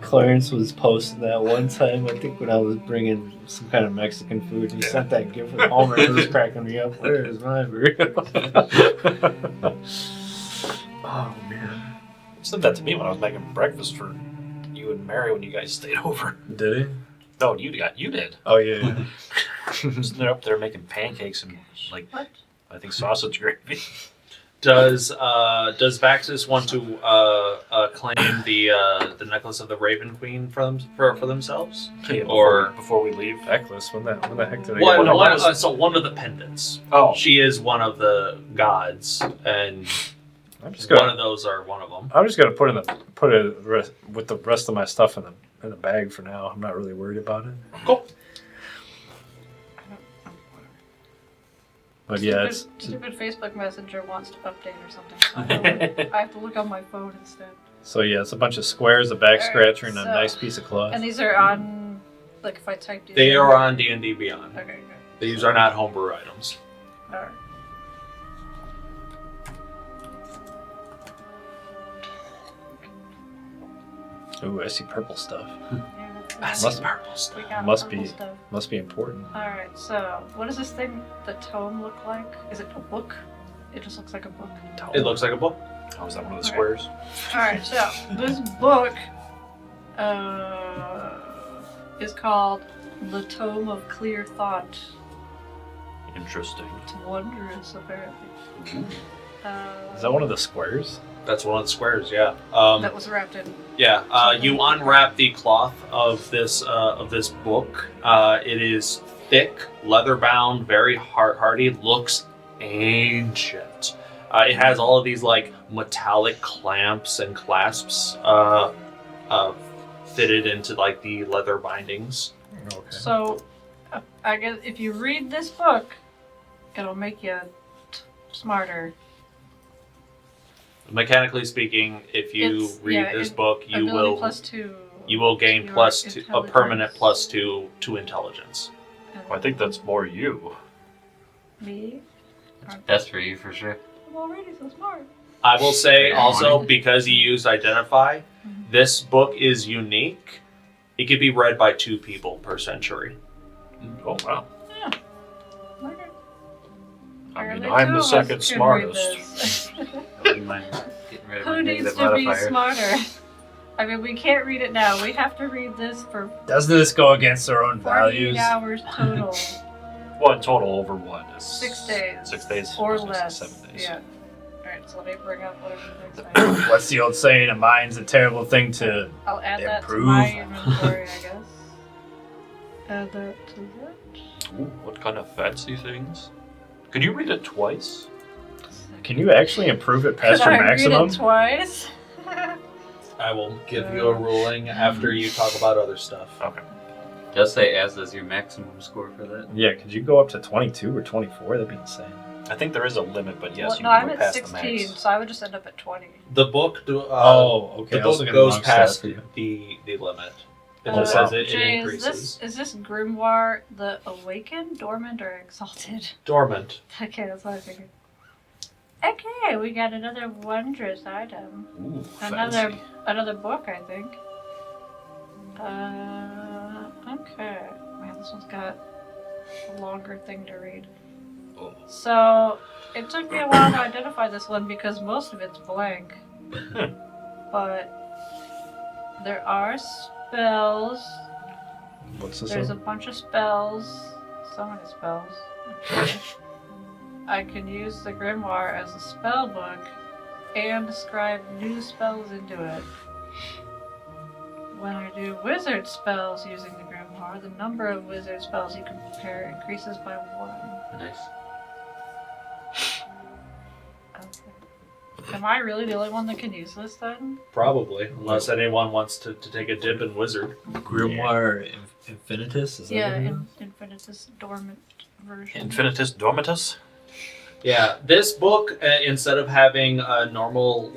S5: Clarence was posting that one time, I think when I was bringing some kind of Mexican food. He sent that gift from Homer and it was cracking me up. Where's my burrito? Oh, man.
S3: He said that to me when I was making breakfast for you and Mary when you guys stayed over.
S5: Did he?
S3: No, you did.
S5: Oh, yeah.
S3: They're up there making pancakes and, like,
S4: What?
S3: I think sausage gravy.
S2: Does Vaxxus want to claim the necklace of the Raven Queen for themselves?
S3: Yeah,
S2: Or
S3: before we leave.
S5: Necklace? When the heck did I
S2: one,
S5: get that?
S2: one, so one of the pendants.
S3: Oh.
S2: She is one of the gods, and
S5: I'm just
S2: one
S5: gonna,
S2: of those are one of them.
S5: I'm just gonna put it with the rest of my stuff in the bag for now. I'm not really worried about it.
S2: Cool.
S5: But yeah, it's
S4: Stupid Facebook Messenger wants to update or something. I have to look on my phone instead.
S5: So yeah, it's a bunch of squares, a back scratcher, and a
S4: so-
S5: nice piece of cloth.
S4: And these are on, like if I type these
S2: They
S4: in.
S2: are on D&D Beyond.
S4: Okay, good.
S2: These are not homebrew items.
S4: Alright.
S5: Ooh, I see purple stuff.
S4: We got
S5: Must
S4: purple
S5: be-
S4: stuff.
S5: Must be important.
S4: Alright, so what does this thing, the tome, look like? Is it a book? It just looks like a book.
S2: It looks like a book.
S3: Oh, is that one of the squares?
S4: Alright, so this book is called The Tome of Clear Thought.
S3: Interesting.
S4: It's wondrous, apparently.
S5: Is that one of the squares?
S2: That's one of the squares, yeah.
S4: That was wrapped in.
S2: Yeah, you unwrap the cloth of this book. It is thick, leather-bound, very hardy. Looks ancient. It has all of these like metallic clamps and clasps fitted into like the leather bindings.
S5: Okay.
S4: So, I guess if you read this book, it'll make you smarter.
S2: Mechanically speaking, if you read this book, you
S4: ability
S2: will
S4: +2.
S2: you will gain
S4: your
S2: +2, a permanent
S4: intelligence.
S2: +2 to intelligence.
S4: And
S3: Well, I think that's more you.
S4: me.
S8: That's for you for sure.
S4: I'm already so smart.
S2: I will say also, because you used identify, this book is unique. It could be read by 2 people per century.
S3: Oh, wow.
S4: Okay.
S3: I mean,
S4: Apparently
S3: I'm
S4: two
S3: the
S4: of us
S3: second
S4: can read
S3: smartest.
S4: this.
S8: I wouldn't mind getting rid of my
S4: Who needs
S8: negative
S4: to be
S8: modifier.
S4: smarter? I mean, we can't read it now. We have to read this for
S5: Doesn't this go against our own
S4: 48
S5: values?
S4: hours total.
S3: Well, in total over what?
S4: 6 days.
S3: 6 days?
S4: Or
S3: I was gonna say
S4: less.
S3: 7 days.
S4: Yeah. Alright, so let me bring up whatever the next item.
S5: What's the old saying? A mind's a terrible thing to.
S4: I'll add that to
S5: Improve.
S4: my inventory, I guess. Add that to that.
S3: Ooh, what kind of fancy things? Could you read it twice?
S5: Can you actually improve it past
S4: Could
S5: your
S4: I
S5: maximum?
S4: read it twice?
S2: I will give you a ruling after you talk about other stuff.
S3: Okay.
S8: Just say as is your maximum score for that.
S5: Yeah, could you go up to 22 or 24? That'd be insane.
S3: I think there is a limit, but yes,
S4: Well,
S3: you
S4: no,
S3: can
S4: I'm
S3: go
S4: at
S3: past
S4: 16,
S3: the max.
S4: so I would just end up at 20.
S2: The book
S5: Okay.
S2: the
S5: I was
S2: book
S5: looking at
S2: goes
S5: the wrong
S2: past
S5: stat for you.
S2: the limit. It
S3: Oh,
S2: just
S3: wow.
S2: says it
S4: Jay,
S2: increases.
S4: is this grimoire the awakened, dormant, or exalted?
S2: Dormant.
S4: Okay, that's what I figured. Okay, we got another wondrous item.
S3: Ooh,
S4: Another
S3: fancy.
S4: another book, I think. Okay. Man, this one's got a longer thing to read.
S3: Oh.
S4: So, it took me a while to identify this one because most of it's blank. But there are spells.
S5: What's this?
S4: There's a
S5: one?
S4: bunch of spells. So many spells. Okay. I can use the grimoire as a spell book and describe new spells into it. When I do wizard spells using the grimoire, the number of wizard spells you can prepare increases by 1.
S8: Nice.
S4: Okay. Am I really the only one that can use this then?
S2: Probably, unless anyone wants to take a dip in wizard.
S5: Grimoire Infinitus? Is that
S4: Yeah,
S5: what it is?
S4: Infinitus Dormant version.
S3: Infinitus Dormitus?
S2: Yeah, this book, instead of having normal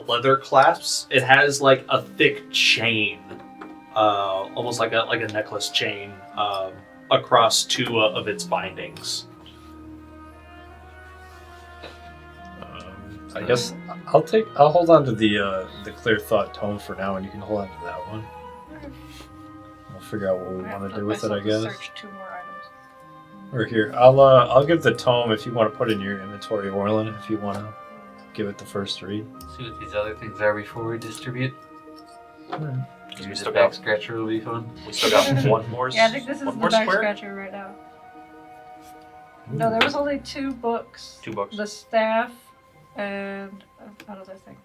S2: leather clasps, it has like a thick chain, almost like a necklace chain, across 2 of its bindings.
S5: I guess I'll hold on to the Clear Thought tome for now, and you can hold on to that one. We'll figure out what we want to do with it, I guess.
S4: Search 2 more items.
S5: Or here, I'll give the tome if you want to put it in your inventory, Orlin. If you want to give it the first read.
S8: See what these other things are before we distribute. Maybe the
S3: still
S8: back
S3: got-
S8: scratcher will be fun.
S3: We still got one more.
S4: Yeah, I think this is
S3: one
S4: the
S3: more
S4: back
S3: square?
S4: scratcher right now. No, there was only 2 books.
S3: 2 books.
S4: The staff and another thing.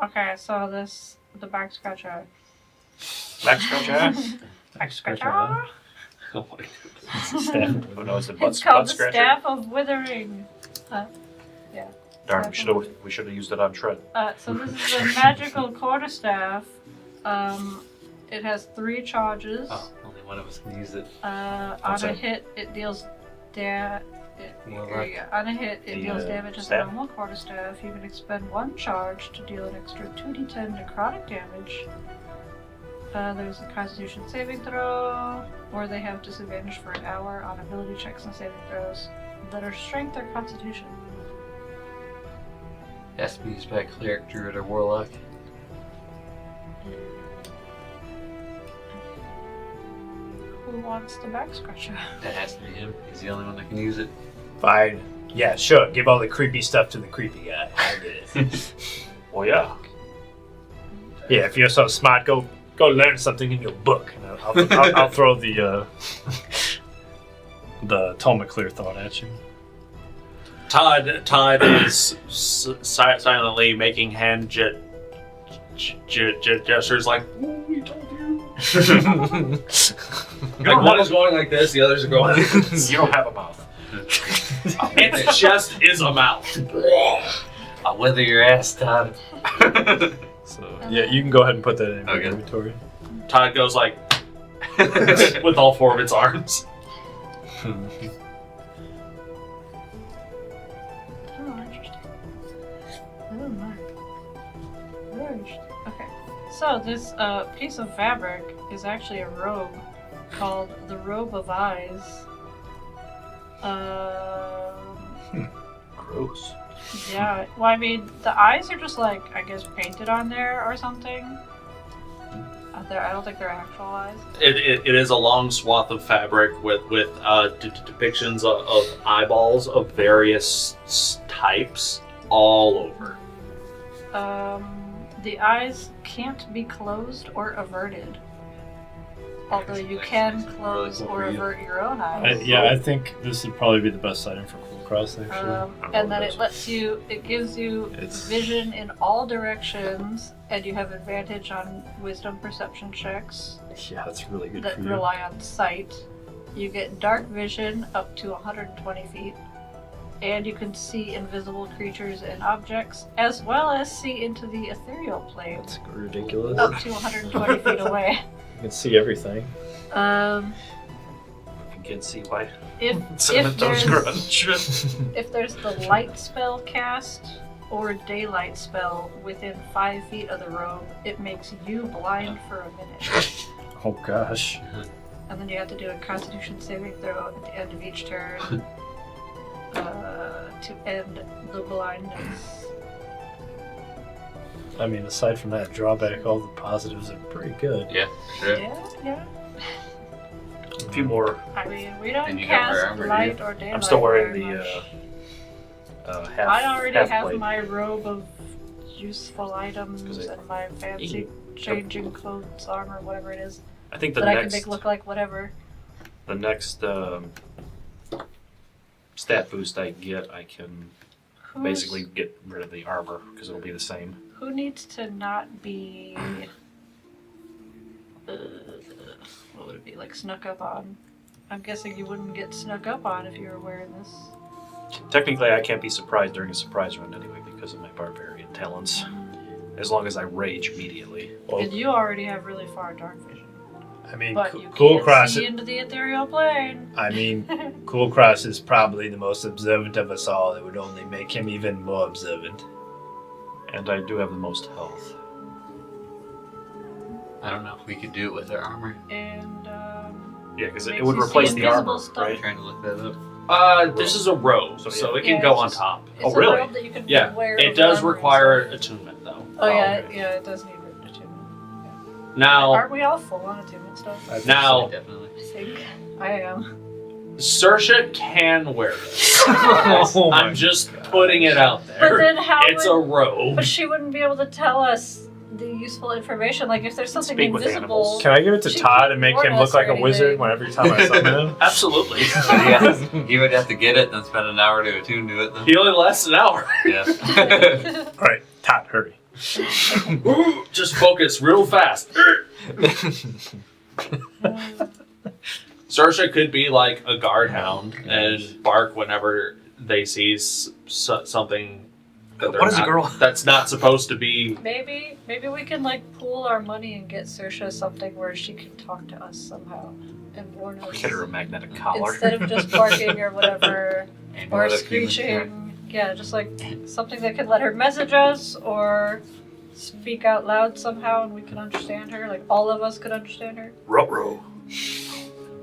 S4: Okay, so the back scratcher.
S3: Back scratcher.
S4: Back scratcher.
S2: Oh my
S3: Oh no, it's the butt,
S4: It's called
S3: butt
S4: the
S3: scratcher.
S4: Staff of Withering.
S3: Darn, we should have used it on Shred.
S4: So this is a magical quarterstaff. It has 3 charges.
S8: Oh, only one of us can use it.
S4: On
S3: What's
S4: a
S3: that?
S4: hit, it deals On a hit, it
S3: The,
S4: deals damage as a
S3: staff?
S4: normal quarterstaff. You can expend 1 charge to deal an extra 2d10 necrotic damage. There's a Constitution saving throw, or they have disadvantage for an hour on ability checks and saving throws that are Strength or Constitution.
S8: Has to be used by a cleric, druid, or warlock.
S4: Who wants the back scratcher?
S8: That has to be him. He's the only one that can use it.
S7: Fine. Yeah, sure. Give all the creepy stuff to the creepy guy. I get it.
S3: Well, yeah.
S7: Yeah, if you're so smart, go learn something in your book.
S5: And I'll throw the Tome of Clear Thought at you.
S2: Todd is silently making hand gestures like, "Ooh, we told you." Like one is going like this, the others are going.
S3: You don't have a mouth.
S2: It just is a mouth.
S8: I'll weather your ass, Todd.
S5: So yeah, you can go ahead and put that in your
S8: Okay.
S5: inventory.
S2: Todd goes like with all 4 of its arms.
S4: Oh, interesting. Oh my. Very interesting. Okay. So this piece of fabric is actually a robe called the Robe of Eyes.
S3: Gross.
S4: Yeah. Well, I mean, the eyes are just like, I guess, painted on there or something. I don't think they're actual eyes.
S2: It is a long swath of fabric with depictions of eyeballs of various types all over.
S4: The eyes can't be closed or averted. Although you can close or avert your own eyes.
S5: I think this would probably be the best item for Kulkras, actually.
S4: And then it gives you vision in all directions, and you have advantage on wisdom perception checks
S5: Yeah, that's really good
S4: that
S5: for you.
S4: rely on sight. You get dark vision up to 120 feet, and you can see invisible creatures and objects, as well as see into the ethereal plane
S5: That's ridiculous.
S4: up to 120 feet away.
S5: You can see everything.
S3: You can see why.
S4: If
S3: Cemento's grunge.
S4: there's the light spell cast or daylight spell within 5 feet of the robe, it makes you blind for a minute.
S5: Oh gosh.
S4: And then you have to do a Constitution saving throw at the end of each turn to end the blindness.
S5: I mean, aside from that drawback, all the positives are pretty good.
S8: Yeah, sure.
S4: Yeah.
S3: A few more.
S4: I mean, we don't
S8: And you got
S4: cast
S8: armor, do
S4: light
S8: you?
S4: or daylight.
S3: I'm still wearing
S4: very
S3: the
S4: much.
S3: half.
S4: I already
S3: half
S4: have
S3: blade.
S4: my robe of useful items
S3: Because
S4: and my fancy changing clothes, armor, whatever it is,
S3: I think the
S4: that I can
S3: next
S4: make look like whatever.
S3: stat boost I get, I can
S4: Who's-
S3: basically get rid of the armor because it'll be the same.
S4: Who needs to not be... what would it be, like snuck up on? I'm guessing you wouldn't get snuck up on if you were wearing this.
S3: Technically, I can't be surprised during a surprise run anyway because of my barbarian talents. As long as I rage immediately.
S5: Well,
S4: And you already have really far dark vision.
S7: I mean,
S4: But you can't
S7: Kulkras.
S4: see into the ethereal plane.
S7: I mean, Kulkras is probably the most observant of us all. It would only make him even more observant.
S3: And I do have the most health.
S8: I don't know if we could do it with our armor.
S4: And,
S3: Yeah, because it
S4: makes
S3: would
S4: you see
S3: replace the
S4: invisible
S3: armor,
S4: stuff.
S8: I'm
S3: right?
S8: trying to look that up.
S2: This is a robe, so it can
S4: Yeah,
S2: go
S4: it's
S2: on
S4: just-
S2: top.
S4: It's
S3: Oh,
S4: a
S3: really?
S4: robe that you can
S2: Yeah,
S4: wear
S2: it
S4: over
S2: does
S4: armor and
S2: require
S4: stuff.
S2: attunement, though.
S4: Oh, yeah,
S3: okay.
S4: yeah, it does need attunement.
S2: Now,
S4: Aren't we all full on attunement stuff?
S2: now,
S8: Definitely.
S4: I think I am.
S2: Saoirse can wear this.
S5: Oh my
S2: I'm just putting it out
S4: But
S2: there.
S4: then how
S2: It's a robe.
S4: But she wouldn't be able to tell us the useful information. Like, if there's something
S3: Speak with
S4: invisible...
S3: animals.
S5: Can I give it to
S4: She
S5: Todd
S4: can't
S5: and make
S4: warn
S5: him
S4: us
S5: look like
S4: or
S5: a wizard
S4: anything.
S5: every time I summon him?
S2: Absolutely.
S8: Yeah, he would have to get it and spend an hour to attune to it. Then.
S2: He only lasts an hour.
S8: Yeah.
S7: All right, Todd, hurry.
S2: Just focus real fast. Saoirse could be like a guard hound and bark whenever they see something that they're
S3: What is a
S2: not-
S3: girl?
S2: that's not supposed to be.
S4: Maybe we can, like, pool our money and get Saoirse something where she can talk to us somehow and warn us.
S3: Get her a magnetic collar.
S4: Instead of just barking or whatever,
S8: Maybe
S4: or
S8: what if humans
S4: screeching. Yeah, just like something that could let her message us or speak out loud somehow and we can understand her. Like all of us could understand her.
S3: Ruh-roh.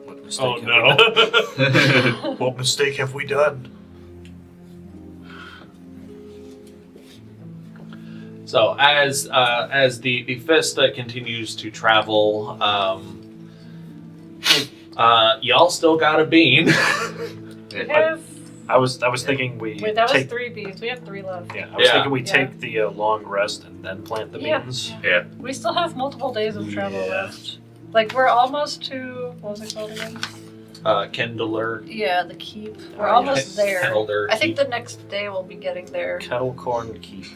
S3: What mistake
S2: Oh
S3: have we
S2: no.
S3: done? What mistake have we done?
S2: So as the fist continues to travel, y'all still got a bean.
S4: We have...
S3: I was thinking we
S4: Wait, that was
S3: take
S4: 3 beans. We have 3 left.
S3: yeah. I was
S2: Yeah.
S3: thinking we
S4: Yeah.
S3: take the long rest and then plant the
S4: Yeah.
S3: beans.
S8: Yeah.
S4: We still have multiple days of travel
S3: Yeah.
S4: left. Like, we're almost to... What was it called again?
S2: Kindler.
S4: Yeah, the keep. We're almost there.
S2: Elder.
S4: I think the next day we'll be getting there.
S3: Kettle corn keep.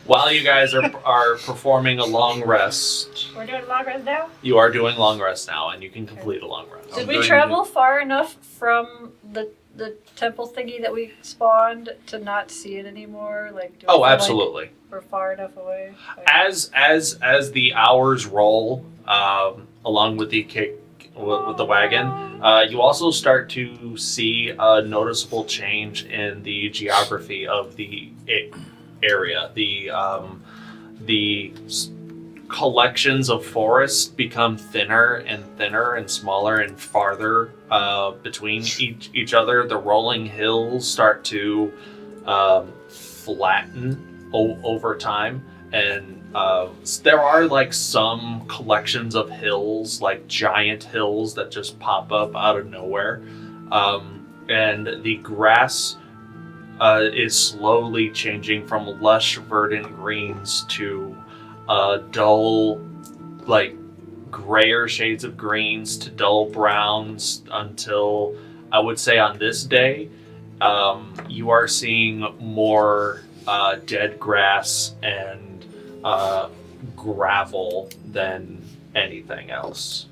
S2: While you guys are performing a long rest,
S6: We're doing long rest now?
S2: you are doing long rest now, and you can complete a long rest.
S4: Did
S8: I'm
S4: we
S8: going
S4: travel far enough from the temple thingy that we spawned to not see it anymore? Like, do we
S2: Oh,
S4: feel like
S2: absolutely.
S4: we're far enough away. Like,
S2: As the hours roll, along with the with the wagon, you also start to see a noticeable change in the geography of the area. The collections of forest become thinner and smaller and farther between each other. The rolling hills start to flatten over time, and there are like some collections of hills, like giant hills that just pop up out of nowhere, and the grass is slowly changing from lush verdant greens to dull, like grayer shades of greens to dull browns, until I would say on this day you are seeing more dead grass and gravel than anything else.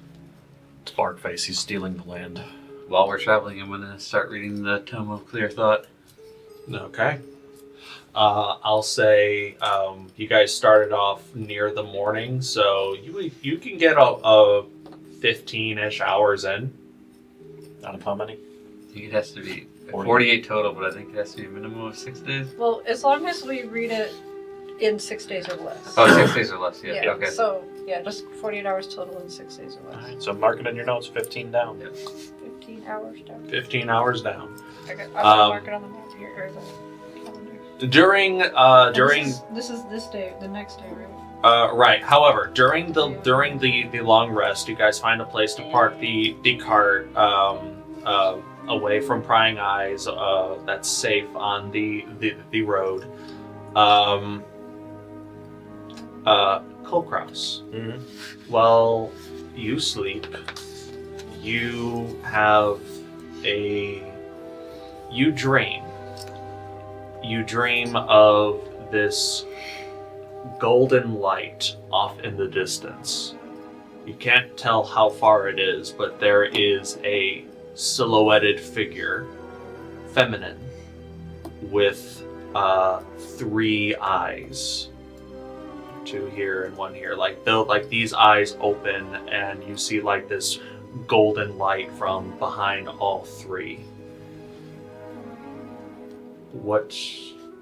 S3: It's Barkface. He's stealing the land.
S8: While we're traveling, I'm gonna start reading the Tome of Clear Thought.
S2: Okay. I'll say you guys started off near the morning, so you can get a 15-ish hours in.
S3: Out of how many?
S8: I think it has to be
S3: 40.
S8: 48 total, but I think it has to be a minimum of 6 days.
S4: well, as long as we read it in 6 days or less.
S8: Oh, 6 days or less, yeah. Okay.
S4: So, yeah, just 48 hours total in 6 days or less.
S3: Alright, so mark it in your notes, 15 down.
S4: 15 hours down.
S2: 15 hours down.
S4: Okay, I'll mark it on the map here, or the calendar.
S2: During
S4: This is this day, the next day, right?
S2: right. However, during the long rest, you guys find a place to park the cart away from prying eyes. That's safe on the road. Kulkras.
S3: Mm-hmm.
S2: While you sleep, you have you dream. You dream of this golden light off in the distance. You can't tell how far it is, but there is a silhouetted figure, feminine, with 3 eyes. 2 here and 1 here. Like these eyes open, and you see like this golden light from behind all 3.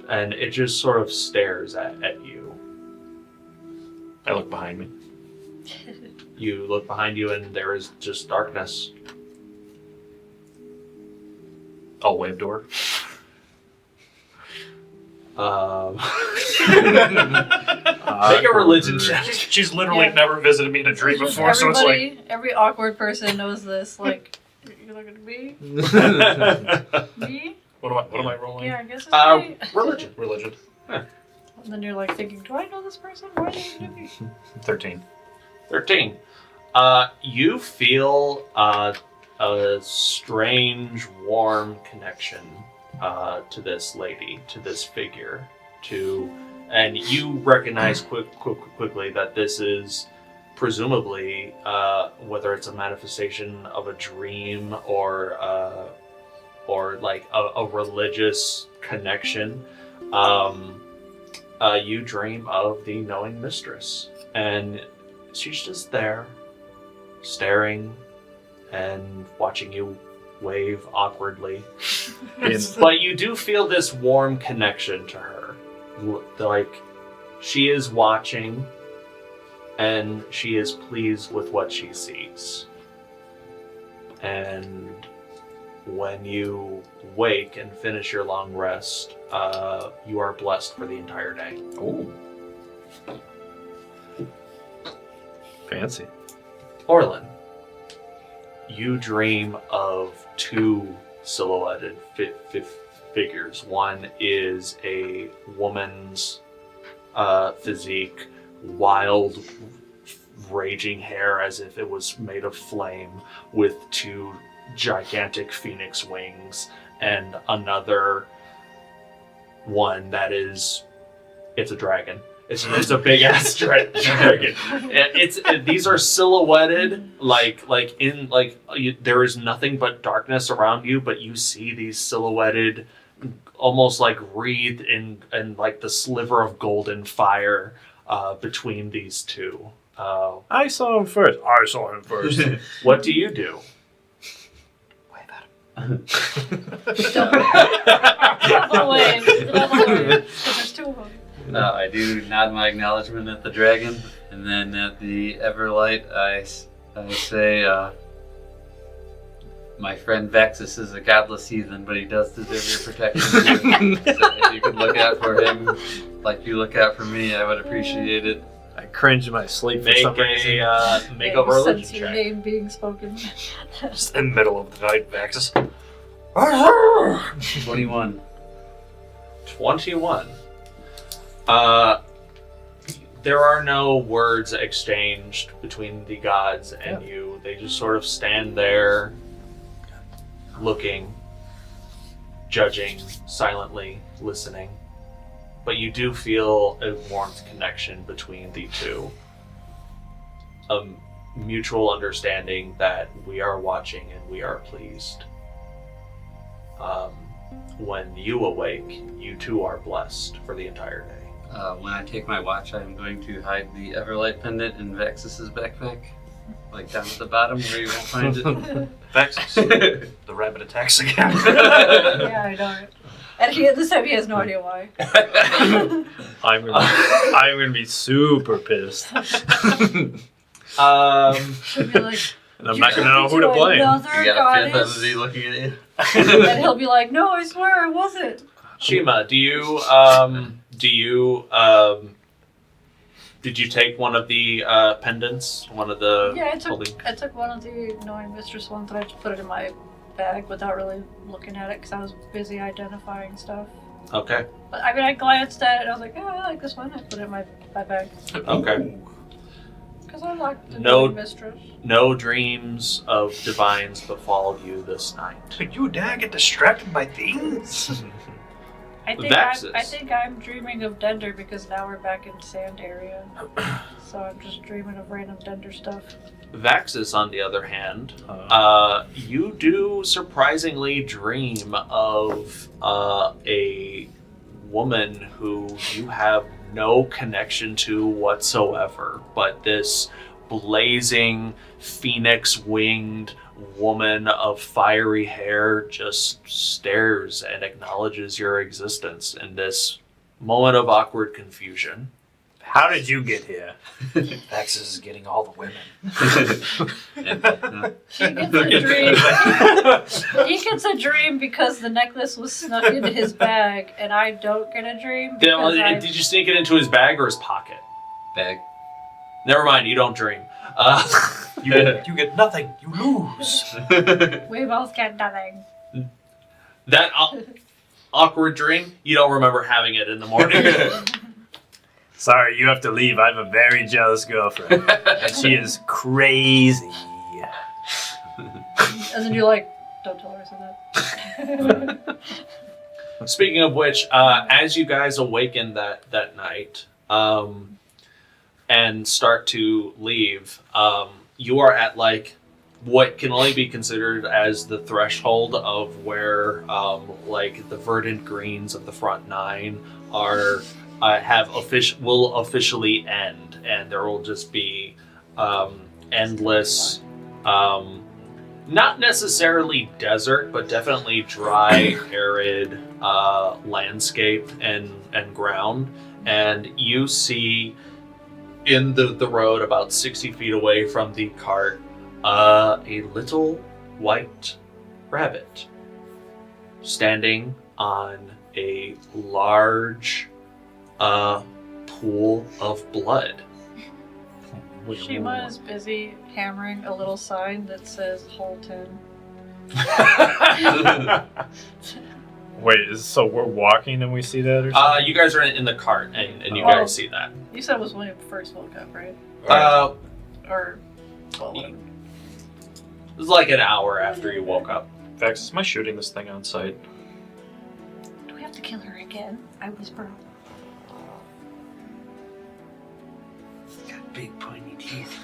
S2: And it just sort of stares at you.
S3: I look behind me.
S2: You look behind you, and there is just darkness.
S3: I'll wave to her.
S2: Make a religion check.
S3: She's literally
S4: Yeah.
S3: never visited me in a dream
S4: Just
S3: before, so it's like...
S4: every awkward person knows this. Like, you looking at me? Me?
S3: What am I rolling?
S4: Yeah, I guess it's me.
S2: Religion.
S3: Religion.
S4: And then you're like thinking, do I know this person? Why do you know me?
S3: 13.
S2: 13. You feel a strange, warm connection to this lady, to this figure, and you recognize quickly that this is presumably, whether it's a manifestation of a dream or like a religious connection. You dream of the knowing mistress, and she's just there, staring and watching you wave awkwardly. But you do feel this warm connection to her. Like, she is watching, and she is pleased with what she sees. And when you wake and finish your long rest, you are blessed for the entire day.
S5: Oh. Fancy.
S2: Orlin, you dream of two silhouetted figures. One is a woman's physique, wild, raging hair as if it was made of flame, with two gigantic phoenix wings, and another one that is, it's a dragon. It's a big ass dragon. These are silhouetted there is nothing but darkness around you, but you see these silhouetted, almost like wreathed in like the sliver of golden fire between these two.
S5: I saw him first.
S2: What do you do?
S4: Double wave. There's two of them.
S8: I do nod my acknowledgement at the dragon, and then at the Everlight, I say, my friend Vaxxus is a godless heathen, but he does deserve your protection. So if you could look out for him like you look out for me, I would appreciate it.
S5: I cringe in my sleep for some reason.
S2: Make a religion
S4: Sense your
S2: check.
S4: name being spoken.
S3: Just in the middle of the night, Vaxxus.
S8: 21.
S2: 21. There are no words exchanged between the gods and you. They just sort of stand there, looking, judging, silently listening. But you do feel a warmth connection between the two. A mutual understanding that we are watching and we are pleased. When you awake, you too are blessed for the entire day.
S8: When I take my watch, I'm going to hide the Everlight pendant in Vaxxus's backpack. Like down at the bottom where you won't find it.
S3: Vaxxus. The rabbit attacks again.
S4: Yeah, I know. And this time he has no idea why.
S5: I'm gonna be super pissed.
S4: He'll be like,
S5: And I'm not gonna know who to blame.
S8: You got a fifth entity looking at you.
S4: And he'll be like, no, I swear I wasn't.
S2: Shiima, did you take one of the pendants? One of the
S4: Yeah, I took one of the Knowing Mistress ones and I just put it in my bag without really looking at it because I was busy identifying stuff.
S2: Okay.
S4: But I mean, I glanced at it and I was like, oh, I like this one. I put it in my bag.
S2: Okay.
S4: Because I like the
S2: No-
S4: Knowing Mistress.
S2: No dreams of divines befall you this night.
S3: But you dare get distracted by things?
S4: I
S2: Vaxxus.
S4: think I'm dreaming of Dender because now we're back in sand area. So I'm just dreaming of random Dender stuff.
S2: Vaxxus, on the other hand, you do surprisingly dream of a woman who you have no connection to whatsoever, but this blazing, phoenix-winged woman of fiery hair just stares and acknowledges your existence in this moment of awkward confusion.
S5: How did you get here?
S3: Vaxxus is getting all the women.
S4: He gets a dream. He gets a dream because the necklace was snuck into his bag, and I don't get a dream.
S2: Did you sneak it into his bag or his pocket?
S8: Bag.
S2: Never mind, you don't dream.
S3: You get nothing. You lose.
S4: We both get nothing.
S2: That awkward dream, you don't remember having it in the morning.
S5: Sorry, you have to leave. I have a very jealous girlfriend. And she is crazy.
S4: And then you're like, don't tell her I said that.
S2: Speaking of which, as you guys awaken that night and start to leave, you are at like what can only be considered as the threshold of where like the verdant greens of the front nine are will officially end, and there will just be endless not necessarily desert, but definitely dry, arid landscape and ground. And you see in the road about 60 feet away from the cart a little white rabbit standing on a large pool of blood.
S4: Shiima is busy hammering a little sign that says Holton.
S5: Wait, so we're walking and we see that or something?
S2: You guys are in the cart and you guys see that.
S4: You said it was when you first woke up, right? Or, well, whatever.
S2: It was like an hour after you woke up.
S3: Vaxxus, am I shooting this thing on sight?
S6: Do we have to kill her again? I whisper.
S9: Got big pointy teeth.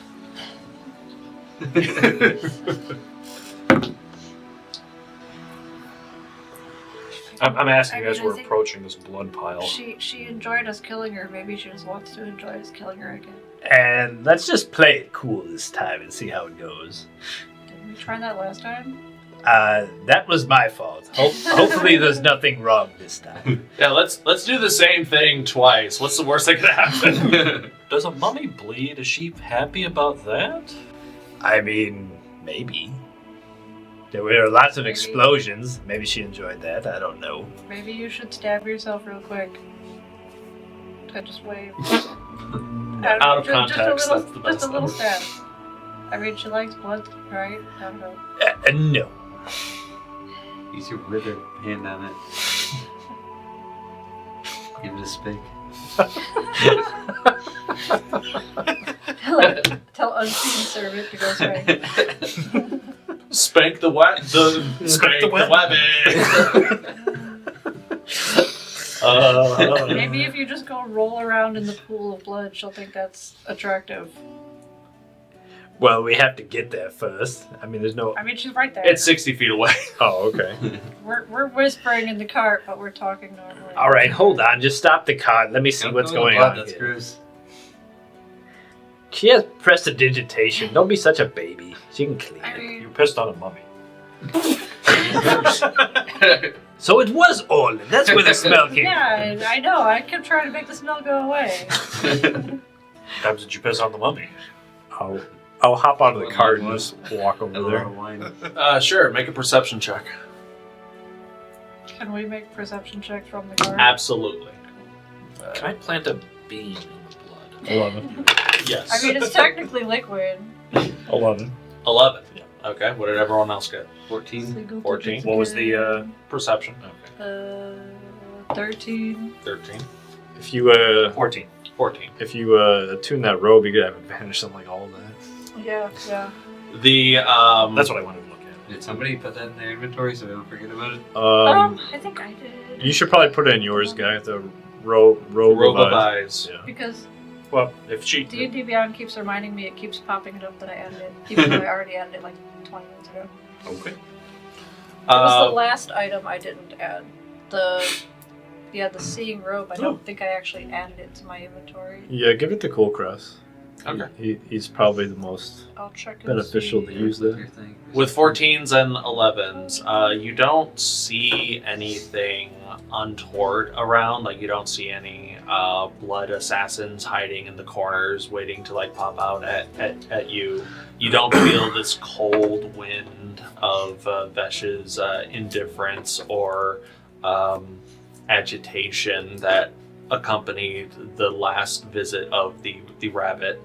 S3: I'm asking you
S4: I
S3: as
S4: mean, I
S3: we're
S4: think
S3: approaching this blood pile.
S4: She enjoyed us killing her. Maybe she just wants to enjoy us killing her again.
S7: And let's just play it cool this time and see how it goes.
S4: Didn't we try that last time?
S7: That was my fault. Hopefully there's nothing wrong this time.
S2: Yeah, let's do the same thing twice. What's the worst that could happen?
S3: Does a mummy bleed? Is she happy about that?
S7: I mean, maybe. There were lots of explosions. Maybe she enjoyed that. I don't know.
S4: Maybe you should stab yourself real quick. I just wave.
S2: Out of context,
S4: just
S2: that's the best
S4: Just a little
S2: thing.
S4: stab. I mean, she likes blood, right? I don't know.
S7: No.
S8: Use your withered hand on it. Give it a spank.
S4: Tell unseen servant to go spank.
S2: Spank the spank the weapon.
S4: Maybe if you just go roll around in the pool of blood, she'll think that's attractive.
S7: Well, we have to get there first. I mean, there's no...
S4: I mean, she's right there.
S2: It's 60 feet away.
S5: Oh, okay.
S4: We're whispering in the cart, but we're talking normally.
S7: All right, hold on. Just stop the cart. Let me see what's going on
S8: That's
S7: here.
S8: gross.
S7: She has prestidigitation. Don't be such a baby. She can clean
S4: I
S7: it.
S4: mean,
S3: You pissed on a mummy.
S7: So it was Orlin. That's where the smell came
S4: yeah, I know. I kept trying to make the smell go away.
S3: Times did you piss on the mummy?
S5: I'll hop out of the cart and just walk over
S8: A lot
S5: there.
S8: of wine.
S2: Sure, make a perception check.
S4: Can we make perception checks from the cart?
S2: Absolutely.
S3: Can I plant a bean in the blood?
S5: 11.
S2: Yes.
S4: I mean, it's technically liquid.
S5: 11.
S2: 11. Yeah. Okay, what did everyone else get?
S8: 14.
S2: 14.
S3: What was the
S2: Perception. Okay.
S4: 13.
S2: 13.
S5: If you
S3: 14?
S2: 14.
S5: if you attune that robe, you could have advantage on like all of that.
S4: Yeah.
S2: The
S3: That's what I wanted to look at.
S8: Did somebody put that in their inventory so we don't forget about it?
S4: I think I did.
S5: You should probably put it in yours, guy. The robe
S2: robe
S5: of
S2: of eyes.
S5: Yeah.
S4: Because
S3: Well, if she...
S4: D&D Beyond keeps reminding me, it keeps popping it up that I added it, even though I already added it like 20 minutes ago.
S3: Okay.
S4: It was
S2: Uh,
S4: the last item I didn't add. The seeing robe, I don't think I actually added it to my inventory.
S5: Yeah, give it to Kulkras.
S2: Okay.
S5: He's probably the most
S4: I'll check and
S5: beneficial
S4: see.
S5: to use
S8: Your
S5: that.
S8: thing.
S2: With 14s and 11s, you don't see anything untoward around. Like, you don't see any blood assassins hiding in the corners waiting to, like, pop out at you. You don't feel this cold wind of Vesh's indifference or agitation that accompanied the last visit of the rabbit.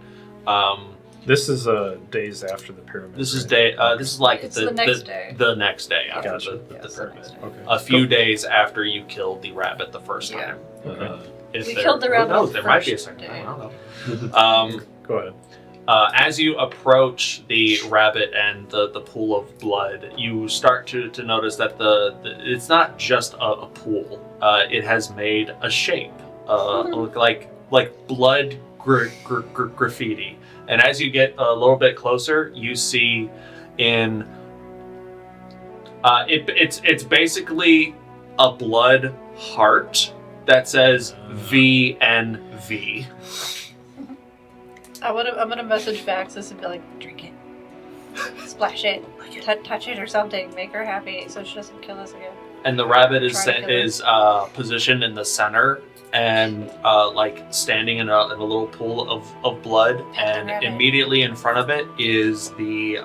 S5: This is days after the pyramid.
S2: This is
S5: right?
S2: this is like
S4: It's the next day.
S2: The next day after
S5: Gotcha.
S2: the
S4: Yes, the
S2: pyramid.
S4: next day.
S5: Okay.
S2: A few days after you killed the rabbit the first
S4: Yeah.
S2: time.
S5: Okay.
S2: If
S4: We
S2: there-
S4: killed the
S2: who
S4: rabbit
S2: knows,
S4: the
S2: there might be a
S4: first
S2: second
S4: day.
S2: time. I don't know.
S5: Go ahead.
S2: As you approach the rabbit and the pool of blood, you start to notice that it's not just a pool. It has made a shape, look like blood graffiti. And as you get a little bit closer, you see in it's basically a blood heart that says VNV.
S4: I'm gonna message Vaxxus and be like, drink it. Splash it, touch it or something, make her happy so she doesn't kill us again.
S2: And the rabbit is
S4: Try to kill her.
S2: positioned in the center and like standing in a little pool of blood,
S4: Pet the
S2: and
S4: rabbit.
S2: immediately in front of it is the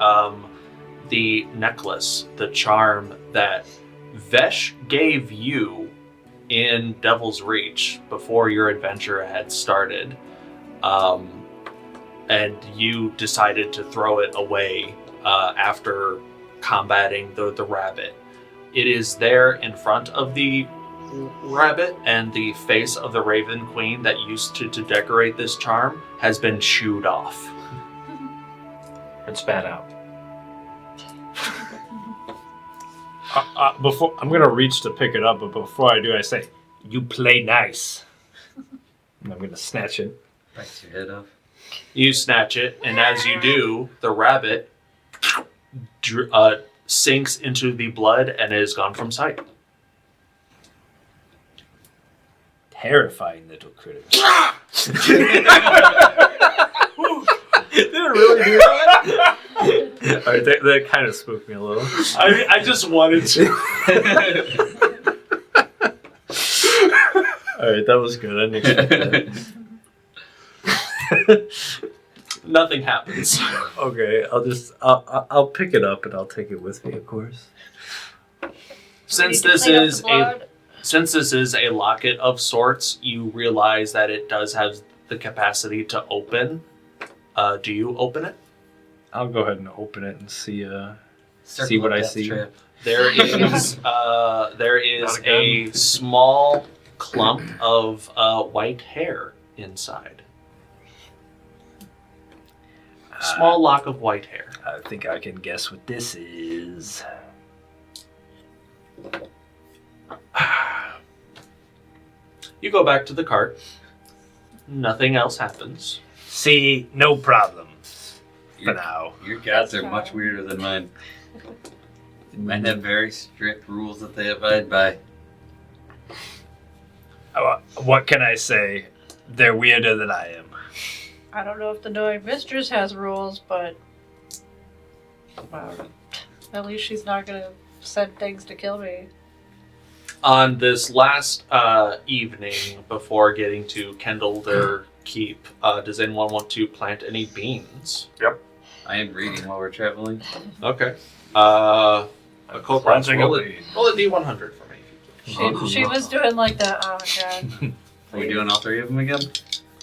S2: necklace, the charm that Vesh gave you in Devil's Reach before your adventure had started, and you decided to throw it away after combating the rabbit. It is there in front of the rabbit, and the face of the Raven Queen that used to decorate this charm has been chewed off.
S3: And spat out.
S5: Before I'm gonna reach to pick it up, but before I do, I say, "You play nice." And I'm gonna snatch it.
S8: Bites your head off.
S2: You snatch it, and as you do, the rabbit sinks into the blood and is gone from sight.
S5: Terrifying little critter. Did it really do that? Alright, that kind of spooked me a little.
S2: I just wanted to.
S5: Alright, that was good. I didn't expect that.
S2: Nothing happens.
S5: Okay, I'll pick it up and I'll take it with me, of course.
S2: Since
S4: You need to
S2: this
S4: clean up
S2: is
S4: the blood.
S2: Since this is a locket of sorts, you realize that it does have the capacity to open. Do you open it?
S5: I'll go ahead and open it and see
S8: Circle
S5: what
S8: of
S5: I
S8: death
S5: see.
S8: trap.
S2: There is
S3: Not
S2: a
S3: again.
S2: small clump of white hair inside. Small lock of white hair.
S5: I think I can guess what this is.
S2: You go back to the cart. Nothing else happens.
S5: See, no problem. For
S8: Your-
S5: now.
S8: Your gods are much weirder than mine. Mine have very strict rules that they abide by.
S5: What can I say? They're weirder than I am.
S4: I don't know if the knowing mistress has rules, but at least she's not gonna send things to kill me.
S2: On this last evening before getting to Kendall their keep, does anyone want to plant any beans?
S8: I am reading while we're traveling.
S2: Okay. Kulkras,
S3: Planting a
S2: roll
S3: bean.
S2: a D100 for me.
S4: She was doing like the oh god.
S8: Are we doing all three of them again?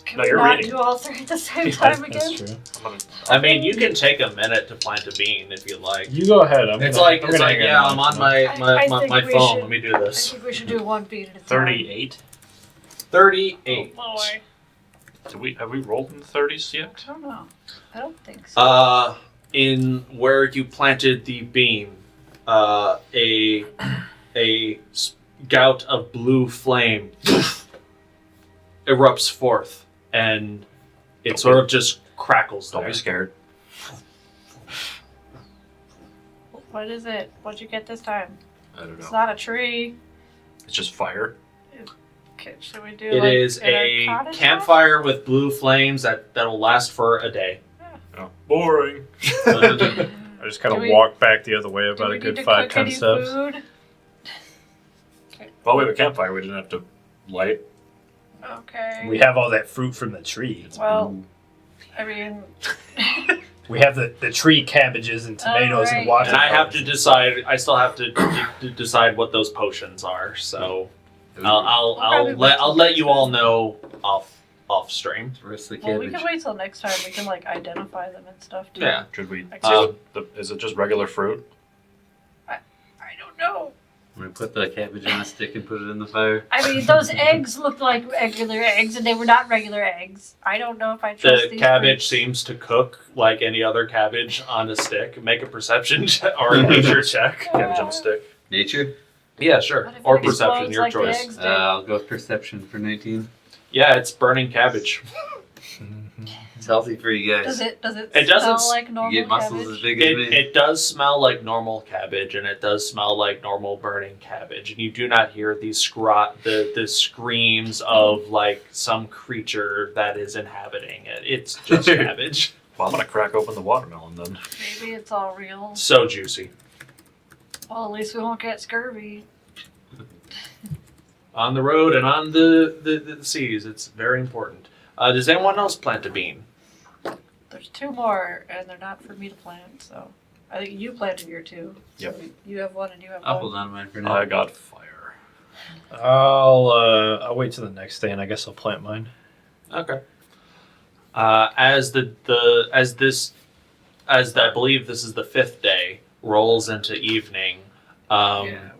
S4: Can
S3: No,
S4: we
S3: you're
S4: not
S3: reading.
S4: do all three at the same time
S5: That's
S4: again?
S5: true.
S2: I mean, you can take a minute to plant a bean if you like.
S5: You go ahead. I'm
S2: It's
S5: gonna,
S2: like,
S5: I'm gonna hang
S2: yeah,
S5: out
S2: I'm
S5: on
S2: on my
S4: I think
S2: my
S4: we
S2: phone.
S4: should-
S2: Let me do
S4: I
S2: this.
S4: think we should do one beat at a time.
S3: 38.
S2: 38.
S4: Oh boy.
S3: Have we rolled in the 30s yet?
S4: I don't know. I don't think so.
S2: In where you planted the bean, a gout of blue flame erupts forth, and it sort of just crackles
S3: Don't
S2: there.
S3: be scared.
S4: What is it? What'd you get this time?
S3: I don't
S4: It's
S3: know.
S4: not a tree.
S3: It's just fire.
S4: Okay, should we do
S2: It
S4: like
S2: is
S4: in our
S2: a
S4: cottage
S2: campfire with blue flames that'll last for a day.
S3: Oh, boring.
S5: I just kind
S4: Do
S5: of
S4: we-
S5: walk back the other way
S4: house? Do
S5: about
S4: we
S5: a
S4: need
S5: good
S4: to
S5: 5,
S4: cook
S5: 10
S4: any
S5: steps.
S4: food?
S3: Well, we have a campfire. We didn't have to light.
S4: Okay.
S5: We have all that fruit from the tree.
S4: Well, I mean,
S5: We have the tree cabbages and tomatoes
S4: Alright.
S5: and watermelons.
S2: And I have to decide. I still have to decide what those potions are. So I'll let you all know off stream.
S8: Where's the
S4: well, we
S8: cabbage?
S4: can wait till next time. We can like identify them and stuff too.
S2: Yeah.
S3: Should we?
S4: Um,
S3: Is it just regular fruit?
S4: I don't know.
S8: I'm gonna put the cabbage on a stick and put it in the fire.
S4: I mean, those eggs looked like regular eggs, and they were not regular eggs. I don't know if I trust
S2: The
S4: these
S2: cabbage
S4: fruits.
S2: seems to cook like any other cabbage on a stick. Make a perception check or a nature check.
S3: Cabbage on a stick.
S8: Nature?
S2: Yeah, sure.
S4: What if it
S2: Or
S4: explodes
S2: perception, your
S4: like the
S2: choice.
S4: eggs did?
S8: I'll go with perception for 19.
S2: Yeah, it's burning cabbage.
S8: It's healthy for you guys.
S4: Does it
S2: It doesn't
S4: smell like
S8: You
S4: normal
S8: get muscles
S4: cabbage?
S8: as big as me.
S2: It does smell like normal cabbage, and it does smell like normal burning cabbage. And you do not hear the screams of like some creature that is inhabiting it. It's just cabbage.
S3: Well, I'm gonna crack open the watermelon then.
S4: Maybe it's all real.
S2: So juicy.
S4: Well, at least we won't get scurvy.
S2: On the road and on the seas, it's very important. Does anyone else plant a bean?
S4: There's 2 more, and they're not for me to plant, so... I think you planted your 2.
S3: Yep.
S4: So you have 1 and you have
S8: I'll
S4: 1.
S8: hold on to mine for now.
S3: I got fire.
S5: I'll wait till the next day, and I guess I'll plant mine.
S2: Okay. As I believe this is the 5th day, rolls into evening. The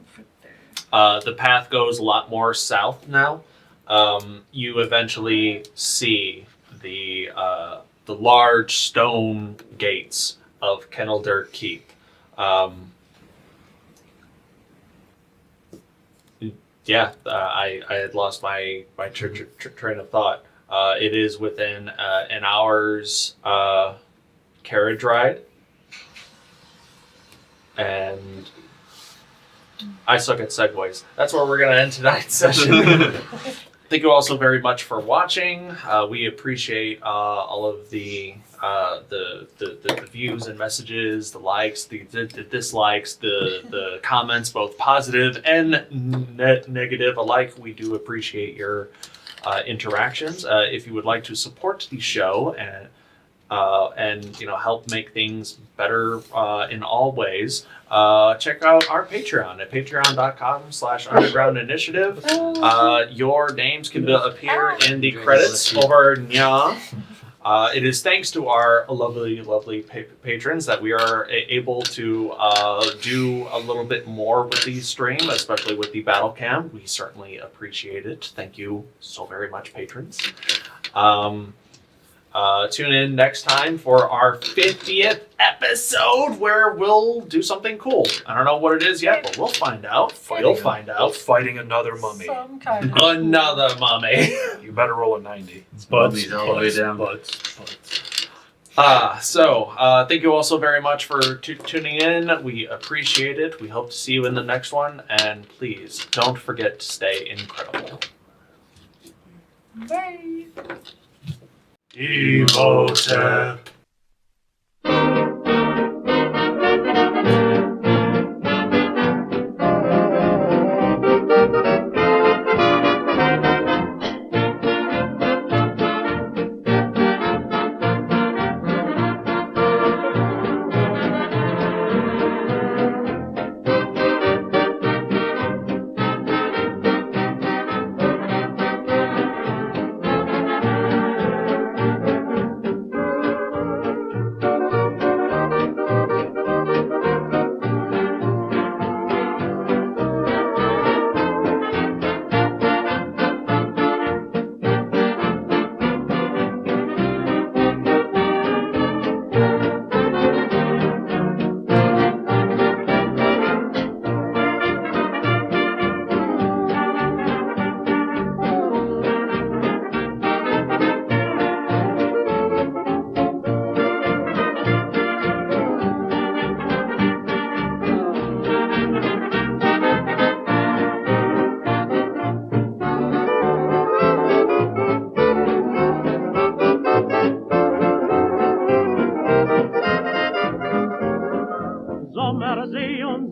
S2: path goes a lot more south now. You eventually see the large stone gates of Kenneldirt Keep. I had lost my train of thought. It is within an hour's carriage ride. And I suck at segues. That's where we're going to end tonight's session. Thank you also very much for watching. We appreciate all of the views and messages, the likes, the dislikes, the comments, both positive and negative alike. We do appreciate your interactions. If you would like to support the show and help make things better in all ways, check out our Patreon at patreon.com/underground initiative. Your names can appear in the credits over Nya. It is thanks to our lovely patrons that we are able to do a little bit more with the stream, especially with the battle cam. We certainly appreciate it. Thank you so very much, patrons. Tune in next time for our 50th episode where we'll do something cool. I don't know what it is yet, but we'll find out. You'll find out.
S3: Fighting another mummy.
S4: Some kind of...
S2: Another mummy.
S3: You better roll a 90.
S8: Mummies all the way down.
S2: Thank you all so very much for tuning in. We appreciate it. We hope to see you in the next one. And please, don't forget to stay incredible.
S4: Bye.
S2: Evotep.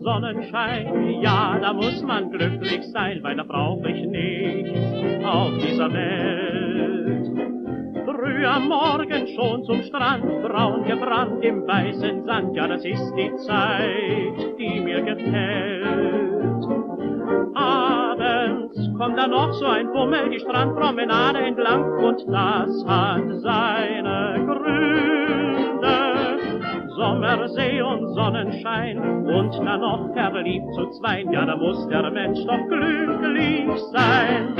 S11: Sonnenschein, ja, da muss man glücklich sein, weil da brauch ich nichts auf dieser Welt. Früh am Morgen schon zum Strand, braun gebrannt im weißen Sand, ja, das ist die Zeit, die mir gefällt. Abends kommt da noch so ein Bummel die Strandpromenade entlang und das hat seine Gründe. Sommersee und Sonnenschein und dann noch verliebt zu zweien, ja, da muss der Mensch doch glücklich sein.